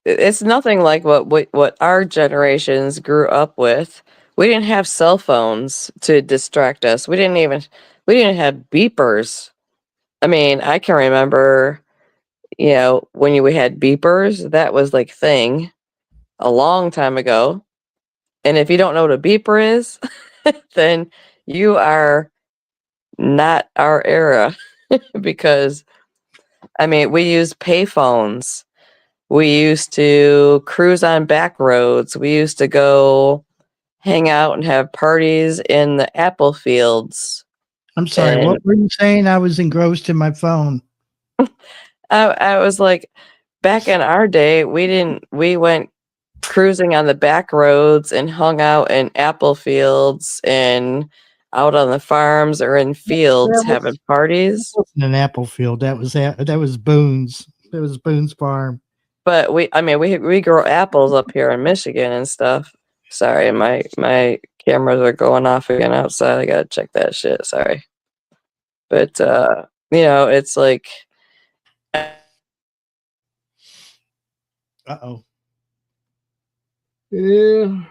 [SPEAKER 4] it's nothing like what our generations grew up with. We didn't have cell phones to distract us. We didn't have beepers. I mean, I can remember, when we had beepers, that was like thing a long time ago. And if you don't know what a beeper is, then you are not our era because I mean, we used payphones. We used to cruise on back roads. We used to go hang out and have parties in the apple fields.
[SPEAKER 1] I'm sorry,
[SPEAKER 4] And
[SPEAKER 1] what were you saying? I was engrossed in my phone.
[SPEAKER 4] I was like, back in our day, we went cruising on the back roads and hung out in apple fields and out on the farms or in fields having parties.
[SPEAKER 1] That wasn't an apple field. That was Boone's. It was Boone's farm.
[SPEAKER 4] But we grow apples up here in Michigan and stuff. Sorry, my cameras are going off again outside. I gotta check that shit. Sorry. But it's like
[SPEAKER 1] Uh-oh.
[SPEAKER 2] Yeah.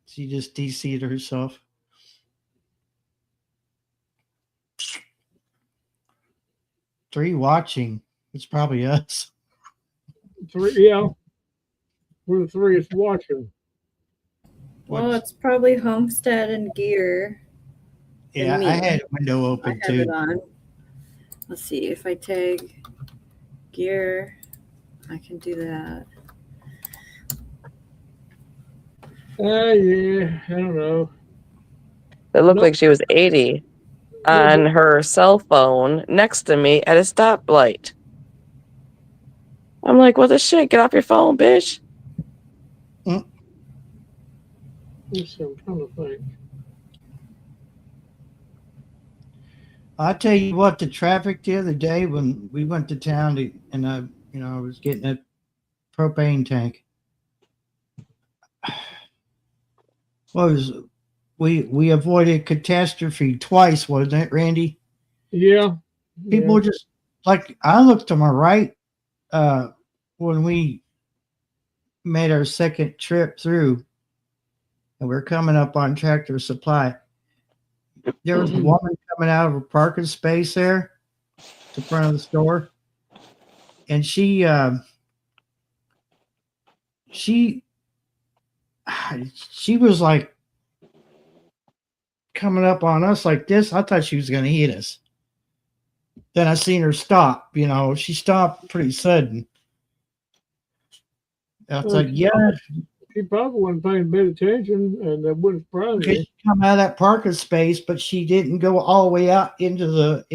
[SPEAKER 1] She just DC'd herself. Three watching. It's probably us.
[SPEAKER 2] Yeah. We're the three that's watching.
[SPEAKER 3] Well, it's probably Homestead and Gear.
[SPEAKER 1] Yeah,
[SPEAKER 3] me.
[SPEAKER 1] I had a window
[SPEAKER 3] I
[SPEAKER 1] open
[SPEAKER 3] have
[SPEAKER 1] too.
[SPEAKER 3] it on. Let's see if I tag Gear. I can do that.
[SPEAKER 2] Yeah, I don't know.
[SPEAKER 4] it looked
[SPEAKER 2] Nope.
[SPEAKER 4] like she was 80 on her cell phone next to me at a stoplight. I'm like, what the shit? Get off your phone, bitch.
[SPEAKER 2] Let's see, I'm trying to think.
[SPEAKER 1] I'll tell you what, the traffic the other day when we went to town and I was getting a propane tank. We avoided catastrophe twice, wasn't it, Randy?
[SPEAKER 2] Yeah.
[SPEAKER 1] People just like I looked to my right when we made our second trip through and we're coming up on Tractor Supply. There was a woman coming out of a parking space there to front of the store, and she was like coming up on us like this. I thought she was going to hit us. Then I seen her stop. She stopped pretty sudden. I was like, yeah.
[SPEAKER 2] She probably wasn't paying a bit of attention, and that wouldn't surprise me.
[SPEAKER 1] She come out of that parking space, but she didn't go all the way out into the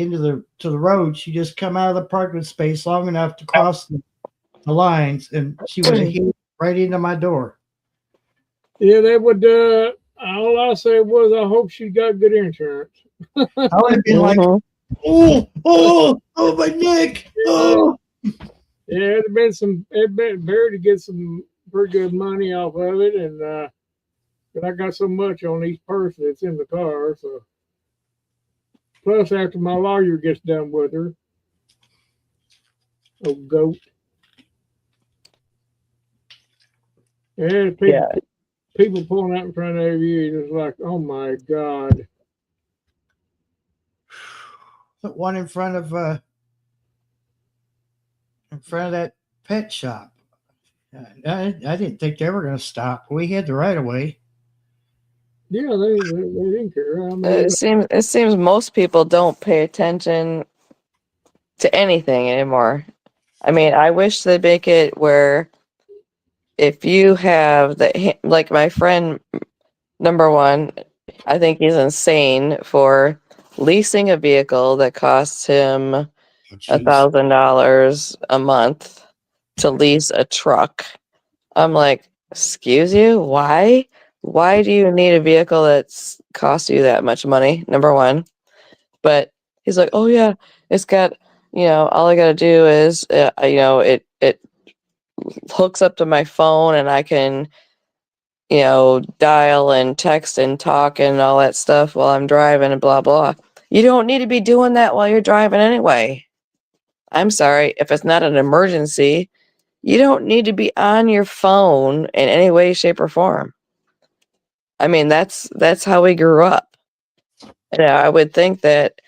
[SPEAKER 1] road. She just come out of the parking space long enough to cross the lines, and she would have hit right into my door.
[SPEAKER 2] Yeah, they would. All I said was, I hope she got good insurance.
[SPEAKER 1] I would have been like, oh, my neck. Oh.
[SPEAKER 2] Yeah, it'd been Barry to get some pretty good money off of it, and but I got so much on each person that's in the car. So plus, after my lawyer gets done with her, oh goat. Yeah, people pulling out in front of you, it's like, oh my god.
[SPEAKER 1] Put one in front of that pet shop. I didn't think they were going to stop. We had the right of way.
[SPEAKER 2] Yeah, they didn't care. I mean,
[SPEAKER 4] It seems most people don't pay attention to anything anymore. I mean, I wish they'd make it where if you have like my friend, number one, I think he's insane for leasing a vehicle that costs him
[SPEAKER 1] Oh, jeez.
[SPEAKER 4] $1,000 a month to lease a truck. I'm like, excuse you, why? Why do you need a vehicle that's costs you that much money? Number one. But he's like, oh yeah, it's got, all I gotta do is, it hooks up to my phone and I can, dial and text and talk and all that stuff while I'm driving and blah blah. You don't need to be doing that while you're driving anyway. I'm sorry, if it's not an emergency, you don't need to be on your phone in any way, shape, or form. I mean, that's how we grew up. And I would think that,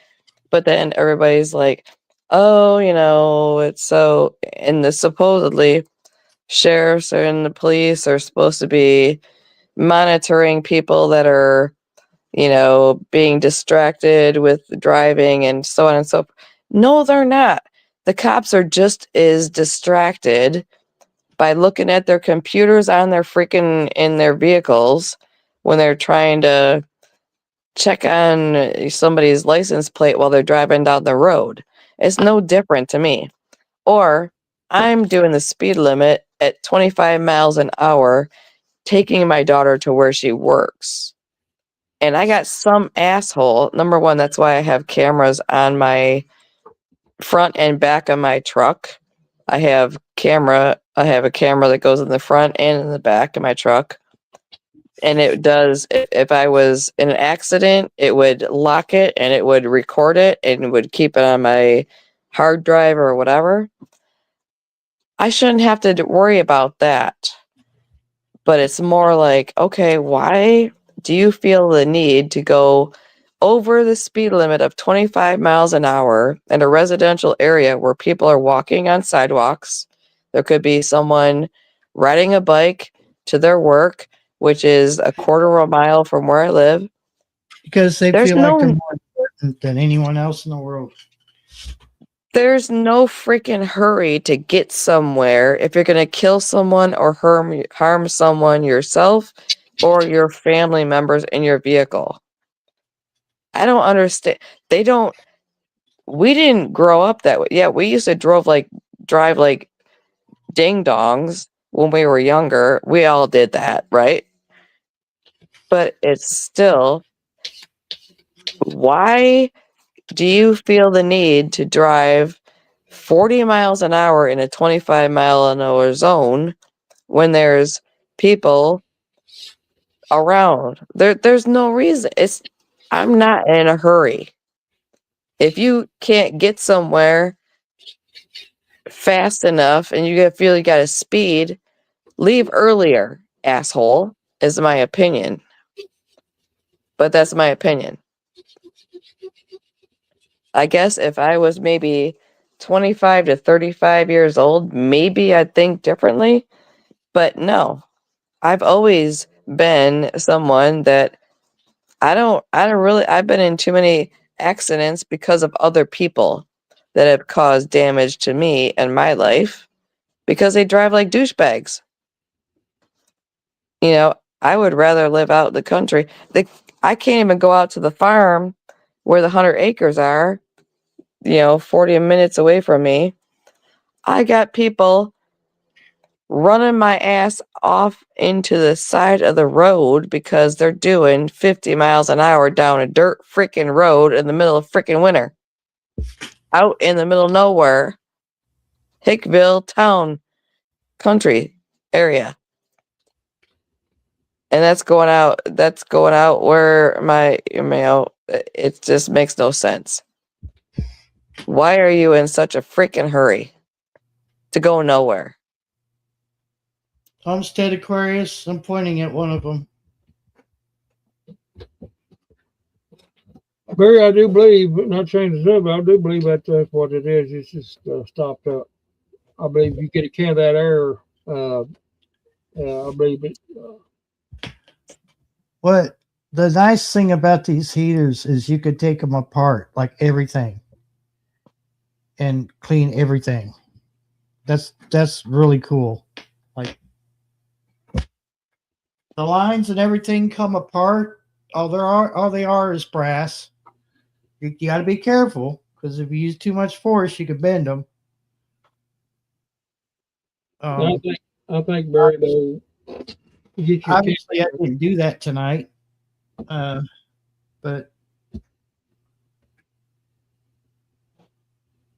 [SPEAKER 4] but then everybody's like, oh, it's so, and the supposedly sheriffs and the police are supposed to be monitoring people that are, being distracted with driving and so on and so forth. No, they're not. The cops are just as distracted by looking at their computers on their freaking in their vehicles when they're trying to check on somebody's license plate while they're driving down the road. It's no different to me. Or I'm doing the speed limit at 25 miles an hour, taking my daughter to where she works. And I got some asshole. Number one, that's why I have cameras on my front and back of my truck. I have a camera that goes in the front and in the back of my truck. And it does, if I was in an accident, it would lock it and it would record it and it would keep it on my hard drive or whatever. I shouldn't have to worry about that. But it's more like, okay, why do you feel the need to go over the speed limit of 25 miles an hour in a residential area where people are walking on sidewalks? There could be someone riding a bike to their work, which is a quarter of a mile from where I live.
[SPEAKER 1] Because they
[SPEAKER 4] There's
[SPEAKER 1] feel like they're
[SPEAKER 4] no
[SPEAKER 1] more important than anyone else in the world.
[SPEAKER 4] there's no freaking hurry to get somewhere if you're going to kill someone or harm someone yourself or your family members in your vehicle. I don't understand. We didn't grow up that way. Yeah, we used to drive like ding dongs when we were younger. We all did that, right? But it's still, why do you feel the need to drive 40 miles an hour in a 25 mile an hour zone when there's people around? There's no reason. I'm not in a hurry. If you can't get somewhere fast enough and feel you got to speed, leave earlier, asshole, is my opinion. But that's my opinion. I guess if I was maybe 25 to 35 years old, maybe I'd think differently. But no, I've always been someone that I've been in too many accidents because of other people that have caused damage to me and my life because they drive like douchebags. I would rather live out in the country. I can't even go out to the farm where the 100 acres are, 40 minutes away from me. I got people running my ass off into the side of the road because they're doing 50 miles an hour down a dirt freaking road in the middle of freaking winter. Out in the middle of nowhere, Hickville town, country area. And that's going out where it just makes no sense. Why are you in such a freaking hurry to go nowhere?
[SPEAKER 1] Homestead Aquarius, I'm pointing at one of them.
[SPEAKER 2] Barry, I do believe, not changing the subject, I do believe that's what it is. It's just stopped up. I believe you get a can of that air. I believe it.
[SPEAKER 1] What the nice thing about these heaters is you could take them apart, like everything, and clean everything. That's really cool. Like the lines and everything come apart. All they are is brass. You got to be careful because if you use too much force, you could bend them.
[SPEAKER 2] I think Barry, though, you get your
[SPEAKER 1] Obviously, I didn't do that tonight, but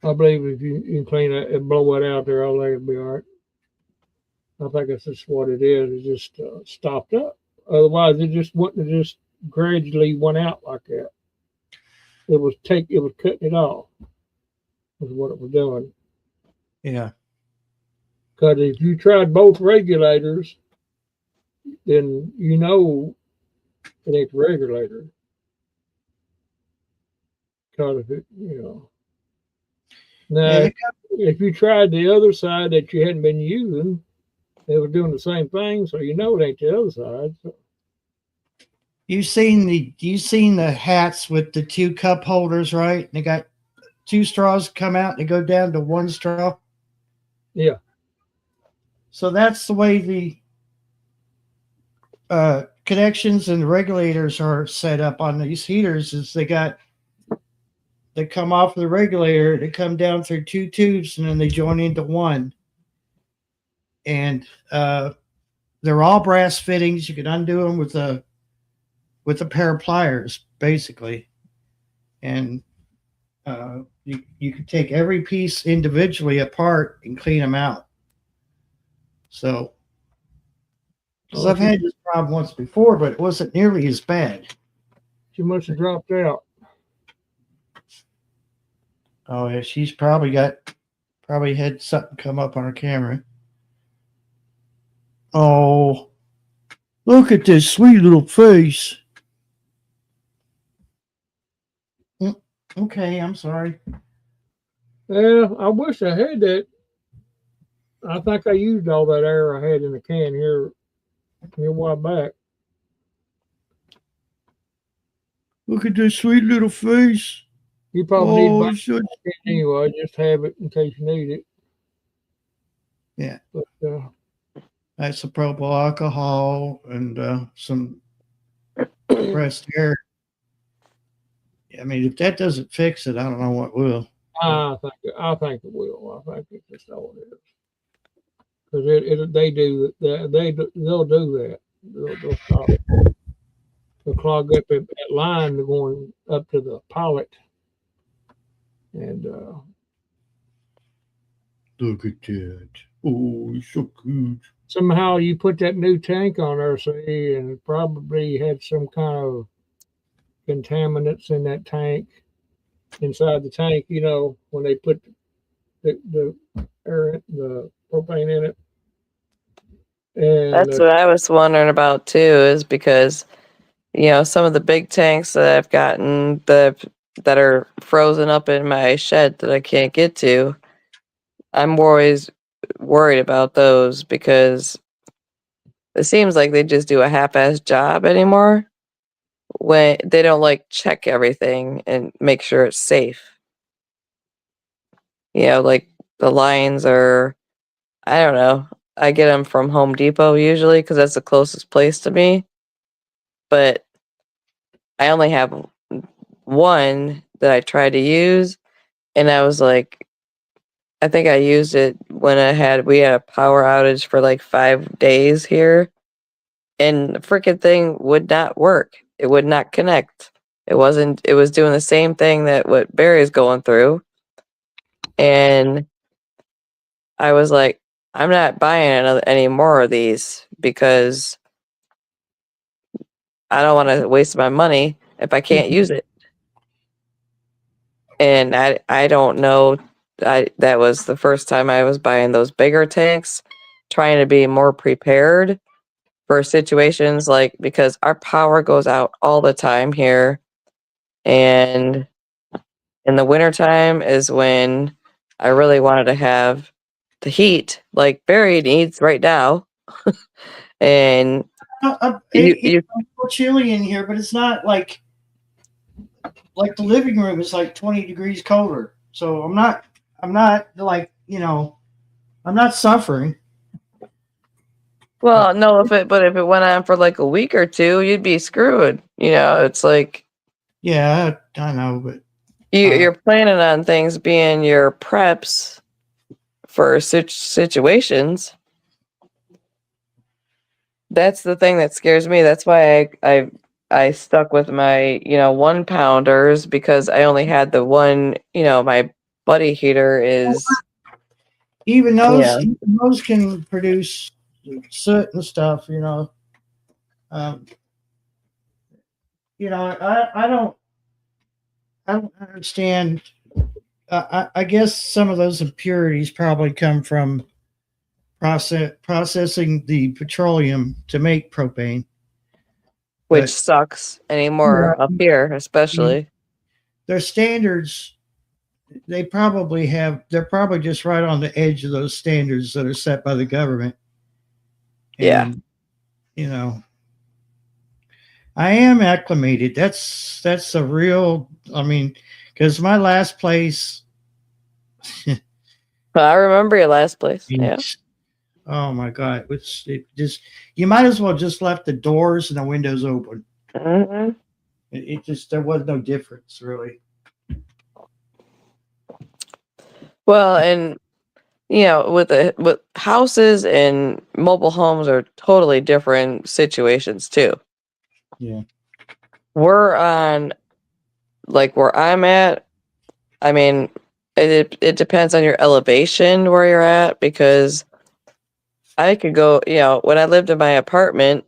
[SPEAKER 2] I believe if you clean it and blow it out there, all that will be all right. I think that's just what it is. It just stopped up. Otherwise, it just wouldn't have just gradually went out like that. It was cutting it off. Was what it was doing.
[SPEAKER 1] yeah,
[SPEAKER 2] Because if you tried both regulators, then you know it ain't the regulator. Because if it, now
[SPEAKER 1] yeah.
[SPEAKER 2] if you tried the other side that you hadn't been using, they were doing the same thing, so you know it ain't the other side. So.
[SPEAKER 1] You seen the hats with the 2 cup holders, right? They got 2 straws come out. They go down to 1 straw.
[SPEAKER 2] Yeah.
[SPEAKER 1] So that's the way the connections and regulators are set up on these heaters. Is they come off of the regulator, they come down through 2 tubes, and then they join into 1. And they're all brass fittings. You can undo them with a pair of pliers, basically. And you can take every piece individually apart and clean them out. So, because I've had this problem once before, but it wasn't nearly as bad.
[SPEAKER 2] She must have dropped out.
[SPEAKER 1] Oh yeah, she's probably had something come up on her camera. Oh, look at this sweet little face. Okay, I'm sorry.
[SPEAKER 2] Yeah, I wish I had that. I think I used all that air I had in the can here a while back.
[SPEAKER 1] Look at this sweet little face.
[SPEAKER 2] You probably need
[SPEAKER 1] it's such-
[SPEAKER 2] it anyway. Just have it in case you need it.
[SPEAKER 1] Yeah.
[SPEAKER 2] But
[SPEAKER 1] isopropyl alcohol and some compressed air. I mean, if that doesn't fix it, I don't know what will.
[SPEAKER 2] I think it will. I think it's just all it is. Because they do that. They'll do that. They'll stop. They'll clog up that line going up to the pilot. And
[SPEAKER 1] look at that. Oh, it's so good.
[SPEAKER 2] Somehow you put that new tank on there, see, and it probably had some kind of contaminants in that tank, inside the tank, when they put the air, the propane in it. And
[SPEAKER 4] That's what I was wondering about too, is because, some of the big tanks that I've gotten that are frozen up in my shed that I can't get to, I'm always worried about those because it seems like they just do a half-assed job anymore when they don't check everything and make sure it's safe. Like the lines are, I don't know. I get them from Home Depot usually because that's the closest place to me. But I only have one that I tried to use, and I was like, I think I used it when we had a power outage for 5 days here, and the freaking thing would not work. It would not connect. It was doing the same thing that what Barry's going through. And I was like, I'm not buying any more of these because I don't want to waste my money if I can't use it. And I don't know. That was the first time I was buying those bigger tanks, trying to be more prepared for situations because our power goes out all the time here. And in the wintertime is when I really wanted to have the heat like Barry needs right now. And
[SPEAKER 1] It's a little chilly in here, but it's not like the living room is 20 degrees colder. So I'm not I'm not suffering.
[SPEAKER 4] Well, no, if it went on for like a week or two, you'd be screwed. You know, it's like
[SPEAKER 1] Yeah, I know, but
[SPEAKER 4] you're planning on things being your preps for situations. That's the thing that scares me. That's why I stuck with my 1 pounders, because I only had the one. My buddy heater is
[SPEAKER 1] even
[SPEAKER 4] yeah.
[SPEAKER 1] those can produce soot and stuff. Um, I don't understand. I guess some of those impurities probably come from processing the petroleum to make propane.
[SPEAKER 4] Which
[SPEAKER 1] But
[SPEAKER 4] sucks anymore up here, especially.
[SPEAKER 1] their standards, they're probably just right on the edge of those standards that are set by the government.
[SPEAKER 4] Yeah.
[SPEAKER 1] And, I am acclimated. That's a real, because my last place,
[SPEAKER 4] But I remember your last place. Yeah.
[SPEAKER 1] oh my God, you might as well just left the doors and the windows open.
[SPEAKER 4] Mm-hmm.
[SPEAKER 1] It just, there was no difference really.
[SPEAKER 4] Well, and with houses and mobile homes are totally different situations too.
[SPEAKER 1] Yeah.
[SPEAKER 4] We're on, like, where I'm at. I mean, it depends on your elevation where you're at, because I could go, when I lived in my apartment,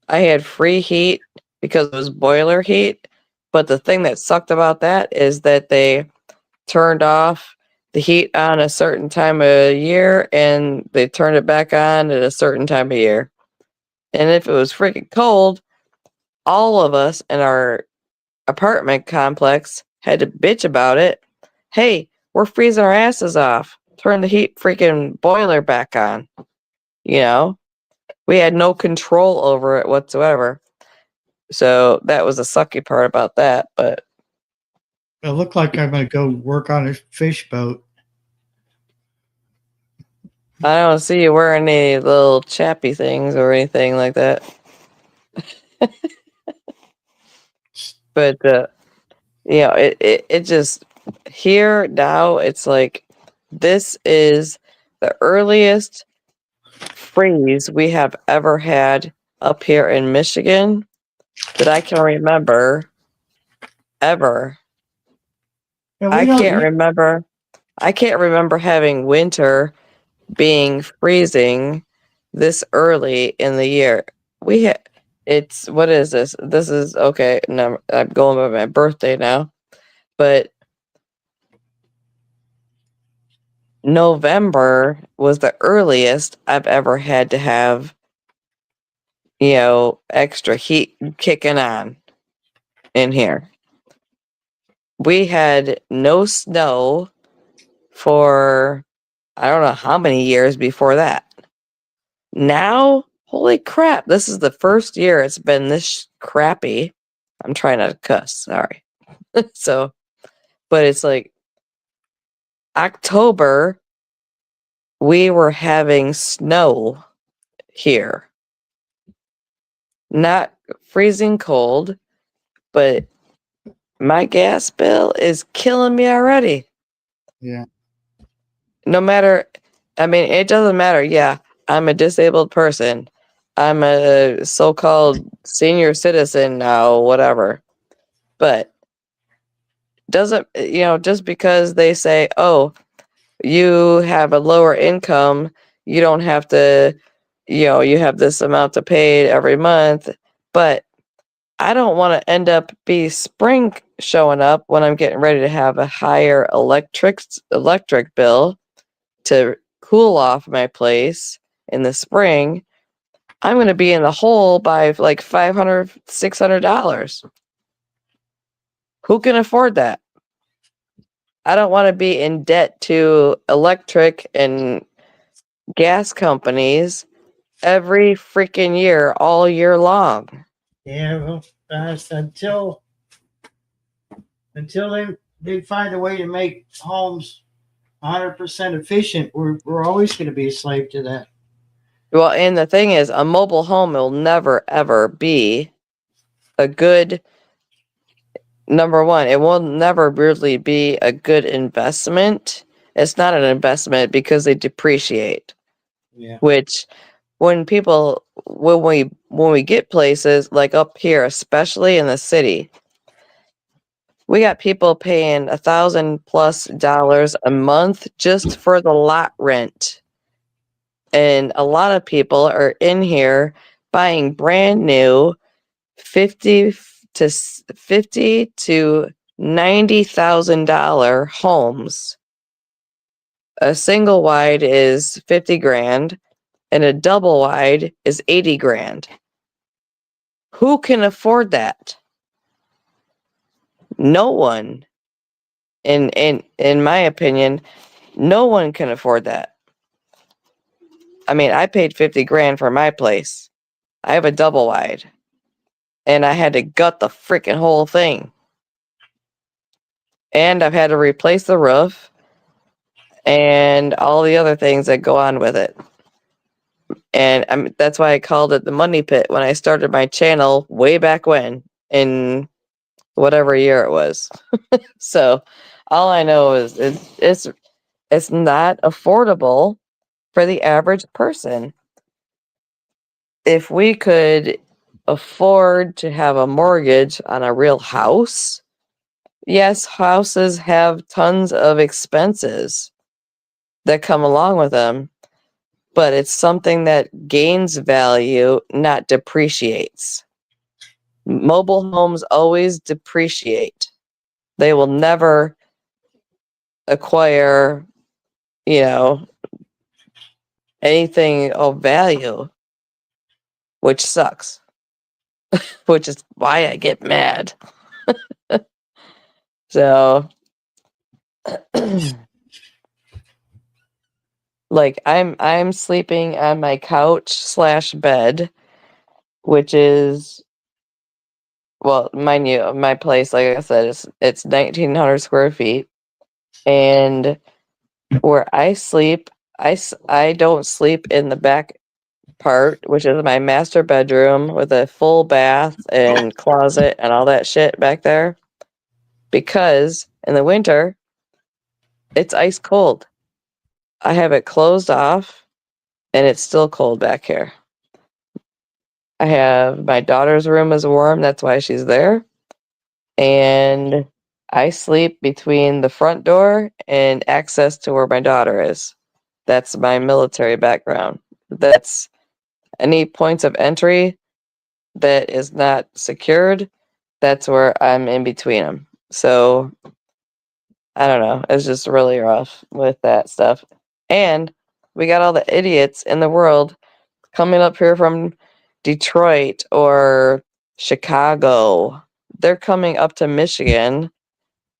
[SPEAKER 4] I had free heat because it was boiler heat. But the thing that sucked about that is that they turned off the heat on a certain time of year and they turned it back on at a certain time of year. And if it was freaking cold, all of us in our apartment complex had to bitch about it. Hey, we're freezing our asses off. Turn the heat freaking boiler back on. We had no control over it whatsoever. So that was the sucky part about that. But
[SPEAKER 1] It looked like I'm going to go work on a fish boat.
[SPEAKER 4] I don't see you wearing any little chappy things or anything like that. But it just, here now, it's like, this is the earliest freeze we have ever had up here in Michigan that I can remember ever.
[SPEAKER 1] And
[SPEAKER 4] I can't remember having winter being freezing this early in the year. What is this? This is okay. No, I'm going by my birthday now, but November was the earliest I've ever had to have, extra heat kicking on in here. We had no snow for I don't know how many years before that. Now, holy crap, this is the first year it's been this crappy. I'm trying not to cuss, sorry. So, but it's like October, we were having snow here. Not freezing cold, but my gas bill is killing me already.
[SPEAKER 1] Yeah.
[SPEAKER 4] No matter, it doesn't matter. Yeah, I'm a disabled person. I'm a so-called senior citizen now, whatever. But doesn't, just because they say, oh, you have a lower income, you don't have to, you have this amount to pay every month. But I don't want to end up be spring showing up when I'm getting ready to have a higher electric bill to cool off my place in the spring. I'm going to be in the hole by like $500, $600. Who can afford that? I don't want to be in debt to electric and gas companies every freaking year, all year long.
[SPEAKER 1] Yeah, well, until they find a way to make homes 100% efficient, we're always going to be a slave to that.
[SPEAKER 4] Well, and the thing is, a mobile home will never ever be a good, number one, it will never really be a good investment. It's not an investment because they depreciate.
[SPEAKER 1] Yeah.
[SPEAKER 4] Which when we get places like up here, especially in the city, we got people paying $1,000+ a month just for the lot rent. And a lot of people are in here buying brand new $50,000 to $90,000 homes. A single wide is 50 grand and a double wide is 80 grand. Who can afford that? No one. In my opinion, no one can afford that. I mean, I paid 50 grand for my place. I have a double wide. And I had to gut the freaking whole thing. And I've had to replace the roof and all the other things that go on with it. And that's why I called it the money pit when I started my channel way back when, in whatever year it was. So all I know is it's not affordable for the average person. If we could afford to have a mortgage on a real house, yes, houses have tons of expenses that come along with them, but it's something that gains value, not depreciates. Mobile homes always depreciate. They will never acquire, anything of value, which sucks, which is why I get mad. So, like, I'm sleeping on my couch / bed, which is, well, mind you, my place, like I said, it's 1,900 square feet, and where I sleep, I don't sleep in the back part, which is my master bedroom with a full bath and closet and all that shit back there, because in the winter it's ice cold. I have it closed off and it's still cold back here. I have my daughter's room is warm, that's why she's there. And I sleep between the front door and access to where my daughter is. That's my military background. That's any points of entry that is not secured. That's where I'm in between them. So I don't know. It's just really rough with that stuff. And we got all the idiots in the world coming up here from Detroit or Chicago. They're coming up to Michigan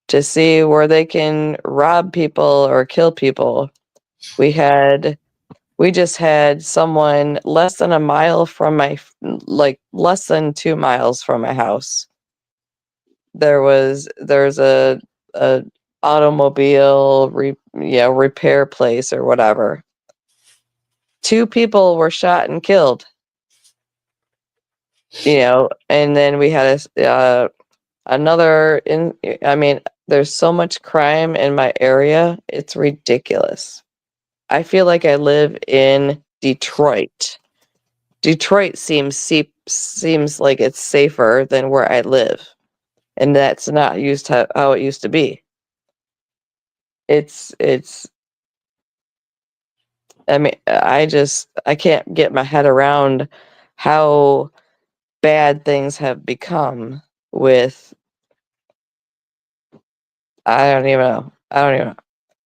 [SPEAKER 4] to see where they can rob people or kill people. We just had someone less than a mile from less than 2 miles from my house. There's a automobile repair place or whatever. 2 people were shot and killed. And then we had another there's so much crime in my area, it's ridiculous. I feel like I live in Detroit. Detroit seems like it's safer than where I live, and that's not how it used to be. It's I can't get my head around how bad things have become with, I don't even know.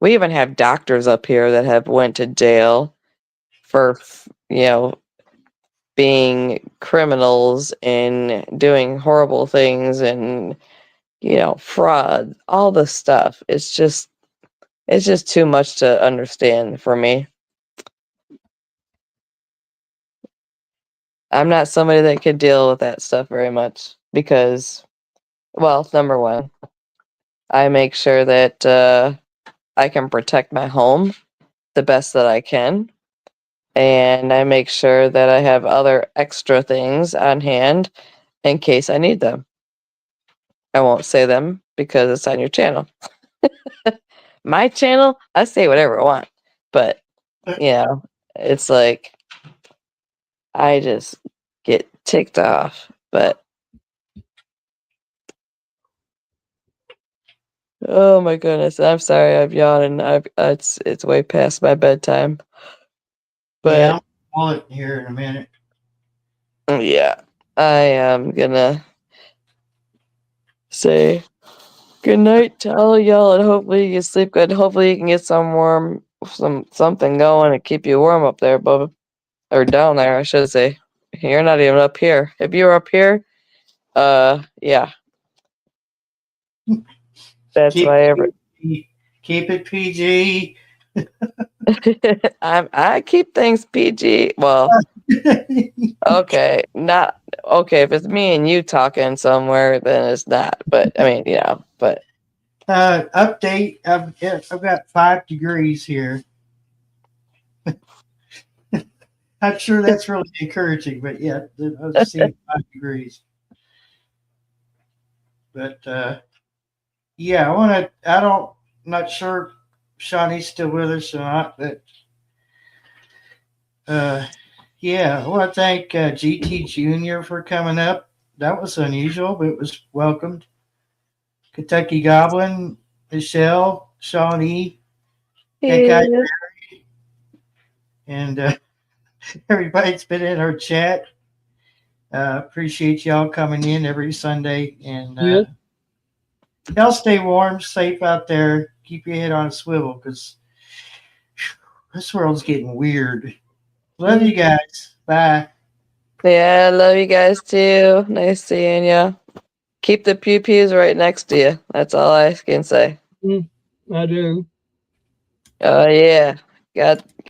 [SPEAKER 4] We even have doctors up here that have went to jail for, being criminals and doing horrible things and, fraud, all this stuff. It's just too much to understand for me. I'm not somebody that could deal with that stuff very much because, well, number one, I make sure that I can protect my home the best that I can. And I make sure that I have other extra things on hand in case I need them. I won't say them because it's on your channel. My channel, I say whatever I want. But, you know, it's like I just get ticked off. But oh my goodness, I'm sorry I've yawned and it's way past my bedtime.
[SPEAKER 1] Yeah,
[SPEAKER 4] But
[SPEAKER 1] I'll call it here in a minute.
[SPEAKER 4] yeah, I am gonna say good night to all y'all, and hopefully you sleep good. Hopefully you can get something going and keep you warm up there, Bubba, or down there, I should say. You're not even up here. If you were up here, yeah, that's
[SPEAKER 1] Keep
[SPEAKER 4] why every
[SPEAKER 1] keep it PG.
[SPEAKER 4] I keep things PG. Well, okay, not okay. If it's me and you talking somewhere, then it's not. But I mean, yeah, but.
[SPEAKER 1] Update. I've got 5 degrees here. I'm sure that's really encouraging, but yeah, I've seen 5 degrees. But yeah, I'm not sure if Shawnee's still with us or not, but yeah, I want to thank GT Jr. for coming up. That was unusual, but it was welcomed. Kentucky Goblin, Michelle, Shawnee, Heck,
[SPEAKER 4] Yeah.
[SPEAKER 1] and everybody that's been in our chat. Appreciate y'all coming in every Sunday, and
[SPEAKER 2] Yes.
[SPEAKER 1] y'all stay warm, safe out there. Keep your head on a swivel because this world's getting weird. Love you guys. Bye.
[SPEAKER 4] Yeah, I love you guys too. Nice seeing you. Keep the pew pews right next to you. That's all I can say.
[SPEAKER 2] I do.
[SPEAKER 4] Oh yeah. Got